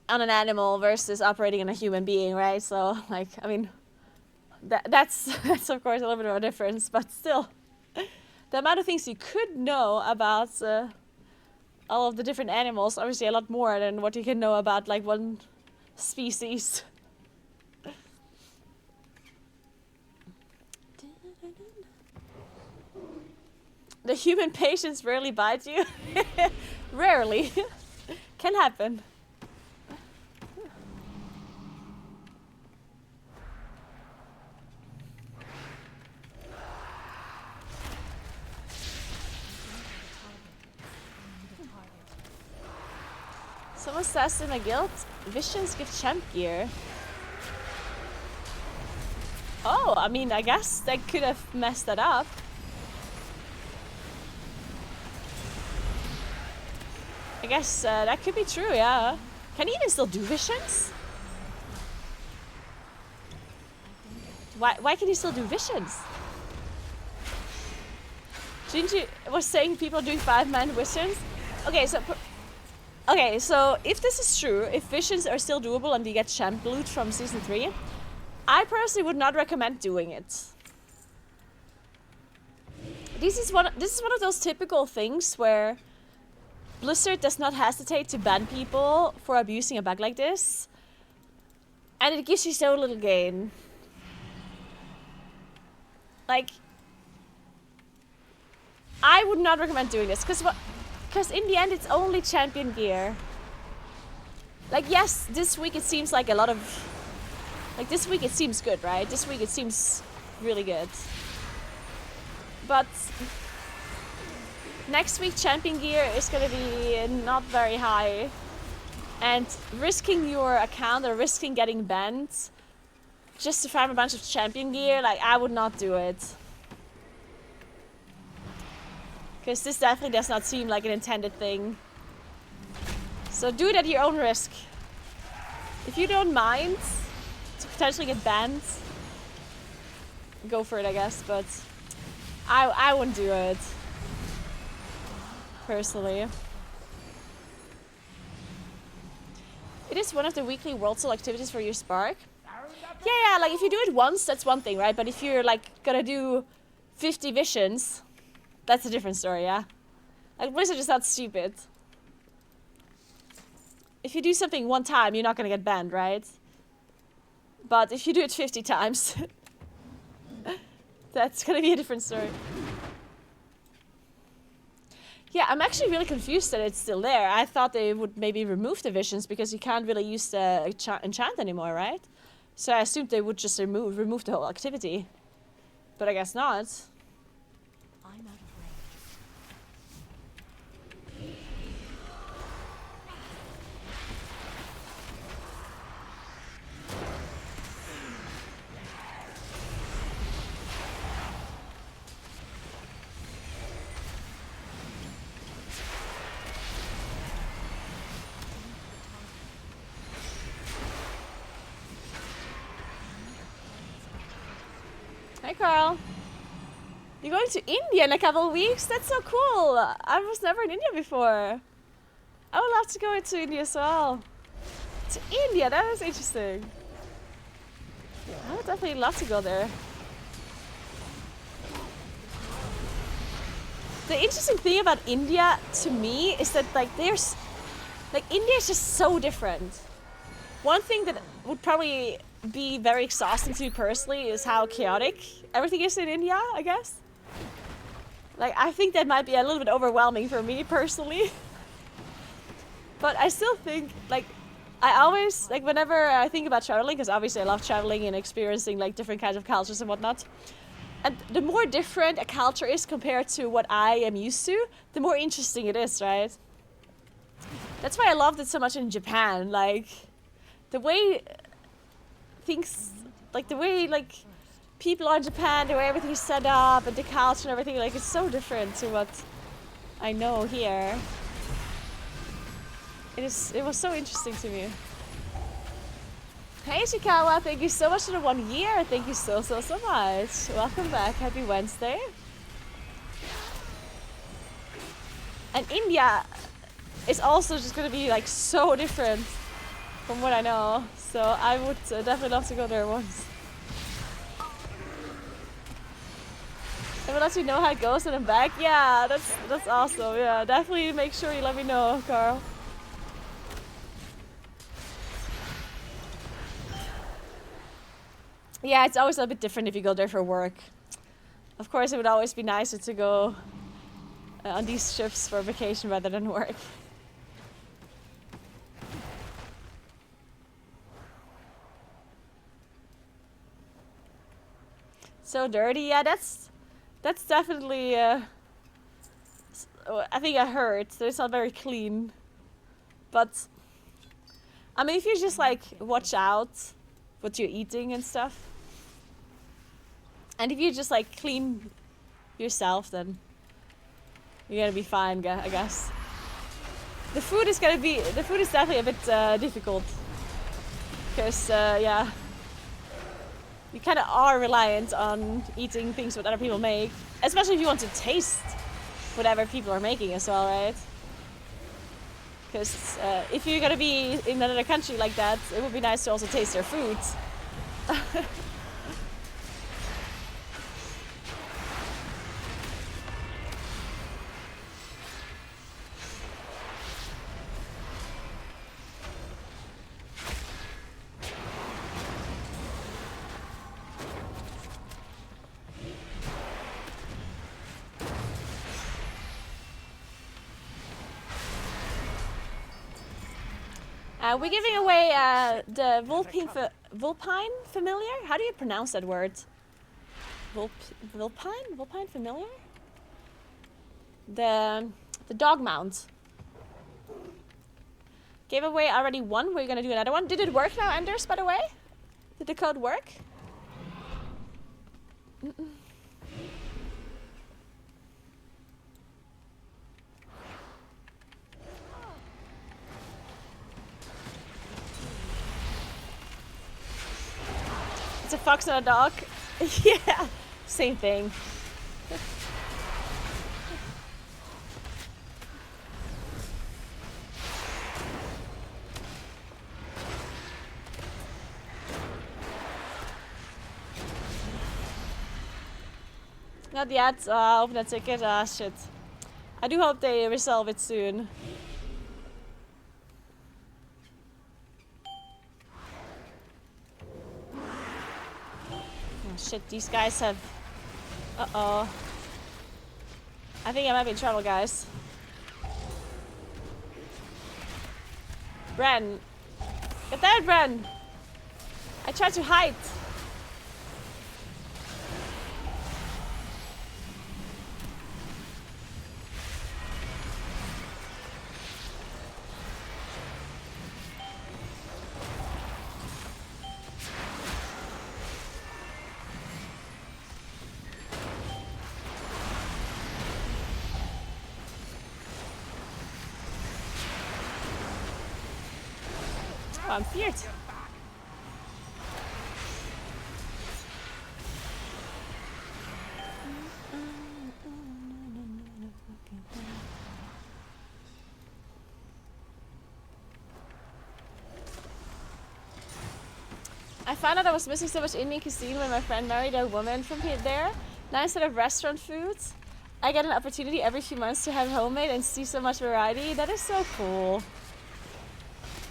Speaker 2: an animal versus operating on a human being, right? So, like, I mean, that's of course a little bit of a difference, but still, the amount of things you could know about all of the different animals, obviously a lot more than what you can know about, like, one species. The human patients rarely bite you. Rarely. Can happen. Someone says in a guild, visions give champ gear. Oh, I mean, I guess they could have messed that up. I guess that could be true, yeah. Can you even still do visions? Why can you still do visions? Didn't you was saying people do 5-man visions? Okay, so if this is true, if visions are still doable and you get champ loot from season 3, I personally would not recommend doing it. This is one of those typical things where Blizzard does not hesitate to ban people for abusing a bug like this, and it gives you so little gain. Like, I would not recommend doing this, because in the end it's only champion gear. Like, yes, this week it seems like a lot of, like, this week it seems good, right? This week it seems really good. But next week champion gear is gonna be not very high, and risking your account or risking getting banned just to farm a bunch of champion gear, like, I would not do it. Because this definitely does not seem like an intended thing. So do it at your own risk. If you don't mind to potentially get banned, go for it, I guess, but I wouldn't do it. Personally. It is one of the weekly World Soul activities for your Spark. Yeah, like, if you do it once, that's one thing, right? But if you're, like, gonna do 50 visions, that's a different story, yeah? Like, Blizzard is not stupid. If you do something one time, you're not gonna get banned, right? But if you do it 50 times, that's gonna be a different story. Yeah, I'm actually really confused that it's still there. I thought they would maybe remove the visions because you can't really use the enchant anymore, right? So I assumed they would just remove the whole activity. But I guess not.
Speaker 16: I'm out of
Speaker 2: Hi, Carl. You're going to India in a couple of weeks? That's so cool. I was never in India before. I would love to go to India as well. To India, that is interesting. I would definitely love to go there. The interesting thing about India to me is that like there's like India is just so different. One thing that would probably be very exhausting to me personally is how chaotic everything is in India, I guess. Like I think that might be a little bit overwhelming for me personally. But I still think like I always like whenever I think about traveling, because obviously I love traveling and experiencing like different kinds of cultures and whatnot. And the more different a culture is compared to what I am used to, the more interesting it is, right? That's why I loved it so much in Japan. Like, the way things, like the way like people are in Japan, the way everything's set up, and the culture and everything, like it's so different to what I know here. It was so interesting to me. Hey Shikawa, thank you so much for the 1 year. Thank you so much. Welcome back. Happy Wednesday. And India is also just gonna be like so different from what I know. So I would definitely love to go there once. I will let you know how it goes and I'm back. Yeah, that's awesome. Yeah, definitely make sure you let me know, Carl. Yeah, it's always a bit different if you go there for work. Of course, it would always be nicer to go on these trips for vacation rather than work. So dirty, yeah, that's definitely, I think I heard, that it's not very clean. But, I mean, if you just like watch out what you're eating and stuff, and if you just like clean yourself, then you're gonna be fine, I guess. The food is definitely a bit difficult, because yeah, you kind of are reliant on eating things what other people make, especially if you want to taste whatever people are making as well, right? Because if you're gonna be in another country like that, it would be nice to also taste their food. We're giving away the Vulpine Familiar? How do you pronounce that word? Vulpine Familiar? The dog mount. Gave away already one, we're gonna do another one. Did it work now, Anders, by the way? Did the code work? It's a fox and a dog. Yeah, same thing. Not yet. Open that ticket. Ah, shit. I do hope they resolve it soon. Oh shit, these guys have... Uh-oh. I think I might be in trouble, guys. Bren. Get there, Bren! I tried to hide. Oh, I'm feared. I found out I was missing so much Indian cuisine when my friend married a woman from there. Now instead of restaurant foods, I get an opportunity every few months to have homemade and see so much variety. That is so cool.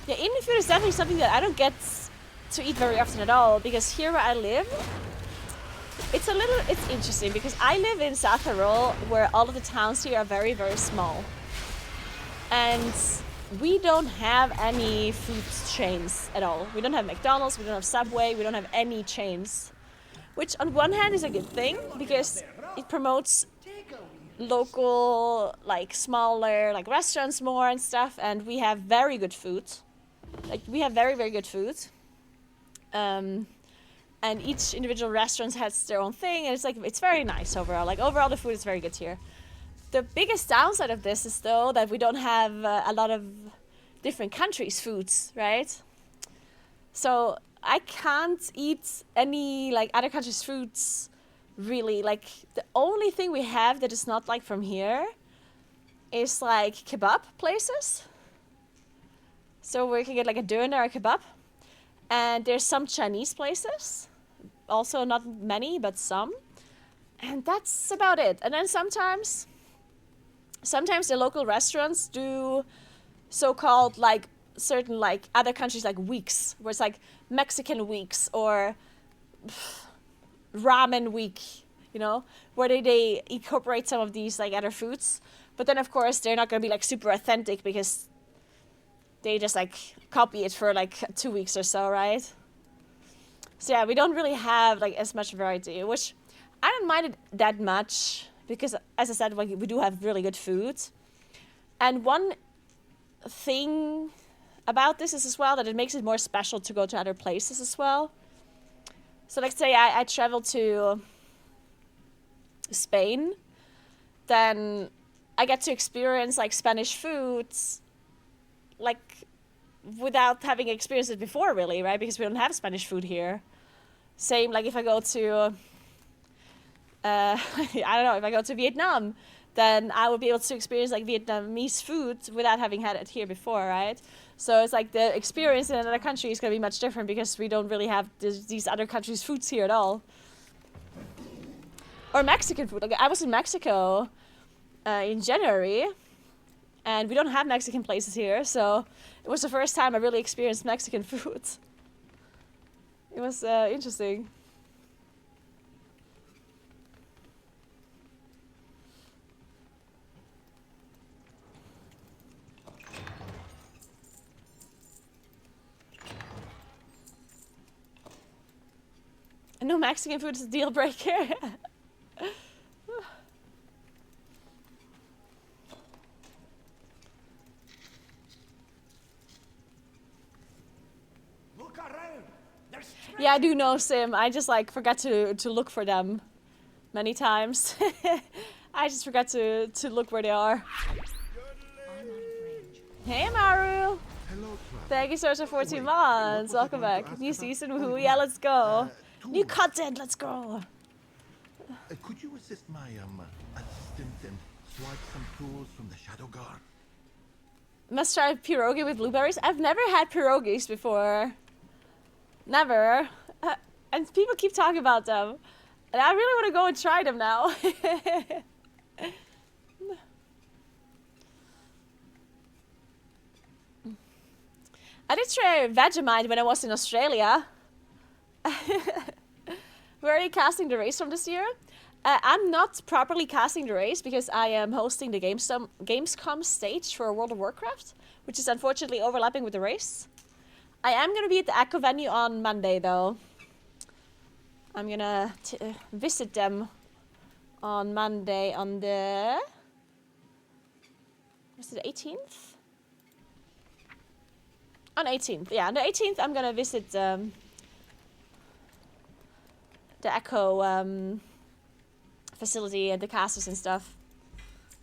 Speaker 2: Yeah, Indian food is definitely something that I don't get to eat very often at all, because here where I live, it's interesting because I live in South Tyrol, where all of the towns here are very, very small. And we don't have any food chains at all. We don't have McDonald's, we don't have Subway, we don't have any chains. Which on one hand is a good thing, because it promotes local, like smaller, like restaurants more and stuff, and we have very good food. Like we have very, very good food. And each individual restaurant has their own thing, and it's very nice overall. Like overall the food is very good here. The biggest downside of this is though that we don't have a lot of different countries' foods, right? So I can't eat any like other countries' foods really. Like the only thing we have that is not like from here is like kebab places. So we can get like a doner or a kebab. And there's some Chinese places. Also not many, but some. And that's about it. And then sometimes the local restaurants do so-called like certain like other countries like weeks, where it's like Mexican weeks or ramen week, you know, where they incorporate some of these like other foods. But then of course they're not gonna be like super authentic because they just like copy it for like 2 weeks or so, right? So yeah, we don't really have like as much variety, which I don't mind it that much because, as I said, like, we do have really good food. And one thing about this is as well that it makes it more special to go to other places as well. So let's say I travel to Spain, then I get to experience like Spanish foods like without having experienced it before, really, right? Because we don't have Spanish food here. Same like if I go to I don't know, if I go to Vietnam, then I will be able to experience like Vietnamese food without having had it here before, right? So it's like the experience in another country is going to be much different because we don't really have these other countries' foods here at all. Or Mexican food. Like I was in Mexico in January, and we don't have Mexican places here, so it was the first time I really experienced Mexican food. It was interesting. No Mexican food is a deal breaker.
Speaker 14: Look around.
Speaker 2: Yeah, I do know, Sim. I just like forgot to look for them many times. I just forgot to look where they are. Hey, Maru.
Speaker 4: Hello,
Speaker 2: Thank you so much for 14 months. Welcome back. New season, woohoo. Yeah, let's go. New content, let's go.
Speaker 4: Could you assist my assistant and swipe some tools from the Shadow Guard?
Speaker 2: Must try pierogi with blueberries. I've never had pierogis before. Never. And people keep talking about them. And I really want to go and try them now. I did try Vegemite when I was in Australia. Where are you casting the race from this year? I'm not properly casting the race because I am hosting the Gamescom stage for World of Warcraft, which is unfortunately overlapping with the race. I am going to be at the Echo venue on Monday, though. I'm going to visit them on Monday on the... Was it the 18th? On 18th, yeah. On the 18th, I'm going to visit the Echo facility and the casters and stuff.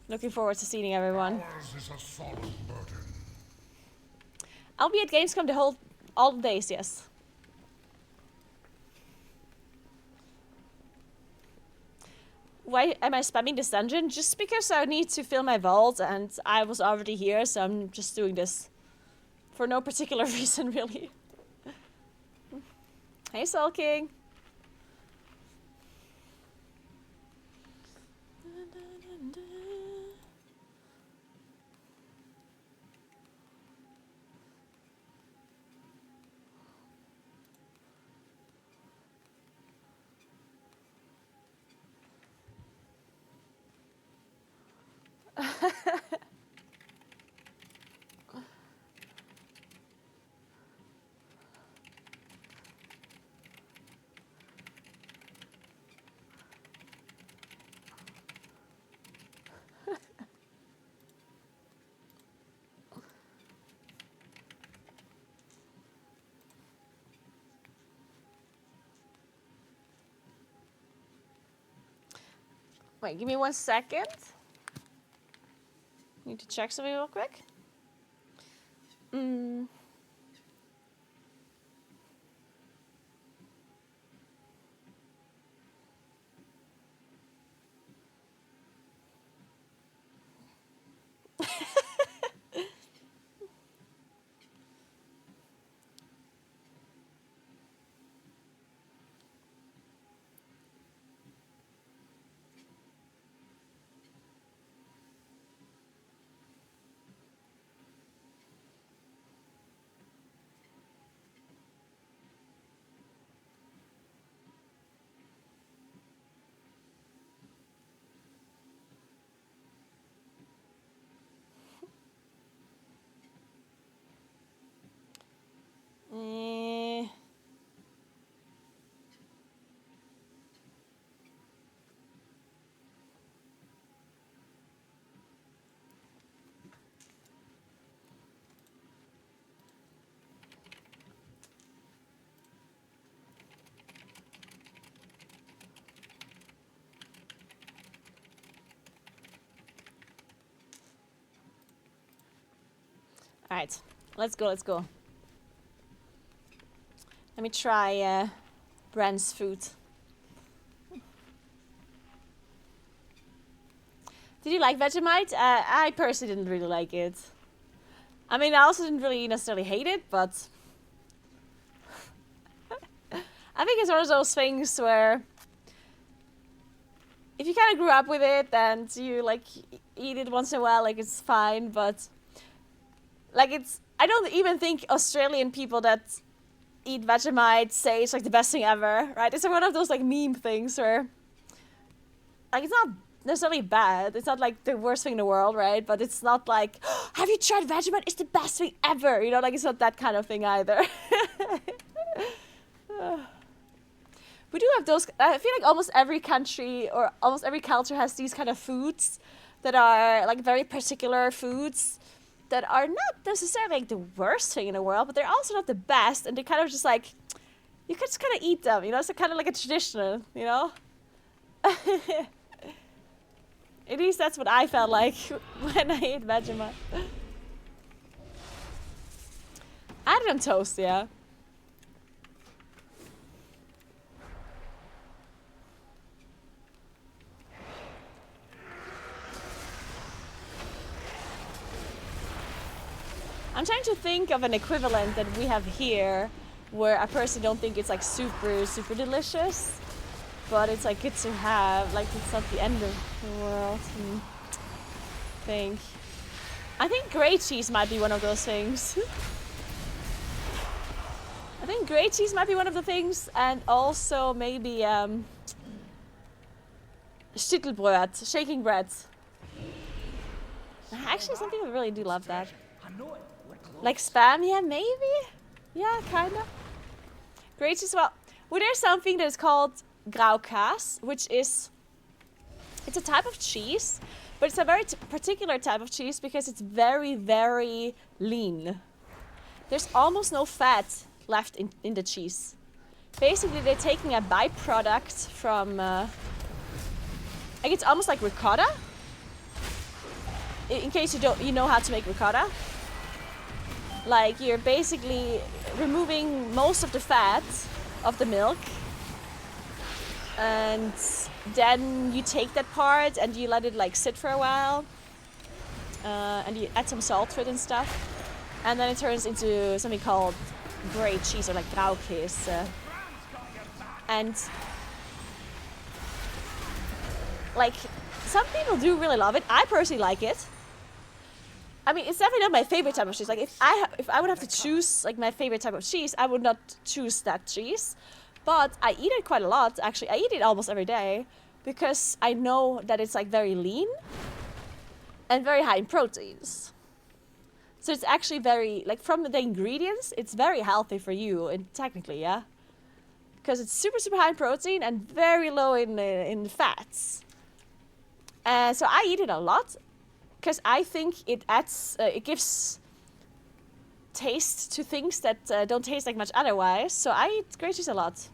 Speaker 2: Looking forward to seeing everyone. I'll be at Gamescom all the days, yes. Why am I spamming this dungeon? Just because I need to fill my vault and I was already here, so I'm just doing this. For no particular reason, really. Hey, Soul King. Wait, give me 1 second. Need to check something real quick. Alright, let's go. Let me try Bran's food. Did you like Vegemite? I personally didn't really like it. I mean, I also didn't really necessarily hate it, but I think it's one of those things where if you kind of grew up with it and you like eat it once in a while, like it's fine, but like I don't even think Australian people that eat Vegemite say it's like the best thing ever, right? It's one of those like meme things where like it's not necessarily bad. It's not like the worst thing in the world, right? But it's not like, oh, have you tried Vegemite? It's the best thing ever. You know, like it's not that kind of thing either. We do have those. I feel like almost every country or almost every culture has these kind of foods that are like very particular foods that are not necessarily like the worst thing in the world, but they're also not the best, and they're kind of just like, you can just kind of eat them, you know? It's kind of like a traditional, you know? At least that's what I felt like when I ate Vegemite. I had it on toast, yeah. I'm trying to think of an equivalent that we have here where I personally don't think it's like super, super delicious, but it's like good to have, like it's not the end of the world. I think grey cheese might be one of those things. I think grey cheese might be one of the things, and also maybe Schüttelbrot, shaking bread. Actually, some people really do love that. Like spam, yeah, maybe? Yeah, kinda. Grey cheese, well, there's something that is called graukaas, which is, it's a type of cheese, but it's a very particular type of cheese because it's very, very lean. There's almost no fat left in the cheese. Basically, they're taking a byproduct from, like it's almost like ricotta. In case you know how to make ricotta. Like you're basically removing most of the fat of the milk, and then you take that part and you let it like sit for a while, and you add some salt to it and stuff, and then it turns into something called grey cheese or like graukäse. And like some people do really love it. I personally like it. I mean, it's definitely not my favorite type of cheese. Like, if I would have to choose, like, my favorite type of cheese, I would not choose that cheese. But I eat it quite a lot, actually. I eat it almost every day because I know that it's, like, very lean and very high in proteins. So it's actually very, like, from the ingredients, it's very healthy for you, and technically, yeah? Because it's super, super high in protein and very low in fats. So I eat it a lot. Because I think it adds, it gives taste to things that don't taste like much otherwise. So I eat grey cheese a lot.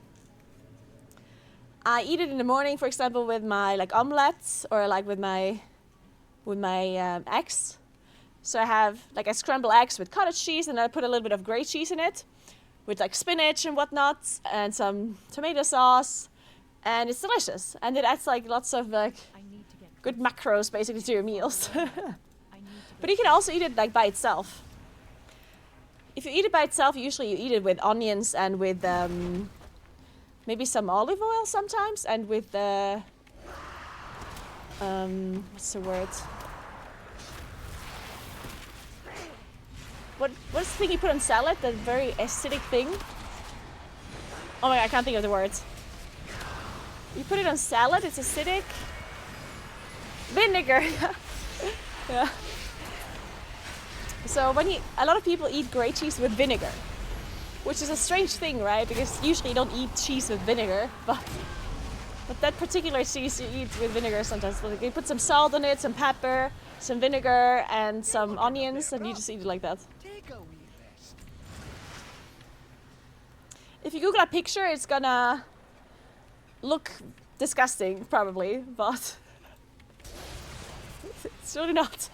Speaker 2: I eat it in the morning, for example, with my like omelets or like with my eggs. So I have like I scramble eggs with cottage cheese, and I put a little bit of grey cheese in it, with like spinach and whatnot, and some tomato sauce, and it's delicious. And it adds like lots of like good macros basically to your meals. But you can also eat it like by itself. If you eat it by itself, usually you eat it with onions and with maybe some olive oil sometimes, and with what's the word? What's the thing you put on salad? That very acidic thing? Oh my god, I can't think of the words. You put it on salad, it's acidic. Vinegar. Yeah. So a lot of people eat grey cheese with vinegar, which is a strange thing, right? Because usually you don't eat cheese with vinegar, but that particular cheese you eat with vinegar sometimes. Like you put some salt on it, some pepper, some vinegar, and some onions, and you just eat it like that. If you Google a picture, it's gonna look disgusting, probably, but it's really not.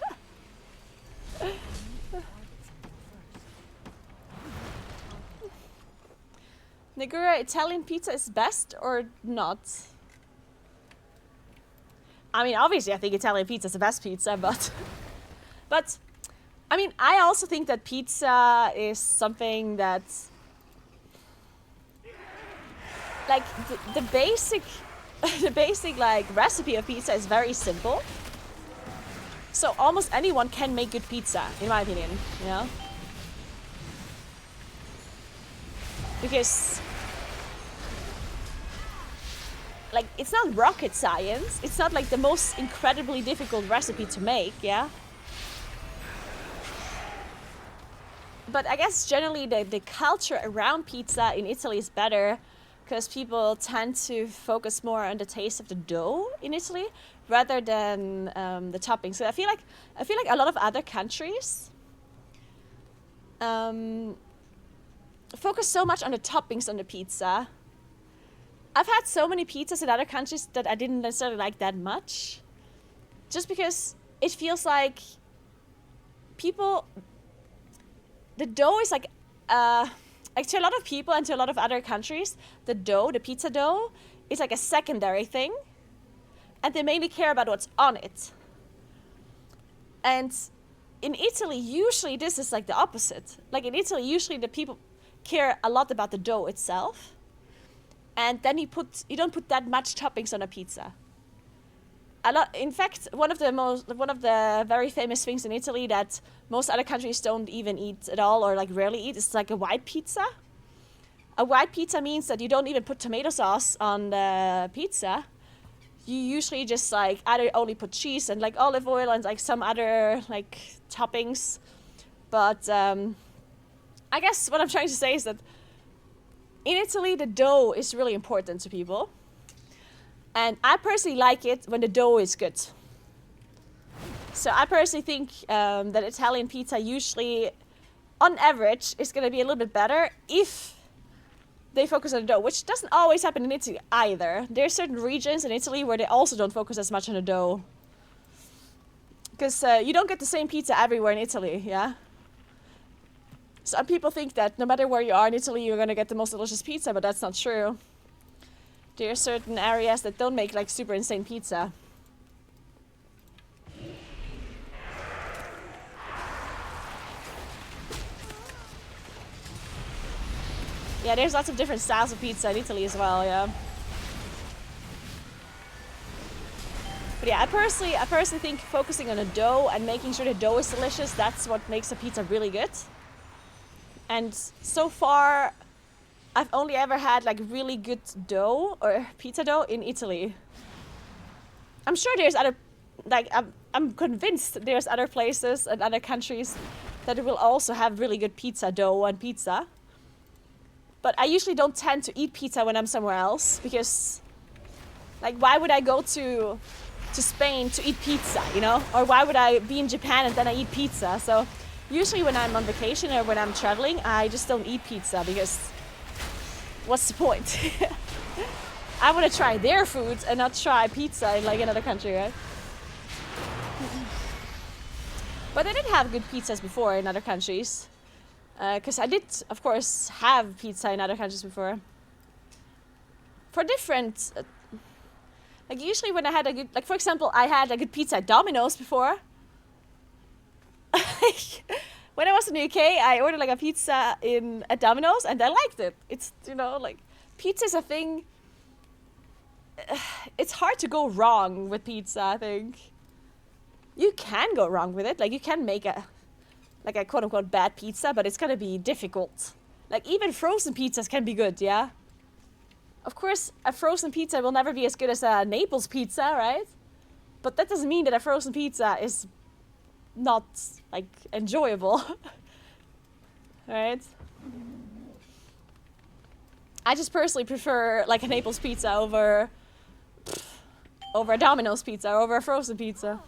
Speaker 2: Naguura, Italian pizza is best or not? I mean, obviously I think Italian pizza is the best pizza, but I mean, I also think that pizza is something that's like the basic like recipe of pizza is very simple. So almost anyone can make good pizza, in my opinion, you know? Because like it's not rocket science. It's not like the most incredibly difficult recipe to make, yeah? But I guess generally the culture around pizza in Italy is better because people tend to focus more on the taste of the dough in Italy rather than the toppings. So I feel like a lot of other countries focus so much on the toppings on the pizza. I've had so many pizzas in other countries that I didn't necessarily like that much. Just because it feels like the dough is like to a lot of people and to a lot of other countries, the pizza dough is like a secondary thing. And they mainly care about what's on it. And in Italy, usually this is like the opposite. Like in Italy, usually the people care a lot about the dough itself. And then you don't put that much toppings on a pizza. In fact, one of the very famous things in Italy that most other countries don't even eat at all or like rarely eat is like a white pizza. A white pizza means that you don't even put tomato sauce on the pizza. You usually just like either only put cheese and like olive oil and like some other like toppings. But I guess what I'm trying to say is that in Italy, the dough is really important to people. And I personally like it when the dough is good. So I personally think that Italian pizza usually, on average, is going to be a little bit better if they focus on the dough, which doesn't always happen in Italy either. There are certain regions in Italy where they also don't focus as much on the dough. Because you don't get the same pizza everywhere in Italy, yeah? Some people think that no matter where you are in Italy, you're going to get the most delicious pizza, but that's not true. There are certain areas that don't make like super insane pizza. Yeah, there's lots of different styles of pizza in Italy as well, yeah. But yeah, I personally think focusing on the dough and making sure the dough is delicious, that's what makes a pizza really good. And so far, I've only ever had like really good dough or pizza dough in Italy. I'm sure there's other, like I'm convinced there's other places and other countries that will also have really good pizza dough and pizza. But I usually don't tend to eat pizza when I'm somewhere else because, like, why would I go to Spain to eat pizza, you know? Or why would I be in Japan and then I eat pizza? So usually when I'm on vacation or when I'm traveling, I just don't eat pizza because what's the point? I want to try their food and not try pizza in like another country, right? But I did have good pizzas before in other countries. Because I did, of course, have pizza in other countries before. For different... like, usually when I had a good... Like, for example, I had a good pizza at Domino's before. When I was in the UK, I ordered, like, a pizza at Domino's, and I liked it. It's, you know, like... Pizza is a thing... It's hard to go wrong with pizza, I think. You can go wrong with it. Like, you can make a quote-unquote bad pizza, but it's gonna be difficult. Like, even frozen pizzas can be good, yeah? Of course, a frozen pizza will never be as good as a Naples pizza, right? But that doesn't mean that a frozen pizza is not, like, enjoyable. Right? I just personally prefer, like, a Naples pizza over a Domino's pizza, or over a frozen pizza.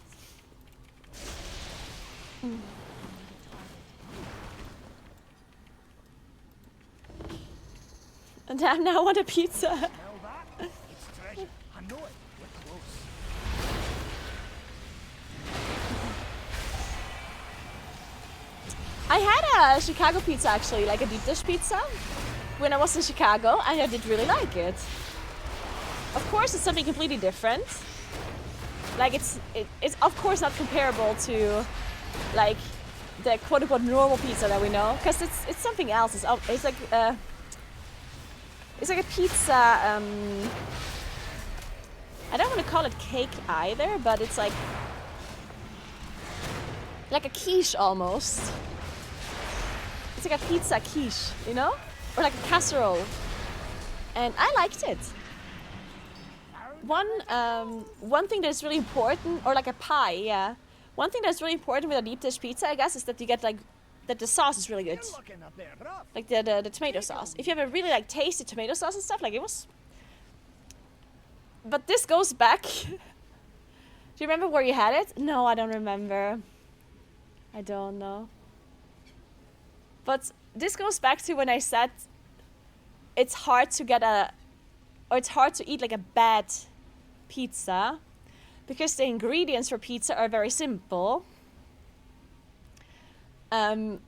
Speaker 2: And I now want a pizza. I had a Chicago pizza actually, like a deep dish pizza, when I was in Chicago, and I did really like it. Of course, it's something completely different. Like it's of course not comparable to like the quote-unquote normal pizza that we know, because it's something else. It's like a pizza. I don't want to call it cake either, but it's like a quiche almost. It's like a pizza quiche, you know, or like a casserole, and I liked it. One thing that's really important, or like a pie, yeah. One thing that's really important with a deep dish pizza, I guess, is that you get like that the sauce is really good, like the tomato sauce. If you have a really like tasty tomato sauce and stuff, like it was. But this goes back. Do you remember where you had it? No, I don't remember. I don't know. But this goes back to when I said it's hard to get it's hard to eat like a bad pizza, because the ingredients for pizza are very simple. And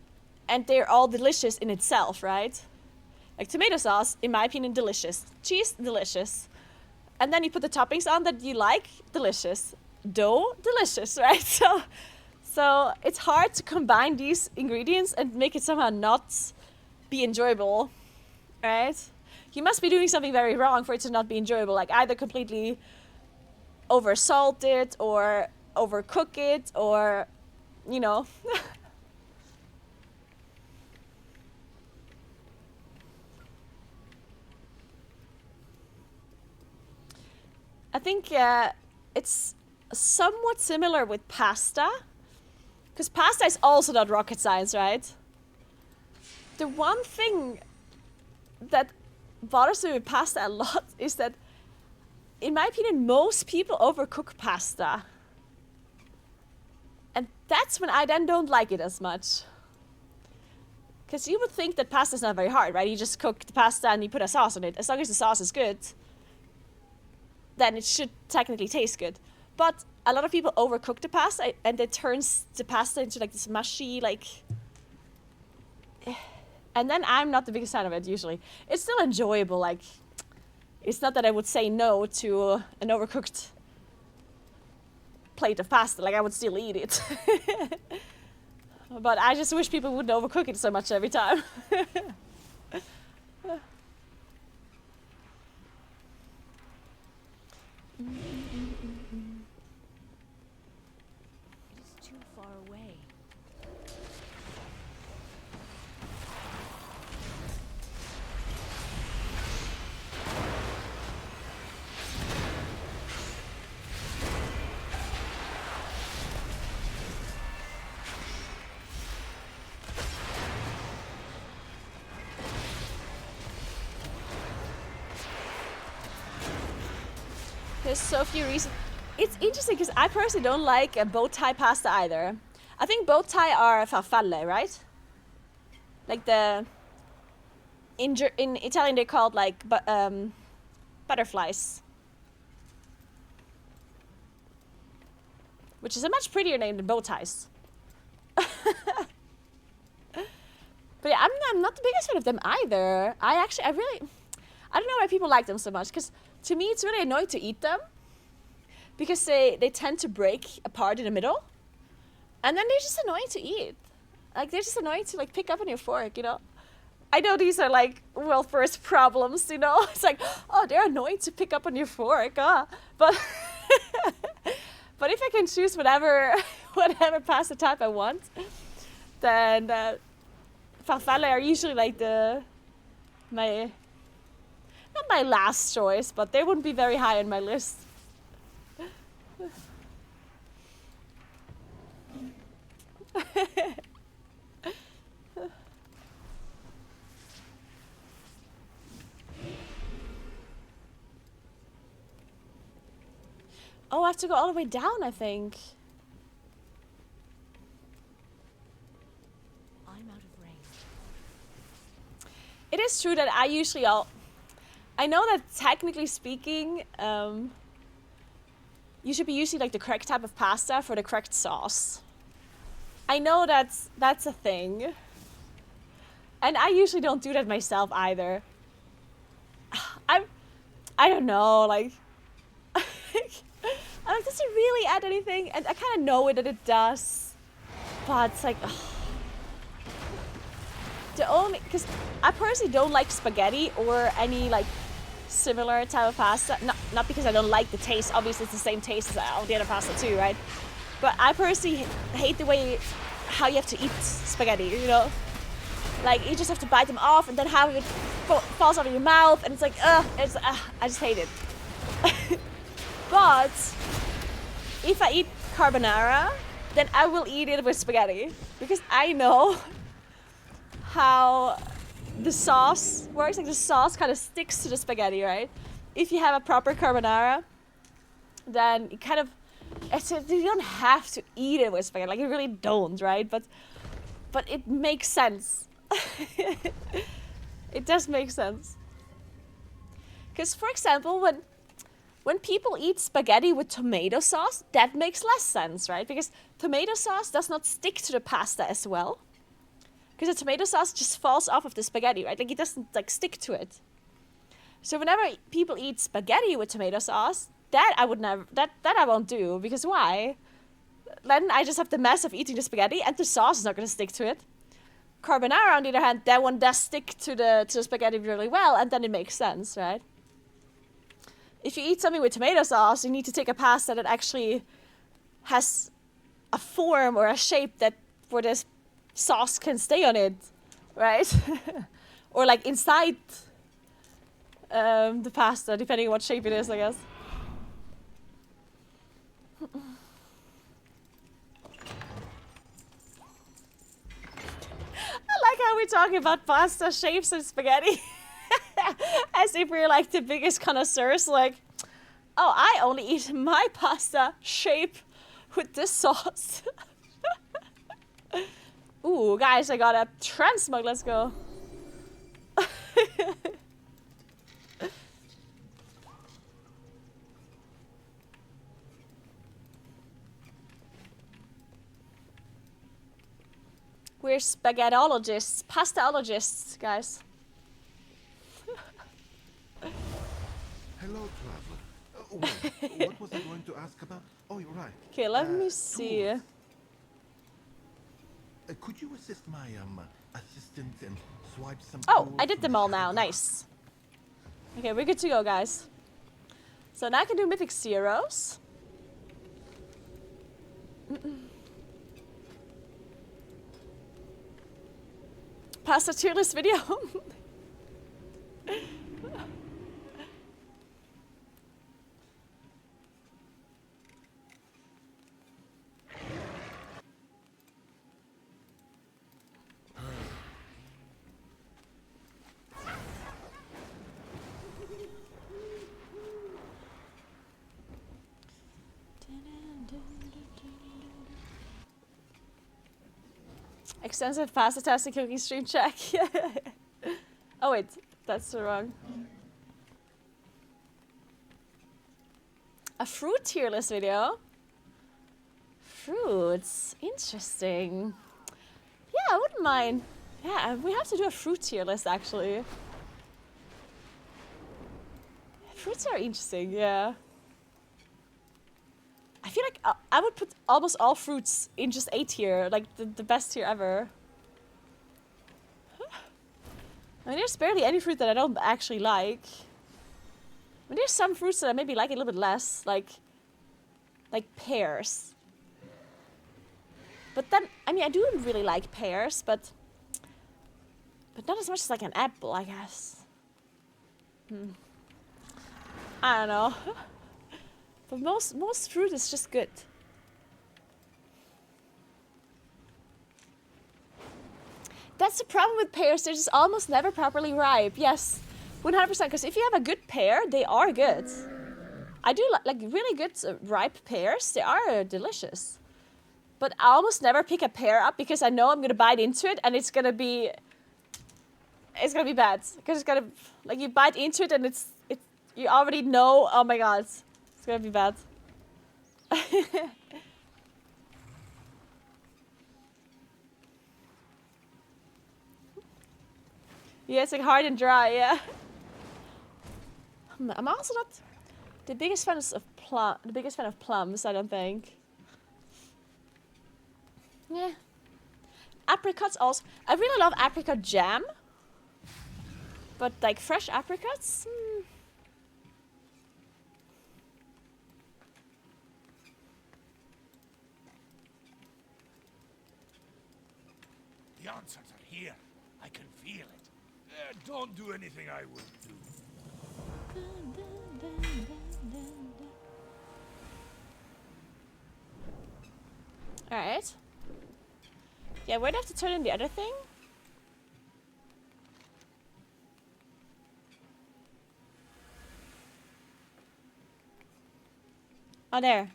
Speaker 2: they're all delicious in itself, right? Like tomato sauce, in my opinion, delicious. Cheese, delicious. And then you put the toppings on that you like, delicious. Dough, delicious, right? So it's hard to combine these ingredients and make it somehow not be enjoyable, right? You must be doing something very wrong for it to not be enjoyable, like either completely oversalt it or overcook it, or, you know. I think it's somewhat similar with pasta, because pasta is also not rocket science, right? The one thing that bothers me with pasta a lot is that, in my opinion, most people overcook pasta. And that's when I then don't like it as much. Because you would think that pasta is not very hard, right? You just cook the pasta and you put a sauce on it. As long as the sauce is good, then it should technically taste good. But a lot of people overcook the pasta, and it turns the pasta into like this mushy, like... And then I'm not the biggest fan of it, usually. It's still enjoyable, like... It's not that I would say no to an overcooked plate of pasta. Like, I would still eat it. But I just wish people wouldn't overcook it so much every time.
Speaker 16: It is too far away.
Speaker 2: There's so few reasons. It's interesting because I personally don't like a bow tie pasta either. I think bow tie are farfalle, right? Like the... In Italian they're called like Butterflies. Which is a much prettier name than bow ties. But yeah, I'm not the biggest fan of them either. I don't know why people like them so much, because to me it's really annoying to eat them. Because they tend to break apart in the middle. And then they're just annoying to eat. Like, they're just annoying to, like, pick up on your fork, you know? I know these are, like, world first problems, you know? It's like, oh, they're annoying to pick up on your fork, but... but if I can choose whatever pasta type I want, then farfalle are usually, like, not my last choice, but they wouldn't be very high on my list. Oh, I have to go all the way down, I think.
Speaker 16: I'm out of range.
Speaker 2: It is true that I usually I know that technically speaking, you should be using like the correct type of pasta for the correct sauce. I know that's a thing. And I usually don't do that myself either. I don't know, like does it really add anything? And I kind of know that it does, but it's like, because I personally don't like spaghetti or any like similar type of pasta. Not because I don't like the taste. Obviously, it's the same taste as all the other pasta too, right? But I personally hate the way how you have to eat spaghetti. You know, like you just have to bite them off and then have it falls out of your mouth, and it's like, I just hate it. But if I eat carbonara, then I will eat it with spaghetti because I know how the sauce works. Like the sauce kind of sticks to the spaghetti, right? If you have a proper carbonara, then you kind of you don't have to eat it with spaghetti. Like you really don't, right? But it makes sense. It does make sense. Because for example, when people eat spaghetti with tomato sauce, that makes less sense, right? Because tomato sauce does not stick to the pasta as well. Because the tomato sauce just falls off of the spaghetti, right? Like it doesn't like stick to it. So whenever people eat spaghetti with tomato sauce, that I would never, that I won't do. Because why? Then I just have the mess of eating the spaghetti and the sauce is not going to stick to it. Carbonara, on the other hand, that one does stick to the spaghetti really well, and then it makes sense, right? If you eat something with tomato sauce, you need to take a pasta that actually has a form or a shape that where this sauce can stay on it, right? Or like inside the pasta, depending on what shape it is, I guess. I like how we're talking about pasta shapes and spaghetti. As if we're like the biggest connoisseurs, like, oh, I only eat my pasta shape with this sauce. Ooh, guys, I got a transmog, let's go. We're spaghettologists, pastaologists, guys.
Speaker 4: Hello, traveler. Wait, what was I going to ask about? Oh, you're right.
Speaker 2: Okay, let me see.
Speaker 4: Could you assist my assistant and swipe some?
Speaker 2: Oh, I did them all now. Nice. Okay, we're good to go, guys. So now I can do mythic zeros. Pasta tier list video. Extensive pasta testing cooking stream check. Oh wait, that's the wrong. A fruit tier list video. Fruits. Interesting. Yeah, I wouldn't mind. Yeah, we have to do a fruit tier list, actually. Fruits are interesting, yeah. I feel like I would put almost all fruits in just A tier, like the best tier ever. I mean, there's barely any fruit that I don't actually like. I mean, there's some fruits that I maybe like a little bit less, like pears. But then, I mean, I do really like pears, but not as much as like an apple, I guess. I don't know. But most fruit is just good. That's the problem with pears. They're just almost never properly ripe. Yes, 100%. Because if you have a good pear, they are good. I do like really good ripe pears. They are delicious. But I almost never pick a pear up because I know I'm gonna bite into it and it's gonna be bad. Because it's gonna, like, you bite into it and you already know. Oh my god, it's gonna be bad. Yeah, it's like hard and dry. Yeah. I'm also not the biggest fan of plums. I don't think. Yeah. Apricots also. I really love apricot jam. But like fresh apricots?
Speaker 14: The answers are here. I can feel it. Don't do anything I wouldn't do.
Speaker 2: Alright. Yeah, where'd I have to turn in the other thing? Oh, there.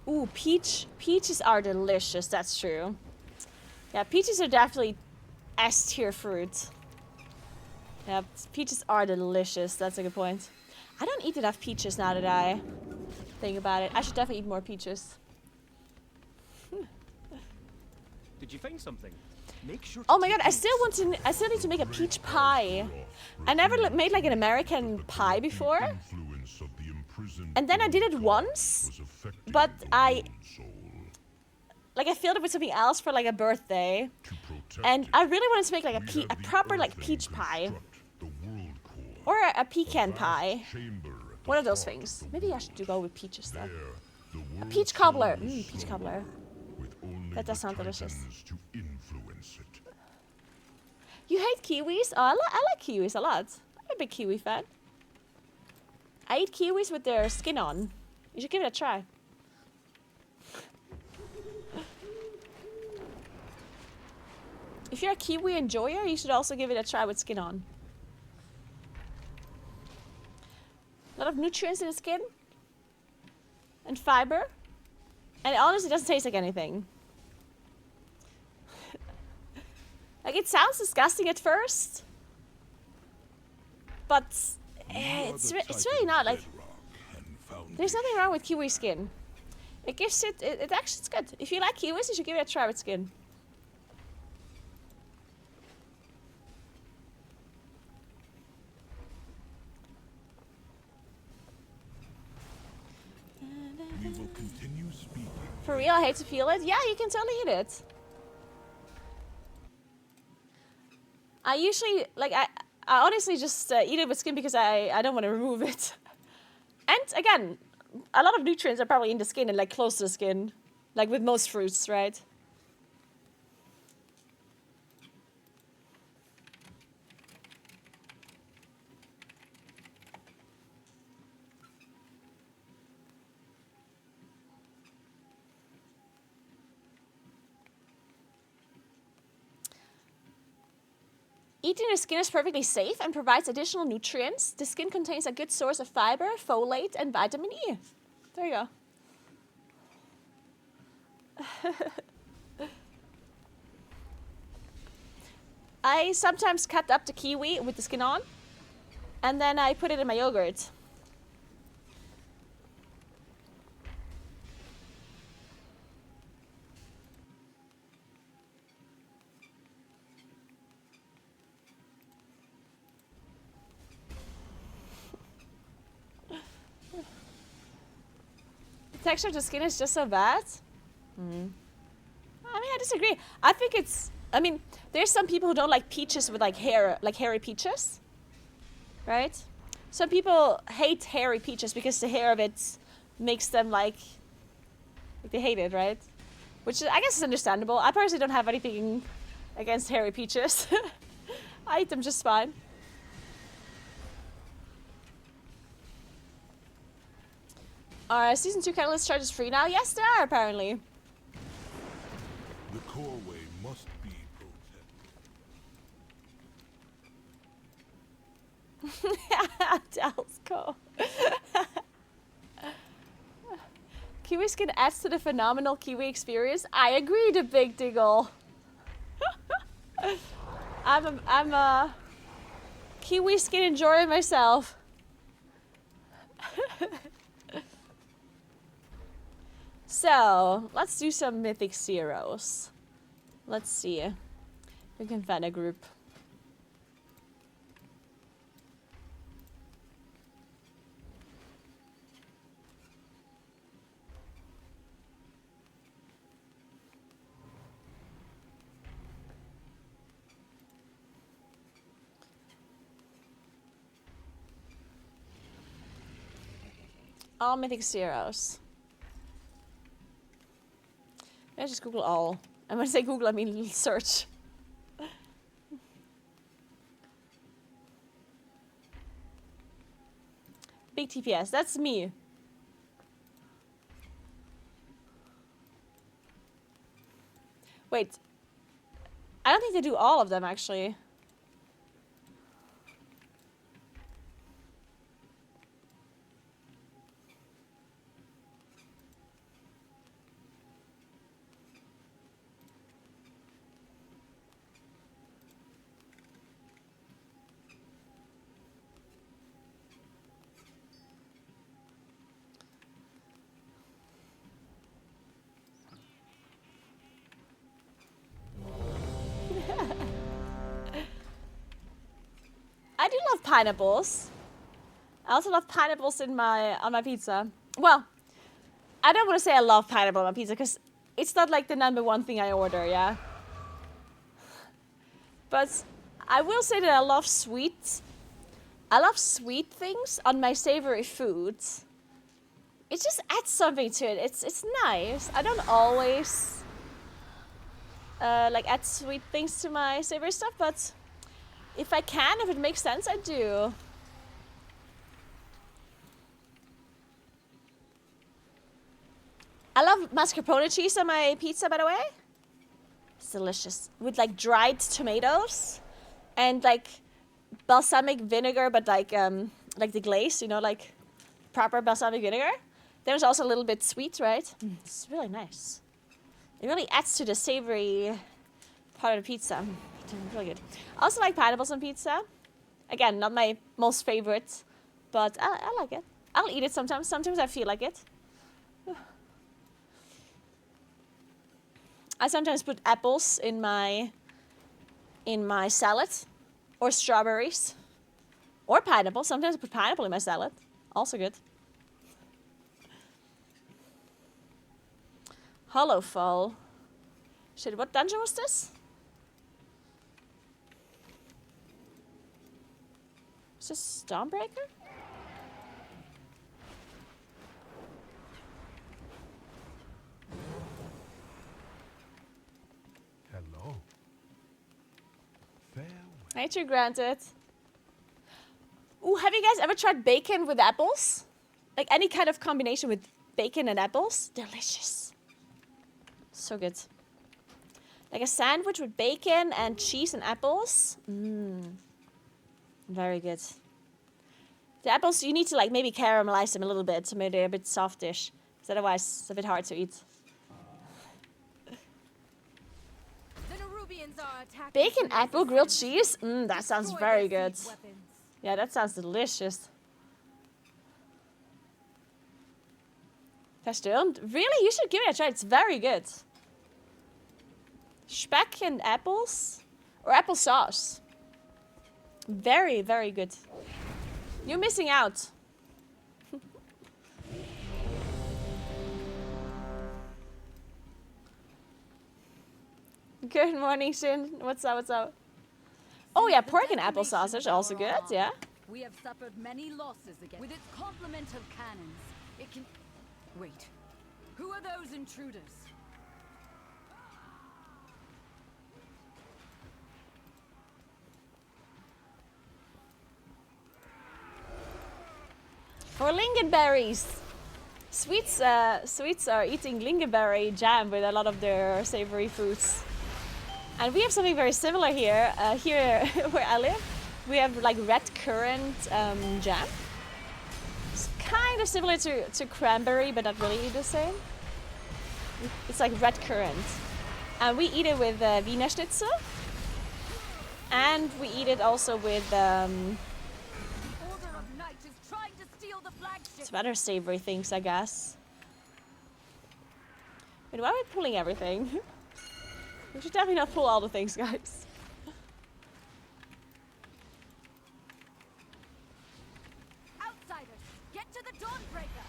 Speaker 2: Ooh, peaches are delicious, that's true. Yeah, peaches are definitely S tier fruit. Yeah, peaches are delicious, that's a good point. I don't eat enough peaches now that I think about it. I should definitely eat more peaches.
Speaker 17: Did you find something? Make sure.
Speaker 2: Oh my god, I still need to make a peach pie. I never made like an American pie before. And then I did it once, but I filled it with something else for like a birthday. And I really wanted to make like a proper like peach pie. Or a pecan pie. One of those things. Maybe I should go with peaches though. A peach cobbler. Peach cobbler. That does sound delicious. You hate kiwis? Oh, I like kiwis a lot. I'm a big kiwi fan. I eat kiwis with their skin on. You should give it a try. If you're a kiwi enjoyer, you should also give it a try with skin on. A lot of nutrients in the skin. And fiber. And it honestly doesn't taste like anything. Like, it sounds disgusting at first. But it's really not. Like, there's nothing wrong with kiwi skin. It gives it actually, it's good. If you like kiwis, you should give it a try with skin.
Speaker 5: We will continue speaking.
Speaker 2: For real, I hate to feel it. Yeah, you can totally eat it. I usually, like, I honestly just eat it with skin because I don't want to remove it. And again, a lot of nutrients are probably in the skin and like close to the skin. Like with most fruits, right? Eating the skin is perfectly safe and provides additional nutrients. The skin contains a good source of fiber, folate, and vitamin E. There you go. I sometimes cut up the kiwi with the skin on. And then I put it in my yogurt. The texture of the skin is just so bad. I mean, I disagree. I think it's... I mean, there's some people who don't like peaches with like hair, like hairy peaches. Right? Some people hate hairy peaches because the hair of it makes them like they hate it, right? Which I guess is understandable. I personally don't have anything against hairy peaches. I eat them just fine. Are Season 2 Catalyst charges free now? Yes, they are, apparently.
Speaker 5: The coreway must be protected.
Speaker 2: Dalsco. Kiwi skin adds to the phenomenal Kiwi experience. I agree to Big Diggle. I'm a Kiwi skin enjoyer myself. So, let's do some Mythic Zeros. Let's see. We can find a group. All Mythic Zeros. I just Google all. And when I say Google, I mean search. Big TPS, that's me. Wait. I don't think they do all of them, actually. I do love pineapples. I also love pineapples in on my pizza. Well, I don't want to say I love pineapple on my pizza because it's not like the #1 thing I order, yeah. But I will say that I love sweet things on my savory foods. It just adds something to it. It's nice. I don't always like add sweet things to my savory stuff, but if I can, if it makes sense, I do. I love mascarpone cheese on my pizza, by the way. It's delicious. With like dried tomatoes and like balsamic vinegar, but like the glaze, you know, like proper balsamic vinegar. There's also a little bit sweet, right? It's really nice. It really adds to the savory part of the pizza. Really good. I also like pineapples on pizza. Again, not my most favorite, but I like it. I'll eat it sometimes. Sometimes I feel like it. I sometimes put apples in my salad, or strawberries, or pineapple. Sometimes I put pineapple in my salad. Also good. Hollow Fall. Shit, what dungeon was this? Is this Stormbreaker?
Speaker 5: Hello. Farewell.
Speaker 2: Nature granted. Ooh, have you guys ever tried bacon with apples? Like any kind of combination with bacon and apples? Delicious. So good. Like a sandwich with bacon and cheese and apples? Mmm. Very good. The apples, you need to like maybe caramelize them a little bit to make them a bit softish. Because otherwise it's a bit hard to eat. Bacon, apple, grilled cheese? That sounds very good. Yeah, that sounds delicious. Verstörend? Really? You should give it a try. It's very good. Speck and apples? Or applesauce. Very, very good. You're missing out. Good morning, Shin. What's up, what's up? Oh yeah, pork and apple sausage, also good, yeah.
Speaker 18: We have suffered many losses again. With its complement of cannons, it can... Wait. Who are those intruders?
Speaker 2: For lingonberries. Sweets are eating lingonberry jam with a lot of their savory foods. And we have something very similar here. Here where I live, we have like red currant jam. It's kind of similar to cranberry, but not really the same. It's like red currant. And we eat it with Wiener Schnitzel. And we eat it also with some other savory things, I guess. Wait, why are we pulling everything? We should definitely not pull all the things, guys.
Speaker 18: Outsiders, get to the Dawnbreaker.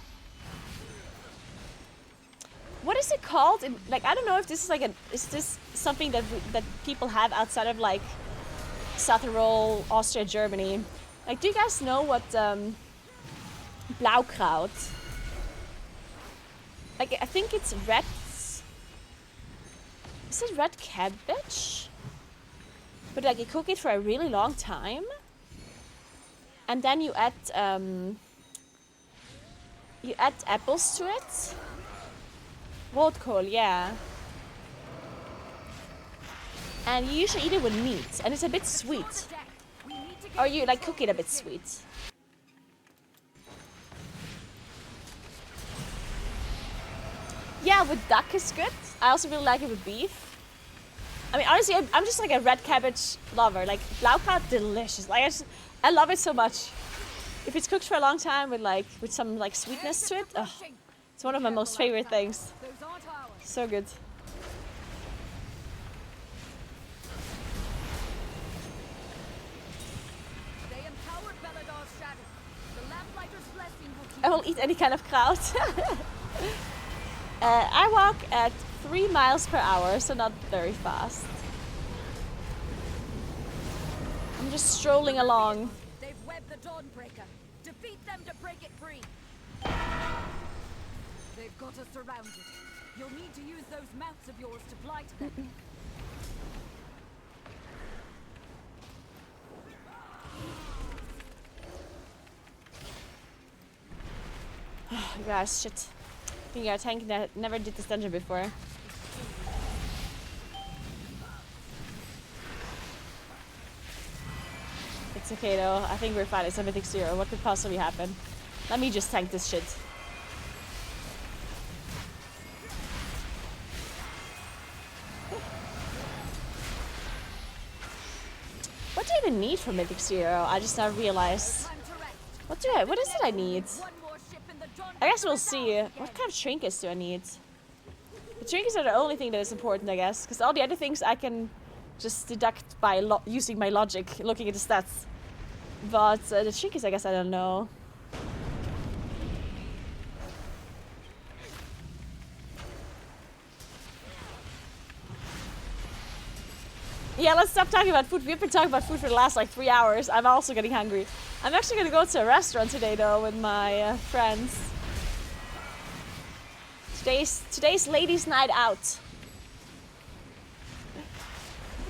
Speaker 2: What is it called? Like, I don't know if this is like a... Is this something that that people have outside of like South Tyrol, Austria, Germany? Like, do you guys know what Blaukraut? Like, I think it's red... Is it red cabbage? But like, you cook it for a really long time. And then you add apples to it. Rotkohl, yeah. And you usually eat it with meat, and it's a bit sweet. Or you like cook it a bit sweet. Yeah, with duck is good. I also really like it with beef. I mean, honestly, I'm just like a red cabbage lover. Like, Blaukraut, delicious. Like, I love it so much. If it's cooked for a long time with some like sweetness to it, oh, it's one of my most favorite things. So good. I will eat any kind of kraut. I walk at 3 miles per hour, so not very fast. I'm just strolling along.
Speaker 18: They've webbed the Dawnbreaker. Defeat them to break it free. They've got us surrounded. You'll need to use those mouths of yours to fly to them.
Speaker 2: Guys, shit. I think our tank never did this dungeon before. It's okay though. I think we're fine. It's a Mythic 0. What could possibly happen? Let me just tank this shit. What do I even need for Mythic 0? I just now realized. What is it I need? I guess we'll see. What kind of trinkets do I need? The trinkets are the only thing that is important, I guess. Because all the other things I can just deduct by using my logic, looking at the stats. But the trinkets, I guess I don't know. Yeah, let's stop talking about food. We've been talking about food for the last like 3 hours. I'm also getting hungry. I'm actually gonna go to a restaurant today though with my friends. Today's ladies' night out.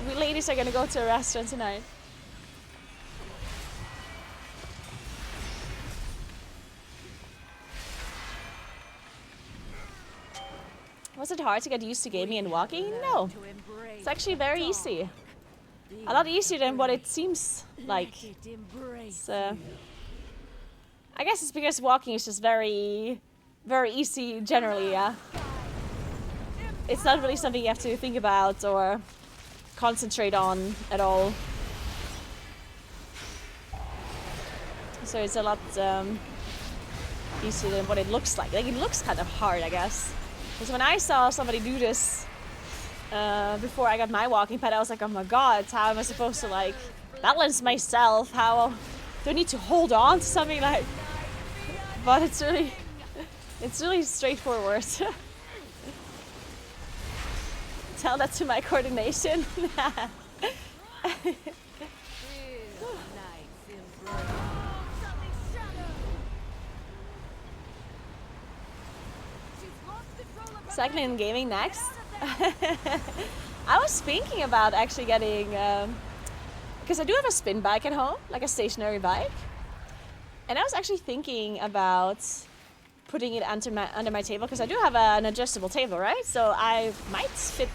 Speaker 2: We ladies are gonna go to a restaurant tonight. Was it hard to get used to gaming and walking? No. It's actually very easy. A lot easier than what it seems like. So, I guess it's because walking is just very easy generally, yeah. It's not really something you have to think about or concentrate on at all. So it's a lot easier than what it looks like. Like, it looks kind of hard, I guess. Because when I saw somebody do this before I got my walking pad, I was like, oh my god, how am I supposed to, like, balance myself? How do I need to hold on to something like... But it's really straightforward. Tell that to my coordination. Cycling and gaming next. I was thinking about actually getting, because I do have a spin bike at home, like a stationary bike. And I was actually thinking about putting it under my table, because I do have an adjustable table, right? So I might fit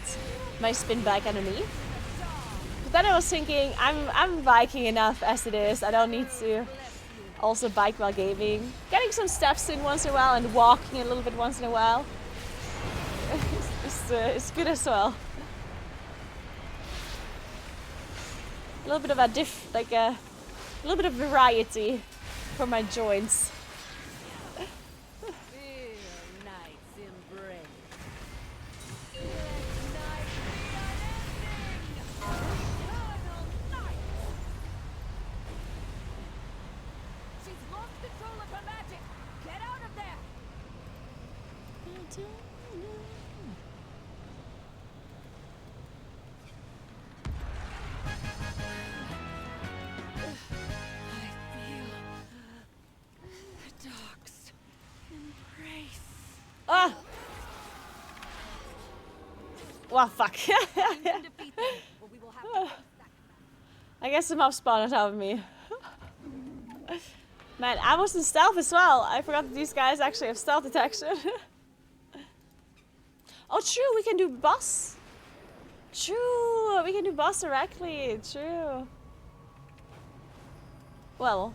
Speaker 2: my spin bike underneath. But then I was thinking, I'm biking enough as it is. I don't need to also bike while gaming. Getting some steps in once in a while and walking a little bit once in a while. It's good as well. A little bit of a little bit of variety for my joints. Ah! Well, fuck. I guess the mob spawned on top of me. Man, I was in stealth as well. I forgot that these guys actually have stealth detection. Oh, true, we can do boss. True, we can do boss directly. True. Well,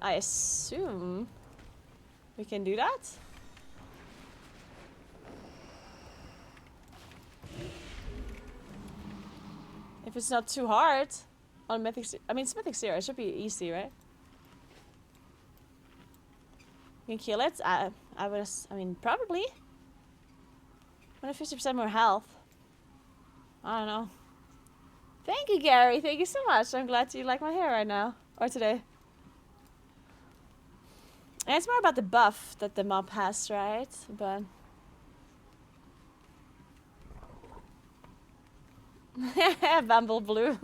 Speaker 2: I assume we can do that. If it's not too hard on Mythic, I mean, it's Mythic Zero. It should be easy, right? You can kill it. I mean, probably. 150% more health. I don't know. Thank you, Gary. Thank you so much. I'm glad you like my hair right now or today. And it's more about the buff that the mob has, right? But Bumble Blue.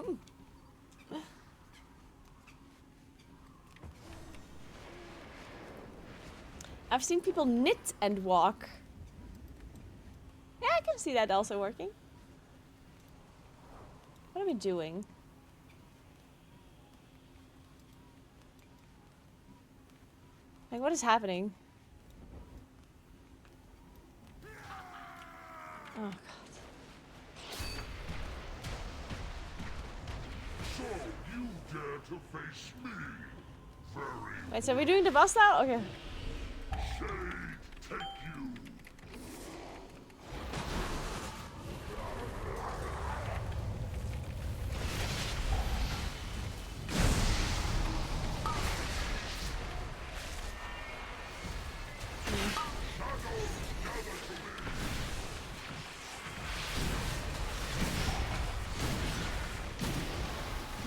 Speaker 2: I've seen people knit and walk. Yeah, I can see that also working. What are we doing? Like, what is happening? Oh, God.
Speaker 5: So you dare to face me? Very
Speaker 2: Wait, so we're doing the boss now? Okay.
Speaker 5: Shade, take you.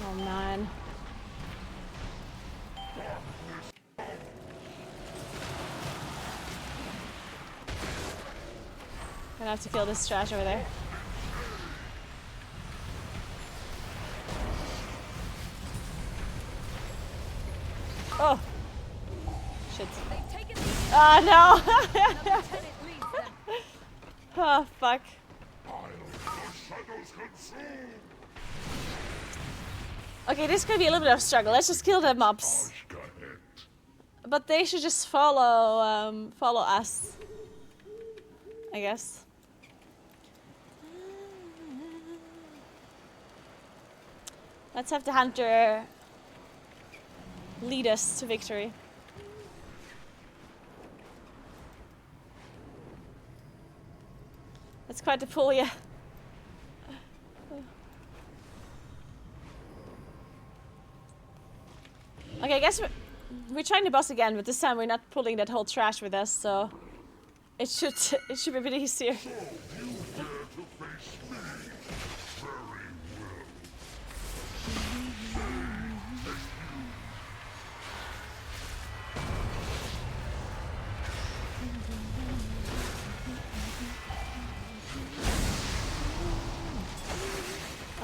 Speaker 2: Oh, man. Gonna have to kill this trash over there. Oh! Shit. Oh, no! Oh, fuck. Okay, this could be a little bit of a struggle. Let's just kill the mobs. But they should just follow us, I guess. Let's have the hunter lead us to victory. That's quite the pull, yeah. Okay, I guess we're trying the boss again, but this time we're not pulling that whole trash with us, so it should be a bit easier.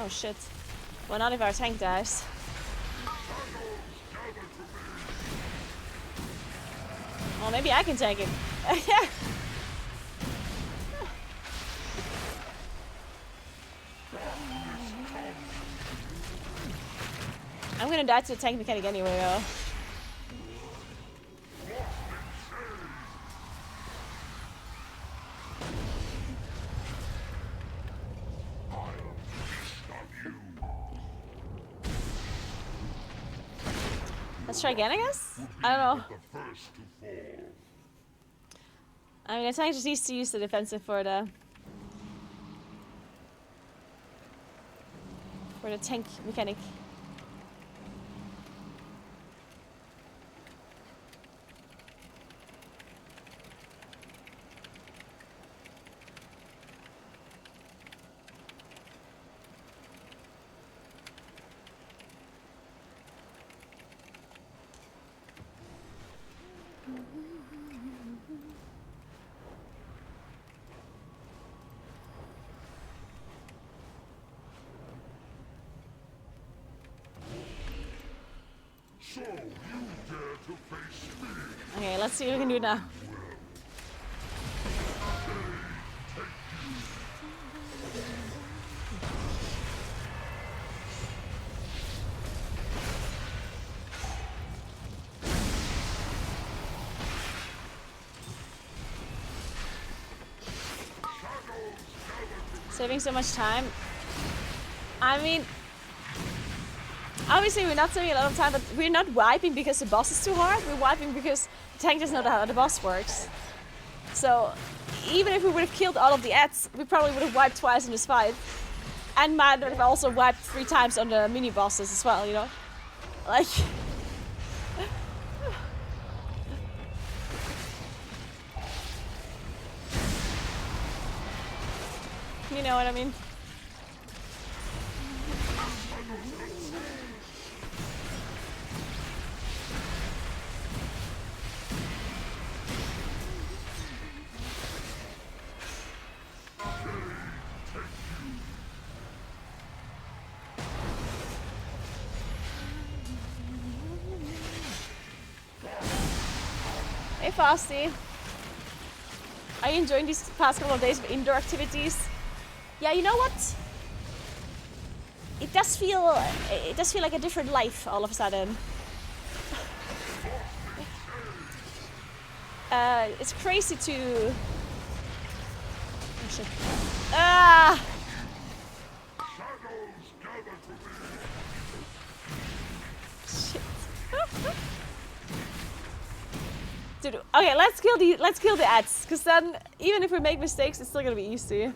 Speaker 2: Oh shit. Well, not if our tank dies. Well, maybe I can tank it. I'm gonna die to the tank mechanic anyway, though. Let's try again, I guess? I don't know. I mean, the tank just needs to use the defensive for the tank mechanic.
Speaker 5: So you dare to face me?
Speaker 2: Okay, let's see what we can do now. Saving so much time. I mean, obviously we're not saving a lot of time, but we're not wiping because the boss is too hard. We're wiping because the tank doesn't know how the boss works. So even if we would have killed all of the ads, we probably would have wiped twice in this fight. And might have also wiped 3 times on the mini bosses as well, you know? Like... you know what I mean? Hey Frosty, are you enjoying these past couple of days of indoor activities? Yeah, you know what? It does feel like a different life all of a sudden. It's crazy to. Oh shit! Ah! Shit. Dude, okay, let's kill the ads, cause then even if we make mistakes, it's still gonna be easy.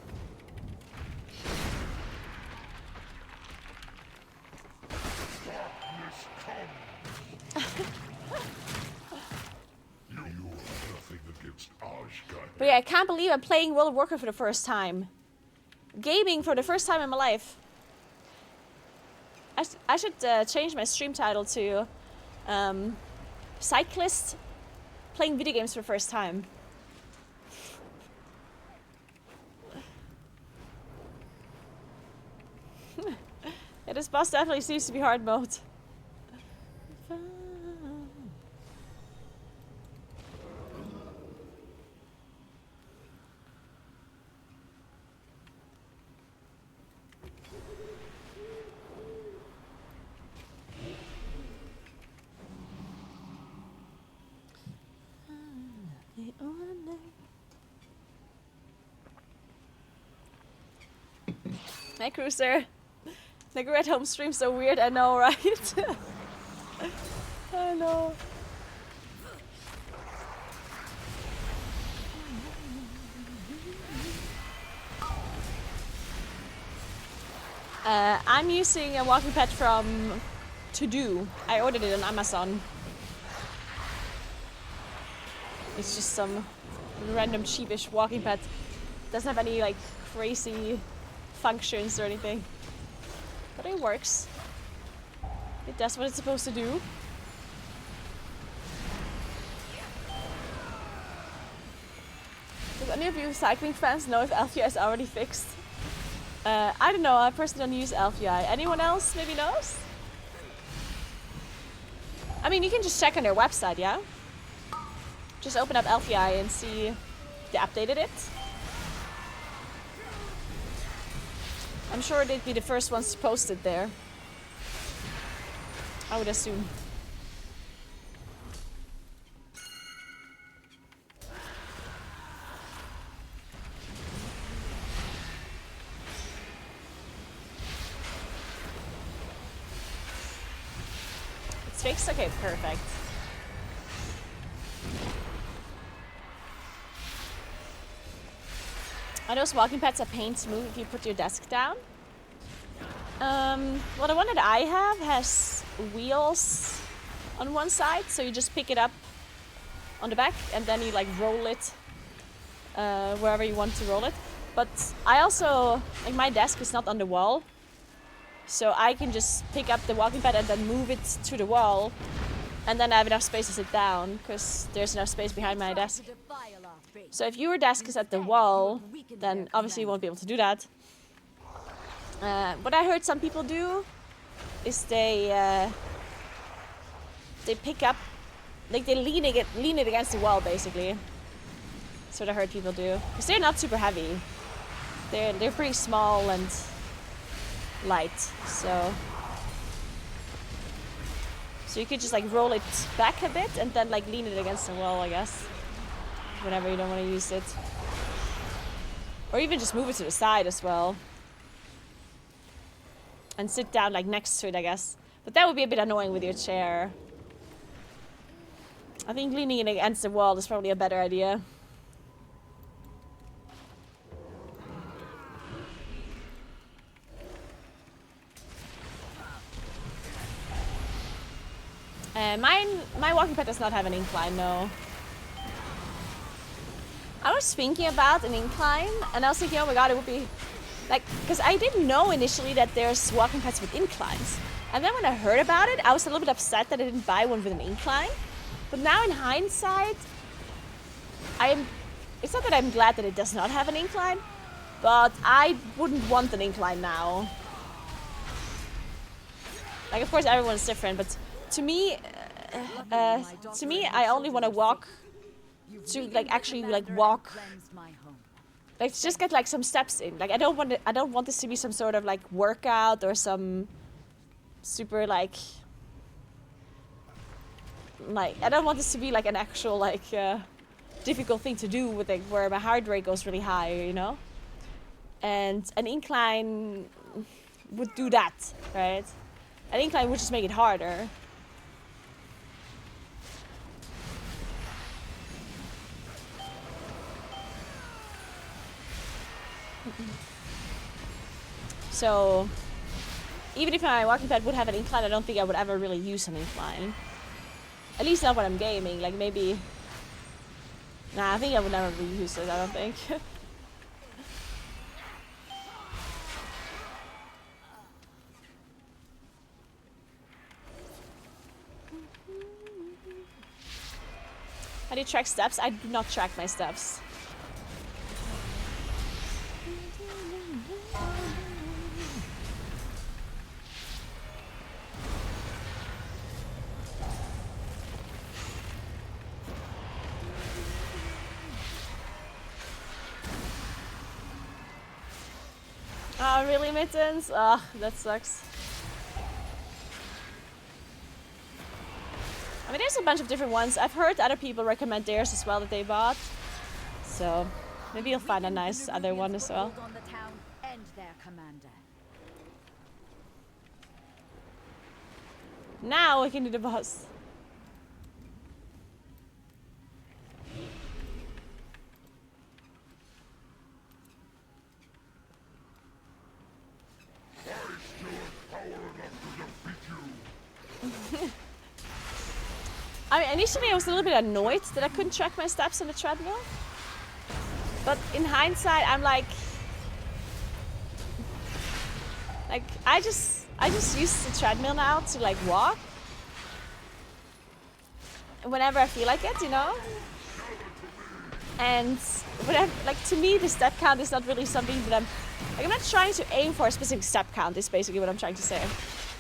Speaker 2: But yeah, I can't believe I'm playing World of Warcraft for the first time. Gaming for the first time in my life. I should change my stream title to Cyclist Playing Video Games for the First Time. Yeah, this boss definitely seems to be hard mode. Hi, Cruiser. Naguura at home stream so weird, I know, right? I know. I'm using a walking pad from to do. I ordered it on Amazon. It's just some random cheapish walking pad. Doesn't have any like crazy functions or anything. But it works. It does what it's supposed to do. Does any of you cycling fans know if LVI is already fixed? I don't know, I personally don't use LVI. Anyone else maybe knows? I mean, you can just check on their website, yeah? Just open up LVI and see they updated it. I'm sure they'd be the first ones to post it there. I would assume. It's fixed? Okay, perfect. Are those walking pads a pain to move if you put your desk down? Well, the one that I have has wheels on one side, so you just pick it up on the back and then you like roll it wherever you want to roll it. But I also, like my desk is not on the wall, so I can just pick up the walking pad and then move it to the wall, and then I have enough space to sit down because there's enough space behind my desk. So if your desk is at the wall, then obviously you won't be able to do that. What I heard some people do is they pick up, like they lean it against the wall basically. That's what I heard people do. Because they're not super heavy. They're pretty small and light, so you could just like roll it back a bit and then like lean it against the wall, I guess, whenever you don't want to use it. Or even just move it to the side as well. And sit down like next to it, I guess. But that would be a bit annoying with your chair. I think leaning it against the wall is probably a better idea. My walking pad does not have an incline, no. I was thinking about an incline, and I was thinking, oh my god, it would be like, because I didn't know initially that there's walking pads with inclines. And then when I heard about it, I was a little bit upset that I didn't buy one with an incline. But now in hindsight, it's not that I'm glad that it does not have an incline, but I wouldn't want an incline now. Like, of course, everyone's different, but to me, I only want to walk to like actually like walk, like just get like some steps in. Like I don't want this to be some sort of like workout or some super like I don't want this to be like an actual like difficult thing to do with like where my heart rate goes really high, you know. And an incline would do that, right? An incline would just make it harder. So, even if my walking pad would have an incline, I don't think I would ever really use an incline. At least not when I'm gaming, like maybe... Nah, I think I would never really use it, I don't think. How do you track steps? I do not track my steps. Oh, really, Mittens? Ugh, that sucks. I mean, there's a bunch of different ones. I've heard other people recommend theirs as well that they bought. So, maybe you'll find a nice other one as well. Now we can do the boss. I mean, initially I was a little bit annoyed that I couldn't track my steps on the treadmill. But in hindsight, I'm like I just use the treadmill now to like walk whenever I feel like it, you know. And whenever, like, to me, the step count is not really something that I'm not trying to aim for a specific step count. Is basically what I'm trying to say.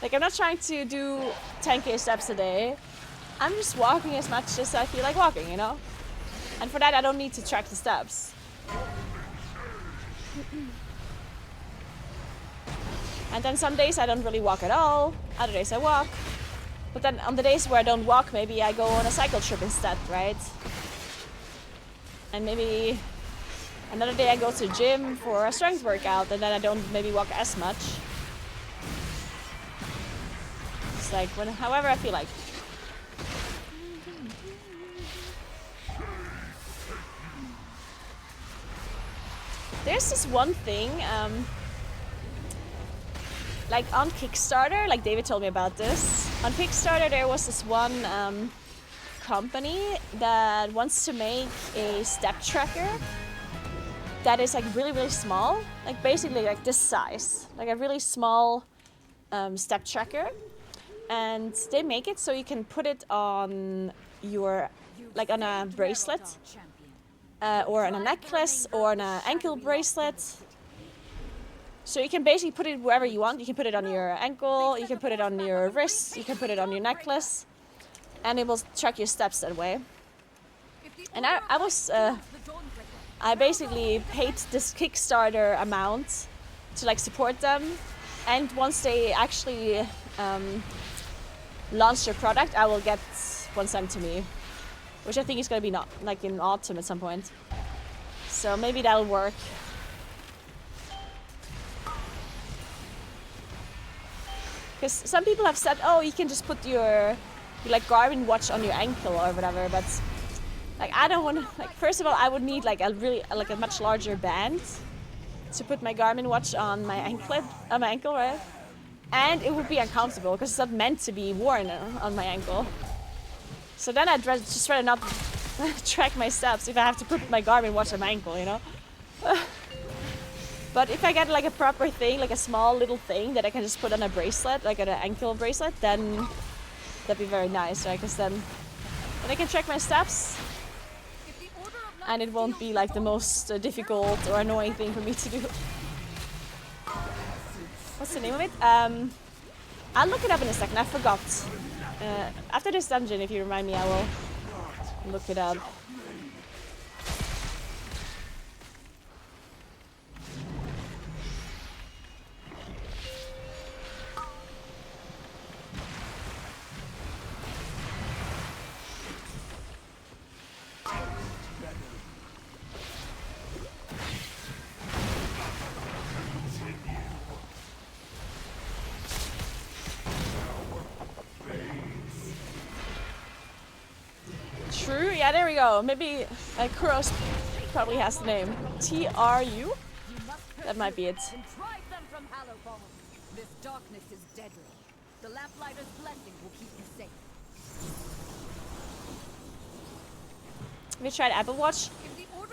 Speaker 2: Like, I'm not trying to do 10k steps a day. I'm just walking as much as I feel like walking, you know? And for that, I don't need to track the steps. And then some days I don't really walk at all. Other days I walk. But then on the days where I don't walk, maybe I go on a cycle trip instead, right? And maybe another day I go to the gym for a strength workout, and then I don't maybe walk as much. It's like however I feel like. There's this one thing, like on Kickstarter, like David told me about this. On Kickstarter there was this one company that wants to make a step tracker that is like really, really small. Like basically like this size. Like a really small step tracker. And they make it so you can put it on your, like on a bracelet. Or on a necklace, or on an ankle bracelet. So you can basically put it wherever you want. You can put it on your ankle, you can put it on your wrist, you can put it on your necklace, and it will track your steps that way. And I basically paid this Kickstarter amount to like support them, and once they actually launch their product, I will get one sent to me. Which I think is going to be not like in autumn at some point. So maybe that'll work. Because some people have said, oh, you can just put your like Garmin watch on your ankle or whatever, but like I don't want to, like, first of all, I would need like a much larger band to put my Garmin watch on my ankle, right? And it would be uncomfortable because it's not meant to be worn on my ankle. So then I'd just rather not track my steps if I have to put my Garmin watch on my ankle, you know? But if I get like a proper thing, like a small little thing that I can just put on a bracelet, like an ankle bracelet, then that'd be very nice, right? Because then I can track my steps and it won't be like the most difficult or annoying thing for me to do. What's the name of it? I'll look it up in a second, I forgot. After this dungeon, if you remind me, I will look it up. True, yeah, there we go. Maybe Kuros probably has the name. TRU? That might be it.
Speaker 18: This darkness is deadly. The lamplighter's blessing will keep you safe.
Speaker 2: Have you tried Apple Watch?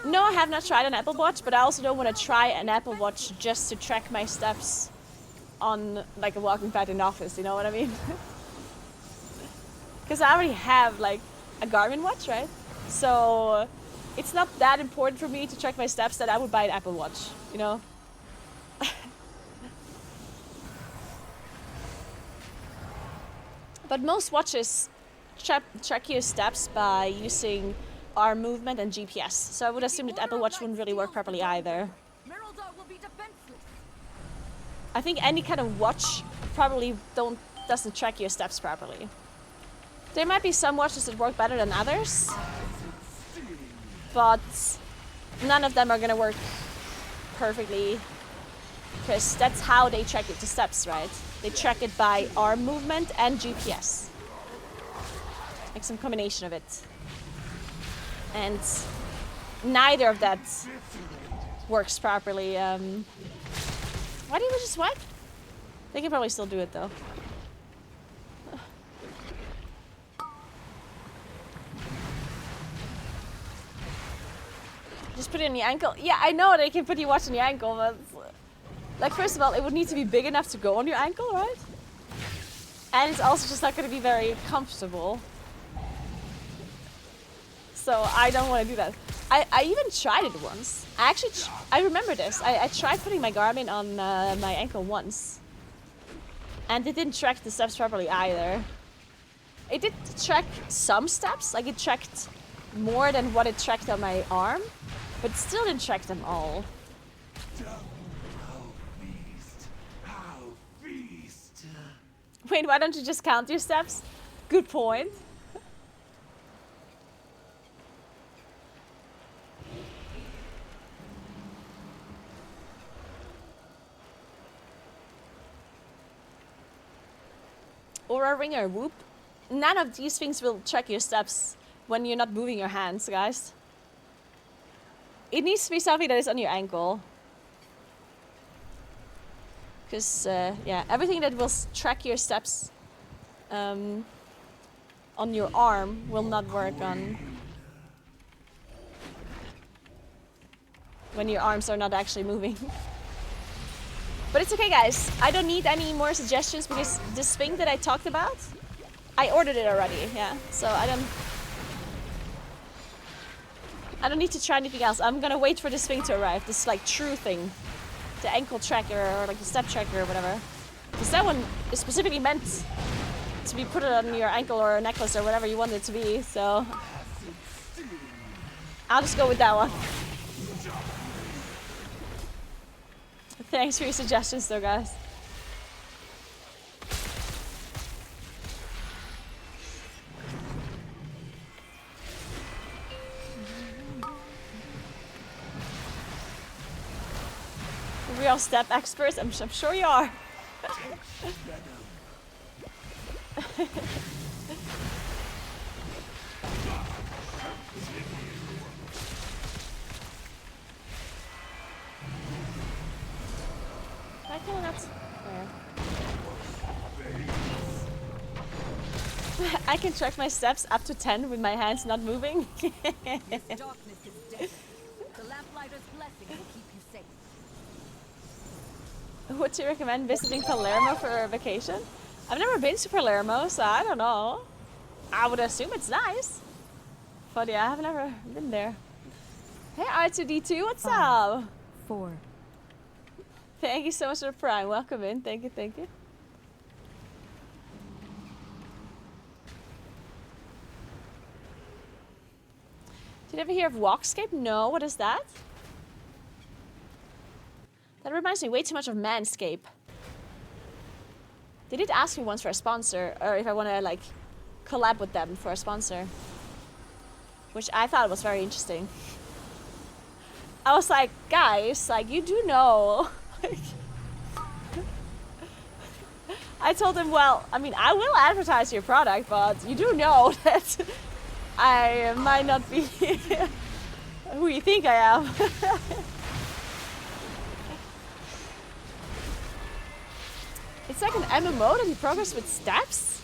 Speaker 2: No, I have not tried an Apple Watch, but I also don't want to try an Apple Watch just to track my steps on like a walking pad in the office, you know what I mean? Because I already have like a Garmin watch, right? So it's not that important for me to track my steps that I would buy an Apple Watch, you know? But most watches track your steps by using arm movement and GPS. So I would assume that Apple Watch wouldn't really work properly either. I think any kind of watch probably doesn't track your steps properly. There might be some watches that work better than others, but none of them are gonna work perfectly because that's how they track the steps, right? They track it by arm movement and GPS. Like some combination of it. And neither of that works properly. Why didn't we just what? They can probably still do it though. Just put it on your ankle. Yeah, I know they can put your watch on your ankle, but like first of all, it would need to be big enough to go on your ankle, right? And it's also just not going to be very comfortable. So I don't want to do that. I even tried it once. I remember this. I tried putting my Garmin on my ankle once. And it didn't track the steps properly either. It did track some steps. Like it tracked more than what it tracked on my arm. But it still didn't track them all. Wait, why don't you just count your steps? Good point. Or a ringer, whoop. None of these things will track your steps when you're not moving your hands, guys. It needs to be something that is on your ankle. Because, yeah, everything that will track your steps on your arm will not work on when your arms are not actually moving. But it's okay, guys. I don't need any more suggestions because this thing that I talked about, I ordered it already, yeah. So I don't need to try anything else. I'm gonna wait for this thing to arrive. This like true thing. The ankle tracker or like the step tracker or whatever. Because that one is specifically meant to be put on your ankle or a necklace or whatever you want it to be, so I'll just go with that one. Thanks for your suggestions though, guys. Real step experts, I'm sure you are. I cannot. Where? I can track my steps up to 10 with my hands not moving.
Speaker 18: This darkness is dead. The lamplighter's blessing will keep you safe.
Speaker 2: Would you recommend visiting Palermo for a vacation? I've never been to Palermo, so I don't know. I would assume it's nice. But yeah, I've never been there. Hey R2D2, what's up?
Speaker 16: 4.
Speaker 2: Thank you so much for the prime. Welcome in. Thank you, thank you. Did you ever hear of Walkscape? No, what is that? That reminds me way too much of Manscape. They did ask me once for a sponsor, or if I want to like collab with them for a sponsor. Which I thought was very interesting. I was like, guys, like you do know. I told them, well, I mean, I will advertise your product, but you do know that I might not be who you think I am. It's like an MMO that you progress with steps?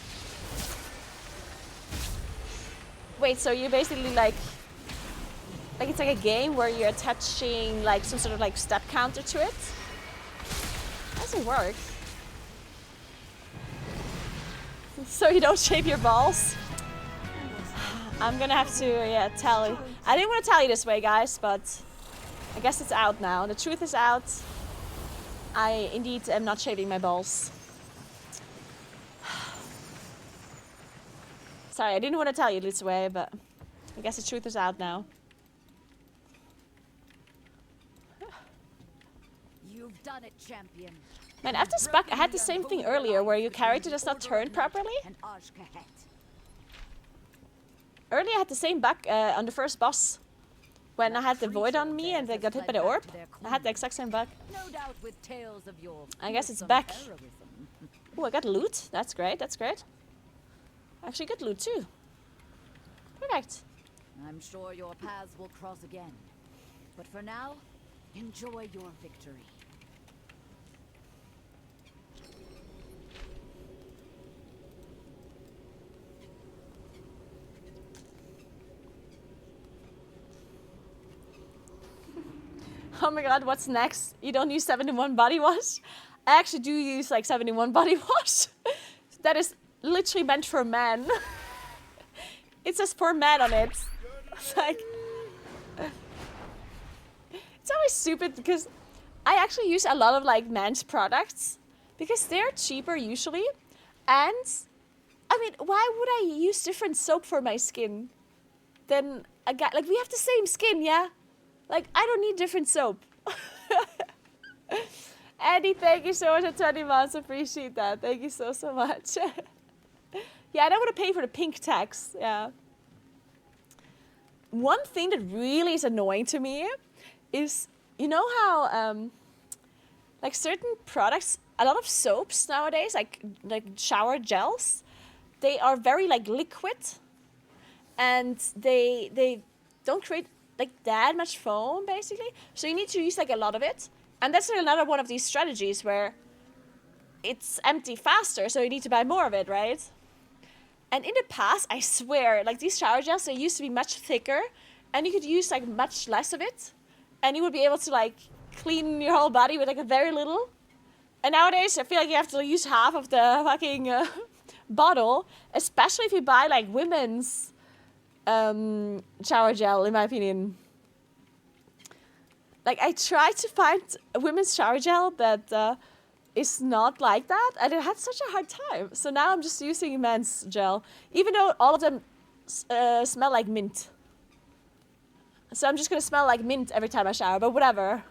Speaker 2: Wait, so you basically like it's like a game where you're attaching like some sort of like step counter to it? How does it work? So you don't shave your balls? I'm gonna have to, yeah, tell you. I didn't want to tell you this way, guys, but I guess it's out now. The truth is out. I indeed am not shaving my balls. Sorry, I didn't want to tell you this way, but I guess the truth is out now.
Speaker 18: You've done it, champion.
Speaker 2: Man, after Spuck, I had the same thing earlier where your character does not turn properly. Earlier I had the same bug on the first boss. When I had the void on me and I got hit by the orb. I had the exact same bug. I guess it's back. Oh, I got loot. That's great, that's great. Actually got loot too. Perfect.
Speaker 18: I'm sure your paths will cross again. But for now, enjoy your victory.
Speaker 2: Oh my god, what's next? You don't use 7-in-1 body wash? I actually do use like 7-in-1 body wash. That is literally meant for men. It says for men on it. It's like... It's always stupid because I actually use a lot of like men's products because they're cheaper usually. And I mean, why would I use different soap for my skin than a guy? Like, we have the same skin, yeah? Like, I don't need different soap. Eddie, thank you so much for 20 months. Appreciate that. Thank you so, so much. Yeah, I don't want to pay for the pink tax. Yeah. One thing that really is annoying to me is, you know how, like certain products, a lot of soaps nowadays, like shower gels, they are very like liquid, and they don't create like that much foam basically. So you need to use like a lot of it, and that's another one of these strategies where it's empty faster, so you need to buy more of it, right? And in the past, I swear, like these shower gels, they used to be much thicker, and you could use like much less of it, and you would be able to like clean your whole body with like a very little. And nowadays, I feel like you have to use half of the fucking bottle, especially if you buy like women's shower gel, in my opinion. Like, I tried to find a women's shower gel that is not like that, and I had such a hard time. So now I'm just using men's gel, even though all of them smell like mint. So I'm just gonna smell like mint every time I shower, but whatever.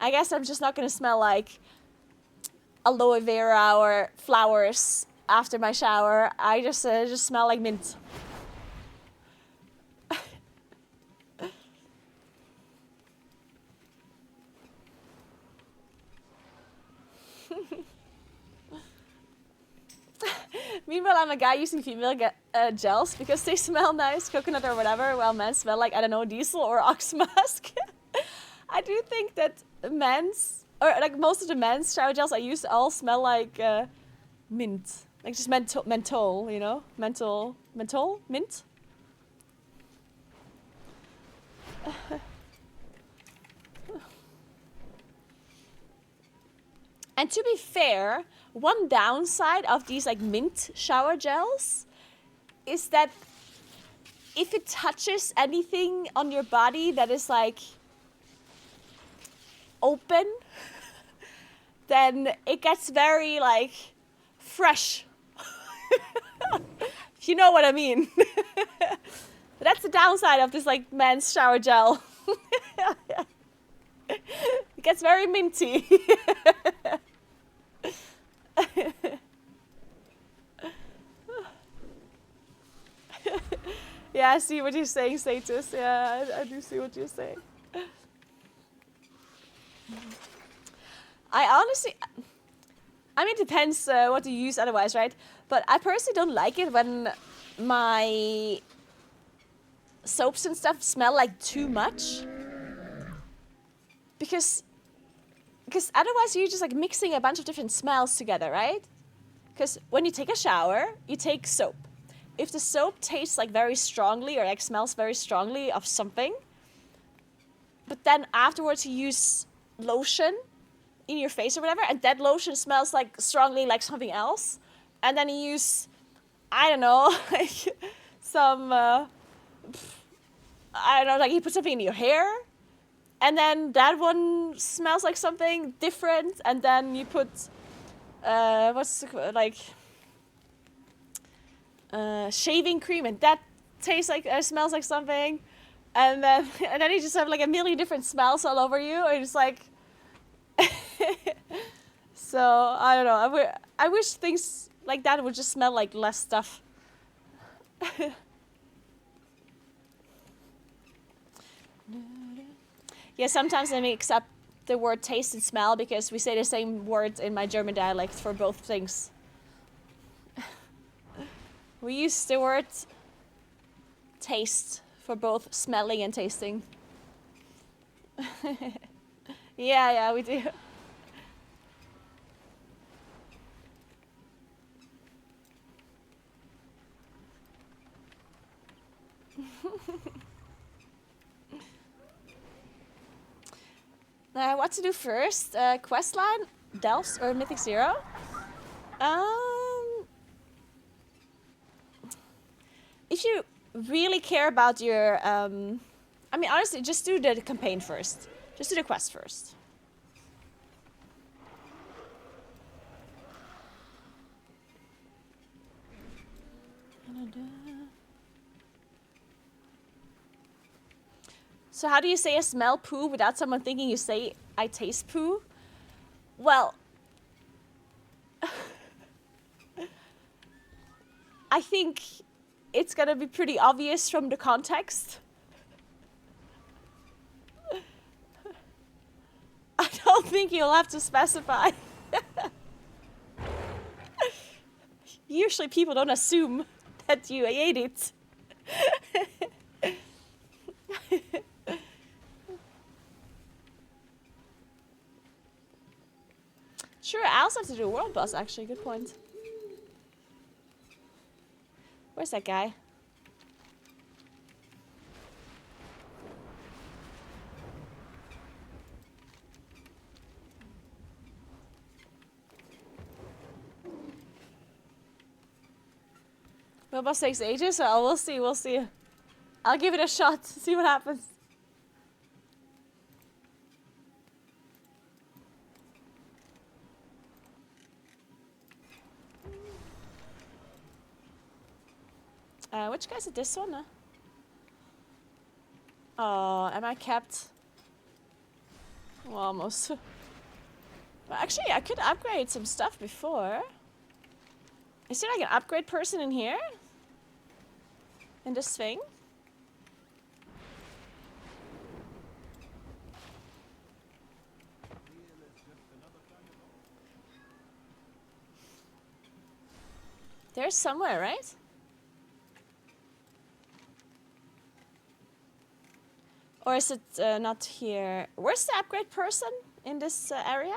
Speaker 2: I guess I'm just not gonna smell like aloe vera or flowers after my shower. I just smell like mint. Meanwhile, I'm a guy using female gels because they smell nice, coconut or whatever, while men smell like, I don't know, diesel or ox musk. I do think that men's, or like most of the men's shower gels I use all smell like mint. Like just menthol, you know? Menthol? Mint? And to be fair, one downside of these like mint shower gels is that if it touches anything on your body that is like open, then it gets very like fresh. If you know what I mean. That's the downside of this like men's shower gel. It gets very minty. Yeah, I see what you're saying, Status. Yeah, I do see what you're saying. I honestly, I mean, it depends what you use otherwise, right? But I personally don't like it when my soaps and stuff smell like too much. Because otherwise you're just like mixing a bunch of different smells together, right? Because when you take a shower, you take soap. If the soap tastes like very strongly or like smells very strongly of something, but then afterwards you use lotion in your face or whatever, and that lotion smells like strongly like something else, and then you use, I don't know, like some, I don't know, like you put something in your hair, and then that one smells like something different, and then you put, shaving cream, and that tastes like, smells like something, and then you just have like a million different smells all over you, and it's like, so I don't know. I wish things like that would just smell like less stuff. Yeah, sometimes I mix up the word taste and smell because we say the same word in my German dialect for both things. We use the word taste for both smelling and tasting. Yeah, we do. What to do first? Questline, Delphs, or Mythic Zero? If you really care about your, I mean, honestly, just do the campaign first. Just do the quest first. So how do you say I smell poo without someone thinking you say I taste poo? Well, I think it's gonna be pretty obvious from the context. I don't think you'll have to specify. Usually people don't assume that you ate it. Sure, I also have to do a world boss, actually. Good point. Where's that guy? World boss takes ages, so we'll see, we'll see. I'll give it a shot, see what happens. Which guy's it? This one? Oh, am I kept? Well, almost. Well, actually, I could upgrade some stuff before. Is there like an upgrade person in here? In this thing? There's somewhere, right? Or is it not here? Where's the upgrade person in this area?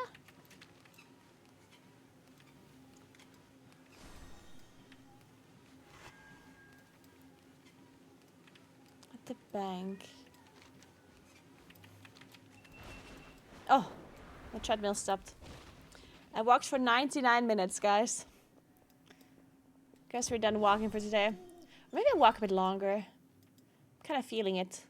Speaker 2: At the bank. Oh, the treadmill stopped. I walked for 99 minutes, guys. Guess we're done walking for today. Maybe I'll walk a bit longer. I'm kind of feeling it.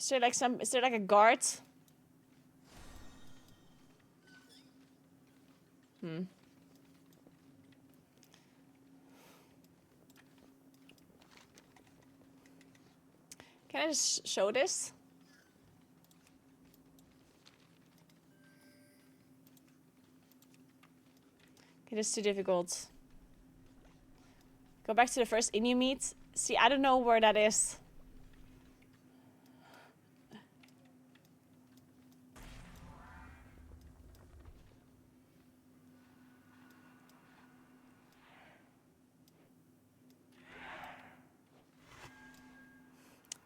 Speaker 2: Is there like a guard? Hmm. Can I just show this? Okay, this is too difficult. Go back to the first inn you meet. See, I don't know where that is.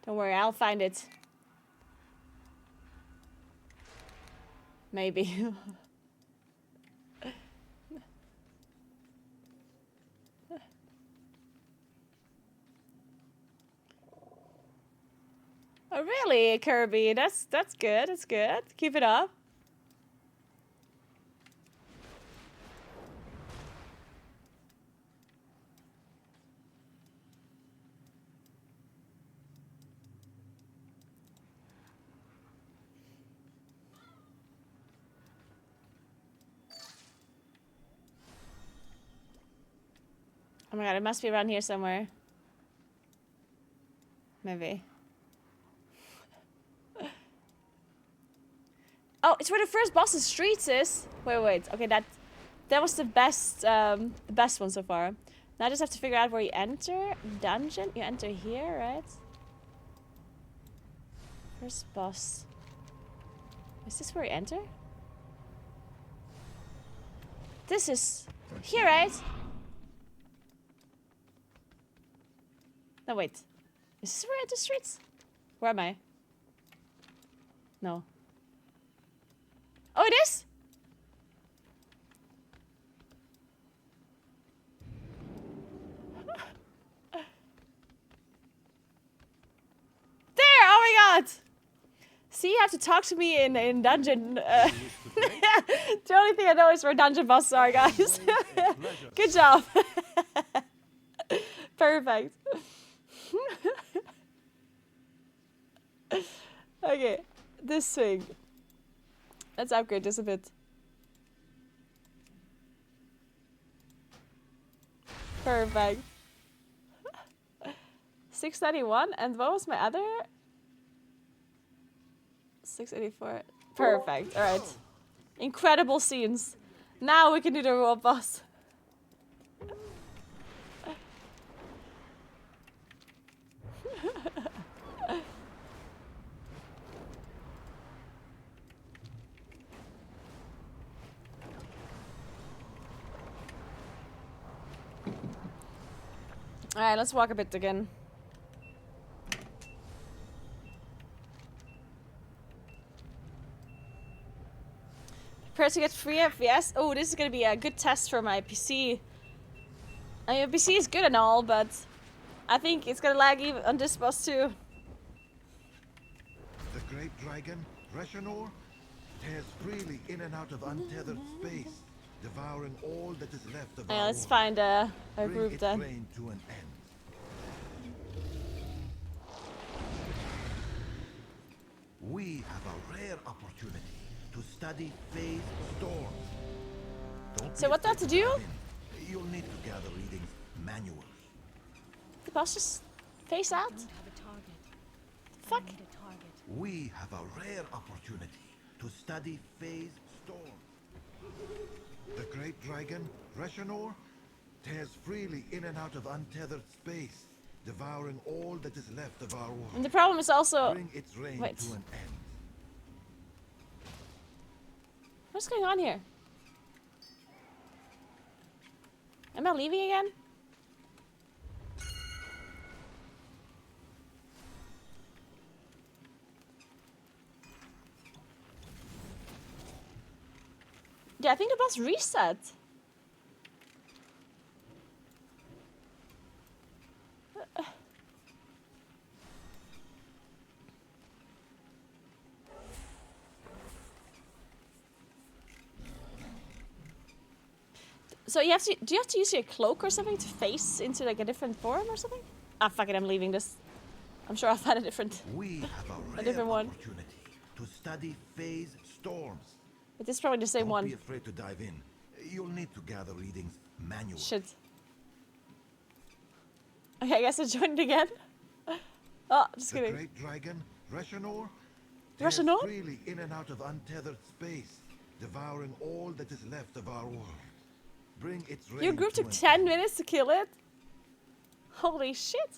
Speaker 2: Don't worry, I'll find it. Maybe. Oh really, Kirby? That's good. That's good. Keep it up. Oh my god, it must be around here somewhere. Maybe. Oh, it's where the first boss's streets is. Wait. Okay, that was the best one so far. Now I just have to figure out where you enter. Dungeon? You enter here, right? First boss. Is this where you enter? This is here, right? No, wait. Is this where I enter streets? Where am I? No. Oh, it is? There! Oh my god! See, you have to talk to me in dungeon. The only thing I know is where dungeon bosses are, guys. Good job. Perfect. Okay, this thing. Let's upgrade this a bit. Perfect. 691, and what was my other? 684. Perfect. All right. Incredible scenes. Now we can do the world boss. All right, let's walk a bit again. Prepare to get free FPS. Oh, this is gonna be a good test for my PC. I mean, PC is good and all, but I think it's gonna lag even on this boss too.
Speaker 3: The great dragon, Reshanor, tears freely in and out of untethered space, devouring all that is left of our
Speaker 2: Let's
Speaker 3: world.
Speaker 2: find a
Speaker 3: Bring
Speaker 2: group
Speaker 3: its
Speaker 2: then.
Speaker 3: reign to an end. We have a rare opportunity to study phase storms. Don't
Speaker 2: So
Speaker 3: be
Speaker 2: what do I have to
Speaker 3: afraid
Speaker 2: do?
Speaker 3: dive in. You'll need to gather readings manually.
Speaker 2: The boss just face out? Fuck.
Speaker 3: We have a rare opportunity to study phase storms. The great dragon, Reshanor, tears freely in and out of untethered space, devouring all that is left of our world.
Speaker 2: And the problem is also...
Speaker 3: Bring its reign
Speaker 2: Wait.
Speaker 3: to an end.
Speaker 2: What's going on here? Am I leaving again? Yeah, I think the boss reset. So you have to, do you have to use your cloak or something to face into like a different form or something? Ah, fuck it, I'm leaving this. I'm sure I'll find a different,
Speaker 3: We have a rare
Speaker 2: different one.
Speaker 3: opportunity to study phase storms.
Speaker 2: But this is probably the same
Speaker 3: Don't
Speaker 2: one.
Speaker 3: be afraid to dive in. You'll need to gather readings manually.
Speaker 2: Shit. Okay, I guess I joined again. Oh, just
Speaker 3: The
Speaker 2: kidding.
Speaker 3: great dragon, Reshanor, tears
Speaker 2: Reshanor?
Speaker 3: freely in and out of untethered space, devouring all that is left of our world. Bring its reign
Speaker 2: Your group
Speaker 3: to
Speaker 2: took
Speaker 3: an
Speaker 2: 10 minutes to kill it? Holy shit.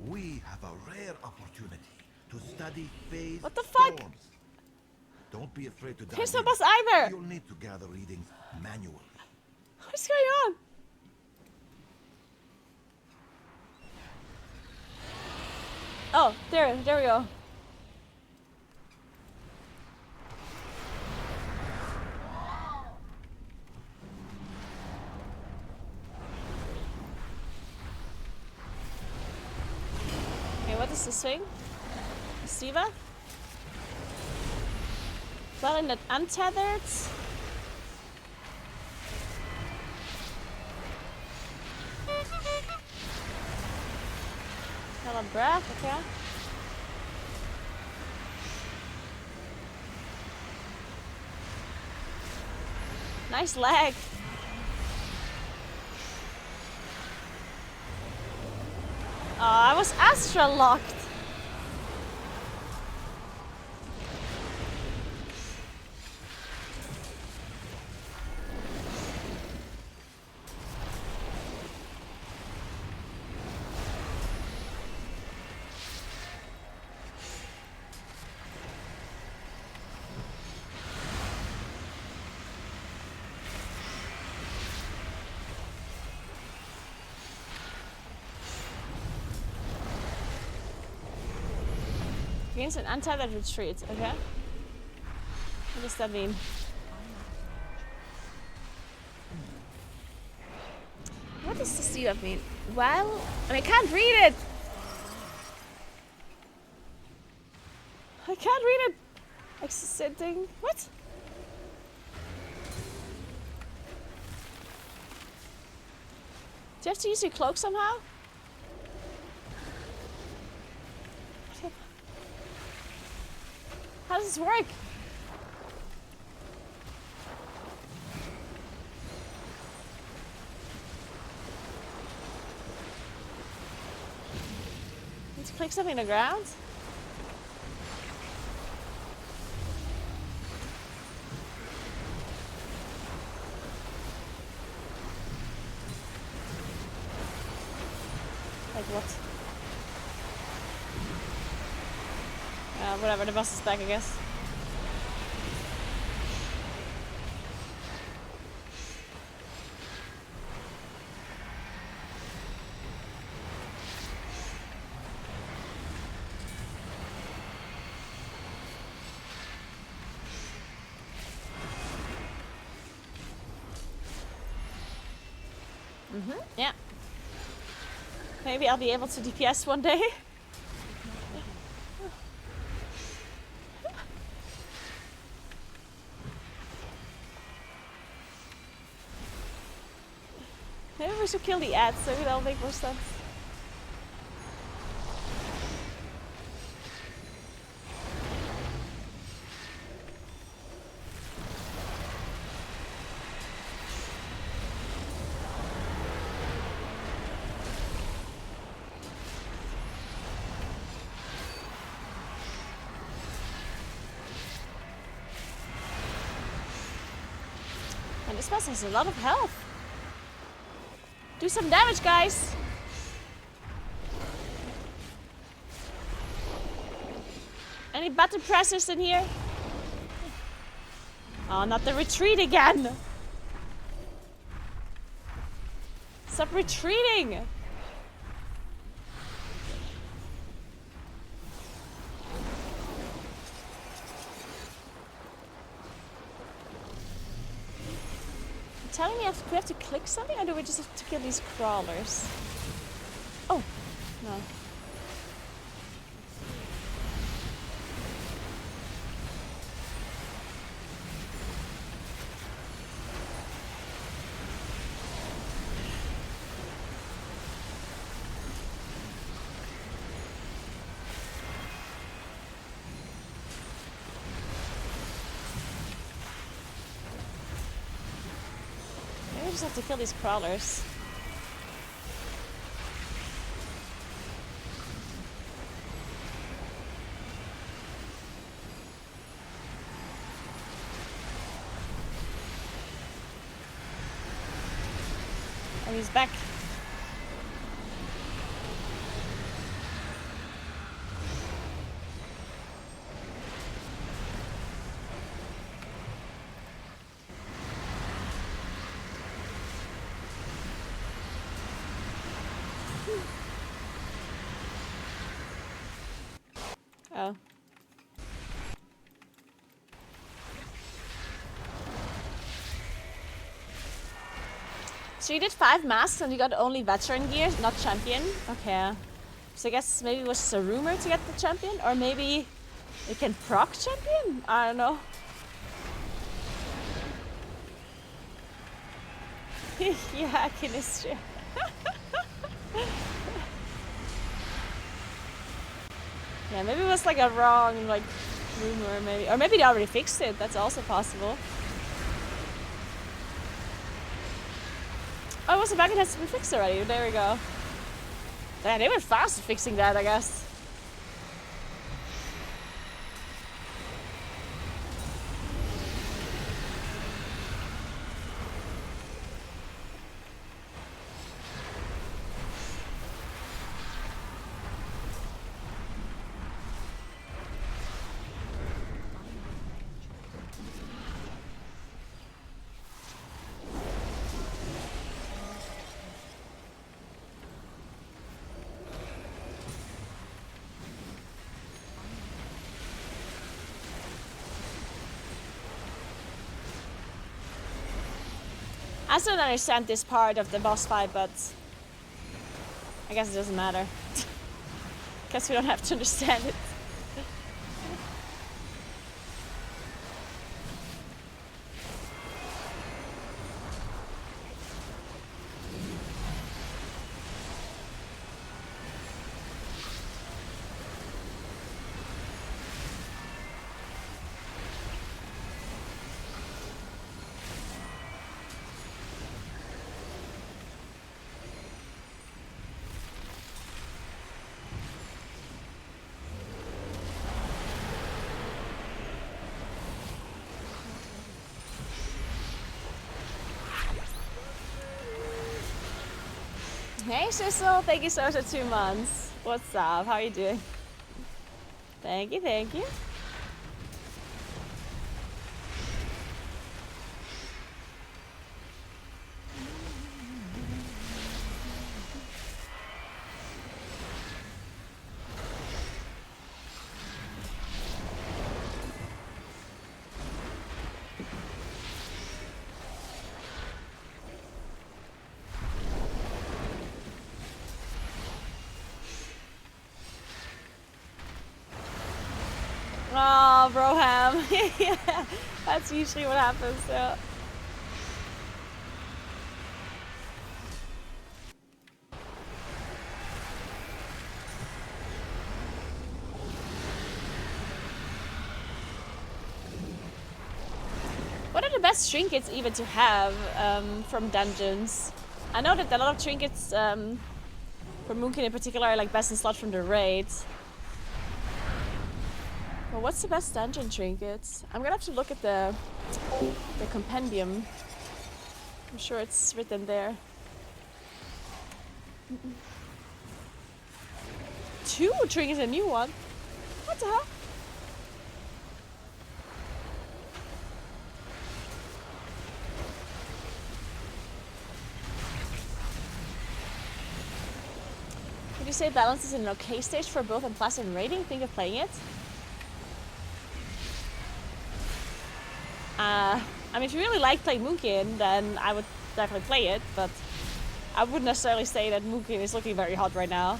Speaker 3: We have a rare opportunity to study phase
Speaker 2: What the fuck?
Speaker 3: storms. Don't be afraid to dive
Speaker 2: There's no
Speaker 3: in.
Speaker 2: boss either.
Speaker 3: You'll need to gather readings manually.
Speaker 2: What's going on? Oh, there we go. Okay, what is this thing? Siva? Well, in the untethered. Hell of breath, okay. Nice leg. Oh, I was Astra locked. Gains an untethered retreat. Okay. What does that mean? What does this debuff mean? Well, I can't read it. I can't read it. Exiting. What? Do you have to use your cloak somehow? How does this work? Need to click something on the ground? Like what? Whatever, the bus is back, I guess. Yeah. Maybe I'll be able to DPS one day. Maybe we should kill the ads, so that'll make more sense. And this boss has a lot of health. Do some damage, guys! Any button pressers in here? Oh, not the retreat again! Stop retreating! Telling me we have to click something, or do we just have to kill these crawlers? Oh, no. I just have to kill these crawlers. Oh, he's back. Oh. So you did 5 masks and you got only veteran gear, not champion? Okay. So I guess maybe it was just a rumor to get the champion? Or maybe it can proc champion? I don't know. Yeah, Kinistria. Yeah, maybe it was like a wrong like rumor, maybe, or maybe they already fixed it. That's also possible. Oh, it was a bug. It has to be fixed already. There we go. Damn, they were fast at fixing that, I guess. I still don't understand this part of the boss fight, but I guess it doesn't matter. Guess we don't have to understand it. Hey Sissel, thank you so much for 2 months. What's up? How are you doing? Thank you, thank you. Oh, Broham. Yeah, that's usually what happens, so. What are the best trinkets even to have from dungeons? I know that a lot of trinkets for Moonkin in particular are like best in slot from the raids. Well, what's the best dungeon trinkets? I'm gonna have to look at the compendium. I'm sure it's written there. 2 trinkets, a new one? What the hell? Would you say balance is an okay stage for both in class and rating? Think of playing it? I mean, if you really like playing Moonkin, then I would definitely play it, but I wouldn't necessarily say that Moonkin is looking very hot right now.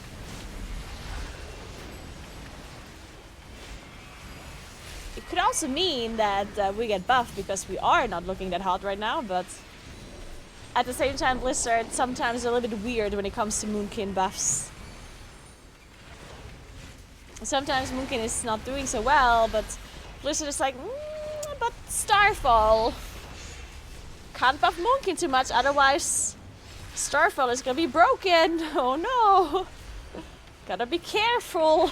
Speaker 2: It could also mean that we get buffed because we are not looking that hot right now, but at the same time, Blizzard sometimes is a little bit weird when it comes to Moonkin buffs. Sometimes Moonkin is not doing so well, but Blizzard is like, but Starfall. Can't buff Moonkin too much, otherwise Starfall is gonna be broken. Oh no. Gotta be careful.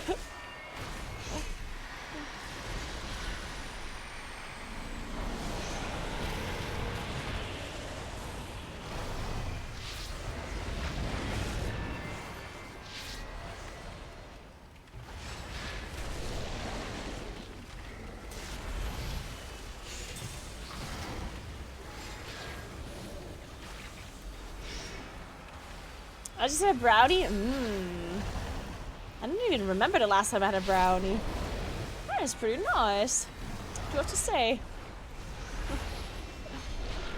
Speaker 2: I just had a brownie? I don't even remember the last time I had a brownie. That is pretty nice. What do you have to say?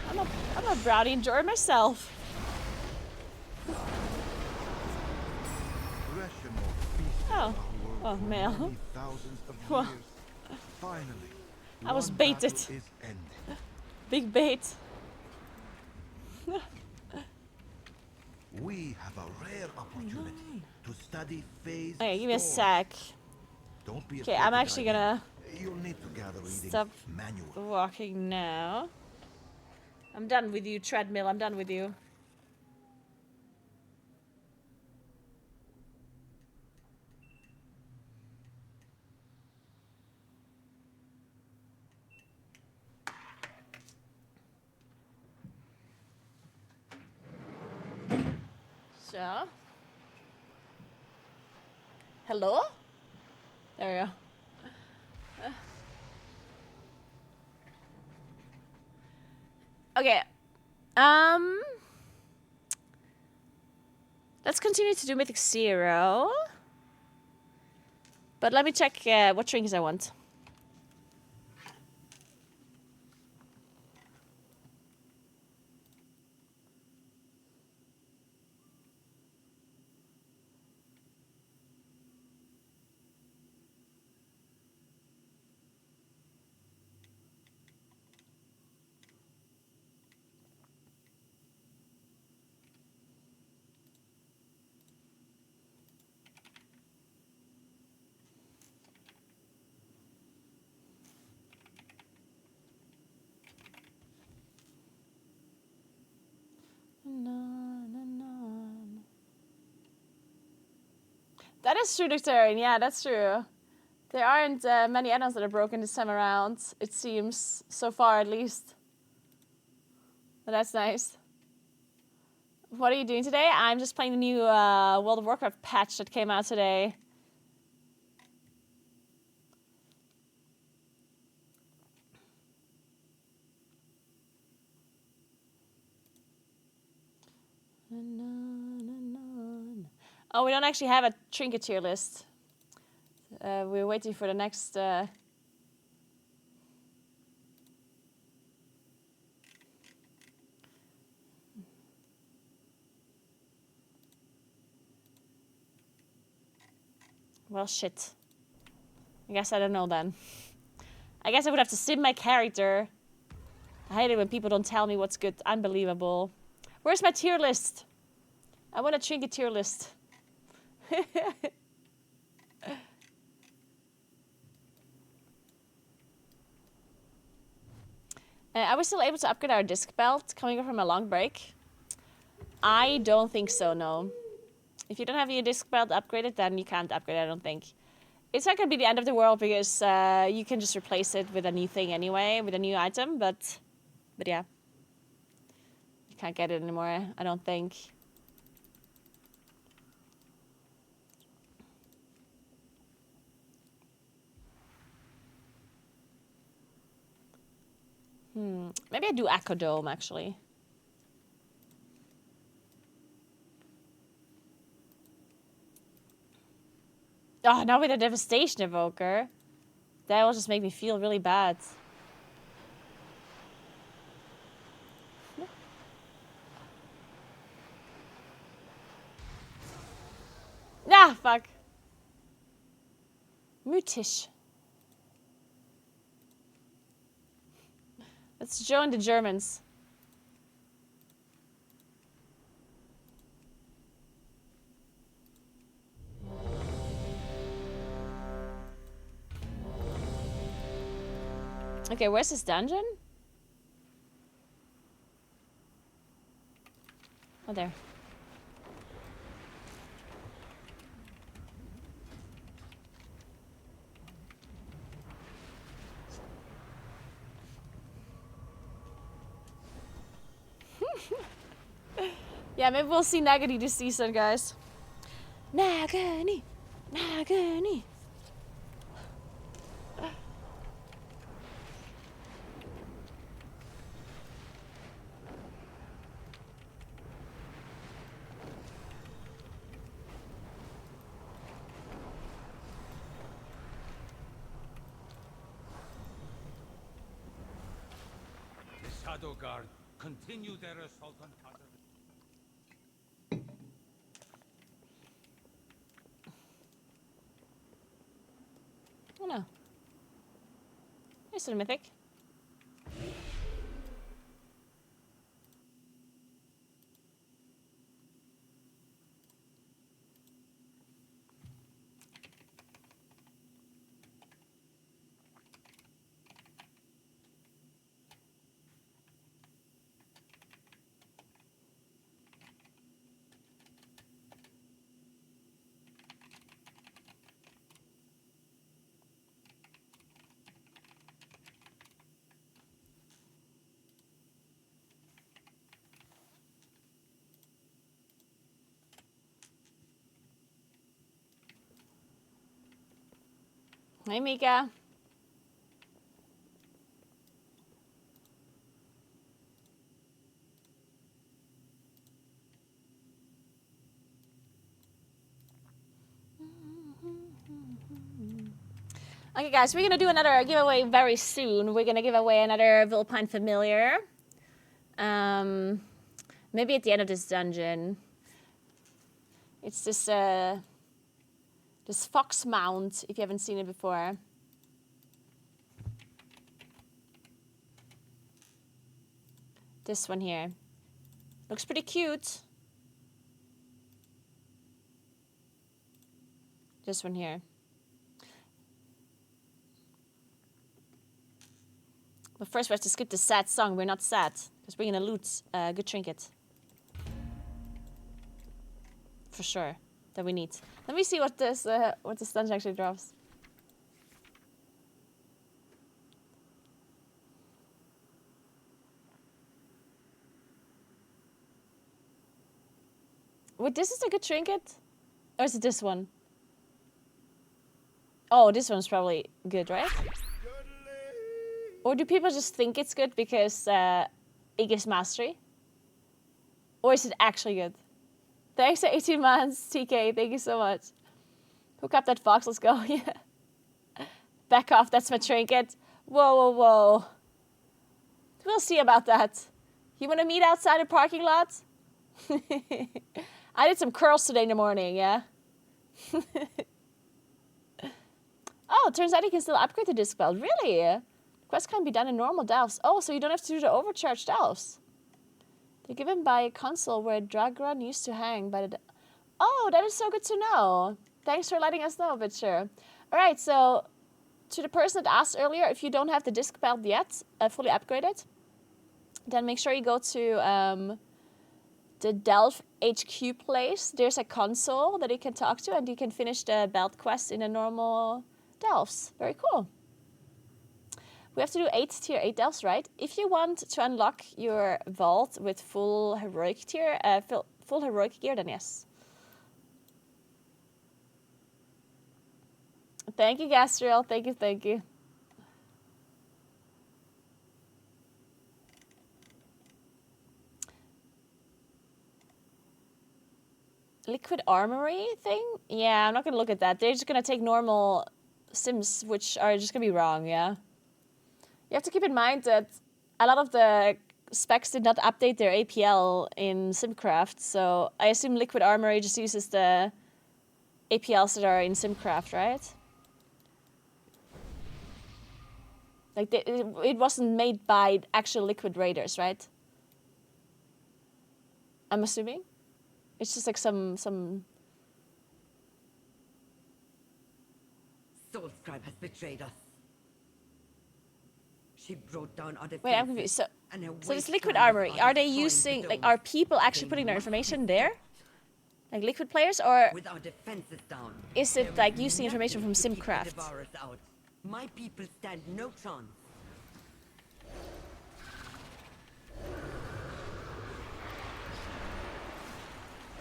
Speaker 2: I'm a brownie enjoyer myself. Oh. Oh, Mel. Well, I was baited. Big bait.
Speaker 14: We have a rare opportunity to study phase.
Speaker 2: Okay, give me a sec. Okay, I'm actually gonna stop walking now. I'm done with you, treadmill. I'm done with you. So, hello? There we go. Okay. Let's continue to do Mythic 0. But let me check what trinkets I want. That is true, Doctorian. Yeah, that's true. There aren't many add-ons that are broken this time around, it seems. So far, at least. But that's nice. What are you doing today? I'm just playing the new World of Warcraft patch that came out today. Oh, we don't actually have a trinket tier list. We're waiting for the next... Well, shit. I guess I don't know then. I guess I would have to sim my character. I hate it when people don't tell me what's good. Unbelievable. Where's my tier list? I want a trinket tier list. Are we still able to upgrade our disc belt coming from a long break? I don't think so, no. If you don't have your disc belt upgraded, then you can't upgrade, I don't think. It's not going to be the end of the world because you can just replace it with a new thing anyway, with a new item, but yeah. You can't get it anymore, I don't think. Maybe I do Echo Dome, actually. Oh, now with a Devastation Evoker. That will just make me feel really bad. Ah, fuck. Mutisch. Let's join the Germans. Okay, where's this dungeon? Oh, there. Yeah, maybe we'll see Nagani this season, guys. Nagani! Nagani!
Speaker 14: The Shadow Guard continue their assault on Kazan.
Speaker 2: Oh no. Here's a mythic. Hey, Mika. Okay, guys, we're gonna do another giveaway very soon. We're gonna give away another Vilpine Familiar. Maybe at the end of this dungeon. It's this this fox mount, if you haven't seen it before. This one here. Looks pretty cute. This one here. But first we have to skip the sad song. We're not sad, because we're gonna loot a good trinket. For sure. that we need. Let me see what this dungeon actually drops. Wait, this is a good trinket? Or is it this one? Oh, this one's probably good, right? Or do people just think it's good because it gives mastery? Or is it actually good? Thanks for 18 months, TK. Thank you so much. Hook up that fox. Let's go. Yeah. Back off. That's my trinket. Whoa, whoa, whoa. We'll see about that. You want to meet outside the parking lot? I did some curls today in the morning, yeah? Oh, it turns out you can still upgrade the disc belt. Really? Quest can be done in normal delves. Oh, so you don't have to do the overcharged delves. They're given by a console where a drug run used to hang by the... Oh, that is so good to know. Thanks for letting us know, but sure. All right, so to the person that asked earlier, if you don't have the disc belt yet, fully upgraded, then make sure you go to the Delve HQ place. There's a console that you can talk to, and you can finish the belt quest in a normal delves. Very cool. We have to do tier 8 delves, right? If you want to unlock your vault with full heroic tier, full heroic gear, then yes. Thank you, Gastriel. Thank you, thank you. Liquid armory thing? Yeah, I'm not gonna look at that. They're just gonna take normal sims, which are just gonna be wrong, yeah? You have to keep in mind that a lot of the specs did not update their APL in SimCraft, so I assume Liquid Armory just uses the APLs that are in SimCraft, right? Like, it wasn't made by actual Liquid Raiders, right? I'm assuming? It's just like some...
Speaker 7: Soulscribe has betrayed us. She brought down our defenses.
Speaker 2: Wait, I'm confused. So this Liquid Armory, are they using, like, are people actually putting their information there? Like Liquid players, or
Speaker 7: with our defenses down,
Speaker 2: is it like using information from SimCraft?
Speaker 7: My people stand no chance.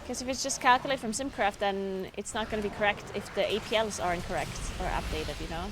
Speaker 2: Because if it's just calculated from SimCraft, then it's not going to be correct if the APLs are incorrect or updated, you know?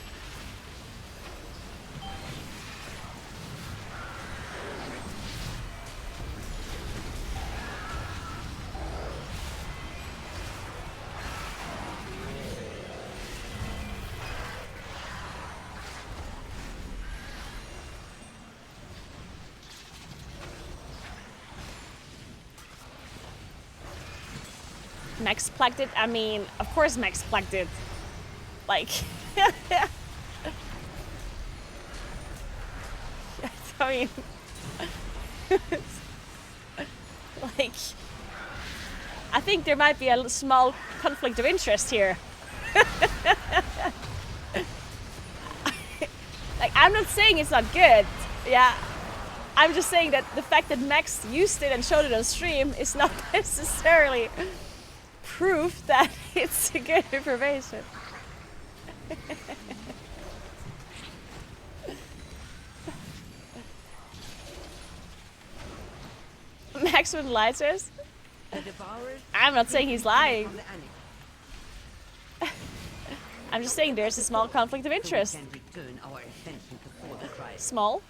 Speaker 2: Max plugged it. I mean, of course Max plugged it. Like, I mean, like, I think there might be a small conflict of interest here. Like, I'm not saying it's not good. Yeah. I'm just saying that the fact that Max used it and showed it on stream is not necessarily proof that it's a good information. Max wouldn't lie to us? I'm not saying he's lying. I'm just saying there's a small conflict of interest. Small?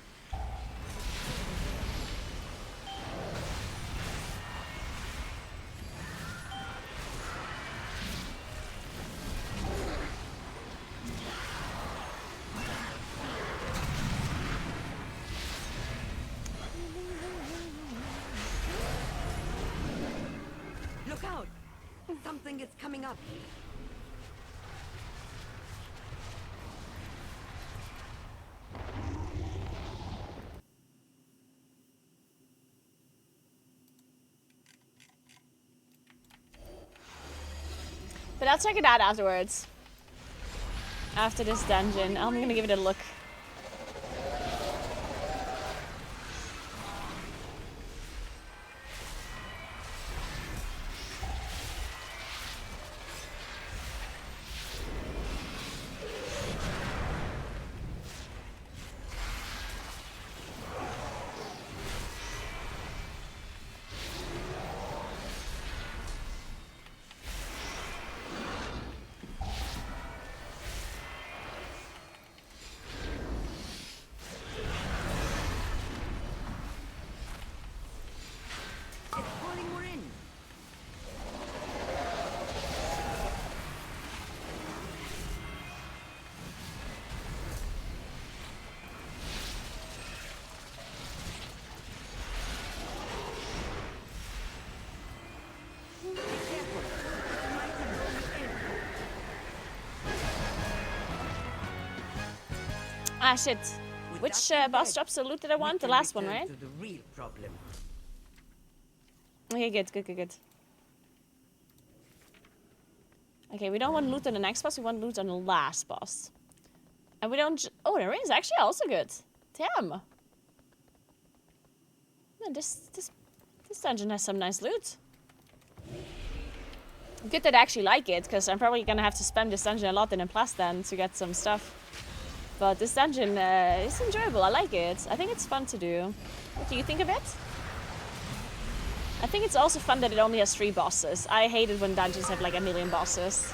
Speaker 7: Look out! Something is coming up.
Speaker 2: But I'll check it out afterwards. After this dungeon. I'm gonna give it a look. Ah, shit. Which boss drops the loot did I want? The last one, right?
Speaker 7: To the real problem.
Speaker 2: Okay, good. Okay, we don't want loot on the next boss, we want loot on the last boss. And we don't... Oh, the ring is actually also good. Damn. Man, this dungeon has some nice loot. Good that I actually like it, because I'm probably gonna have to spam this dungeon a lot in Plastan to get some stuff. But this dungeon is enjoyable, I like it. I think it's fun to do. What do you think of it? I think it's also fun that it only has 3 bosses. I hate it when dungeons have like a million bosses.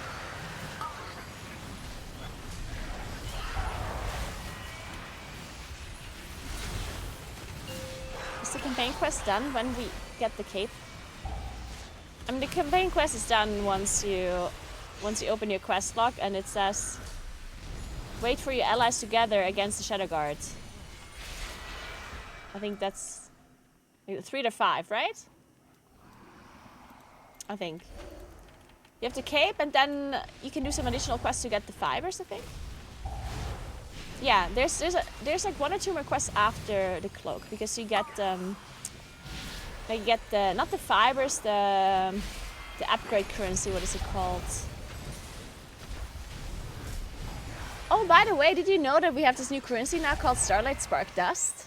Speaker 2: Is the campaign quest done when we get the cape? I mean, the campaign quest is done once you open your quest log and it says wait for your allies to gather against the Shadow Guard. I think that's 3 to 5, right? I think. You have the cape and then you can do some additional quests to get the fibers, I think. Yeah, there's like 1 or 2 more quests after the cloak because you get the not the fibers, the upgrade currency, what is it called? Oh, by the way, did you know that we have this new currency now called Starlight Spark Dust?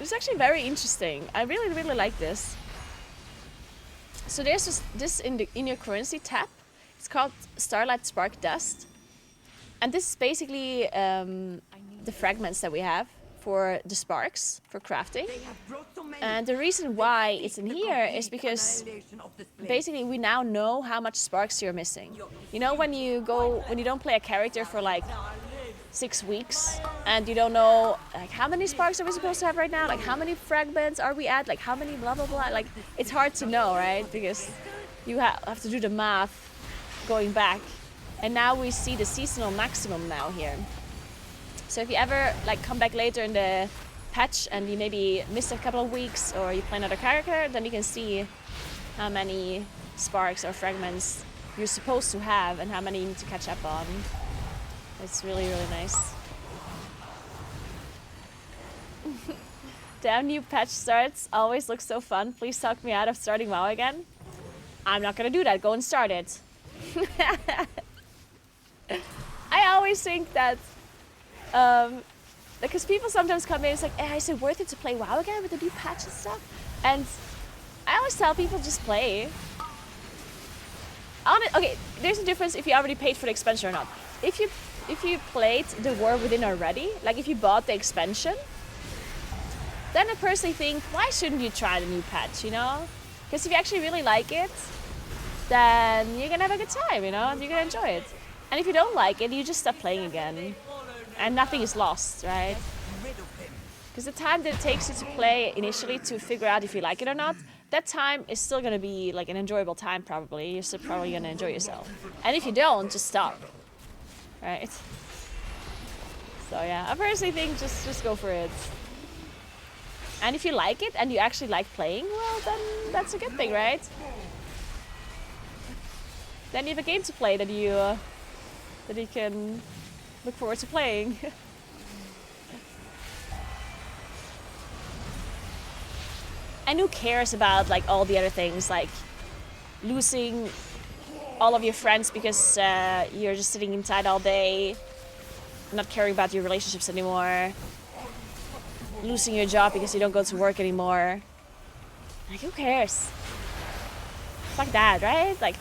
Speaker 2: It's actually very interesting. I really like this. So there's just this in your currency tab. It's called Starlight Spark Dust. And this is basically the fragments that we have for the sparks for crafting. And the reason why it's in here is because basically we now know how much sparks you're missing. You know, when you don't play a character for like 6 weeks and you don't know like how many sparks are we supposed to have right now, like how many fragments are we at, like how many blah blah blah, like it's hard to know, right? Because you have to do the math going back. And now we see the seasonal maximum now here. So if you ever like come back later in the patch and you maybe missed a couple of weeks or you play another character, then you can see how many sparks or fragments you're supposed to have and how many you need to catch up on. It's really nice. Damn, new patch starts always look so fun. Please talk me out of starting WoW again. I'm not gonna do that. Go and start it. I always think that because people sometimes come in, it's like, hey, is it worth it to play WoW again with the new patch and stuff? And I always tell people just play. Okay, there's a difference if you already paid for the expansion or not. If you played the War Within already, like if you bought the expansion, then I personally think, why shouldn't you try the new patch, you know? Because if you actually really like it, then you're gonna have a good time, you know? And you're gonna enjoy it. And if you don't like it, you just stop playing again. And nothing is lost, right? Because the time that it takes you to play initially to figure out if you like it or not, that time is still gonna be like an enjoyable time probably. You're still probably gonna enjoy yourself. And if you don't, just stop. Right? So yeah, I personally think just go for it. And if you like it and you actually like playing, well then that's a good thing, right? Then you have a game to play that you can look forward to playing. And who cares about like all the other things, like losing all of your friends because you're just sitting inside all day, not caring about your relationships anymore, losing your job because you don't go to work anymore. Like, who cares? Fuck that, right? Like,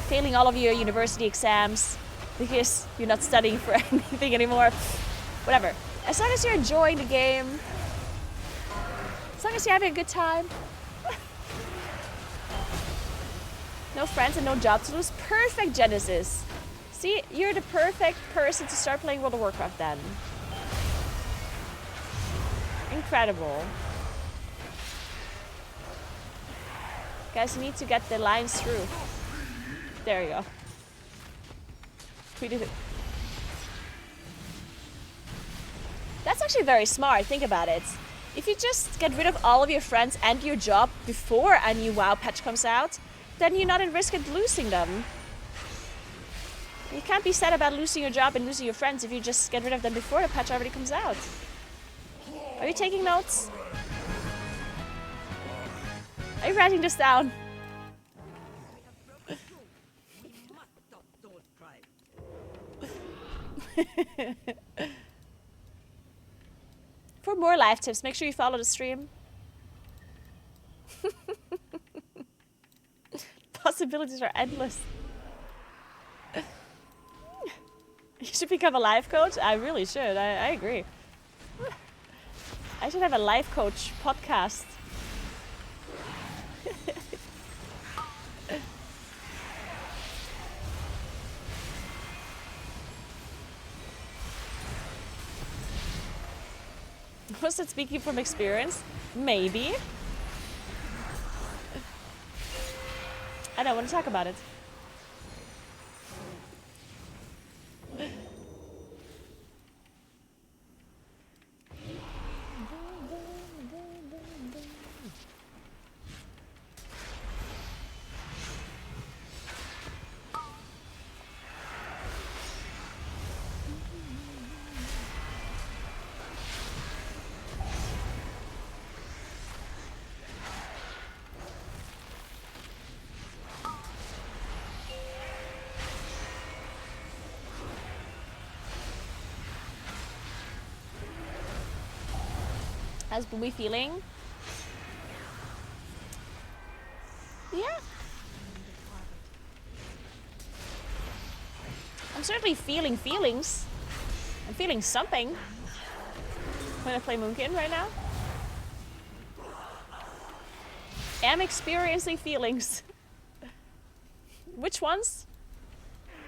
Speaker 2: failing all of your university exams because you're not studying for anything anymore. Whatever. As long as you're enjoying the game, as long as you're having a good time. No friends and no job to lose. Perfect, Genesis. See, you're the perfect person to start playing World of Warcraft then. Incredible. Guys, you need to get the lines through. There you go. Tweeted it. That's actually very smart. Think about it. If you just get rid of all of your friends and your job before a new WoW patch comes out, then you're not at risk of losing them. You can't be sad about losing your job and losing your friends if you just get rid of them before the patch already comes out. Are you taking notes? Are you writing this down? For more live tips, make sure you follow the stream. Possibilities are endless. You should become a life coach. I really should. I agree. I should have a life coach podcast. Was it speaking from experience? Maybe. I don't want to talk about it. How's Boomy feeling? Yeah. I'm certainly feeling feelings. I'm feeling something when I play Moonkin right now. I'm experiencing feelings. Which ones?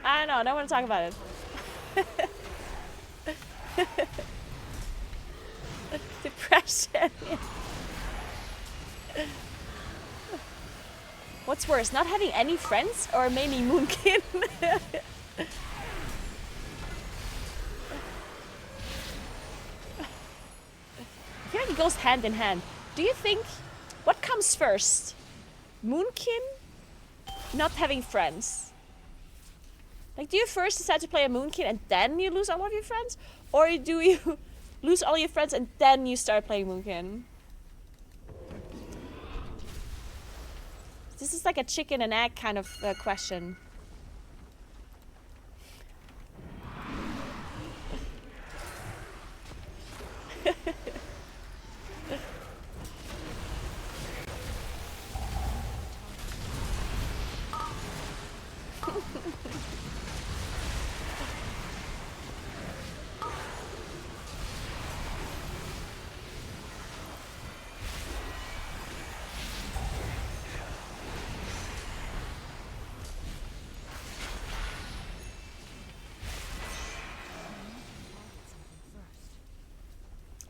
Speaker 2: I don't know, I don't want to talk about it. Depression. What's worse, not having any friends or maybe Moonkin? I feel like it goes hand in hand. Do you think, what comes first? Moonkin? Not having friends? Like, do you first decide to play a Moonkin and then you lose all of your friends? Or do you lose all your friends and then you start playing Moonkin? This is like a chicken and egg kind of question.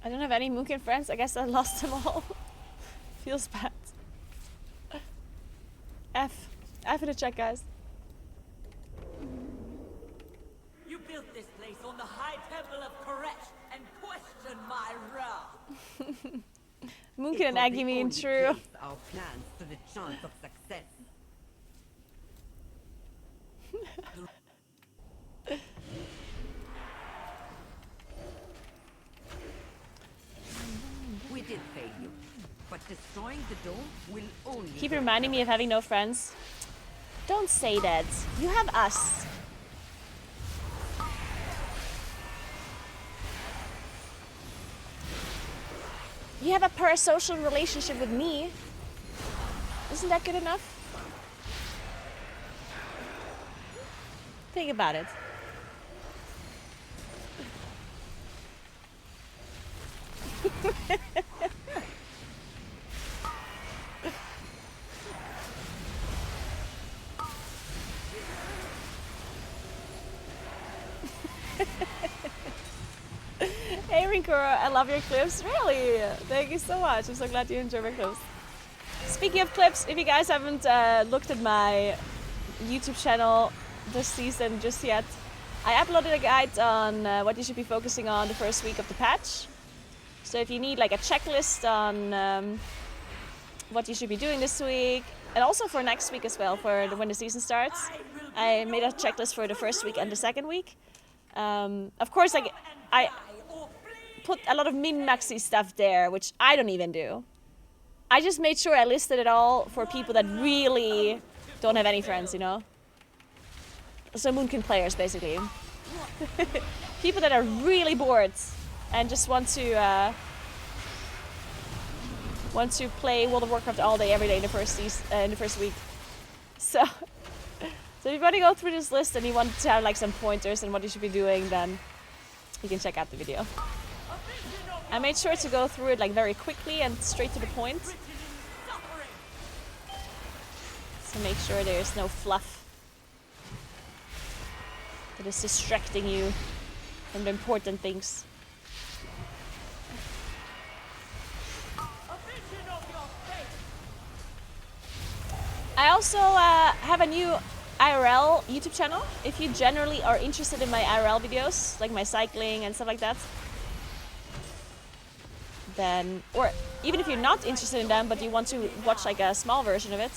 Speaker 2: I don't have any Moonkin friends. I guess I lost them all. Feels bad. F in the chat, guys.
Speaker 9: You built this place on the high temple of Koresh and question my wrath.
Speaker 2: Moonkin and Aggie mean true.
Speaker 7: Our plans to the chance of success. We did fail you, but destroying the dome will only...
Speaker 2: Keep reminding me of having no friends. Don't say that. You have us. You have a parasocial relationship with me. Isn't that good enough? Think about it. Hey Rinkura, I love your clips. Really? Thank you so much. I'm so glad you enjoy my clips. Speaking of clips, if you guys haven't looked at my YouTube channel this season just yet, I uploaded a guide on what you should be focusing on the first week of the patch. So if you need like a checklist on what you should be doing this week, And also for next week as well, for when the season starts. I made a checklist for the first week and the second week. Of course, like, I put a lot of min-maxy stuff there, which I don't even do. I just made sure I listed it all for people that really don't have any friends, you know? So Moonkin players, basically. People that are really bored and just want to play World of Warcraft all day, every day in the first week. So if you want to go through this list and you want to have like some pointers and what you should be doing, then you can check out the video. I made sure to go through it like very quickly and straight to the point. So make sure there's no fluff that is distracting you from the important things. I also have a new IRL YouTube channel. If you generally are interested in my IRL videos, like my cycling and stuff like that, then, or even if you're not interested in them but you want to watch like a small version of it,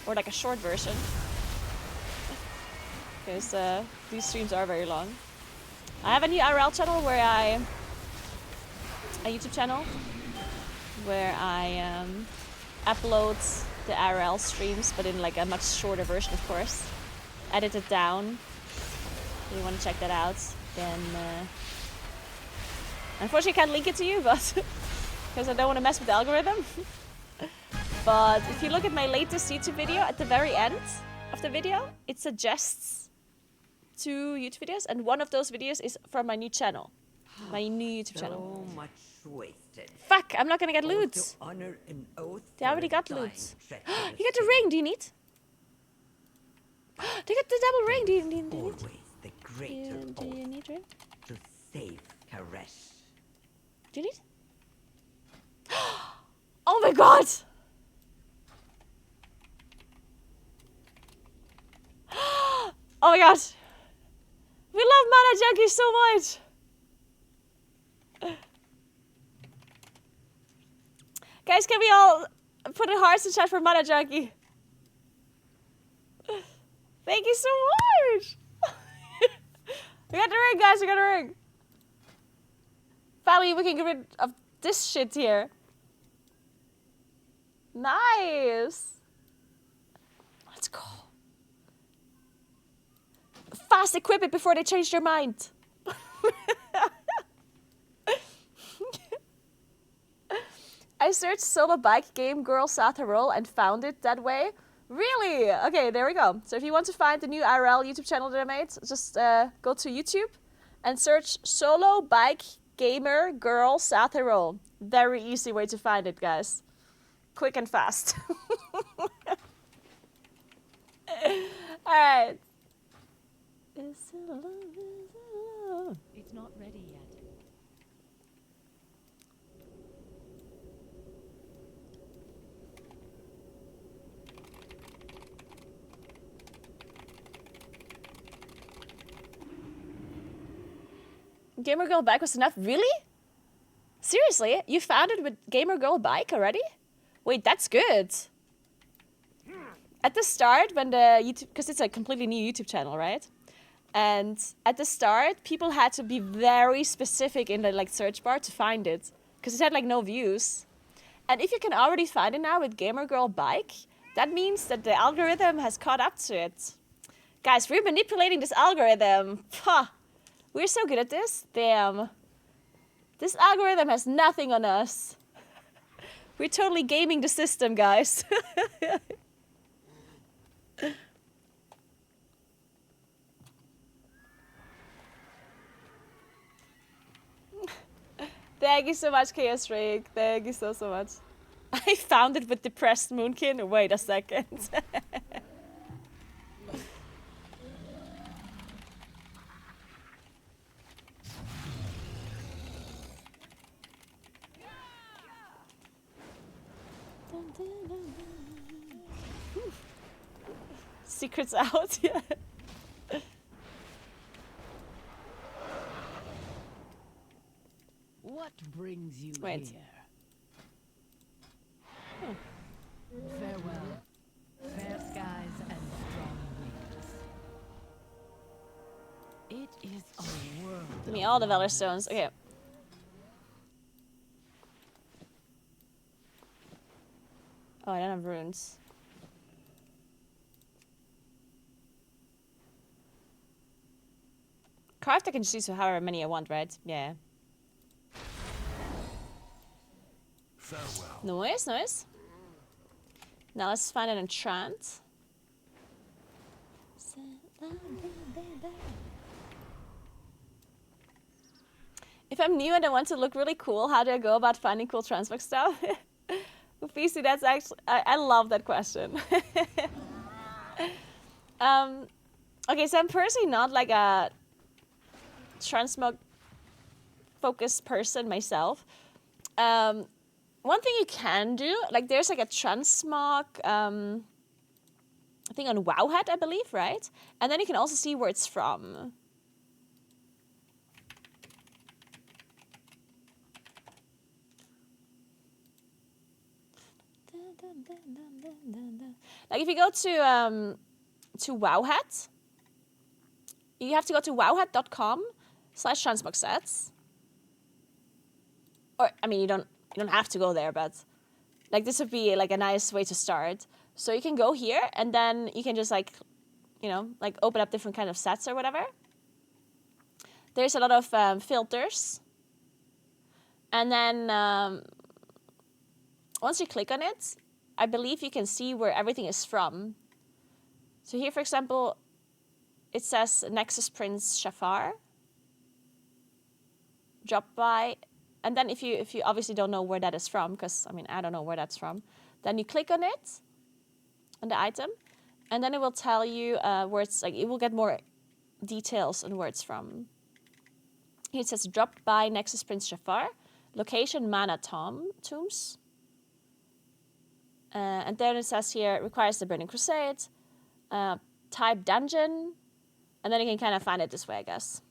Speaker 2: or like a short version, because these streams are very long. I have a new IRL channel where a YouTube channel where I upload the IRL streams, but in like a much shorter version, of course. Edit it down. If you want to check that out, then unfortunately I can't link it to you, but because I don't want to mess with the algorithm. But if you look at my latest YouTube video, at the very end of the video, it suggests 2 YouTube videos, and one of those videos is from my new channel. My new YouTube channel.
Speaker 7: So much wasted.
Speaker 2: Fuck, I'm not gonna get loot.
Speaker 7: Honor an oath.
Speaker 2: They already got loot. You got the ring, do you need? They got the double ring, do you need?
Speaker 7: Always the greater
Speaker 2: Do you need ring?
Speaker 7: to save Karesh.
Speaker 2: Do you need? Oh my god! Oh my god! We love Mana Junkie so much! Guys, can we all put in hearts in chat for Mana Junkie? Thank you so much! We got the ring, guys, we got the ring! Finally, we can get rid of this shit here. Nice! Let's go. Fast equip it before they change their mind. I searched solo bike game girl South Tyrol and found it that way. Really? Okay, there we go. So if you want to find the new IRL YouTube channel that I made, just go to YouTube and search solo bike gamer girl South Tyrol. Very easy way to find it, guys. Quick and fast. Alright.
Speaker 16: It's not ready yet.
Speaker 2: Gamer Girl Bike was enough? Really? Seriously? You found it with Gamer Girl Bike already? Wait, that's good. At the start, when the YouTube, because it's a completely new YouTube channel, right? And at the start, people had to be very specific in the like search bar to find it, because it had like no views. And if you can already find it now with Gamer Girl Bike, that means that the algorithm has caught up to it. Guys, we're manipulating this algorithm. Pah. We're so good at this. Damn. This algorithm has nothing on us. We're totally gaming the system, guys. Thank you so much, Chaos Drake. Thank you so much. I found it with depressed Moonkin. Wait a second. Secrets out, yeah.
Speaker 9: What brings you
Speaker 2: Wait.
Speaker 9: here? Farewell.
Speaker 8: It is a world.
Speaker 2: Give me all the Valor Stones. Okay. Oh, I don't have runes. Craft I can just use however many I want, right? Yeah.
Speaker 5: Farewell.
Speaker 2: Nice, nice. Now let's find an enchant. If I'm new and I want to look really cool, how do I go about finding cool transmog stuff? Ufisi, that's actually... I love that question. Okay, so I'm personally not like a transmog focused person myself. One thing you can do, like there's like a transmog thing on Wowhead, I believe, right? And then you can also see where it's from. Like if you go to Wowhead, you have to go to wowhead.com/transmogsets. Or I mean, you don't have to go there, but like this would be like a nice way to start. So you can go here and then you can just like, you know, like open up different kind of sets or whatever. There's a lot of filters. And then once you click on it, I believe you can see where everything is from. So here, for example, it says Nexus Prince Shafar. Drop by. And then if you obviously don't know where that is from, because, I mean, I don't know where that's from, then you click on it, on the item, and then it will tell you where it's, like, it will get more details on where it's from. Here it says, dropped by Nexus Prince Shafar, location Mana Tombs. And then it says here, requires the Burning Crusade, type dungeon, and then you can kind of find it this way, I guess.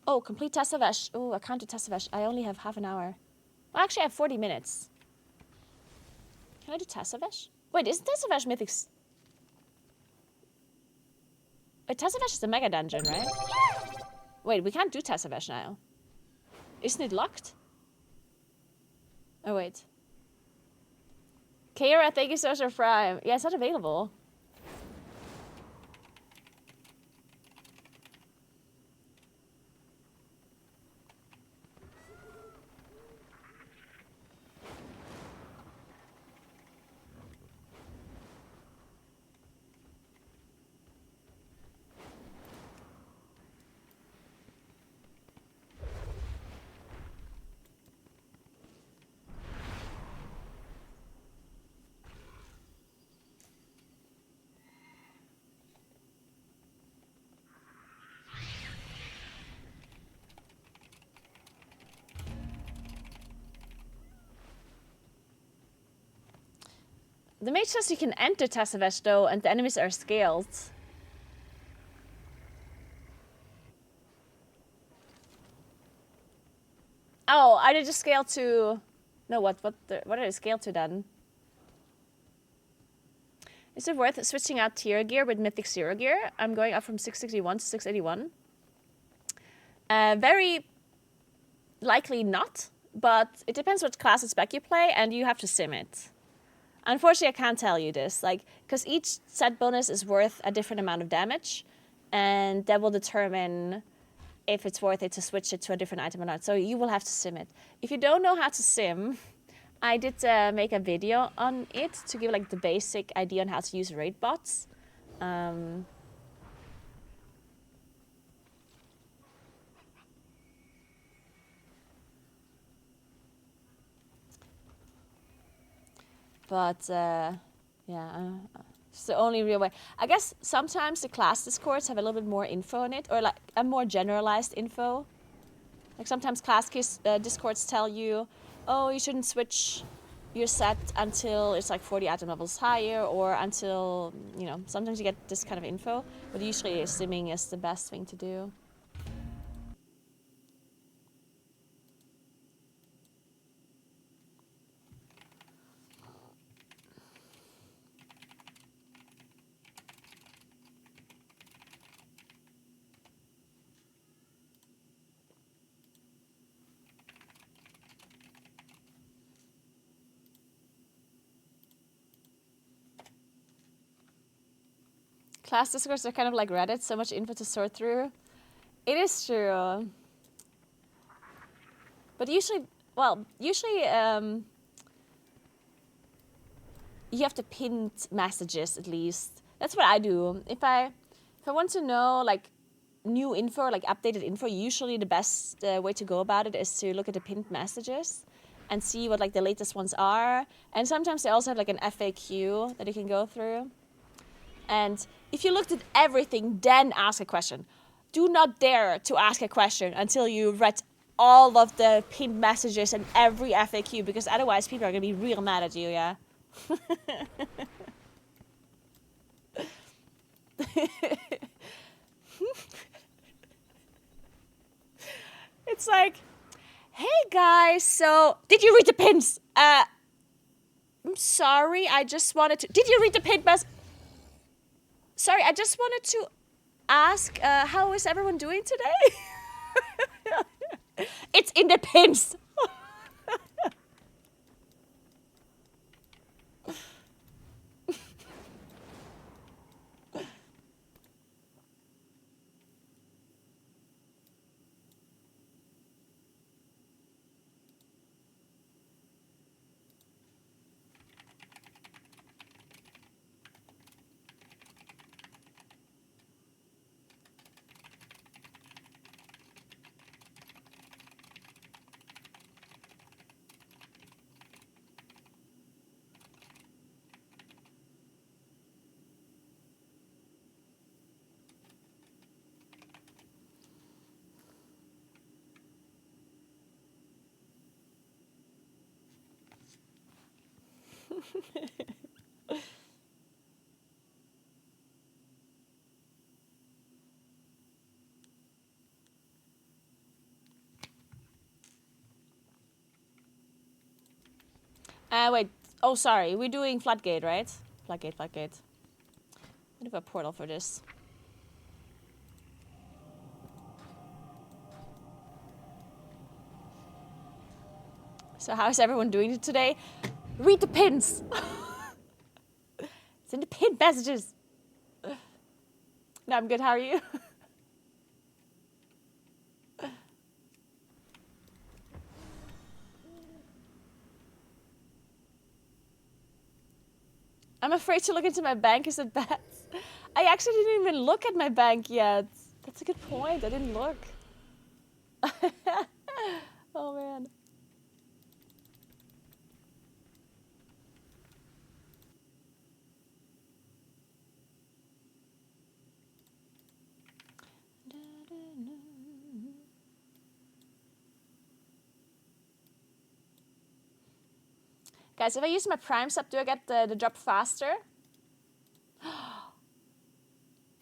Speaker 2: Oh, complete Tessavesh. Oh, I can't do Tessavesh. I only have half an hour. Well, actually, I have 40 minutes. Can I do Tessavesh? Wait, isn't Tessavesh Mythics? Wait, Tessavesh is the mega dungeon, right? Wait, we can't do Tessavesh now. Isn't it locked? Oh, wait. Kara, thank you so much for Prime. Yeah, it's not available. The mage says you can enter Tessavesh though, and the enemies are scaled. Oh, are they just scaled to... No, what are they scaled to then? Is it worth switching out tier gear with Mythic Zero Gear? I'm going up from 661 to 681. Very likely not, but it depends what class and spec you play, and you have to sim it. Unfortunately, I can't tell you this, like, because each set bonus is worth a different amount of damage, and that will determine if it's worth it to switch it to a different item or not. So you will have to sim it. If you don't know how to sim, I did make a video on it to give like the basic idea on how to use raid bots. But yeah, it's the only real way. I guess sometimes the class discords have a little bit more info on it, or like a more generalized info. Like sometimes class discords tell you, oh, you shouldn't switch your set until it's like 40 item levels higher, or until, you know, sometimes you get this kind of info, but usually simming is the best thing to do. Class discourse are kind of like Reddit, so much info to sort through. It is true. But usually, you have to pin messages at least. That's what I do. If I want to know like new info, like updated info, usually the best way to go about it is to look at the pinned messages and see what like the latest ones are. And sometimes they also have like an FAQ that you can go through. And if you looked at everything, then ask a question. Do not dare to ask a question until you read all of the pinned messages and every FAQ, because otherwise people are gonna be real mad at you, yeah? It's like, hey guys, so did you read the pins? I'm sorry, I just wanted to. Did you read the pin mess? Sorry, I just wanted to ask, how is everyone doing today? It's in the pins. Wait. Oh, sorry. We're doing Floodgate, right? Floodgate. I have a portal for this. So how is everyone doing today? Read the pins. It's in the pinned messages. No, I'm good. How are you? I'm afraid to look into my bank. Is it bad? I actually didn't even look at my bank yet. That's a good point. I didn't look. Oh, man. Guys, if I use my Prime sub, do I get the drop faster?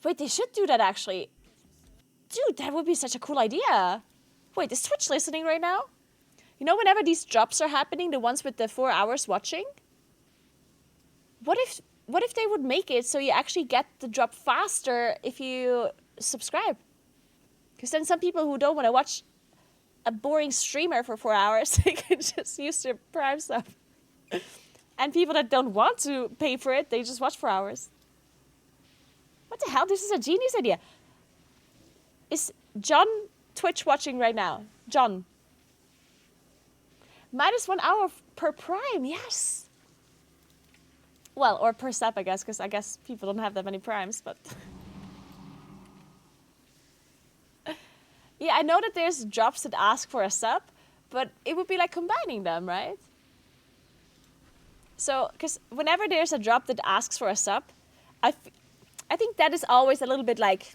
Speaker 2: Wait, they should do that actually. Dude, that would be such a cool idea. Wait, is Twitch listening right now? You know, whenever these drops are happening, the ones with the 4 hours watching? What if they would make it so you actually get the drop faster if you subscribe? Because then some people who don't want to watch a boring streamer for 4 hours, they can just use their Prime sub. And people that don't want to pay for it, they just watch for hours. What the hell? This is a genius idea. Is John Twitch watching right now? John. -1 hour per Prime, yes. Well, or per sub, I guess, because I guess people don't have that many Primes, but... Yeah, I know that there's drops that ask for a sub, but it would be like combining them, right? So, because whenever there's a drop that asks for a sub, I think that is always a little bit like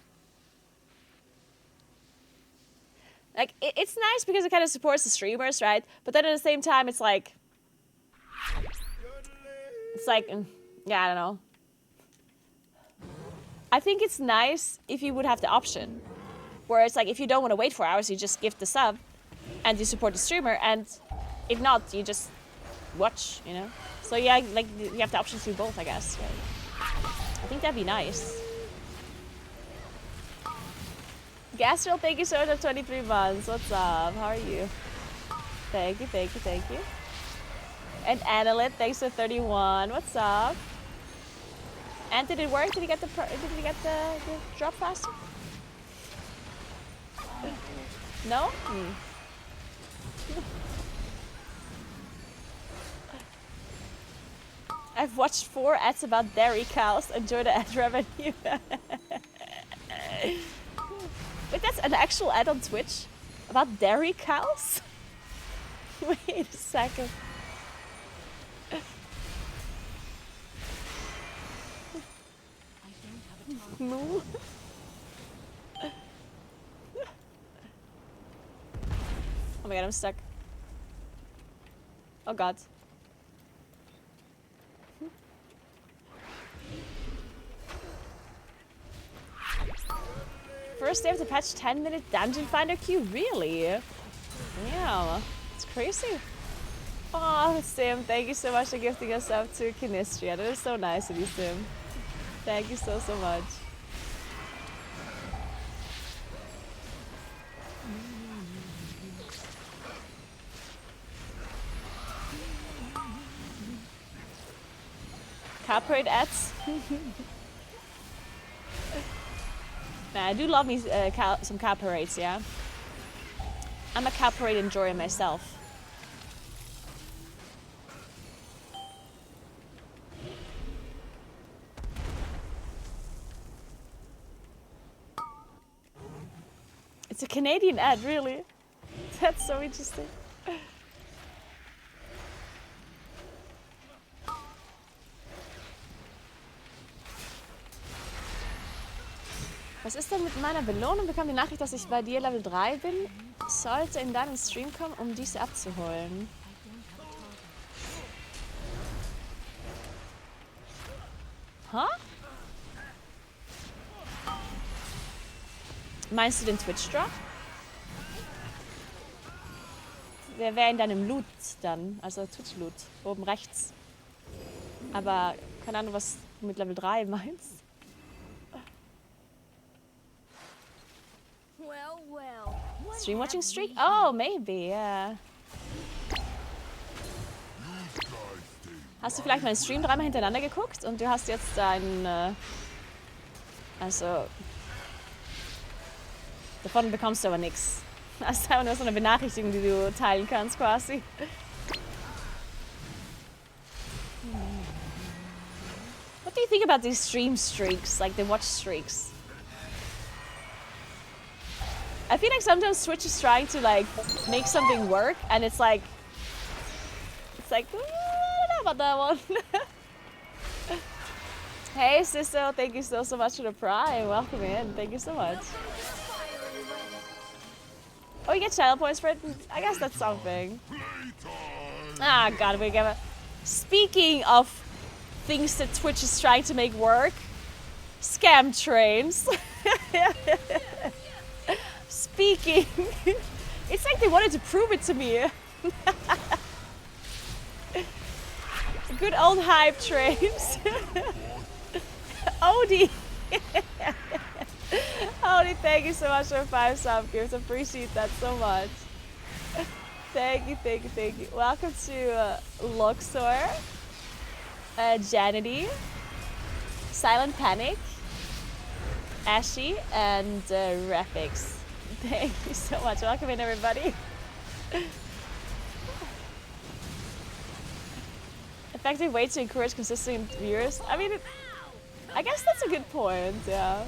Speaker 2: it's nice because it kind of supports the streamers, right? But then at the same time, it's like, yeah, I don't know. I think it's nice if you would have the option, where it's like if you don't want to wait 4 hours, you just give the sub, and you support the streamer, and if not, you just watch, you know. So yeah, like you have the option to do both, I guess. Right? I think that'd be nice. Gastrel, thank you so much for 23 months. What's up? How are you? Thank you. And Analyt, thanks for 31. What's up? And did it work? Did he get the drop faster? No? I've watched 4 ads about dairy cows. Enjoy the ad revenue. Wait, that's an actual ad on Twitch? About dairy cows? Wait a second. Moo? Oh my god, I'm stuck. Oh god. First day of the patch, 10-minute dungeon finder queue? Really? Yeah, it's crazy. Oh, Sim, thank you so much for gifting us up to Kinistria. That is so nice of you, Sim. Thank you so much. Caparade ads? Nah, I do love me some caparades, yeah? I'm a caparade enjoyer myself. It's a Canadian ad, really? That's so interesting. Was ist denn mit meiner Belohnung? Bekam die Nachricht, dass ich bei dir Level 3 bin. Sollte in deinen Stream kommen, um diese abzuholen. Huh? Meinst du den Twitch-Drop? Der wäre in deinem Loot dann, also Twitch-Loot, oben rechts. Aber keine Ahnung, was du mit Level 3 meinst. Stream watching streak? Oh, maybe, yeah. Hast du vielleicht meinen Stream 3-mal hintereinander geguckt und du hast jetzt deinen, also, davon bekommst du aber nichts. Das ist einfach nur so eine Benachrichtigung, die du teilen kannst, quasi. What do you think about these stream streaks, like the watch streaks? I feel like sometimes Twitch is trying to like make something work, and it's like, I don't know about that one. Hey, Sisto, thank you so much for the prime. Welcome in. Thank you so much. Oh, you get channel points for it? I guess that's something. Ah, God, we give it. Speaking of things that Twitch is trying to make work, scam trains. Speaking, it's like they wanted to prove it to me. Good old hype trains. Odie. Odie, thank you so much for 5 sub gifts. Appreciate that so much. Thank you, thank you, thank you. Welcome to Luxor, Janity, Silent Panic, Ashy, and Refix. Thank you so much. Welcome in, everybody. Effective way to encourage consistent viewers. I mean, I guess that's a good point. Yeah.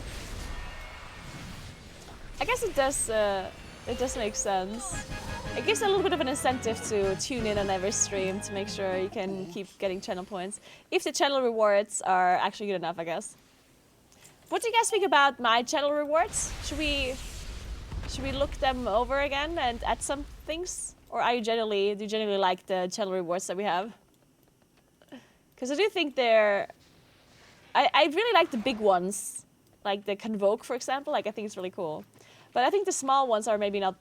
Speaker 2: I guess it does make sense. It gives a little bit of an incentive to tune in on every stream to make sure you can keep getting channel points. If the channel rewards are actually good enough, I guess. What do you guys think about my channel rewards? Should we look them over again and add some things? Or do you generally like the channel rewards that we have? Because I do think they're... I really like the big ones. Like the Convoke, for example. Like, I think it's really cool. But I think the small ones are maybe not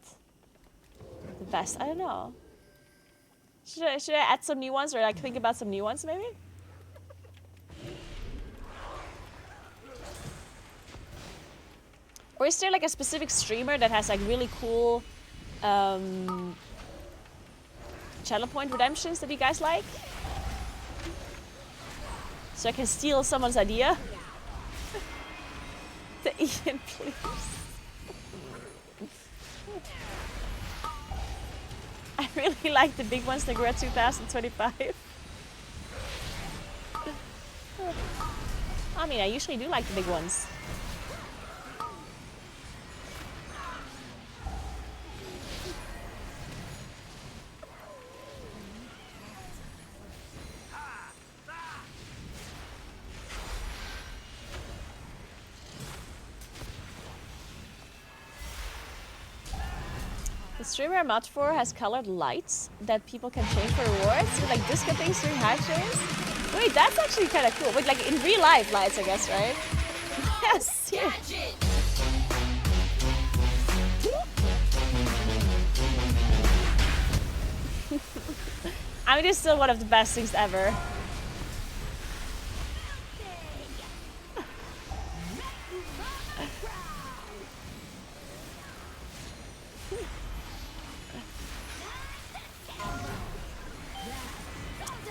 Speaker 2: the best. I don't know. Should I add some new ones or like think about some new ones maybe? Or is there like a specific streamer that has like really cool channel point redemptions that you guys like? So I can steal someone's idea? Ian, please. I really like the big ones, Naguura 2025. I mean, I usually do like the big ones. The streamer I'm out for has colored lights that people can change for rewards. So like disco things during high shares. Wait, that's actually kind of cool. Wait, like in real life lights, I guess, right? Yes. Yeah. I mean, it's still one of the best things ever.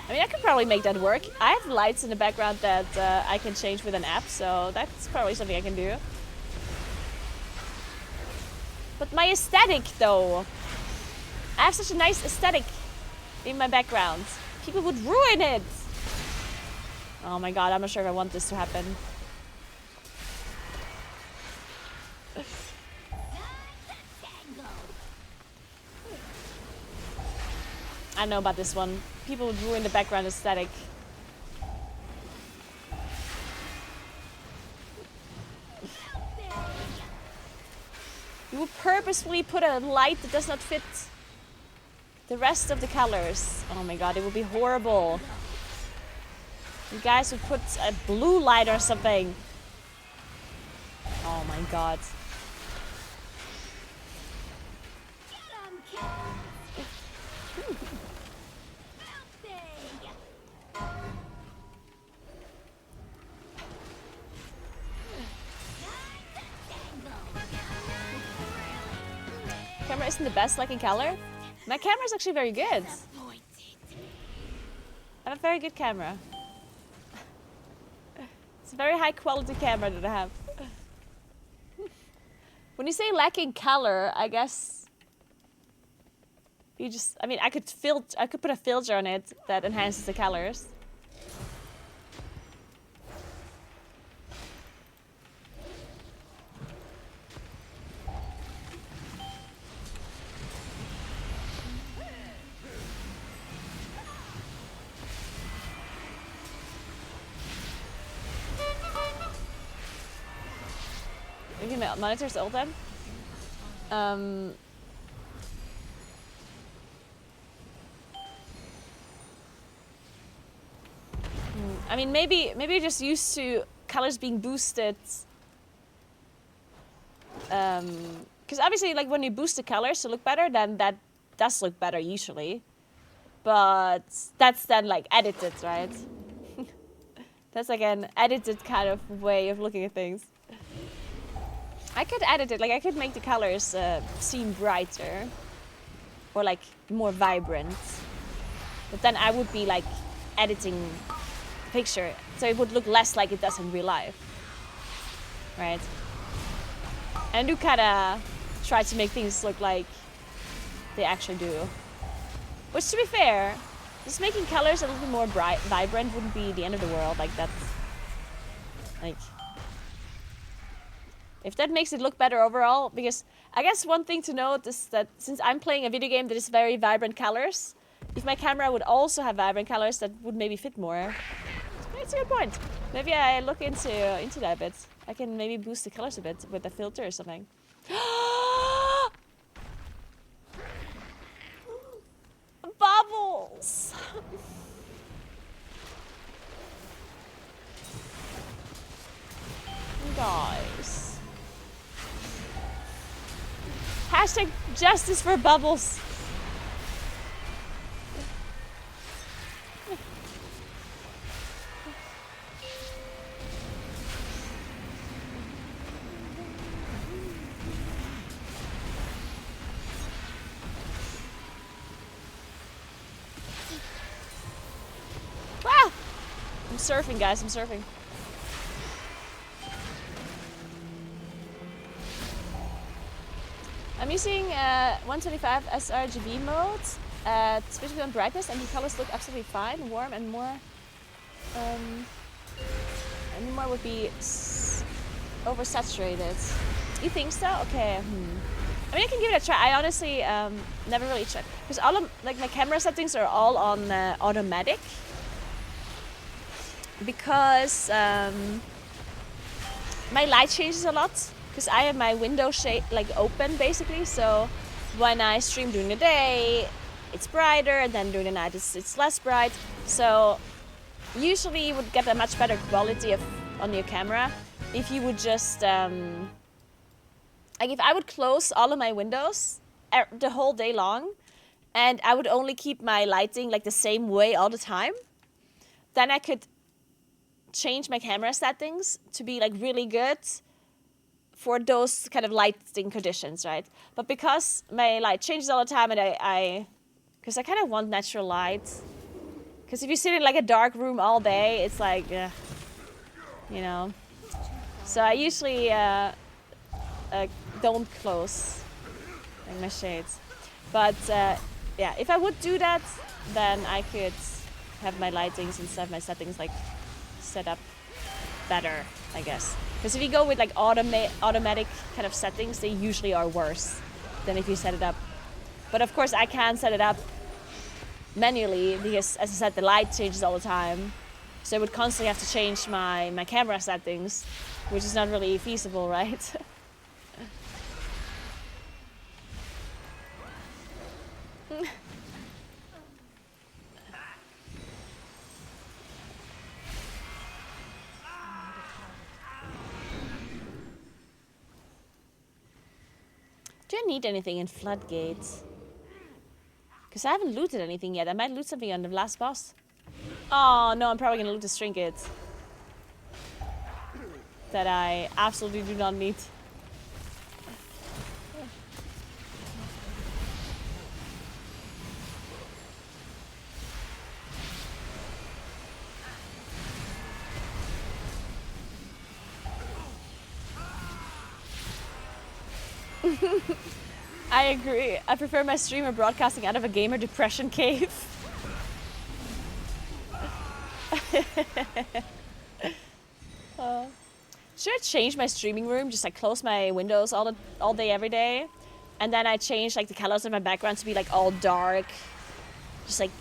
Speaker 2: I mean, I could probably make that work. I have lights in the background that I can change with an app, so that's probably something I can do. But my aesthetic, though. I have such a nice aesthetic in my background. People would ruin it. Oh my god, I'm not sure if I want this to happen. I know about this one. People would ruin the background aesthetic. You would purposefully put a light that does not fit the rest of the colors. Oh my god, it would be horrible. You guys would put a blue light or something. Oh my god. Camera isn't the best like in color. My camera is actually very good. I have a very good camera. It's a very high quality camera that I have. When you say lacking color, I guess you just, I mean, I could put a filter on it that enhances the colors. Maybe my monitor's old then. I mean, maybe you're just used to colors being boosted. Because obviously, like when you boost the colors to look better, then that does look better usually. But that's then like edited, right? That's like an edited kind of way of looking at things. I could edit it, like I could make the colors seem brighter or like more vibrant, but then I would be like editing the picture so it would look less like it does in real life, right? And I do kind of try to make things look like they actually do, which to be fair, just making colors a little bit more vibrant wouldn't be the end of the world. Like that's like, if that makes it look better overall, because I guess one thing to note is that since I'm playing a video game that is very vibrant colors, if my camera would also have vibrant colors, that would maybe fit more. It's a good point. Maybe I look into that a bit. I can maybe boost the colors a bit with a filter or something. Bubbles! Guys. Hashtag justice for bubbles. Wow! I'm surfing, guys. I'm surfing. I'm using 125 sRGB mode at 50% brightness, and the colors look absolutely fine, warm, and more. And more would be oversaturated. You think so? Okay. I mean, I can give it a try. I honestly never really checked because all of like my camera settings are all on automatic because my light changes a lot because I have my window shade like open basically. So when I stream during the day, it's brighter, and then during the night it's less bright. So usually you would get a much better quality on your camera if you would just like if I would close all of my windows the whole day long, and I would only keep my lighting like the same way all the time, then I could change my camera settings to be like really good for those kind of lighting conditions, right? But because my light changes all the time, and because I kind of want natural light. Because if you sit in like a dark room all day, it's like, you know. So I usually don't close like my shades. But yeah, if I would do that, then I could have my lightings and stuff, my settings like set up better, I guess. Because if you go with like automatic kind of settings, they usually are worse than if you set it up. But of course I can set it up manually because, as I said, the light changes all the time. So I would constantly have to change my camera settings, which is not really feasible, right? Do I need anything in Floodgates? Because I haven't looted anything yet. I might loot something on the last boss. Oh no, I'm probably gonna loot the trinket. That I absolutely do not need. I agree. I prefer my streamer broadcasting out of a gamer depression cave. Should I change my streaming room? Just like close my windows all day, every day, and then I change like the colors of my background to be like all dark, just like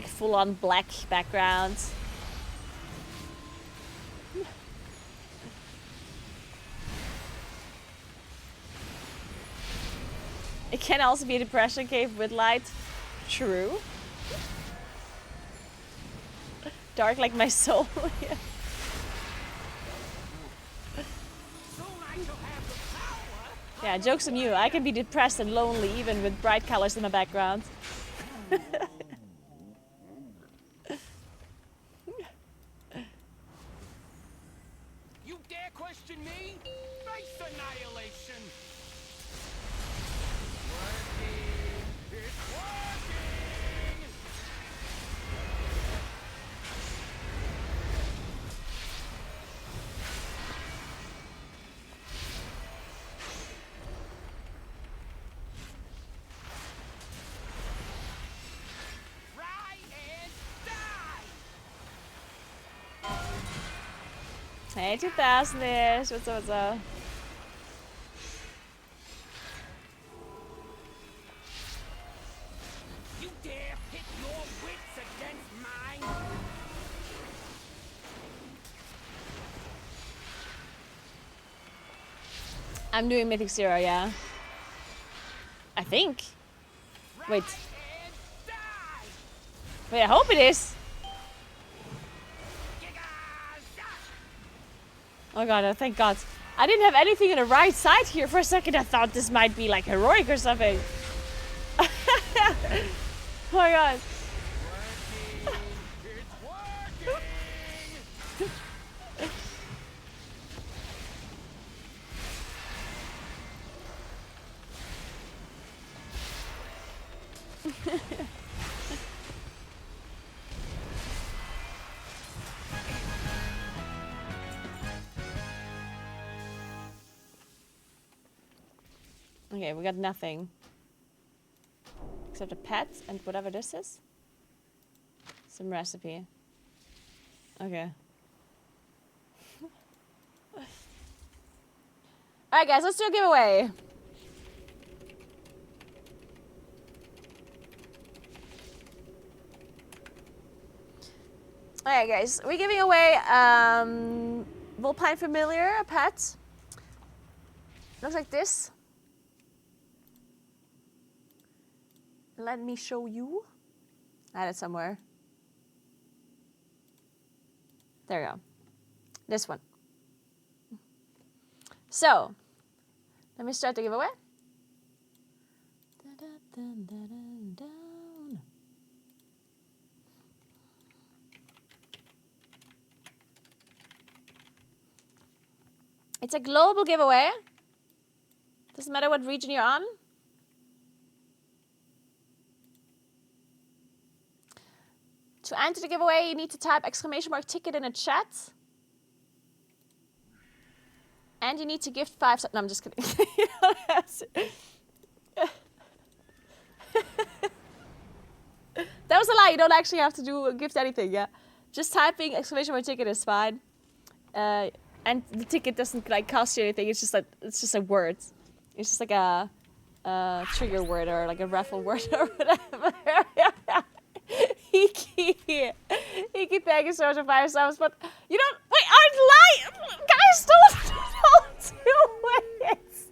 Speaker 2: full-on black background. It can also be a depression cave with light. True. Dark like my soul. Yeah. Yeah, joke's on you. I can be depressed and lonely even with bright colors in my background.
Speaker 14: You dare question me? Face annihilation! Working! It's working!
Speaker 2: Hey, 2000-ish. What's up, what's up?
Speaker 14: You dare pit your wits against mine?
Speaker 2: I'm doing Mythic Zero, yeah. I think. Wait. Wait, I hope it is. Oh god, oh, thank god. I didn't have anything on the right side here for a second. I thought this might be like heroic or something. Oh my god. Okay, we got nothing. Except a pet and whatever this is. Some recipe. Okay. Alright guys, let's do a giveaway. Alright guys, we're giving away Vulpine Familiar, a pet. Looks like this. Let me show you. I had it somewhere. There we go. This one. So, let me start the giveaway. It's a global giveaway. Doesn't matter what region you're on. To enter the giveaway, you need to type !ticket in a chat. And you need to gift 5 stars. No, I'm just kidding. You don't have to. That was a lie. You don't actually have to gift anything, yeah? Just typing !ticket is fine. And the ticket doesn't like cost you anything. It's just a word. It's just like a trigger word or like a raffle word or whatever. Hiki, thank you so much for 5 stars. But you don't wait. Aren't lying, guys. Don't do it, guys.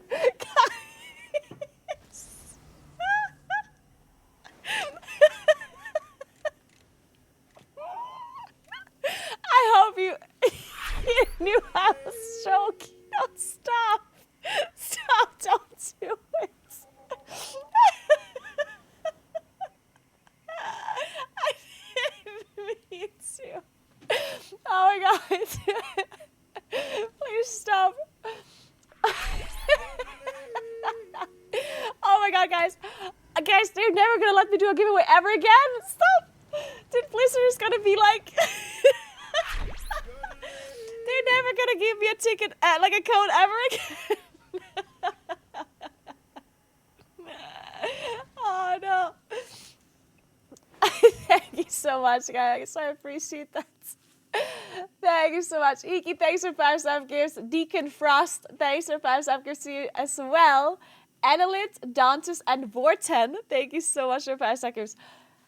Speaker 2: I hope you knew I was joking. No, stop. Stop, don't do it. I didn't mean to. Oh my god. Please stop. Oh my god, guys. Guys, they're never gonna let me do a giveaway ever again. Stop. Dude, Blizzard's gonna be like... They're never gonna give me a ticket, like a code ever again. Oh no. Thank you so much, guys. I appreciate that. Thank you so much. Iki, thanks for 5 star gifts. Deacon Frost, thanks for 5 star gifts to you as well. Analyt, Dantus, and Vorten, thank you so much for 5 star gifts.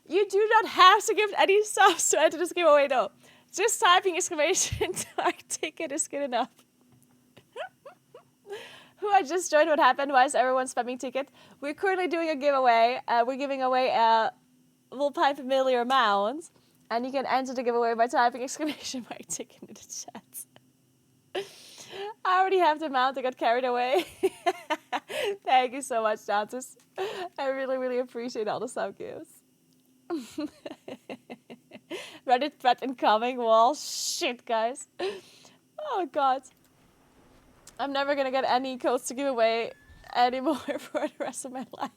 Speaker 2: You do not have to give any subs to enter this giveaway though. Just typing !ticket is good enough. Who I just joined, what happened? Why is everyone spamming ticket? We're currently doing a giveaway. We're giving away a Vulpine Familiar mount. And you can enter the giveaway by typing !ticket in the chat. I already have the mount, I got carried away. Thank you so much, Dantus. I really, really appreciate all the sub gifts. Reddit thread incoming. Well, shit, guys. Oh, God. I'm never gonna get any codes to give away anymore for the rest of my life.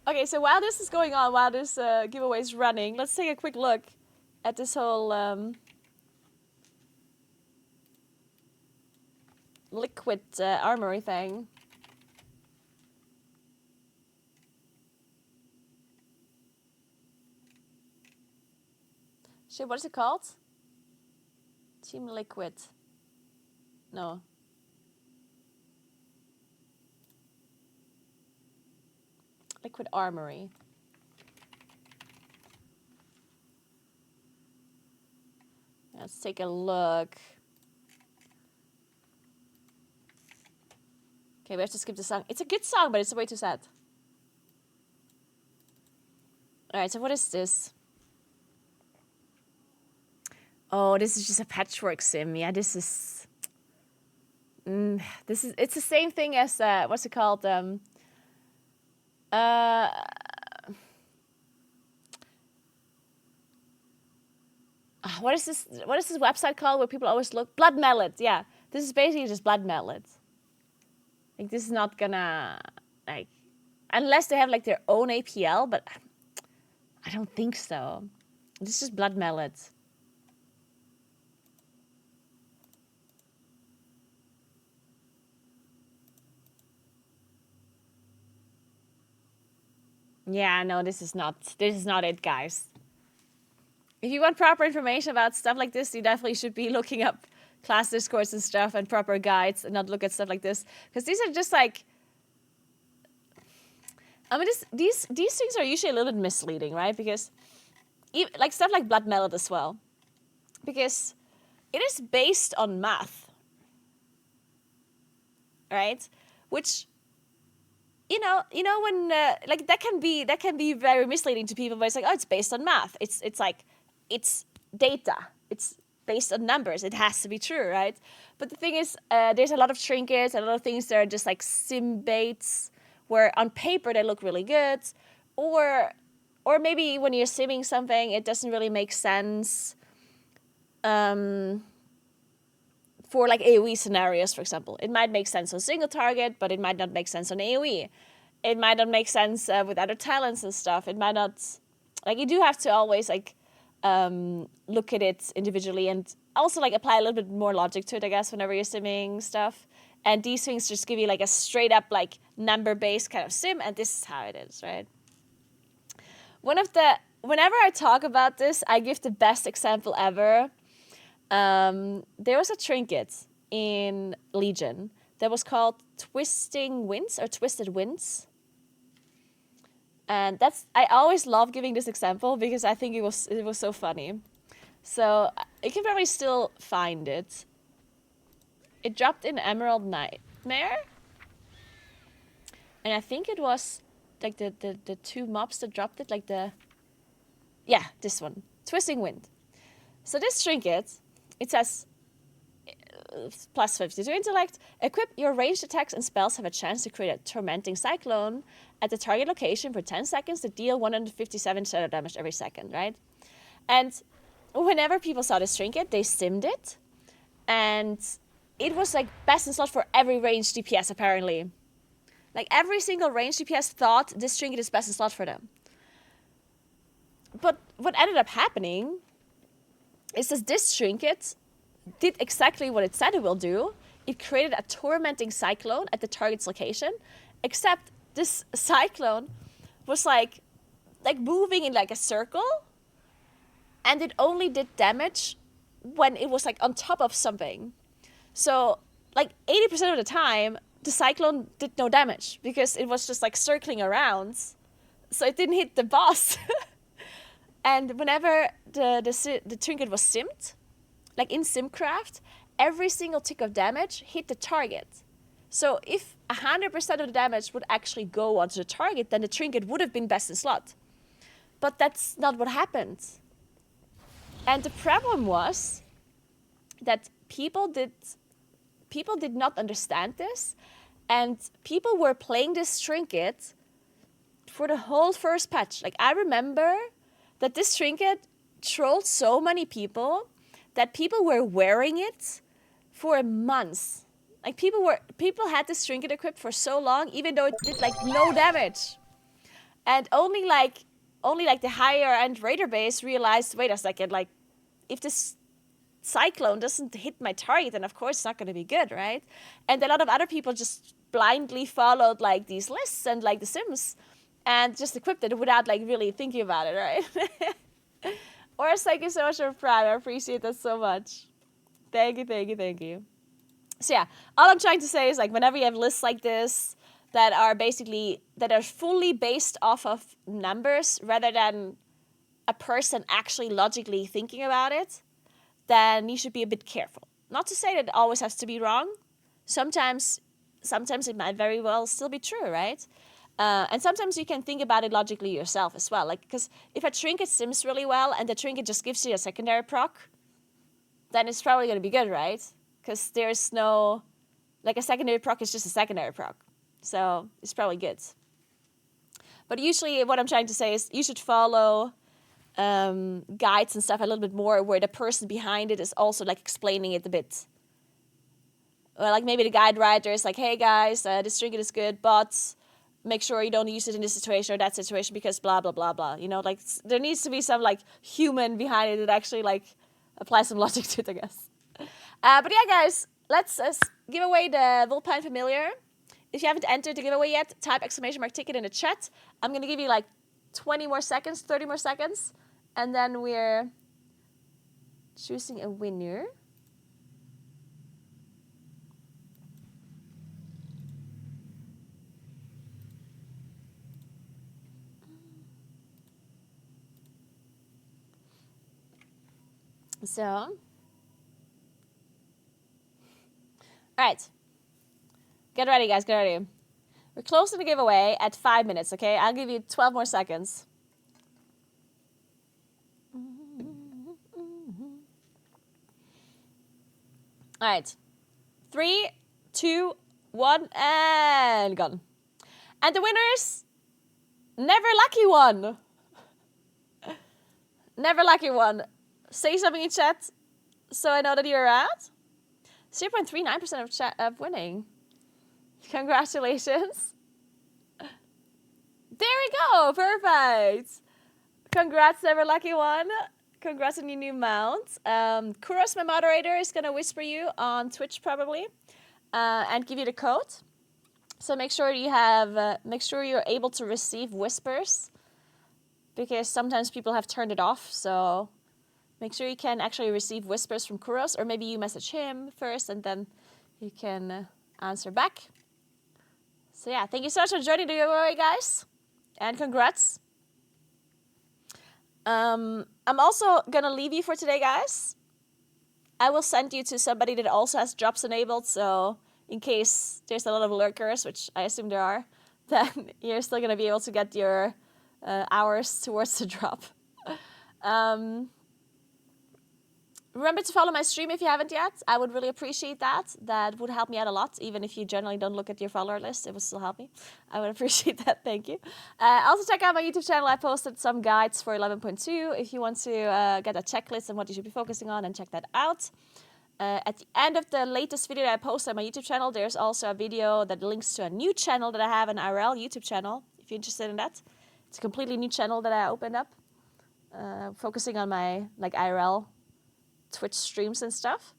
Speaker 2: Okay, so while this is going on, while this giveaway is running, let's take a quick look at this whole liquid armory thing. Shit, what is it called? Team Liquid. No. Liquid Armory. Let's take a look. Okay, we have to skip the song. It's a good song, but it's way too sad. Alright, so what is this? Oh, this is just a patchwork sim. Yeah, this is... it's the same thing as, what's it called? What is this website called where people always look? Blood Mallet, yeah. This is basically just Blood Mallet. Like, this is not gonna, like... Unless they have like their own APL, but I don't think so. This is blood mallet. Yeah, no, this is not it, guys. If you want proper information about stuff like this, you definitely should be looking up class discourse and stuff and proper guides and not look at stuff like this. Because these are just like, I mean, these things are usually a little bit misleading, right? Because even, like stuff like blood mallet as well. Because it is based on math, right? Which, you know when like that can be very misleading to people. But it's like, oh, it's based on math. It's like, it's data. It's based on numbers. It has to be true, right? But the thing is, there's a lot of trinkets, a lot of things that are just like sim baits, where on paper they look really good, or maybe when you're simming something, it doesn't really make sense. For like AoE scenarios, for example. It might make sense on single target, but it might not make sense on AoE. It might not make sense with other talents and stuff. It might not, like, you do have to always like look at it individually and also like apply a little bit more logic to it, I guess, whenever you're simming stuff. And these things just give you like a straight up like number-based kind of sim, and this is how it is, right? Whenever I talk about this, I give the best example ever. There was a trinket in Legion that was called Twisting Winds or Twisted Winds. And I always love giving this example because I think it was so funny. So you can probably still find it. It dropped in Emerald Nightmare. And I think it was like the two mobs that dropped it, like this one, Twisting Wind. So this trinket, it says plus 52 intellect. Equip your ranged attacks and spells have a chance to create a tormenting cyclone at the target location for 10 seconds to deal 157 shadow damage every second, right? And whenever people saw this trinket, they simmed it. And it was like best in slot for every ranged DPS, apparently. Like every single ranged DPS thought this trinket is best in slot for them. But what ended up happening is that this trinket did exactly what it said it will do. It created a tormenting cyclone at the target's location, except this cyclone was like moving in like a circle, and it only did damage when it was like on top of something. So like 80% of the time, the cyclone did no damage because it was just like circling around, so it didn't hit the boss. And whenever the trinket was simmed, like in Simcraft, every single tick of damage hit the target. So if 100% of the damage would actually go onto the target, then the trinket would have been best in slot. But that's not what happened. And the problem was that people did not understand this, and people were playing this trinket for the whole first patch. Like, I remember that this trinket trolled so many people that people were wearing it for months. Like people had this trinket equipped for so long, even though it did like no damage. And only like the higher end raider base realized, wait a second, like if this cyclone doesn't hit my target, then of course it's not going to be good, right? And a lot of other people just blindly followed like these lists and like the sims and just equipped it without like really thinking about it, right? Or thank you so much for Prime. I appreciate that so much. Thank you. So yeah, all I'm trying to say is like whenever you have lists like this that are fully based off of numbers rather than a person actually logically thinking about it, then you should be a bit careful. Not to say that it always has to be wrong. Sometimes it might very well still be true, right? And sometimes you can think about it logically yourself as well. Like, because if a trinket sims really well and the trinket just gives you a secondary proc, then it's probably going to be good, right? Because there's no, like a secondary proc is just a secondary proc. So it's probably good. But usually what I'm trying to say is you should follow guides and stuff a little bit more where the person behind it is also like explaining it a bit. Or like maybe the guide writer is like, hey guys, this trinket is good, but make sure you don't use it in this situation or that situation because blah, blah, blah, blah. You know, like, there needs to be some, like, human behind it that actually, like, applies some logic to it, I guess. But yeah, guys, let's give away the Vulpine Familiar. If you haven't entered the giveaway yet, type !ticket in the chat. I'm going to give you, like, 20 more seconds, 30 more seconds. And then we're choosing a winner. So, all right. Get ready, guys, get ready. We're closing the giveaway at 5 minutes, okay? I'll give you 12 more seconds. All right. 3, 2, 1, and gone. And the winners, Never Lucky One. Never Lucky One. Say something in chat so I know that you're around. 0.39% of winning. Congratulations. There we go. Perfect. Congrats, Never Lucky One. Congrats on your new mount. Kuros, my moderator, is going to whisper you on Twitch probably and give you the code. So make sure you have, make sure you're able to receive whispers because sometimes people have turned it off. So make sure you can actually receive whispers from Kuros, or maybe you message him first and then you can answer back. So yeah, thank you so much for joining the giveaway, guys. And congrats. I'm also going to leave you for today, guys. I will send you to somebody that also has drops enabled, so in case there's a lot of lurkers, which I assume there are, then you're still going to be able to get your hours towards the drop. Remember to follow my stream if you haven't yet. I would really appreciate that. That would help me out a lot. Even if you generally don't look at your follower list, it would still help me. I would appreciate that. Thank you. Also, check out my YouTube channel. I posted some guides for 11.2 if you want to get a checklist on what you should be focusing on, and check that out. At the end of the latest video that I posted on my YouTube channel, there's also a video that links to a new channel that I have, an IRL YouTube channel, if you're interested in that. It's a completely new channel that I opened up, focusing on my IRL Twitch streams and stuff.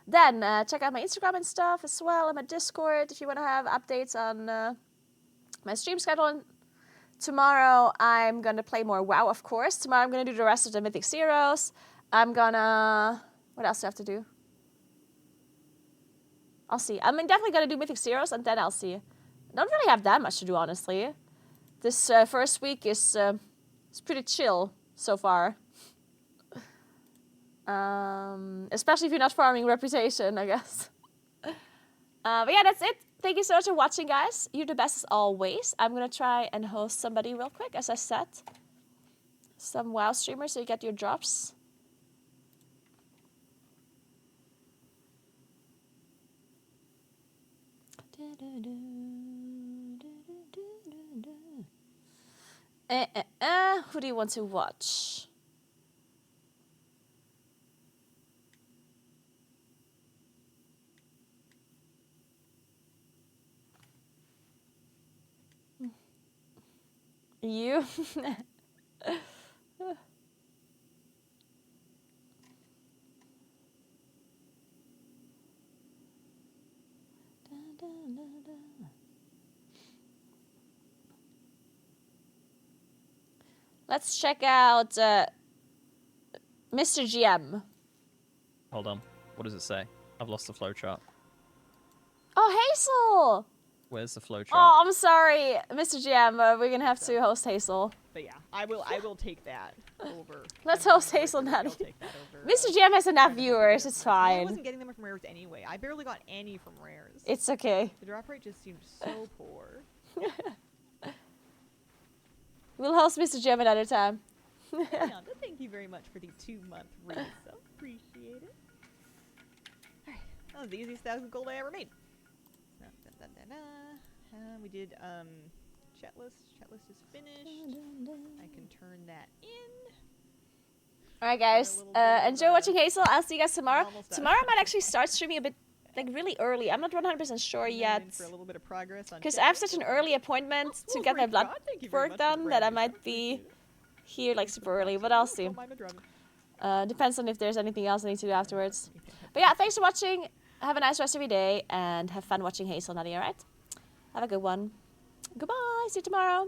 Speaker 2: Then check out my Instagram and stuff as well, and my Discord if you want to have updates on my stream schedule. And tomorrow I'm going to play more WoW, of course. Tomorrow I'm going to do the rest of the Mythic Zeros. I'm going to... What else do I have to do? I'll see. I'm definitely going to do Mythic Zeros, and then I'll see. I don't really have that much to do, honestly. This first week is it's pretty chill so far. Especially if you're not farming reputation, I guess. But yeah, that's it. Thank you so much for watching, guys. You're the best as always. I'm going to try and host somebody real quick, as I said. Some WoW streamers so you get your drops. Who do you want to watch? You? Let's check out Mr. GM.
Speaker 17: Hold on. What does it say? I've lost the flowchart.
Speaker 2: Oh, Hazel!
Speaker 17: Where's the flowchart?
Speaker 2: Oh, I'm sorry, Mr. GM. We're gonna have to host Hazel.
Speaker 19: But yeah, I will take that over.
Speaker 2: Let's host Hazel, Natty. Mr. GM has enough viewers. It's fine.
Speaker 19: I wasn't getting them from rares anyway. I barely got any from rares.
Speaker 2: It's okay.
Speaker 19: The drop rate just seemed so poor.
Speaker 2: We'll host Mr. GM another time.
Speaker 19: Thank you very much for the 2-month resub. Appreciate it. Alright, that was the easiest 1,000 gold I ever made. We did chat list. Chat list is finished. I can turn that in.
Speaker 2: Alright, guys. Enjoy watching Hazel. I'll see you guys tomorrow. Tomorrow I might actually start streaming a bit like really early. I'm not 100% sure yet.
Speaker 19: For a little bit of progress on
Speaker 2: Because I have such an early appointment to get my blood work done that I might be here like super early, but I'll see. Depends on if there's anything else I need to do afterwards. But yeah, thanks for watching. Have a nice rest of your day and have fun watching Hazel, Nadia, alright? Have a good one. Goodbye. See you tomorrow.